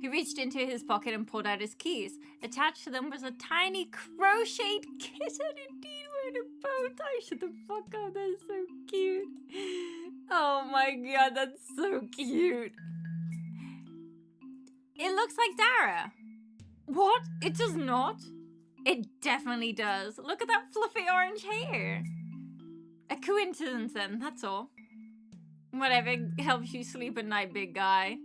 [SPEAKER 1] He reached into his pocket and pulled out his keys. Attached to them was a tiny crocheted kitten, indeed, wearing a bow tie. Shut the fuck up, that is so cute. Oh my god, that's so cute. It looks like Dara. What? It does not? It definitely does. Look at that fluffy orange hair. A coincidence then, that's all. Whatever helps you sleep at night, big guy.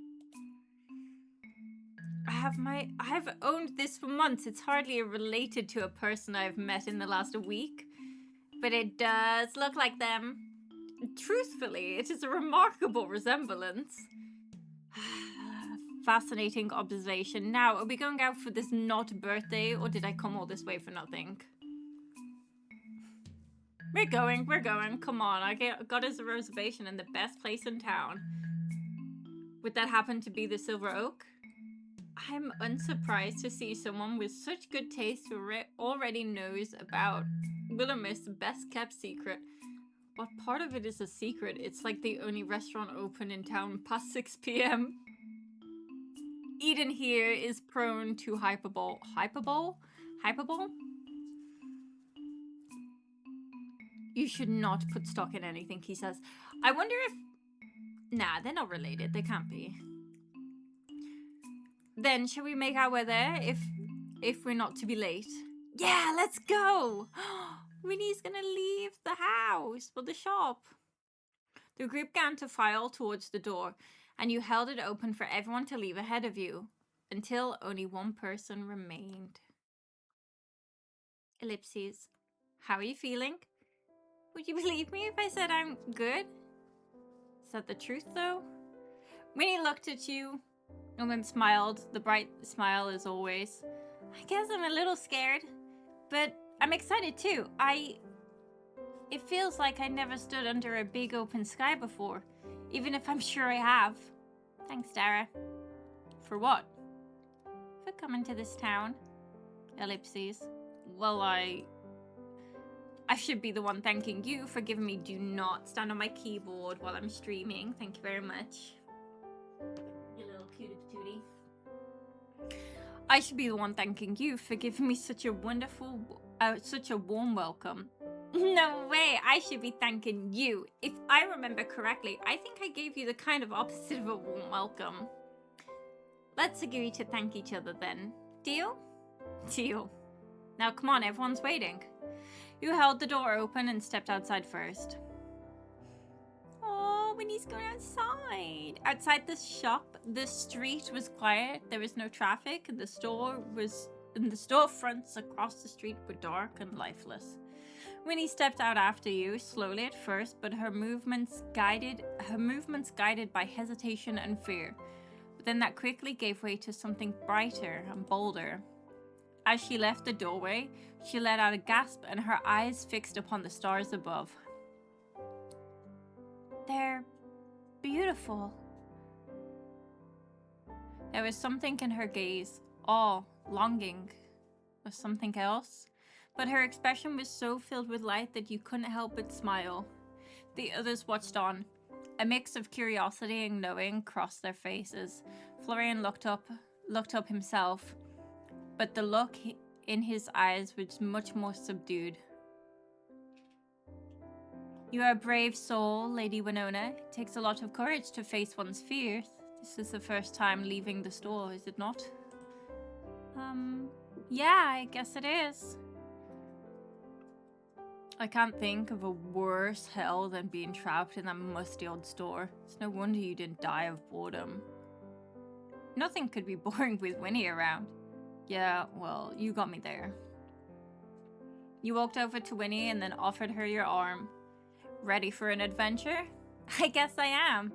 [SPEAKER 1] I've owned this for months. It's hardly related to a person I've met in the last week. But it does look like them. Truthfully, it is a remarkable resemblance. Fascinating observation. Now, are we going out for this not birthday, or did I come all this way for nothing? We're going. Come on, I got us a reservation in the best place in town. Would that happen to be the Silver Oak? I'm unsurprised to see someone with such good taste who already knows about Willowmist's best kept secret. What part of it is a secret? It's like the only restaurant open in town past 6 p.m. Eden here is prone to hyperbole. Hyperbole? Hyperbole? You should not put stock in anything he says. I wonder if... Nah, they're not related. They can't be. Then, shall we make our way there if we're not to be late? Yeah, let's go! Winnie's gonna leave the house for the shop. The group began to file towards the door, and you held it open for everyone to leave ahead of you, until only one person remained. Ellipses. How are you feeling? Would you believe me if I said I'm good? Is that the truth, though? Winnie looked at you and then smiled, the bright smile as always. I guess I'm a little scared, but I'm excited too. It feels like I never stood under a big open sky before, even if I'm sure I have. Thanks, Dara. For what? For coming to this town. Ellipses. Well, I should be the one thanking you for giving me do not stand on my keyboard while I'm streaming. Thank you very much. You little cutie patootie. I should be the one thanking you for giving me such a wonderful, such a warm welcome. No way, I should be thanking you. If I remember correctly, I think I gave you the kind of opposite of a warm welcome. Let's agree to thank each other then. Deal? Deal. Now come on, everyone's waiting. You held the door open and stepped outside first. Oh, Winnie's going outside. Outside the shop, the street was quiet. There was no traffic, and the storefronts across the street were dark and lifeless. Winnie stepped out after you, slowly at first, but her movements guided by hesitation and fear. But then that quickly gave way to something brighter and bolder. As she left the doorway, she let out a gasp and her eyes fixed upon the stars above. They're beautiful. There was something in her gaze, awe, longing, or something else. But her expression was so filled with light that you couldn't help but smile. The others watched on. A mix of curiosity and knowing crossed their faces. Florian looked up himself, but the look in his eyes was much more subdued. You are a brave soul, Lady Winona. It takes a lot of courage to face one's fears. This is the first time leaving the store, is it not? Yeah, I guess it is. I can't think of a worse hell than being trapped in that musty old store. It's no wonder you didn't die of boredom. Nothing could be boring with Winnie around. Yeah, well, you got me there. You walked over to Winnie and then offered her your arm. Ready for an adventure? I guess I am.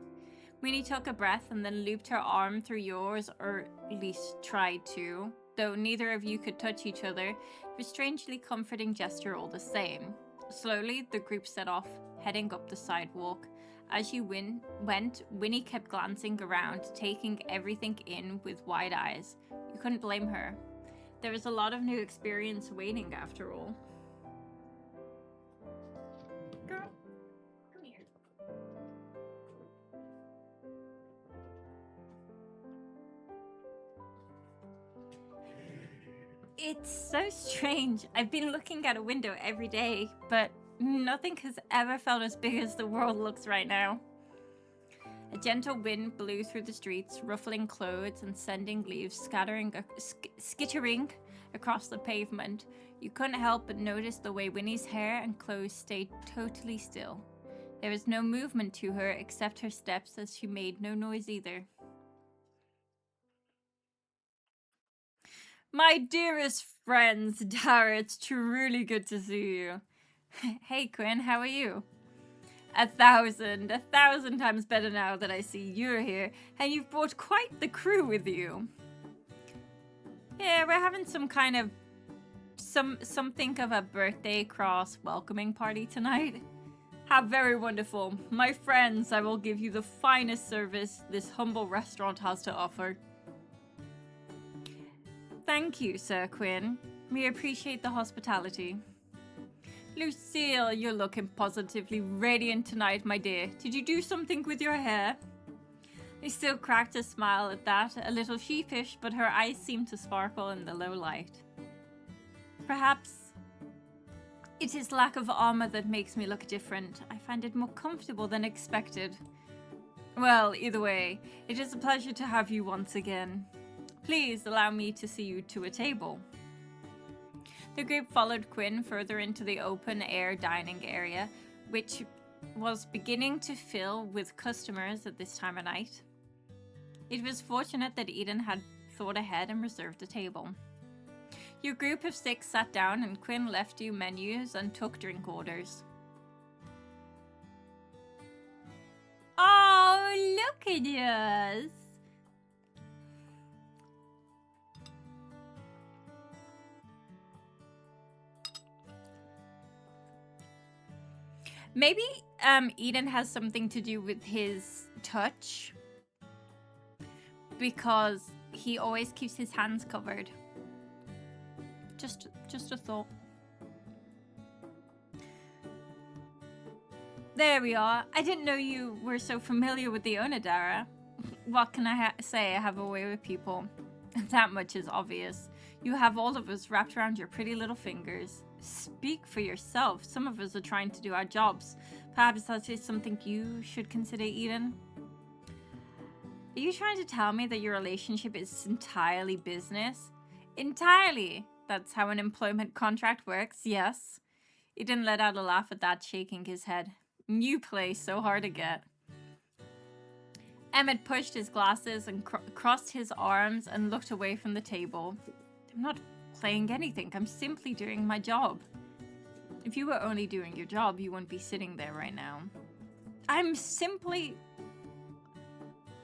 [SPEAKER 1] Winnie took a breath and then looped her arm through yours, or at least tried to. Though neither of you could touch each other, it was a strangely comforting gesture all the same. Slowly, the group set off, heading up the sidewalk. As you went, Winnie kept glancing around, taking everything in with wide eyes. You couldn't blame her. There was a lot of new experience waiting after all. Girl, come here. It's so strange. I've been looking out a window every day, but nothing has ever felt as big as the world looks right now. A gentle wind blew through the streets, ruffling clothes and sending leaves skittering across the pavement. You couldn't help but notice the way Winnie's hair and clothes stayed totally still. There was no movement to her except her steps, as she made no noise either. My dearest friends, Dara, it's truly good to see you. Hey Quinn, how are you? 1,000 times better now that I see you're here, and you've brought quite the crew with you. Yeah, we're having some kind of something of a birthday cross welcoming party tonight. How very wonderful. My friends, I will give you the finest service this humble restaurant has to offer. Thank you, Sir Quinn. We appreciate the hospitality. Lucille, you're looking positively radiant tonight, my dear. Did you do something with your hair? Lucille cracked a smile at that, a little sheepish, but her eyes seemed to sparkle in the low light. Perhaps it is lack of armor that makes me look different. I find it more comfortable than expected. Well, either way, it is a pleasure to have you once again. Please allow me to see you to a table. The group followed Quinn further into the open-air dining area, which was beginning to fill with customers at this time of night. It was fortunate that Eden had thought ahead and reserved a table. Your group of 6 sat down and Quinn left you menus and took drink orders. Oh, look at us! Maybe Eden has something to do with his touch, because he always keeps his hands covered. Just a thought. There we are. I didn't know you were so familiar with the Onodara. What can I say? I have a way with people. That much is obvious. You have all of us wrapped around your pretty little fingers. Speak for yourself. Some of us are trying to do our jobs. Perhaps that is something you should consider, Eden. Are you trying to tell me that your relationship is entirely business? Entirely! That's how an employment contract works, yes. Eden let out a laugh at that, shaking his head. You play so hard to get. Emmett pushed his glasses and crossed his arms and looked away from the table. I'm not playing anything. I'm simply doing my job. If you were only doing your job, you wouldn't be sitting there right now. I'm simply...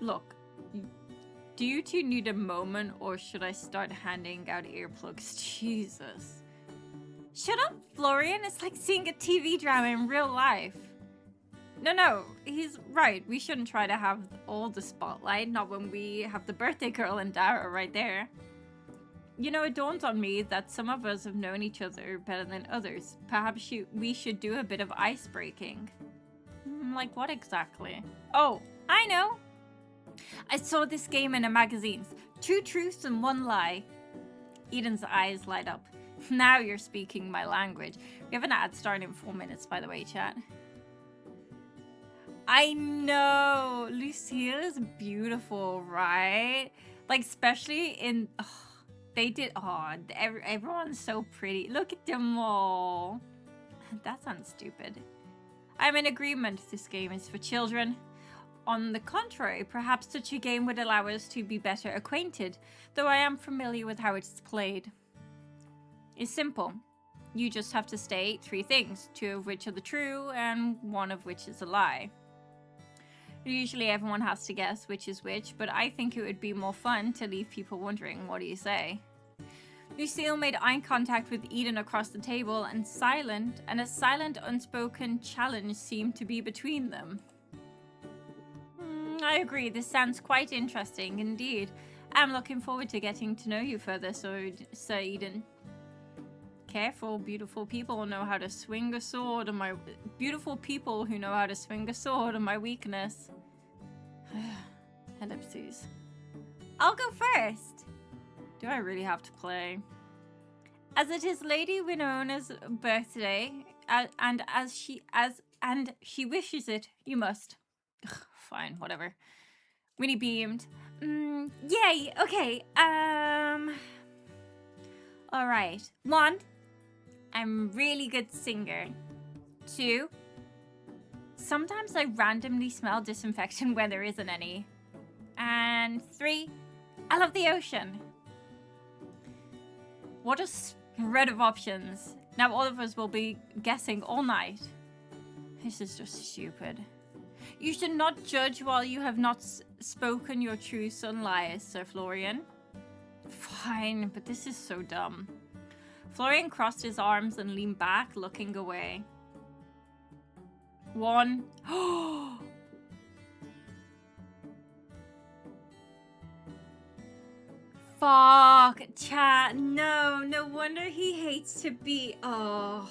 [SPEAKER 1] Look, do you two need a moment, or should I start handing out earplugs? Jesus. Shut up, Florian. It's like seeing a TV drama in real life. No, he's right. We shouldn't try to have all the spotlight, not when we have the birthday girl and Dara right there. You know, it dawned on me that some of us have known each other better than others. Perhaps we should do a bit of ice breaking. Like what exactly? Oh, I know. I saw this game in the magazines. 2 truths and 1 lie. Eden's eyes light up. Now you're speaking my language. We have an ad starting in 4 minutes, by the way, chat. I know. Lucille is beautiful, right? Like, especially in... Oh, they did... Oh, everyone's so pretty. Look at them all. That sounds stupid. I'm in agreement. This game is for children. On the contrary, perhaps such a game would allow us to be better acquainted, though I am familiar with how it's played. It's simple. You just have to state 3 things, 2 of which are the true, and 1 of which is a lie. Usually everyone has to guess which is which, but I think it would be more fun to leave people wondering, what do you say? Lucille made eye contact with Eden across the table, and a silent, unspoken challenge seemed to be between them. I agree, this sounds quite interesting indeed. I'm looking forward to getting to know you further, Sir Eden. Careful, beautiful people know how to swing a sword, and my beautiful people who know how to swing a sword are my weakness. Ellipses. I'll go first. Do I really have to play? As it is Lady Winona's birthday, and she wishes it, you must. Ugh, fine, whatever. Winnie beamed. Yay. Okay. All right. 1. I'm a really good singer. 2. Sometimes I randomly smell disinfection when there isn't any. And 3. I love the ocean. What a spread of options. Now all of us will be guessing all night. This is just stupid. You should not judge while you have not spoken your truths and lies, Sir Florian. Fine, but this is so dumb. Florian crossed his arms and leaned back, looking away. 1. Fuck, chat. No wonder he hates to be. Oh.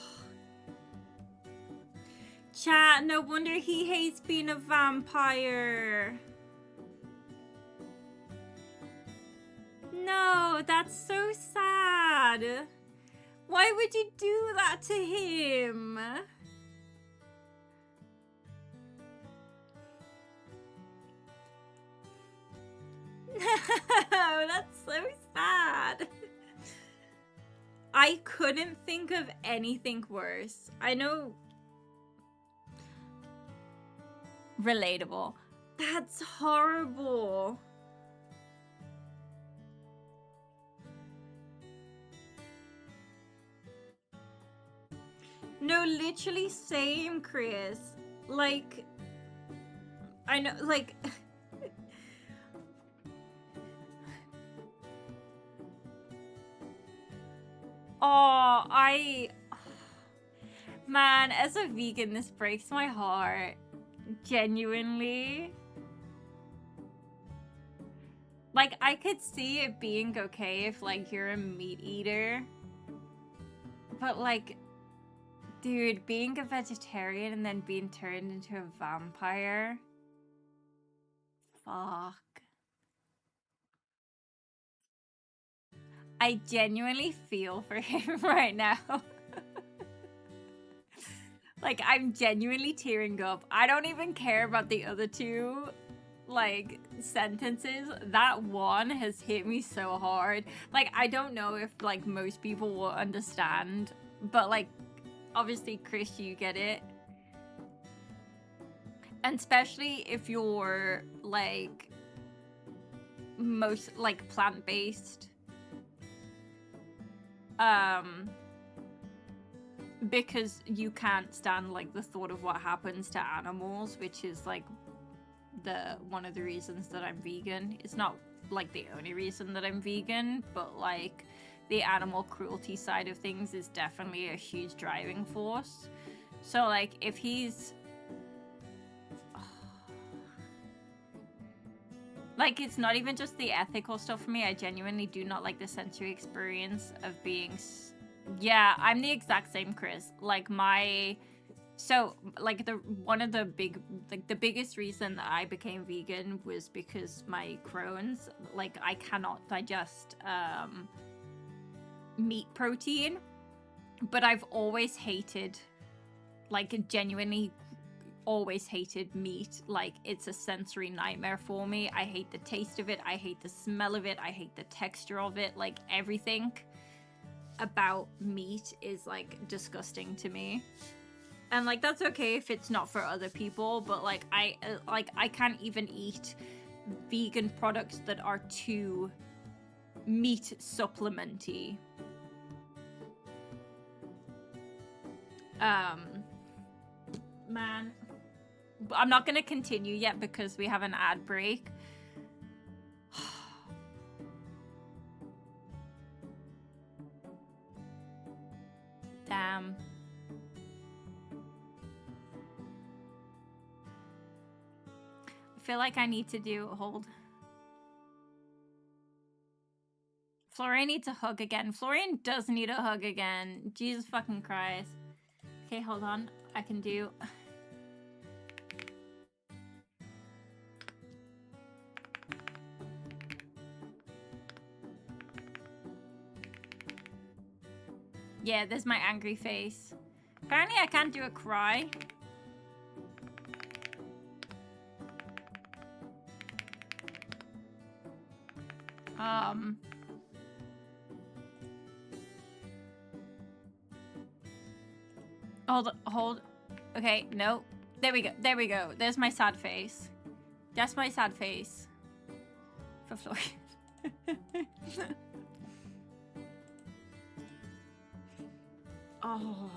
[SPEAKER 1] Chat, no wonder he hates being a vampire. No, that's so sad. Why would you do that to him? No, that's so sad. I couldn't think of anything worse. I know. Relatable. That's horrible. No, literally same, Chris. Like, I know, like... Oh, man, as a vegan, this breaks my heart. Genuinely. Like, I could see it being okay if, like, you're a meat eater. But, like, dude, being a vegetarian and then being turned into a vampire? Fuck. I genuinely feel for him right now. Like, I'm genuinely tearing up. I don't even care about the other two, like, sentences. That one has hit me so hard. Like, I don't know if, like, most people will understand, but, like, obviously, Chris, you get it. And especially if you're, like, most, like, plant-based. Because you can't stand, like, the thought of what happens to animals, which is, like, one of the reasons that I'm vegan. It's not, like, the only reason that I'm vegan, but, like, the animal cruelty side of things is definitely a huge driving force. So, like, if he's... Like, it's not even just the ethical stuff for me. I genuinely do not like the sensory experience of being... Yeah, I'm the exact same, Chris. Like, So, like, the biggest reason that I became vegan was because my Crohn's, like, I cannot digest meat protein. But I've always hated, like, genuinely always hated meat. Like, it's a sensory nightmare for me. I hate the taste of it. I hate the smell of it. I hate the texture of it. Like, everything about meat is, like, disgusting to me. And, like, that's okay if it's not for other people, but, like, I can't even eat vegan products that are too meat supplementy. Man, I'm not gonna continue yet because we have an ad break. Damn. I feel like I need to hold. Florian needs a hug again. Florian does need a hug again. Jesus fucking Christ. Okay, hold on. I can do... Yeah, there's my angry face. Apparently I can't do a cry. Hold. Okay, no. There we go. There we go. There's my sad face. That's my sad face. For Florian. Oh.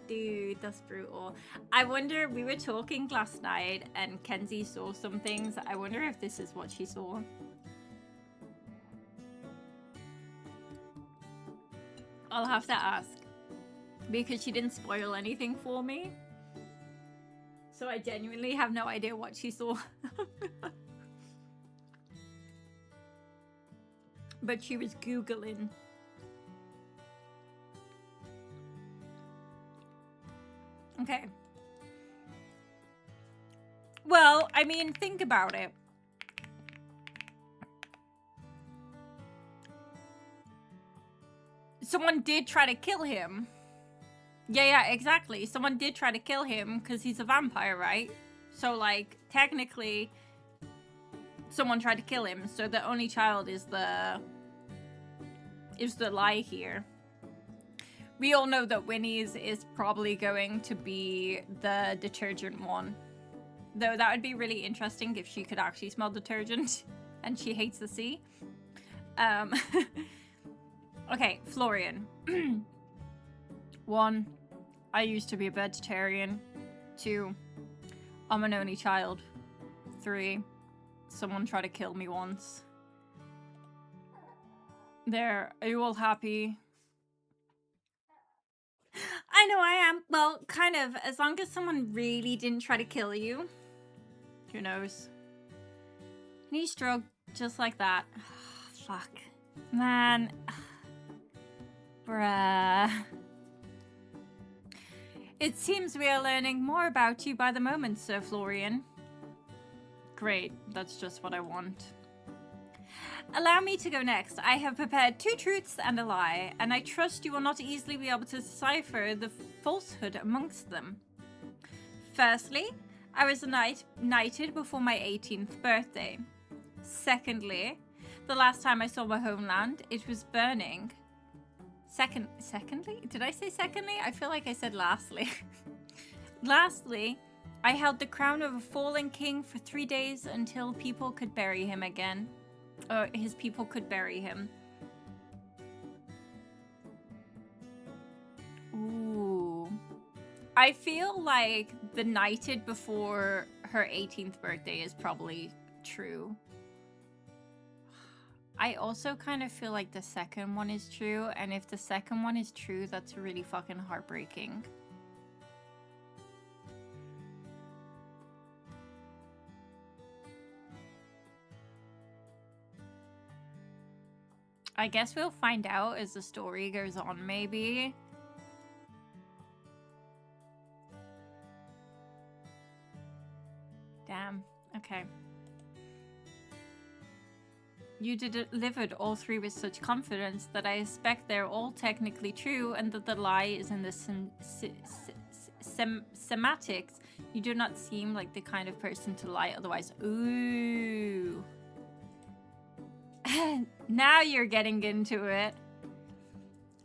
[SPEAKER 1] Dude, that's brutal. I wonder, we were talking last night and Kenzie saw some things. I wonder if this is what she saw. I'll have to ask. Because she didn't spoil anything for me. So I genuinely have no idea what she saw. But she was Googling. Okay. Well, I mean, think about it. Someone did try to kill him. Yeah, exactly. Someone did try to kill him because he's a vampire, right? So, like, technically, someone tried to kill him. So the only child is the lie here. We all know that Winnie's is probably going to be the detergent one. Though that would be really interesting if she could actually smell detergent and she hates the sea. Okay, Florian. 1, I used to be a vegetarian. 2, I'm an only child. 3, someone tried to kill me once. There, are you all happy? I know I am. Well, kind of. As long as someone really didn't try to kill you. Who knows? And he stroked just like that. Fuck. Man. Bruh. It seems we are learning more about you by the moment, Sir Florian. Great. That's just what I want. Allow me to go next. I have prepared 2 truths and a lie, and I trust you will not easily be able to decipher the falsehood amongst them. Firstly, I was knighted before my 18th birthday. Secondly, the last time I saw my homeland, it was burning. Secondly? Did I say secondly? I feel like I said lastly. Lastly, I held the crown of a fallen king for 3 days until people could bury him again. His people could bury him. Ooh. I feel like the knighted before her 18th birthday is probably true. I also kind of feel like the second one is true, and if the second one is true, that's really fucking heartbreaking. I guess we'll find out as the story goes on, maybe. Damn. Okay. You delivered all 3 with such confidence that I expect they're all technically true and that the lie is in the semantics. You do not seem like the kind of person to lie otherwise. Ooh. Now you're getting into it.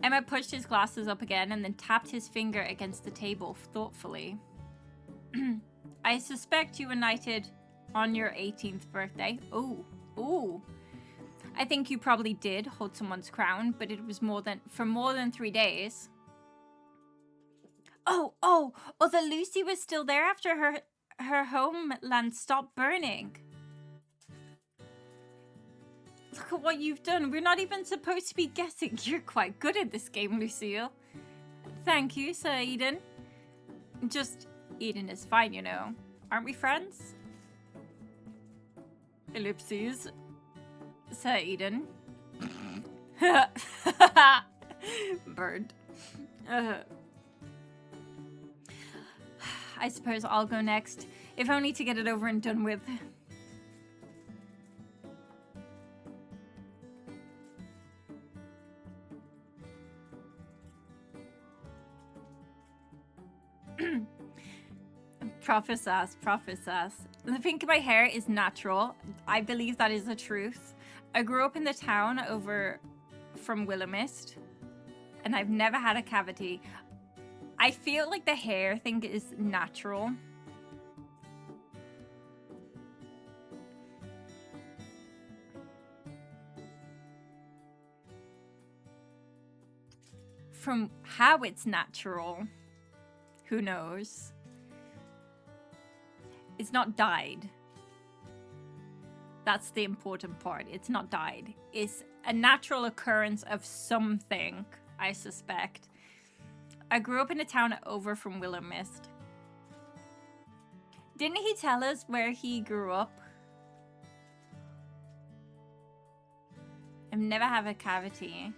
[SPEAKER 1] Emma pushed his glasses up again and then tapped his finger against the table thoughtfully. I suspect you were knighted on your 18th birthday. Ooh. I think you probably did hold someone's crown, but it was for more than 3 days. Oh, that Lucy was still there after her homeland stopped burning. Look at what you've done. We're not even supposed to be guessing. You're quite good at this game, Lucille. Thank you, Sir Eden. Just, Eden is fine, you know. Aren't we friends? Ellipses. Sir Eden. Bird. I suppose I'll go next, if only to get it over and done with. Prophesas. The pink in my hair is natural. I believe that is the truth. I grew up in the town over from Willowmist, and I've never had a cavity. I feel like the hair thing is natural. From how it's natural. Who knows? It's not died. That's the important part. It's not died. It's a natural occurrence of something, I suspect. I grew up in a town over from Willowmist. Didn't he tell us where he grew up? I've never had a cavity.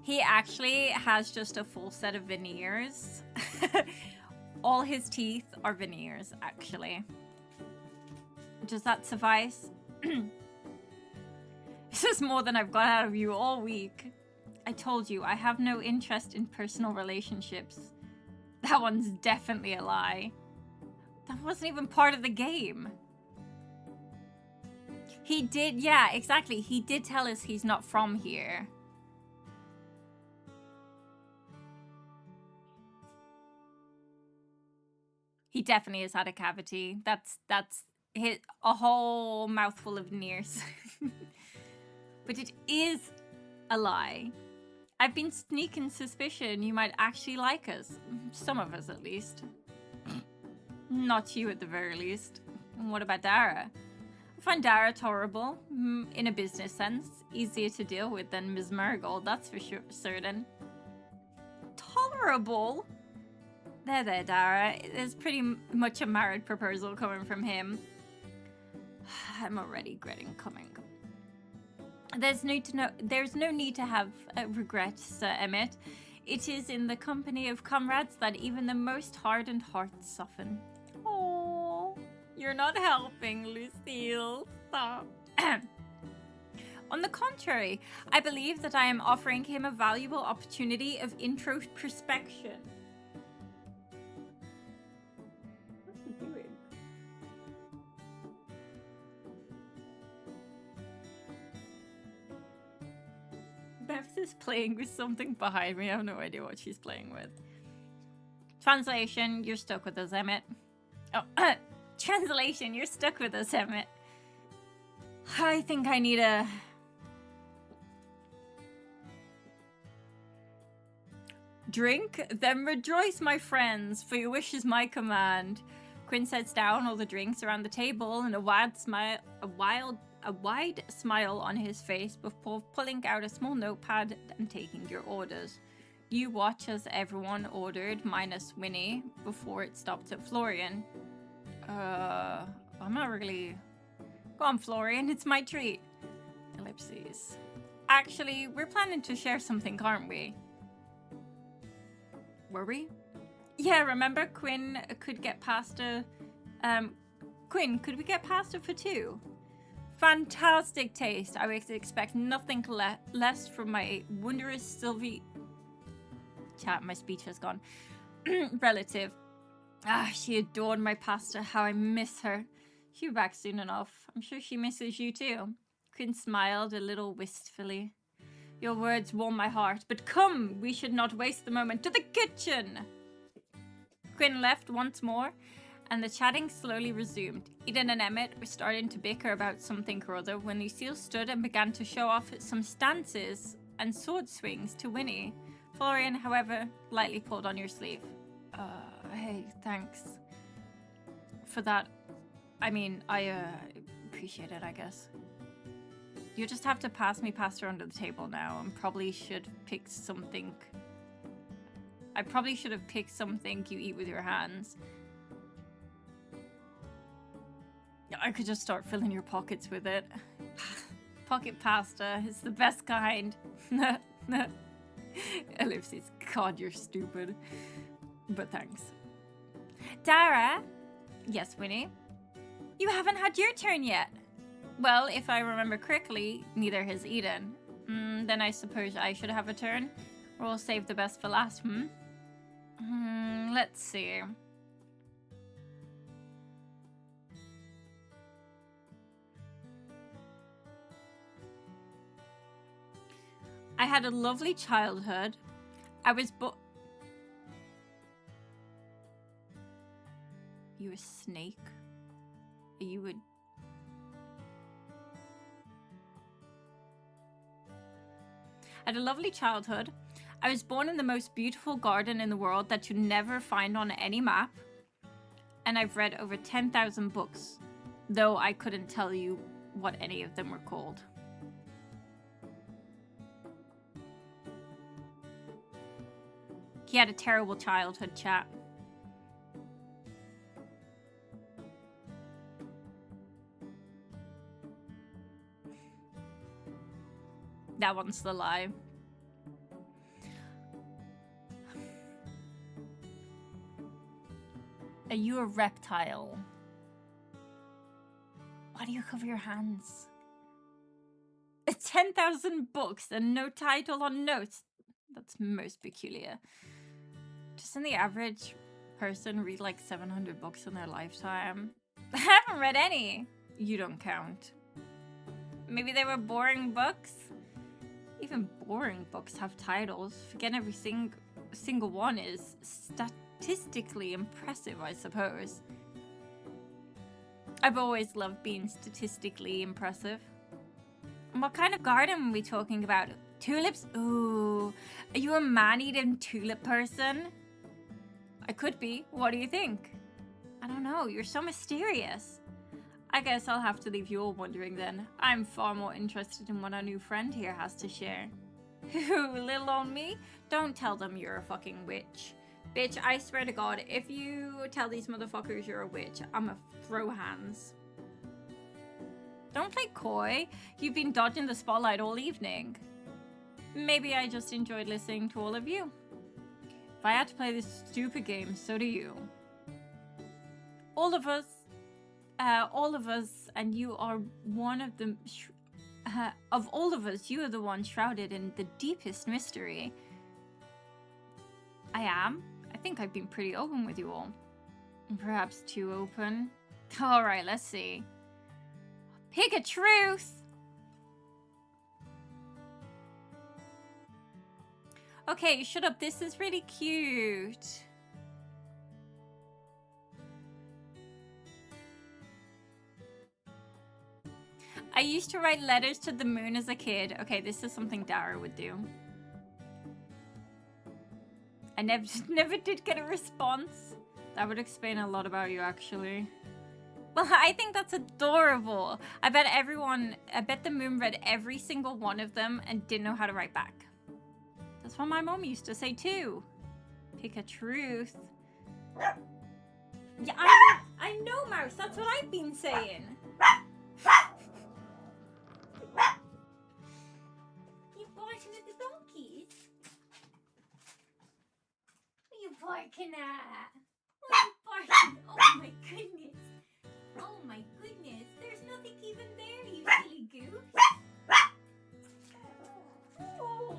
[SPEAKER 1] He actually has just a full set of veneers. All his teeth are veneers, actually. Does that suffice? This is more than I've got out of you all week. I told you, I have no interest in personal relationships. That one's definitely a lie. That wasn't even part of the game. He did, yeah, exactly. He did tell us he's not from here. He definitely has had a cavity. That's a whole mouthful of veneers. But it is a lie. I've been sneaking suspicion you might actually like us. Some of us, at least. Not you, at the very least. And what about Dara? I find Dara tolerable, in a business sense. Easier to deal with than Ms. Marigold, that's for sure, certain. Tolerable? There, Dara. There's pretty much a marriage proposal coming from him. I'm already dreading coming. There's no need to have regret, Sir Emmett. It is in the company of comrades that even the most hardened hearts soften. Oh, you're not helping, Lucille. Stop. On the contrary, I believe that I am offering him a valuable opportunity of introspection. What's he doing? Beth is playing with something behind me. I have no idea what she's playing with. Translation, you're stuck with us, Emmett. Oh, translation, you're stuck with us, Emmett. I think I need a... drink? Then rejoice, my friends, for your wish is my command. Quinn sets down all the drinks around the table and a wide smile on his face before pulling out a small notepad and taking your orders. You watch as everyone ordered, minus Winnie, before it stopped at Florian. I'm not really... Go on, Florian, it's my treat. Ellipses. Actually, we're planning to share something, aren't we? Were we? Yeah, remember Quinn could get pasta... Quinn, could we get pasta for two? Fantastic taste. I would expect nothing less from my wondrous Sylvie... Chat, my speech has gone. Relative. Ah, she adored my pasta. How I miss her. She'll be back soon enough. I'm sure she misses you too. Quinn smiled a little wistfully. Your words warm my heart, but come, we should not waste the moment. To the kitchen! Quinn left once more, and the chatting slowly resumed. Eden and Emmett were starting to bicker about something or other when Lucille stood and began to show off some stances and sword swings to Winnie. Florian, however, lightly pulled on your sleeve. Hey, thanks for that. I mean, I appreciate it, I guess. You just have to pass me pasta under the table now and probably should pick something. I probably should have picked something you eat with your hands. I could just start filling your pockets with it. Pocket pasta is the best kind. Ellipses. God, you're stupid. But thanks. Dara? Yes, Winnie? You haven't had your turn yet. Well, if I remember correctly, neither has Eden. Then I suppose I should have a turn. Or we'll save the best for last, let's see. I had a lovely childhood. I was You a snake? Are you a... I had a lovely childhood. I was born in the most beautiful garden in the world that you never find on any map. And I've read over 10,000 books, though I couldn't tell you what any of them were called. He had a terrible childhood, chat. That one's the lie. Are you a reptile? Why do you cover your hands? 10,000 books and no title on notes. That's most peculiar. Doesn't the average person read like 700 books in their lifetime? I haven't read any. You don't count. Maybe they were boring books? Even boring books have titles. Forget every single one is statistically impressive, I suppose. I've always loved being statistically impressive. And what kind of garden are we talking about? Tulips? Ooh. Are you a man-eating tulip person? I could be. What do you think? I don't know. You're so mysterious. I guess I'll have to leave you all wondering then. I'm far more interested in what our new friend here has to share. Who, little old me? Don't tell them you're a fucking witch. Bitch, I swear to God, if you tell these motherfuckers you're a witch, I'ma throw hands. Don't play coy. You've been dodging the spotlight all evening. Maybe I just enjoyed listening to all of you. If I had to play this stupid game, so do you. All of us, and you are one of the... of all of us, you are the one shrouded in the deepest mystery. I am. I think I've been pretty open with you all. Perhaps too open. Alright, let's see. Pick a truth! Okay, shut up. This is really cute. I used to write letters to the moon as a kid. Okay, this is something Dara would do. I never did get a response. That would explain a lot about you, actually. Well, I think that's adorable. I bet the moon read every single one of them and didn't know how to write back. That's what my mom used to say too. Pick a truth. Yeah, I know, Mouse. That's what I've been saying. You barking at the donkeys? What are you barking at? What are you barking? Oh my goodness. Oh my goodness. There's nothing even there, you silly goose. Oh.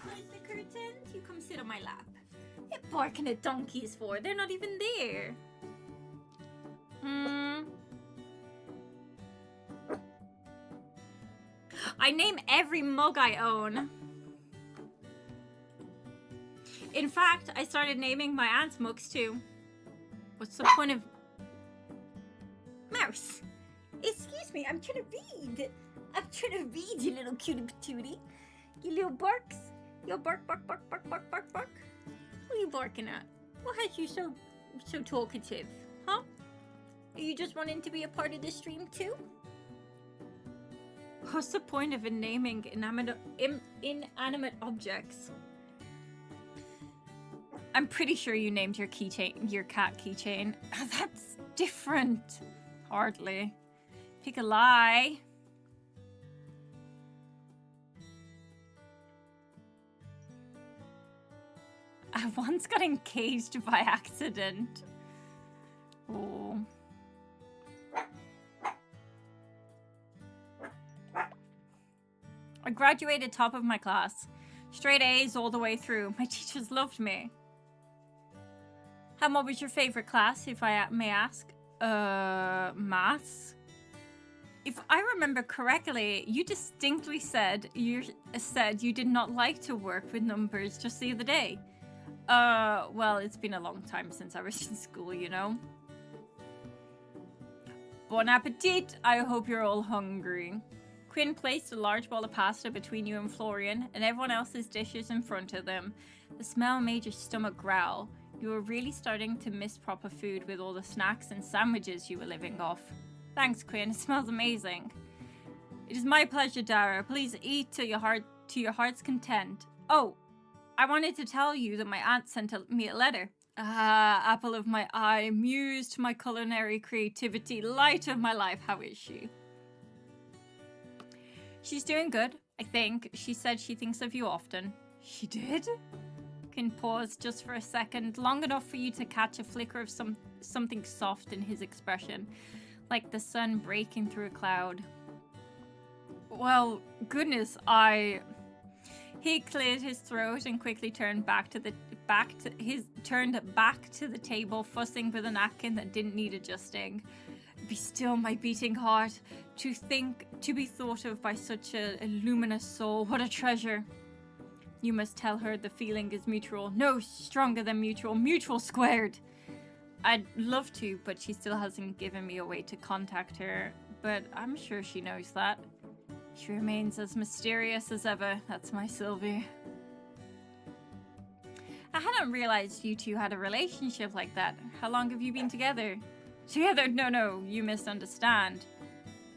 [SPEAKER 1] Close the curtains. You come sit on my lap. What are you barking at donkeys for? They're not even there. I name every mug I own. In fact, I started naming my aunt's mugs too. What's the point of... Mouse! Excuse me, I'm trying to read. I'm trying to read, you little cutie patootie. You little barks. You bark, bark, bark, bark, bark, bark, bark. What are you barking at? What has you so talkative? Huh? Are you just wanting to be a part of the stream too? What's the point of naming inanimate objects? I'm pretty sure you named your cat keychain. That's different. Hardly. Pick a lie. I once got engaged by accident. Oh. I graduated top of my class. Straight A's all the way through. My teachers loved me. What was your favorite class, if I may ask? Maths. If I remember correctly, you distinctly said you did not like to work with numbers just the other day. Well, it's been a long time since I was in school, you know. Bon appetit! I hope you're all hungry. Quinn placed a large bowl of pasta between you and Florian, and everyone else's dishes in front of them. The smell made your stomach growl. You were really starting to miss proper food with all the snacks and sandwiches you were living off. Thanks, Quinn. It smells amazing. It is my pleasure, Dara. Please eat to your heart's content. Oh, I wanted to tell you that my aunt sent me a letter. Ah, apple of my eye, muse to my culinary creativity, light of my life. How is she? She's doing good, I think. She said she thinks of you often. She did? Can pause just for a second, long enough for you to catch a flicker of something soft in his expression, like the sun breaking through a cloud. Well, goodness, He cleared his throat and quickly turned back to the table, fussing with a napkin that didn't need adjusting. Be still, my beating heart. To be thought of by such a luminous soul. What a treasure. You must tell her the feeling is mutual. No, stronger than mutual. Mutual squared. I'd love to, but she still hasn't given me a way to contact her. But I'm sure she knows that. She remains as mysterious as ever. That's my Sylvie. I hadn't realized you two had a relationship like that. How long have you been together? Together? No, you misunderstand.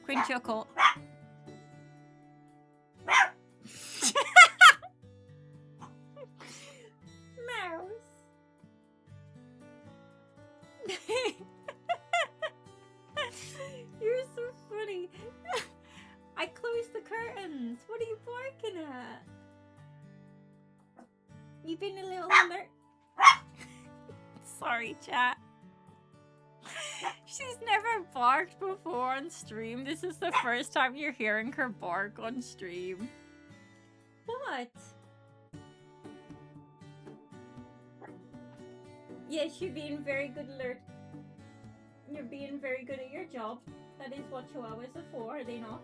[SPEAKER 1] Quinn chuckled. Mouse. You're so funny. I closed the curtains. What are you barking at? You've been a little alert. Sorry, chat. She's never barked before on stream. This is the first time you're hearing her bark on stream. What? Yes, you're being very good alert. You're being very good at your job. That is what chihuahuas are for, are they not?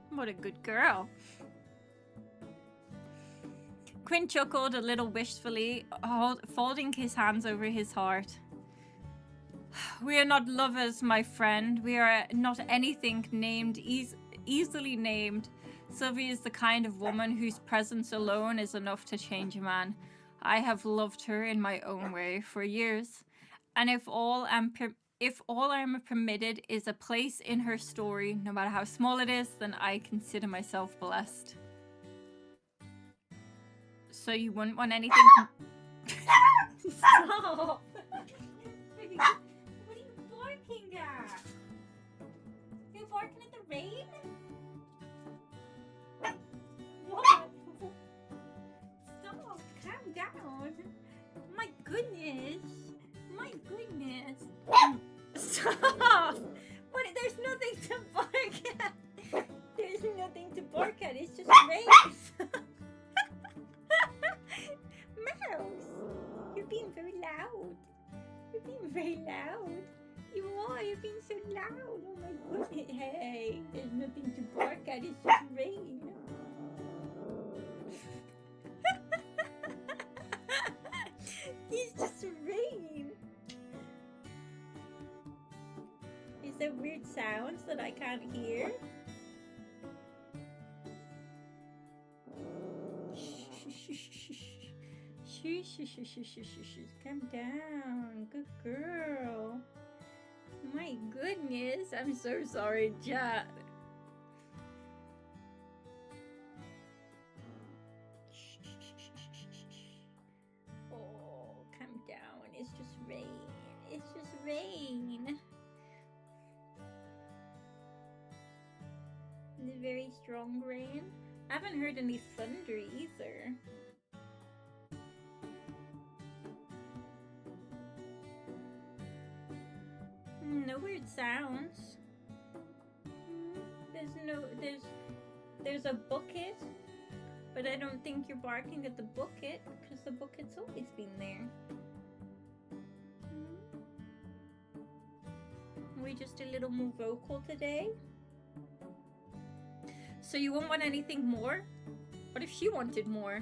[SPEAKER 1] What a good girl. Quinn chuckled a little wistfully, folding his hands over his heart. We are not lovers, my friend. We are not anything named, easily named. Sylvie is the kind of woman whose presence alone is enough to change a man. I have loved her in my own way for years, and if all I'm permitted is a place in her story, no matter how small it is, then I consider myself blessed. So you wouldn't want anything... Stop! Baby, what are you barking at? Are you barking at the rain? What? Stop! Calm down! My goodness! My goodness! Stop! But there's nothing to bark at! There's nothing to bark at, it's just rain! Mouse! You're being very loud. You're being very loud. You are. You're being so loud. Oh my goodness. Hey, there's nothing to bark at. It's just rain. It's just rain. Is there weird sounds that I can't hear? Shh. Calm down. Good girl. My goodness. I'm so sorry, chat. Oh, calm down. It's just rain. It's just rain. It's very strong rain. I haven't heard any thunder either. No weird sounds. There's a bucket, but I don't think you're barking at the bucket because the bucket's always been there. We're just a little more vocal today. So you won't want anything more? What if she wanted more?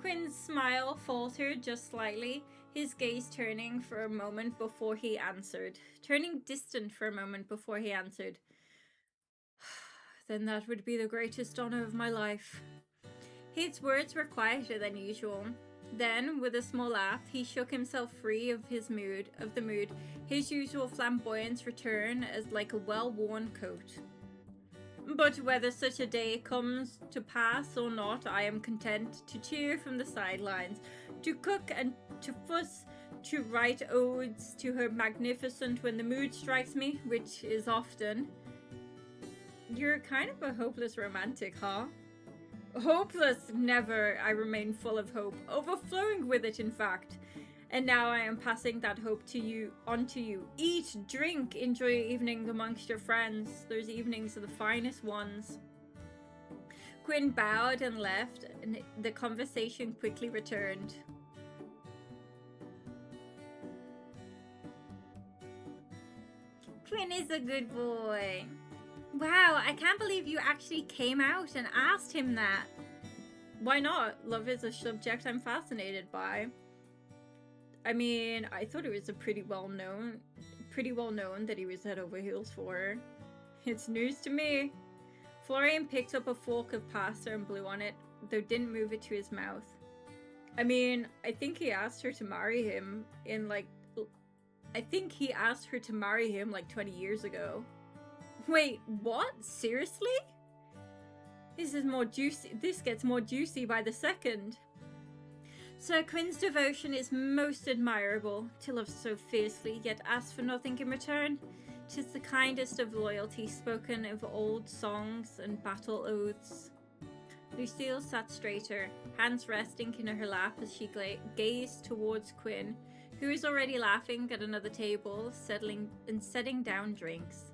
[SPEAKER 1] Quinn's smile faltered just slightly. his gaze turning for a moment before he answered. Turning distant for a moment before he answered. Then that would be the greatest honor of my life. His words were quieter than usual. Then, with a small laugh, he shook himself free of the mood. His usual flamboyance returned as like a well-worn coat. But whether such a day comes to pass or not, I am content to cheer from the sidelines, to cook and to fuss, to write odes to her magnificent when the mood strikes me, which is often. You're kind of a hopeless romantic, huh? Hopeless, never. I remain full of hope, overflowing with it, in fact. And now I am passing that hope on to you. Eat, drink, enjoy your evening amongst your friends. Those evenings are the finest ones. Quinn bowed and left, and the conversation quickly returned. Quinn is a good boy. Wow, I can't believe you actually came out and asked him that. Why not? Love is a subject I'm fascinated by. I mean, I thought it was pretty well known that he was head over heels for her. It's news to me. Florian picked up a fork of pasta and blew on it, though didn't move it to his mouth. I mean, I think he asked her to marry him like 20 years ago. Wait, what? Seriously? This gets more juicy by the second. Sir Quinn's devotion is most admirable, to love so fiercely, yet ask for nothing in return. 'Tis the kindest of loyalty, spoken of old songs and battle oaths. Lucille sat straighter, hands resting in her lap as she gazed towards Quinn, who was already laughing at another table, setting down drinks.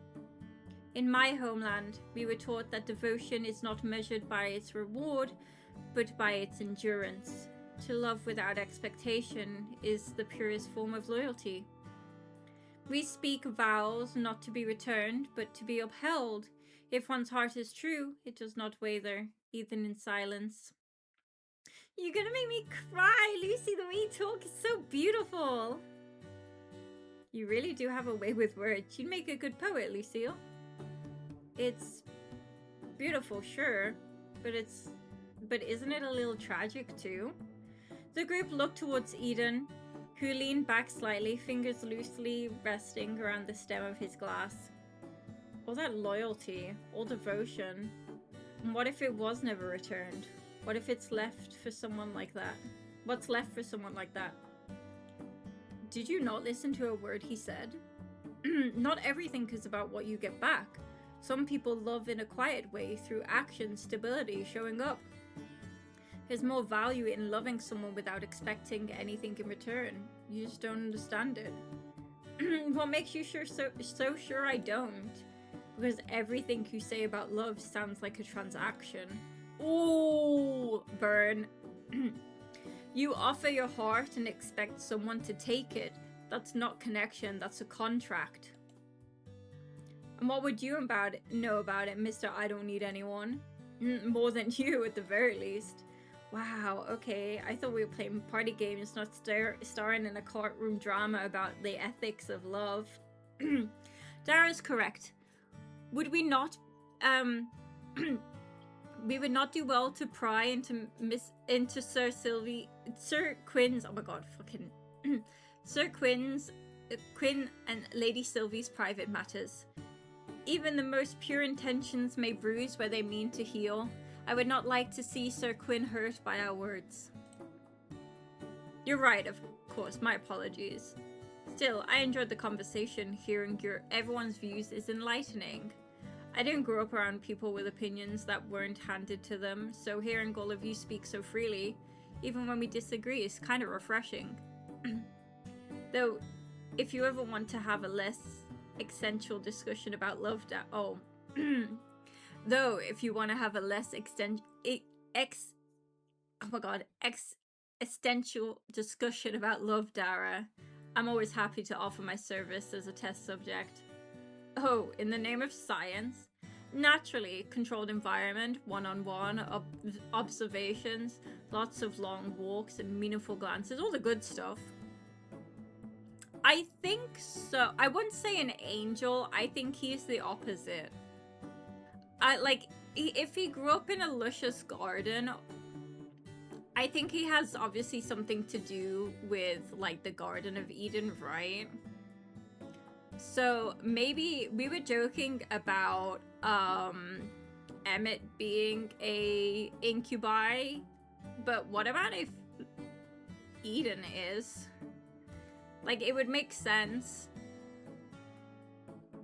[SPEAKER 1] In my homeland, we were taught that devotion is not measured by its reward, but by its endurance. To love without expectation is the purest form of loyalty. We speak vows not to be returned, but to be upheld. If one's heart is true, it does not waver, even in silence. You're gonna make me cry, Lucy. The way you talk is so beautiful. You really do have a way with words. You'd make a good poet, Lucille. It's beautiful, sure, but isn't it a little tragic too? The group looked towards Eden, who leaned back slightly, fingers loosely resting around the stem of his glass. All that loyalty, all devotion. And what if it was never returned? What if it's left for someone like that? What's left for someone like that? Did you not listen to a word he said? Not everything is about what you get back. Some people love in a quiet way, through action, stability, showing up. There's more value in loving someone without expecting anything in return. You just don't understand it. What makes you so sure I don't? Because everything you say about love sounds like a transaction. Ooh, burn. You offer your heart and expect someone to take it. That's not connection, that's a contract. And what would you know about it, Mr. I don't need anyone? More than you, at the very least. Wow, okay. I thought we were playing party games, not starring in a courtroom drama about the ethics of love. Dara's correct. Would we not, we would not do well to pry into Sir Quinn's, oh my god, fucking, Sir Quinn and Lady Sylvie's private matters. Even the most pure intentions may bruise where they mean to heal. I would not like to see Sir Quinn hurt by our words. You're right, of course, my apologies. Still, I enjoyed the conversation. Hearing everyone's views is enlightening. I didn't grow up around people with opinions that weren't handed to them, so hearing all of you speak so freely, even when we disagree, is kind of refreshing. Though, if you ever want to have a less existential discussion about love, existential discussion about love, Dara, I'm always happy to offer my service as a test subject. Oh, in the name of science? Naturally, controlled environment, one-on-one, observations, lots of long walks and meaningful glances, all the good stuff. I think so. I wouldn't say an angel. I think he's the opposite. If he grew up in a luscious garden, I think he has obviously something to do with, like, the Garden of Eden, right? So maybe we were joking about Emmett being a incubi, but what about if Eden is? Like, it would make sense,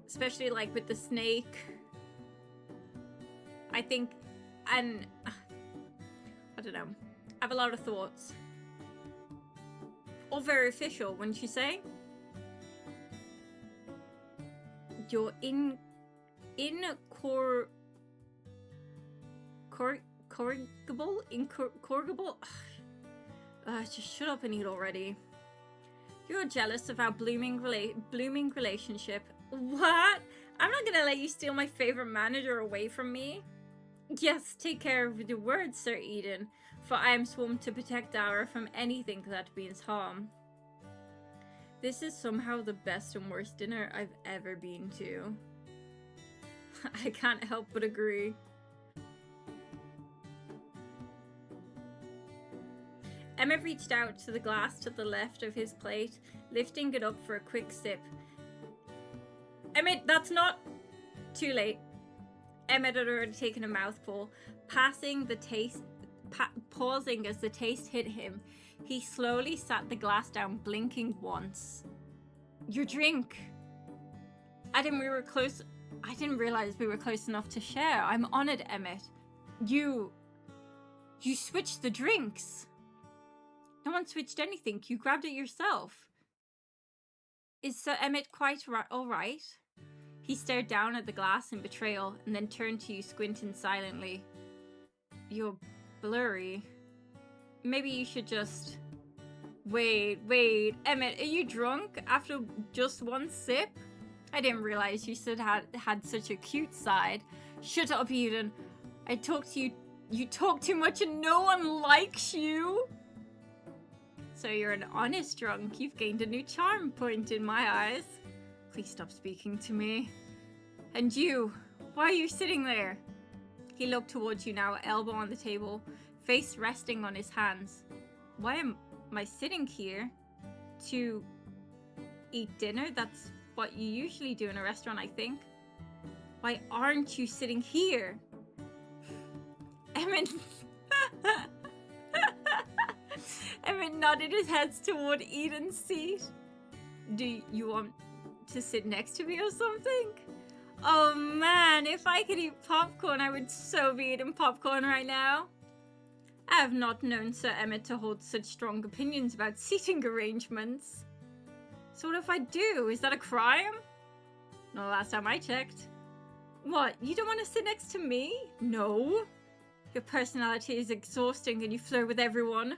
[SPEAKER 1] especially like with the snake. I think, and I don't know, I have a lot of thoughts. All very official, wouldn't you say? You're incorrigible. Just shut up and eat already. You're jealous of our blooming relationship. What? I'm not gonna let you steal my favorite manager away from me. Yes, take care of the words, Sir Eden, for I am sworn to protect Dara from anything that means harm. This is somehow the best and worst dinner I've ever been to. I can't help but agree. Emmett reached out to the glass to the left of his plate, lifting it up for a quick sip. Emmett, that's not... Too late. Emmett had already taken a mouthful, pausing as the taste hit him. He slowly sat the glass down, blinking once. Your drink. I didn't realize we were close enough to share. I'm honored, Emmett. You switched the drinks. No one switched anything. You grabbed it yourself. Is Sir Emmett quite all right? He stared down at the glass in betrayal and then turned to you, squinting silently. You're blurry. Maybe you should just... Wait, Emmett, are you drunk after just one sip? I didn't realize you had such a cute side. Shut up, Eden. I talk to you. You talk too much and no one likes you. So you're an honest drunk. You've gained a new charm point in my eyes. Please stop speaking to me. And you, why are you sitting there? He looked towards you now, elbow on the table, face resting on his hands. Why am I sitting here? To eat dinner? That's what you usually do in a restaurant, I think. Why aren't you sitting here? Emmett nodded his head toward Eden's seat. Do you want to sit next to me or something? Oh man, if I could eat popcorn, I would so be eating popcorn right now. I have not known Sir Emmett to hold such strong opinions about seating arrangements. So what if I do? Is that a crime? Not the last time I checked. What, you don't want to sit next to me? No. Your personality is exhausting and you flirt with everyone.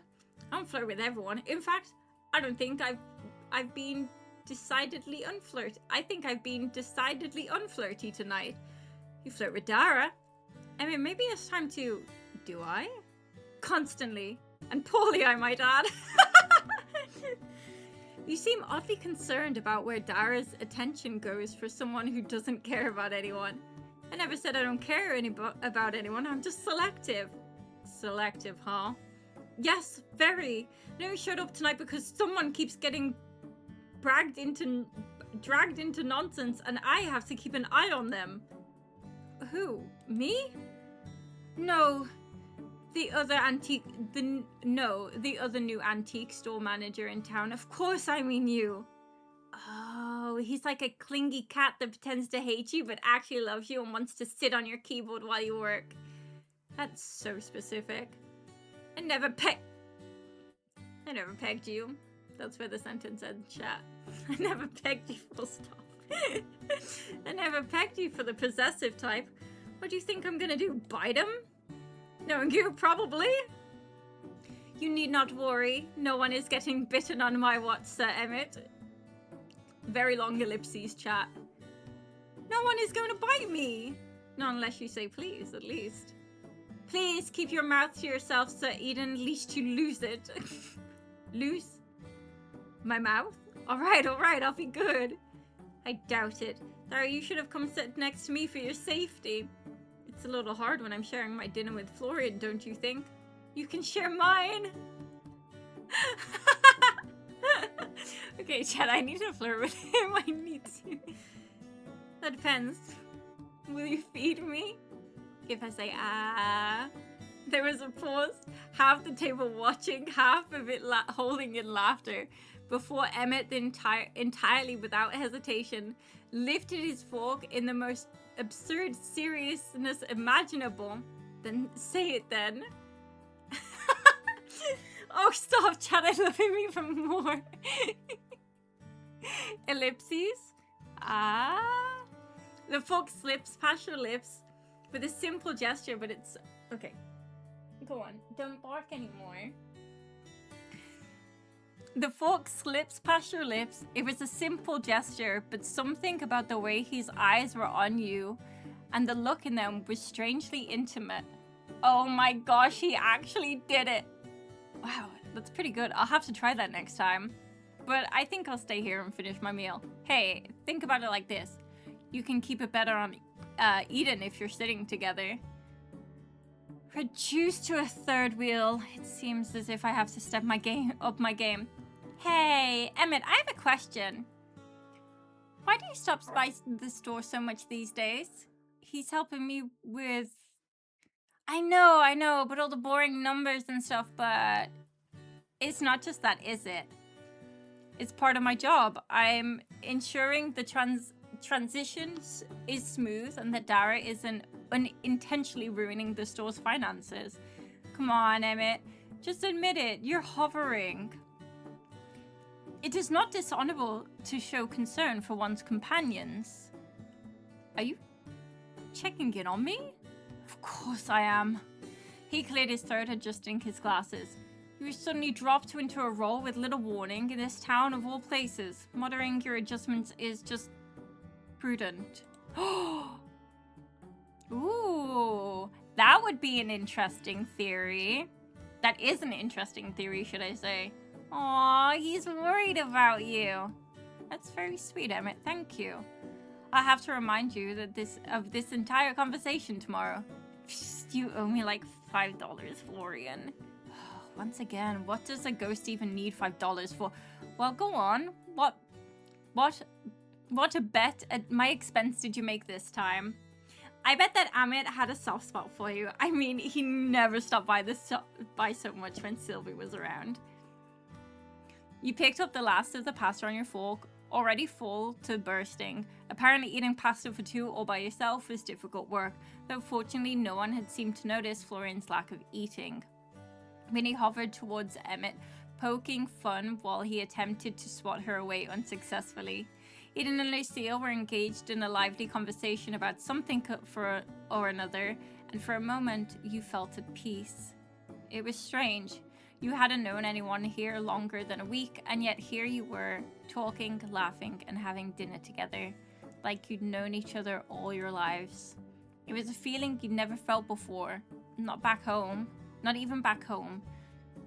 [SPEAKER 1] I don't flirt with everyone. In fact, I don't think I've been decidedly unflirty. I think I've been decidedly unflirty tonight. You flirt with Dara. I mean, maybe it's time to... Do I? Constantly. And poorly, I might add. You seem oddly concerned about where Dara's attention goes for someone who doesn't care about anyone. I never said I don't care about anyone. I'm just selective. Selective, huh? Yes, very. No, you showed up tonight because someone keeps getting dragged into nonsense and I have to keep an eye on them. Who? Me? No. The other new antique store manager in town. Of course I mean you. Oh, he's like a clingy cat that pretends to hate you but actually loves you and wants to sit on your keyboard while you work. That's so specific. I never pegged you. That's where the sentence ends, chat. I never pegged you, full stop. I never pegged you for the possessive type. What do you think I'm gonna do, bite him? Knowing you, probably. You need not worry. No one is getting bitten on my watch, Sir Emmett. Very long ellipses, chat. No one is going to bite me. Not unless you say please, at least. Please keep your mouth to yourself, Sir Eden, lest you lose it. Lose? My mouth? Alright, I'll be good. I doubt it. Dara, you should have come sit next to me for your safety. It's a little hard when I'm sharing my dinner with Florian, don't you think? You can share mine! Okay, Chad, I need to flirt with him. I need to. That depends. Will you feed me? If I say, ah. There was a pause, half the table watching, half of it holding in laughter, before Emmett, entirely without hesitation, lifted his fork in the most absurd seriousness imaginable. Then say it then. Oh, stop, Chad, I love him even more. Ellipses. Ah. The fork slips past your lips with a simple gesture, but it's... Okay. Go on. Don't bark anymore. The fork slips past your lips. It was a simple gesture, but something about the way his eyes were on you and the look in them was strangely intimate. Oh my gosh, he actually did it. Wow, that's pretty good. I'll have to try that next time. But I think I'll stay here and finish my meal. Hey, think about it like this. You can keep it better on Eden if you're sitting together. Reduce to a third wheel. It seems as if I have to step up my game. Hey, Emmett, I have a question. Why do you stop by the store so much these days? He's helping me with... I know, but all the boring numbers and stuff, but... It's not just that, is it? It's part of my job. I'm ensuring the transition is smooth and that Dara isn't unintentionally ruining the store's finances. Come on, Emmett. Just admit it. You're hovering. It is not dishonorable to show concern for one's companions. Are you checking in on me? Of course I am. He cleared his throat, adjusting his glasses. You suddenly dropped into a role with little warning in this town of all places. Monitoring your adjustments is just prudent. Ooh, that would be an interesting theory. That is an interesting theory, should I say. Aw, he's worried about you. That's very sweet, Emmett. Thank you. I have to remind you that of this entire conversation tomorrow. You owe me like $5, Florian. Once again, what does a ghost even need $5 for? Well, go on. What a bet at my expense did you make this time? I bet that Amit had a soft spot for you. I mean, he never stopped by so much when Sylvie was around. You picked up the last of the pasta on your fork, already full to bursting. Apparently eating pasta for two all by yourself was difficult work, though fortunately no one had seemed to notice Florian's lack of eating. Minnie hovered towards Emmett, poking fun while he attempted to swat her away unsuccessfully. Eden and Lucille were engaged in a lively conversation about something or another, and for a moment you felt at peace. It was strange. You hadn't known anyone here longer than a week, and yet here you were, talking, laughing, and having dinner together, like you'd known each other all your lives. It was a feeling you'd never felt before, not back home. Not even back home.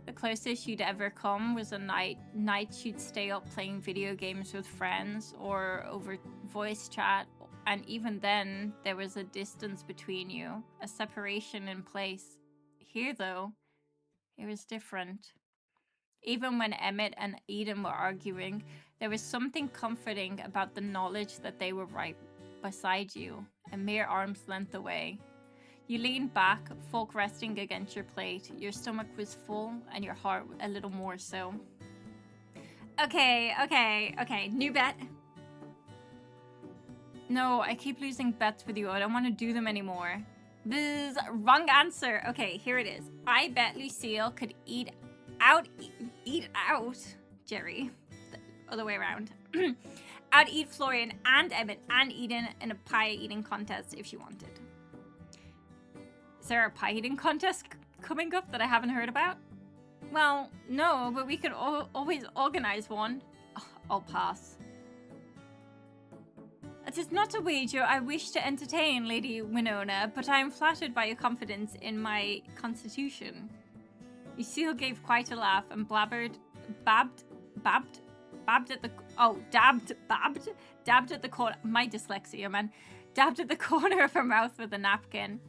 [SPEAKER 1] The closest you'd ever come was a night you'd stay up playing video games with friends or over voice chat, and even then there was a distance between you, a separation in place. Here though, it was different. Even when Emmett and Eden were arguing, there was something comforting about the knowledge that they were right beside you, a mere arm's length away. You leaned back, fork resting against your plate. Your stomach was full and your heart a little more so. Okay. New bet. No, I keep losing bets with you. I don't want to do them anymore. This is wrong answer. Okay, here it is. I bet Lucille could eat out Jerry. The other way around. Out-eat Florian and Emmett and Eden in a pie eating contest if she wanted. Is there a pie eating contest coming up that I haven't heard about? Well, no, but we could always organize one. Oh, I'll pass. It is not a wager I wish to entertain, Lady Winona, but I am flattered by your confidence in my constitution. Lucille gave quite a laugh and babbed dabbed at the corner, my dyslexia, man, dabbed at the corner of her mouth with a napkin.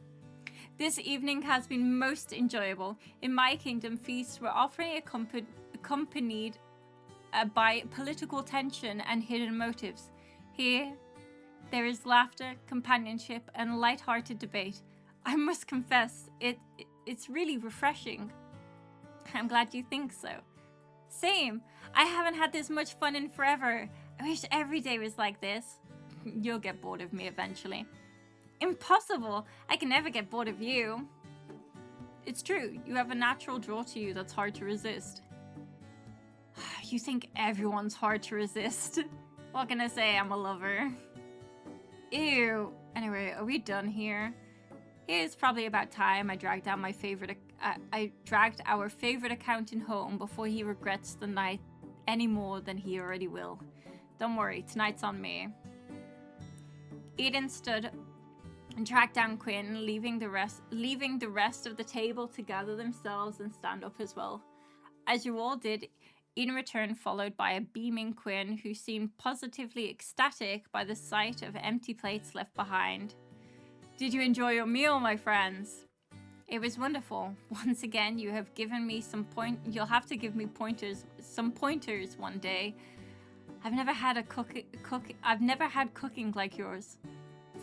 [SPEAKER 1] This evening has been most enjoyable. In my kingdom, feasts were often accompanied by political tension and hidden motives. Here, there is laughter, companionship, and light-hearted debate. I must confess, it's really refreshing. I'm glad you think so. Same. I haven't had this much fun in forever. I wish every day was like this. You'll get bored of me eventually. Impossible! I can never get bored of you. It's true, you have a natural draw to you that's hard to resist. You think everyone's hard to resist. What can I say? I'm a lover. Ew. Anyway, are we done here? It's probably about time I dragged out my favorite. I dragged our favorite accountant home before he regrets the night any more than he already will. Don't worry, tonight's on me. Eden stood and tracked down Quinn, leaving the rest of the table to gather themselves and stand up as well. As you all did, Eden returned, followed by a beaming Quinn who seemed positively ecstatic by the sight of empty plates left behind. Did you enjoy your meal, my friends? It was wonderful. Once again, you have given me you'll have to give me some pointers one day. I've never had cooking like yours.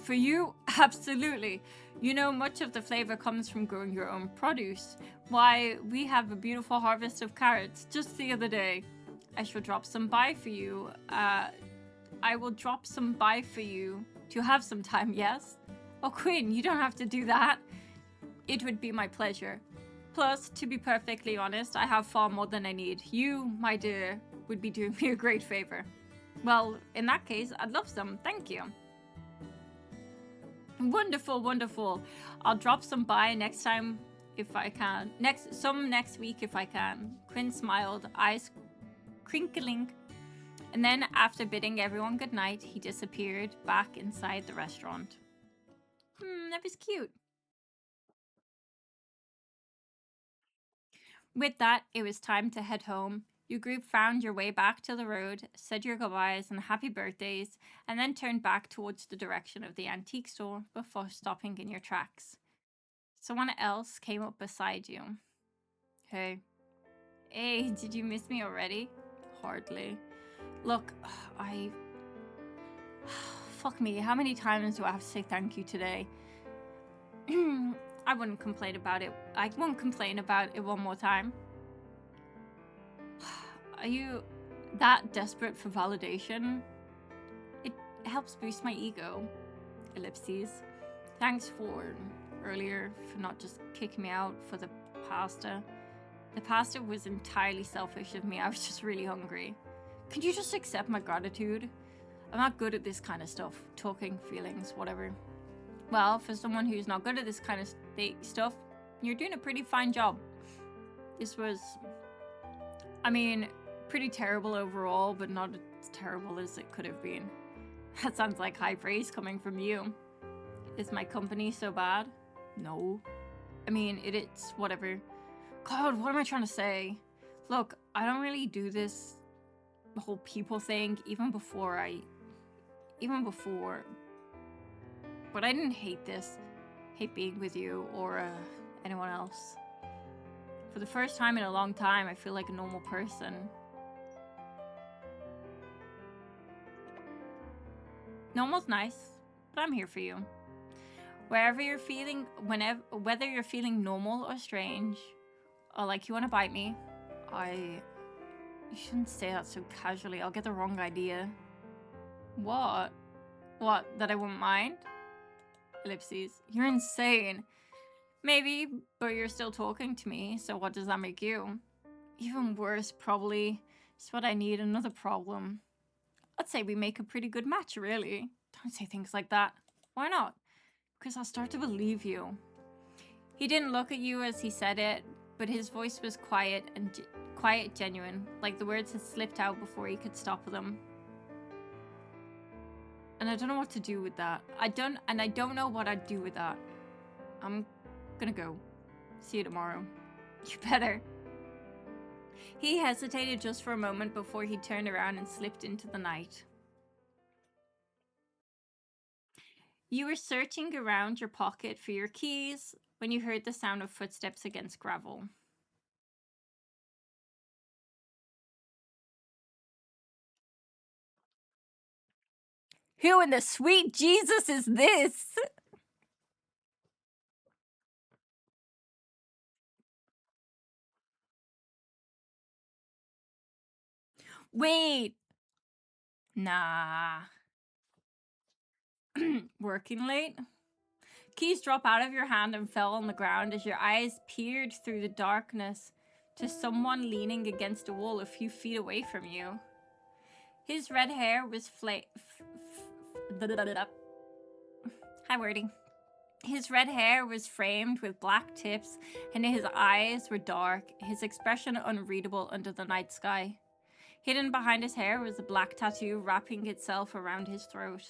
[SPEAKER 1] For you, absolutely. You know, much of the flavor comes from growing your own produce. Why, we have a beautiful harvest of carrots just the other day. I shall drop some by for you. I will drop some by for you to have some time, yes? Oh, Quinn, you don't have to do that. It would be my pleasure. Plus, to be perfectly honest, I have far more than I need. You, my dear, would be doing me a great favor. Well, in that case, I'd love some. Thank you. Wonderful, wonderful. I'll drop some by next time if I can. Next week if I can. Quinn smiled, eyes crinkling. And then, after bidding everyone goodnight, he disappeared back inside the restaurant. That was cute. With that, it was time to head home. You group found your way back to the road, said your goodbyes and happy birthdays, and then turned back towards the direction of the antique store before stopping in your tracks. Someone else came up beside you. Hey, did you miss me already? Hardly. Look, fuck me, how many times do I have to say thank you today? I wouldn't complain about it. I won't complain about it one more time. Are you that desperate for validation? It helps boost my ego. Ellipses. Thanks for earlier for not just kicking me out for the pasta. The pasta was entirely selfish of me. I was just really hungry. Could you just accept my gratitude? I'm not good at this kind of stuff. Talking, feelings, whatever. Well, for someone who's not good at this kind of stuff, you're doing a pretty fine job. This was, pretty terrible overall, but not as terrible as it could have been. That sounds like high praise coming from you. Is my company so bad? No. It's whatever. God, what am I trying to say? Look, I don't really do this whole people thing, even before. But I didn't hate being with you or anyone else. For the first time in a long time, I feel like a normal person. Normal's nice, but I'm here for you. Wherever you're feeling, whether you're feeling normal or strange, or like you want to bite me, you shouldn't say that so casually. I'll get the wrong idea. What? What, that I won't mind? Ellipses. You're insane. Maybe, but you're still talking to me, so what does that make you? Even worse, probably. It's what I need, another problem. I'd say we make a pretty good match, really. Don't say things like that. Why not? Because I'll start to believe you. He didn't look at you as he said it, but his voice was quiet, genuine, like the words had slipped out before he could stop them. And I don't know what to do with that. I don't know what I'd do with that. I'm gonna go. See you tomorrow. You better. He hesitated just for a moment before he turned around and slipped into the night. You were searching around your pocket for your keys when you heard the sound of footsteps against gravel. Who in the sweet Jesus is this? Wait. Nah. Working late? Keys drop out of your hand and fell on the ground as your eyes peered through the darkness to someone leaning against a wall a few feet away from you. His red hair was Hi, Wordy. His red hair was framed with black tips, and his eyes were dark, his expression unreadable under the night sky. Hidden behind his hair was a black tattoo wrapping itself around his throat.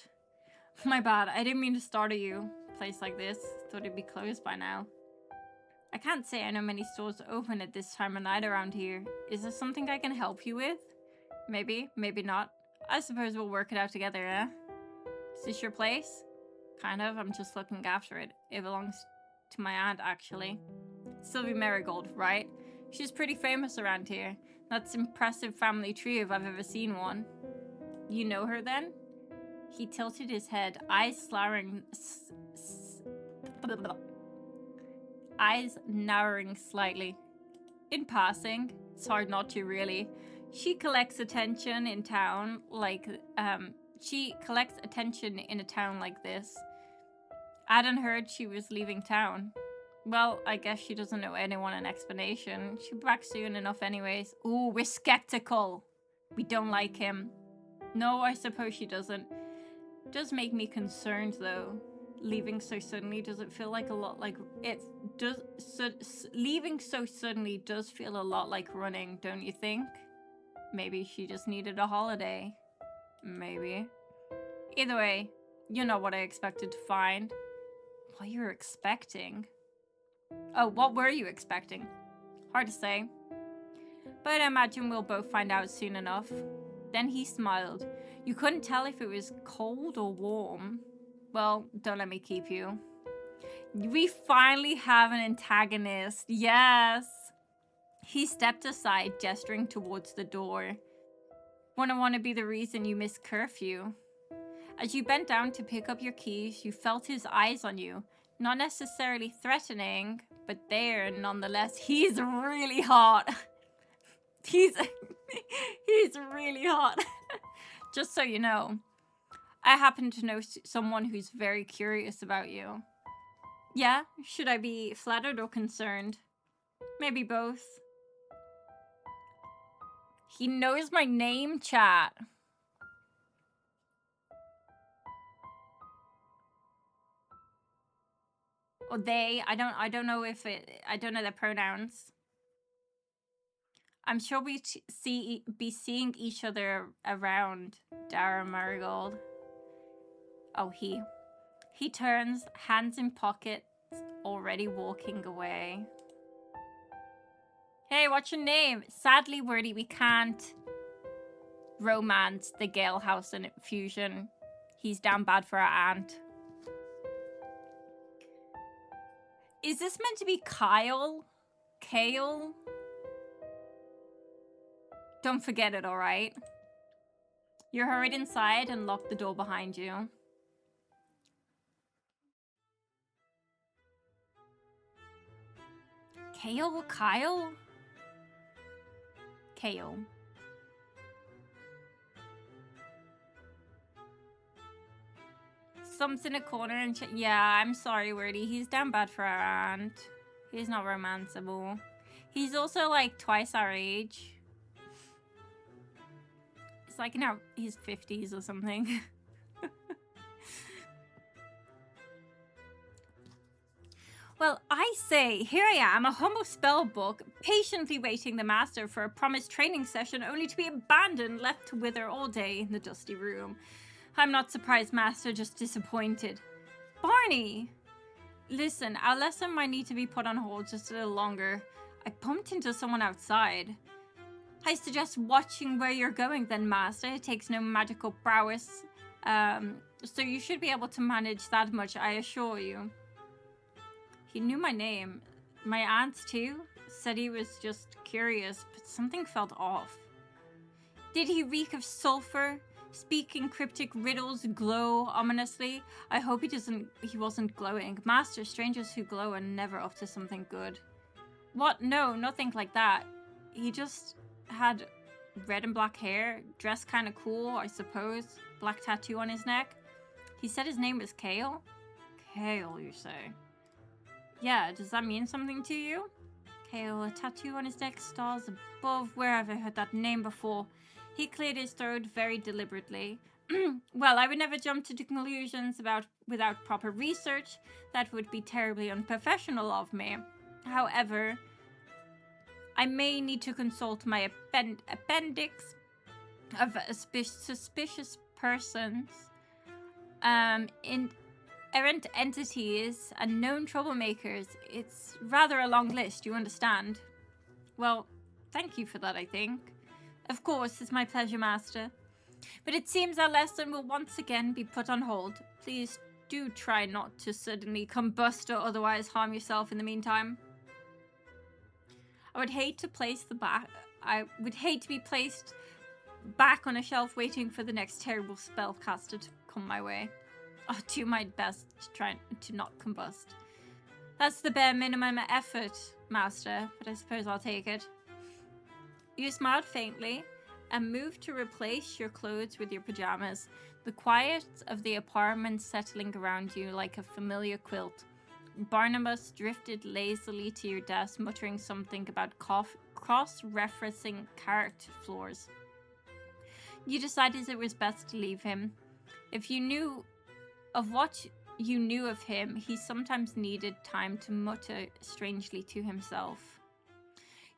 [SPEAKER 1] My bad, I didn't mean to startle you. A place like this, thought it'd be closed by now. I can't say I know many stores open at this time of night around here. Is there something I can help you with? Maybe, maybe not. I suppose we'll work it out together, eh? Is this your place? Kind of, I'm just looking after it. It belongs to my aunt, actually. Sylvie Marigold, right? She's pretty famous around here. That's an impressive family tree if I've ever seen one. You know her then? He tilted his head, eyes narrowing slightly. In passing, it's hard not to, really. She collects attention in town like, she collects attention in a town like this. I hadn't heard she was leaving town. Well, I guess she doesn't know anyone an explanation. She'll be back soon enough anyways. Ooh, we're skeptical. We don't like him. No, I suppose she doesn't. It does make me concerned, though. Leaving so suddenly, does it feel like a lot like... leaving so suddenly does feel a lot like running, don't you think? Maybe she just needed a holiday. Maybe. Either way, you're not what I expected to find. What you were expecting? Oh, what were you expecting? Hard to say. But I imagine we'll both find out soon enough. Then he smiled. You couldn't tell if it was cold or warm. Well, don't let me keep you. We finally have an antagonist. Yes. He stepped aside, gesturing towards the door. Wouldn't want to be the reason you missed curfew. As you bent down to pick up your keys, you felt his eyes on you. Not necessarily threatening, but there nonetheless. He's really hot. He's really hot. Just so you know, I happen to know someone who's very curious about you. Yeah? Should I be flattered or concerned? Maybe both. He knows my name, chat. Or they. I don't know if I don't know their pronouns. I'm sure we be seeing each other around, Dara Marigold. Oh, he turns, hands in pockets, already walking away. Hey, what's your name? Sadly, Wordy, we can't romance the Gale House and Fusion. He's down bad for our aunt. Is this meant to be Kyle? Kale? Don't forget it, alright? You hurried inside and locked the door behind you. Kale? Kyle? Kale. Stumps in a corner and yeah, I'm sorry, Wordy. He's down bad for our aunt. He's not romanceable. He's also like twice our age. It's like in his 50s or something. Well, I say, here I am, a humble spellbook, patiently waiting the master for a promised training session, only to be abandoned, left to wither all day in the dusty room. I'm not surprised, master, just disappointed. Barney! Listen, our lesson might need to be put on hold just a little longer. I bumped into someone outside. I suggest watching where you're going then, Master. It takes no magical prowess. So you should be able to manage that much, I assure you. He knew my name. My aunts, too, said he was just curious, but something felt off. Did he reek of sulfur? Speak in cryptic riddles, glow ominously? I hope he wasn't glowing. Master, strangers who glow are never up to something good. What? No, nothing like that. He just had red and black hair, dressed kind of cool, I suppose. Black tattoo on his neck. He said his name was Kale? Kale, you say? Yeah, does that mean something to you? Kale, a tattoo on his neck, stars above. Where have I heard that name before? He cleared his throat very deliberately. Well, I would never jump to conclusions without proper research. That would be terribly unprofessional of me. However, I may need to consult my appendix of suspicious persons, errant entities, and known troublemakers. It's rather a long list, you understand? Well, thank you for that, I think. Of course, it's my pleasure, Master. But it seems our lesson will once again be put on hold. Please do try not to suddenly combust or otherwise harm yourself in the meantime. I would hate to be placed back on a shelf waiting for the next terrible spellcaster to come my way. I'll do my best to try to not combust. That's the bare minimum effort, Master, but I suppose I'll take it. You smiled faintly and moved to replace your clothes with your pajamas, the quiet of the apartment settling around you like a familiar quilt. Barnabas drifted lazily to your desk, muttering something about cross-referencing character flaws. You decided it was best to leave him. If you knew of what you knew of him, he sometimes needed time to mutter strangely to himself.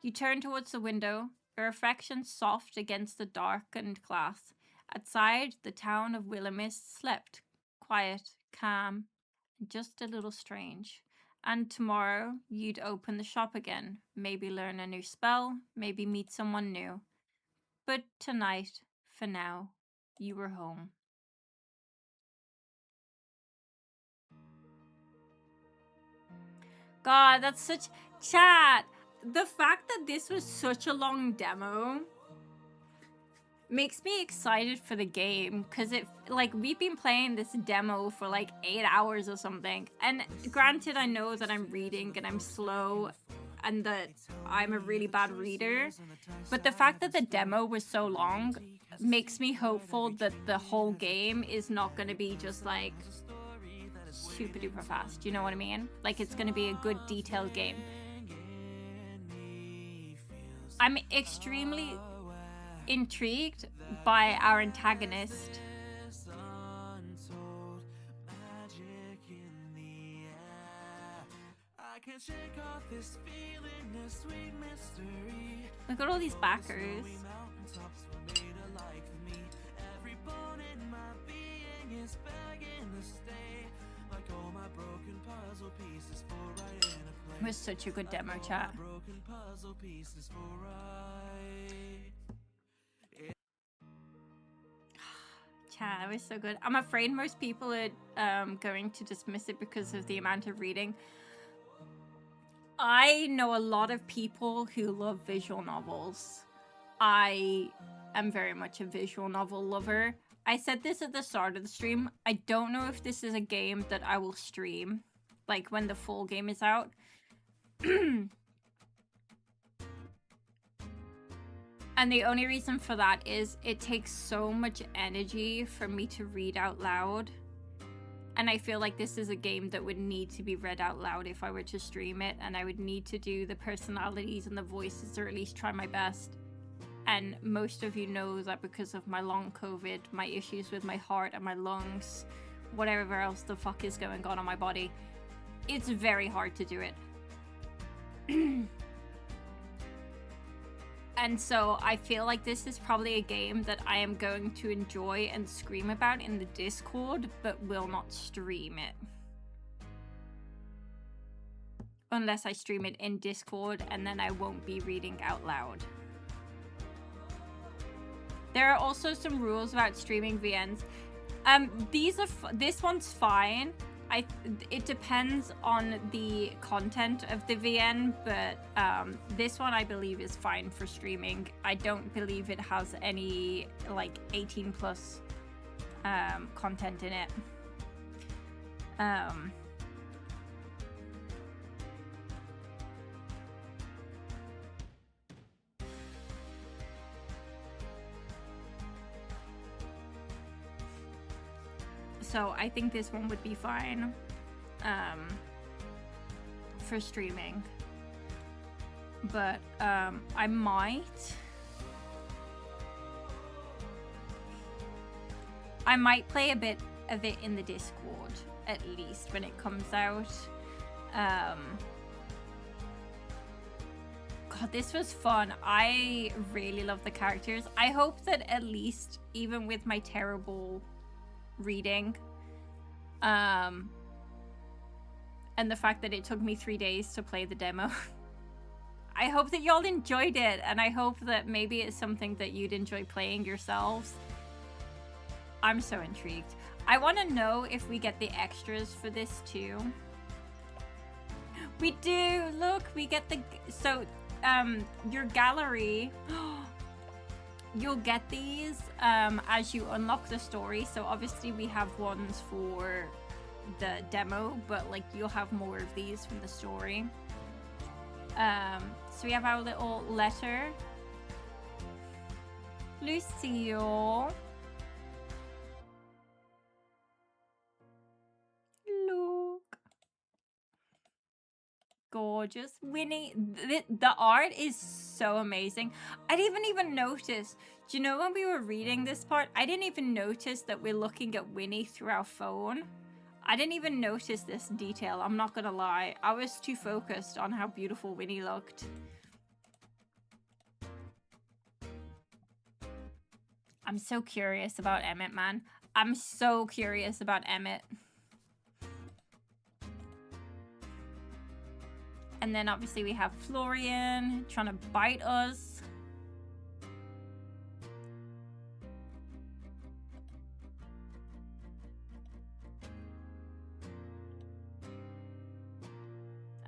[SPEAKER 1] You turned towards the window, a reflection soft against the darkened glass. Outside, the town of Willowmist slept, quiet, calm, and just a little strange. And tomorrow, you'd open the shop again, maybe learn a new spell, maybe meet someone new. But tonight, for now, you were home. God, that's such... Chat! The fact that this was such a long demo makes me excited for the game, because we've been playing this demo for like 8 hours or something, and granted I know that I'm reading and I'm slow and that I'm a really bad reader, but the fact that the demo was so long makes me hopeful that the whole game is not going to be just like super duper fast, you know what I mean? Like, it's going to be a good detailed game. I'm extremely intrigued by our antagonist. Look at all these backers. It was such a good demo, chat. Chat, it was so good. I'm afraid most people are going to dismiss it because of the amount of reading. I know a lot of people who love visual novels. I am very much a visual novel lover. I said this at the start of the stream. I don't know if this is a game that I will stream, like when the full game is out. And the only reason for that is it takes so much energy for me to read out loud. And I feel like this is a game that would need to be read out loud if I were to stream it. And I would need to do the personalities and the voices, or at least try my best. And most of you know that because of my long COVID, my issues with my heart and my lungs, whatever else the fuck is going on my body, it's very hard to do it. And so I feel like this is probably a game that I am going to enjoy and scream about in the Discord, but will not stream it. Unless I stream it in Discord, and then I won't be reading out loud. There are also some rules about streaming VNs. This one's fine. It depends on the content of the VN, but this one I believe is fine for streaming. I don't believe it has any like 18 plus content in it. So I think this one would be fine for streaming. But I might play a bit of it in the Discord, at least when it comes out. God, this was fun. I really love the characters. I hope that at least, even with my terrible reading, and the fact that it took me 3 days to play the demo, I hope that y'all enjoyed it, and I hope that maybe it's something that you'd enjoy playing yourselves. I'm so intrigued. I want to know if we get the extras for this too. We do. Look, we get the your gallery. You'll get these as you unlock the story. So obviously we have ones for the demo, but like you'll have more of these from the story. So we have our little letter. Lucille. Look. Gorgeous. Winnie. The art is so amazing. I didn't even notice. Do you know when we were reading this part, I didn't even notice that we're looking at Winnie through our phone. I didn't even notice this detail. I'm not gonna lie. I was too focused on how beautiful Winnie looked. I'm so curious about Emmett, man. I'm so curious about Emmett. And then obviously we have Florian trying to bite us.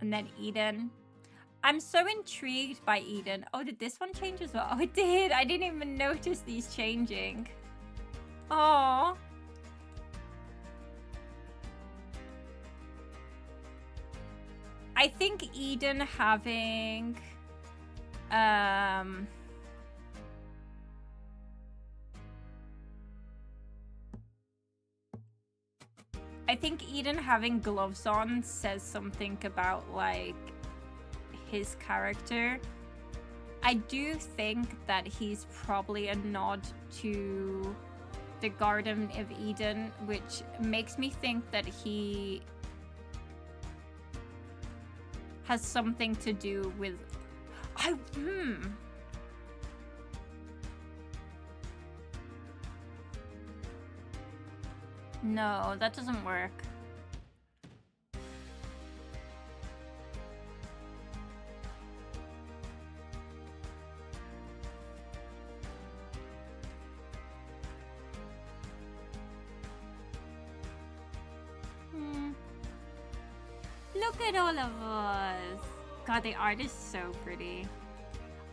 [SPEAKER 1] And then Eden. I'm so intrigued by Eden. Oh, did this one change as well? Oh, it did. I didn't even notice these changing. Aww. I think Eden having gloves on says something about like his character. I do think that he's probably a nod to the Garden of Eden, which makes me think that he has something to do with... No, that doesn't work. Look at all of us. God, the art is so pretty.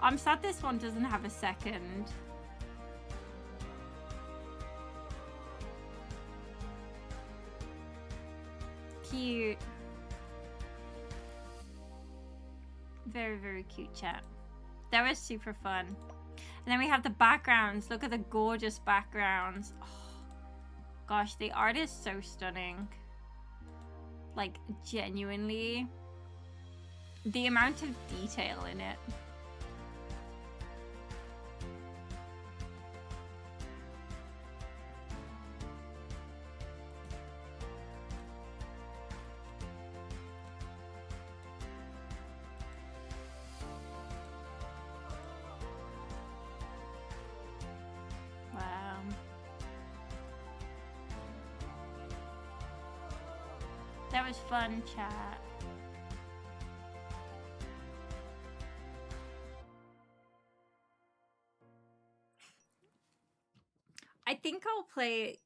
[SPEAKER 1] I'm sad this one doesn't have a second. Cute. Very, very cute, chat. That was super fun. And then we have the backgrounds. Look at the gorgeous backgrounds. Oh, gosh, the art is so stunning. Like, genuinely. The amount of detail in it. That was fun, chat. I think I'll play.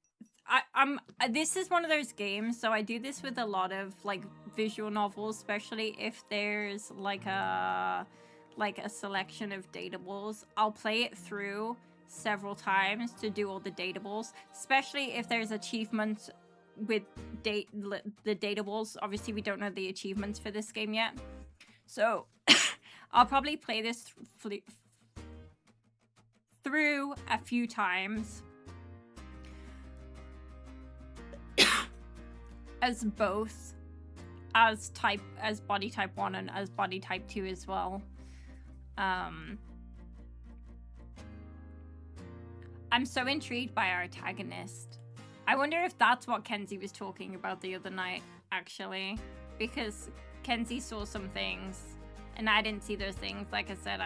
[SPEAKER 1] This is one of those games, so I do this with a lot of like visual novels, especially if there's like a selection of dateables. I'll play it through several times to do all the dateables, especially if there's achievements with the dateables. Obviously, we don't know the achievements for this game yet, so I'll probably play this through a few times as both as body type 1 and as body type 2 as well. I'm so intrigued by our antagonist. I wonder if that's what Kenzie was talking about the other night, actually, because Kenzie saw some things and I didn't see those things. Like I said,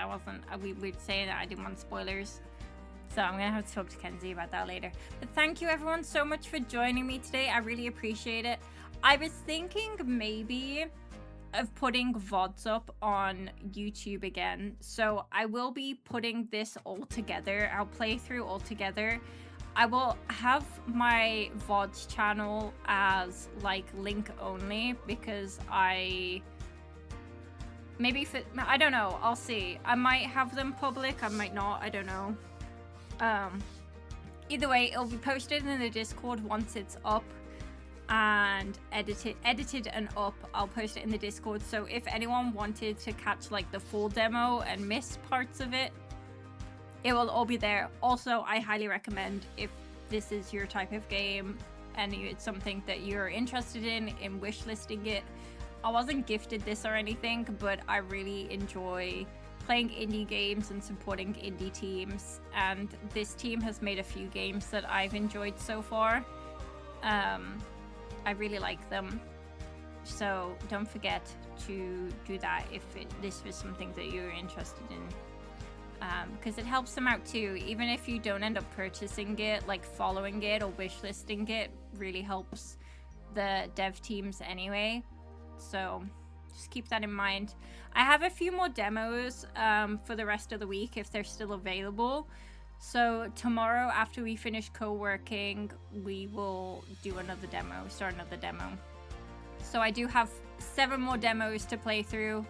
[SPEAKER 1] we'd say that I didn't want spoilers. So I'm gonna have to talk to Kenzie about that later. But thank you everyone so much for joining me today. I really appreciate it. I was thinking maybe of putting VODs up on YouTube again. So I will be putting this all together. I'll play through all together. I will have my VODs channel as like link only because I don't know. I'll see. I might have them public. I might not. I don't know. Either way, it'll be posted in the Discord once it's up and edited and up. I'll post it in the Discord, so if anyone wanted to catch like the full demo and miss parts of it, it will all be there. Also, I highly recommend, if this is your type of game and it's something that you're interested in wishlisting it. I wasn't gifted this or anything, but I really enjoy playing indie games and supporting indie teams, and this team has made a few games that I've enjoyed so far. I really like them, so don't forget to do that if this was something that you're interested in, because it helps them out too. Even if you don't end up purchasing it, like following it or wishlisting it really helps the dev teams anyway, so just keep that in mind. I have a few more demos for the rest of the week if they're still available. So tomorrow after we finish co-working, we will do another demo, start another demo. So I do have 7 more demos to play through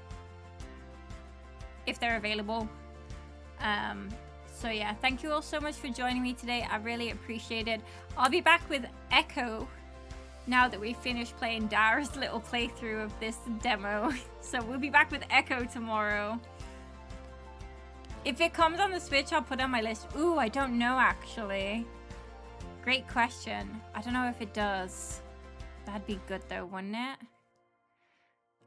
[SPEAKER 1] if they're available. So yeah, thank you all so much for joining me today. I really appreciate it. I'll be back with Echo now that we've finished playing Dara's little playthrough of this demo. So we'll be back with Echo tomorrow. If it comes on the Switch, I'll put it on my list. Ooh, I don't know actually. Great question. I don't know if it does. That'd be good though, wouldn't it?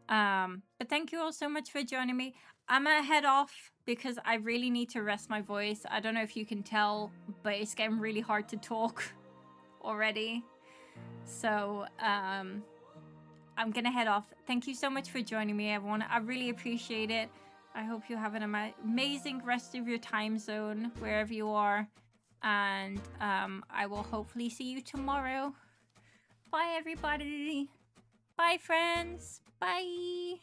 [SPEAKER 1] But thank you all so much for joining me. I'm gonna head off because I really need to rest my voice. I don't know if you can tell, but it's getting really hard to talk already. So I'm gonna head off. Thank you so much for joining me, everyone. I really appreciate it. I hope you have an amazing rest of your time zone wherever you are, and I will hopefully see you tomorrow. Bye everybody. Bye friends. Bye.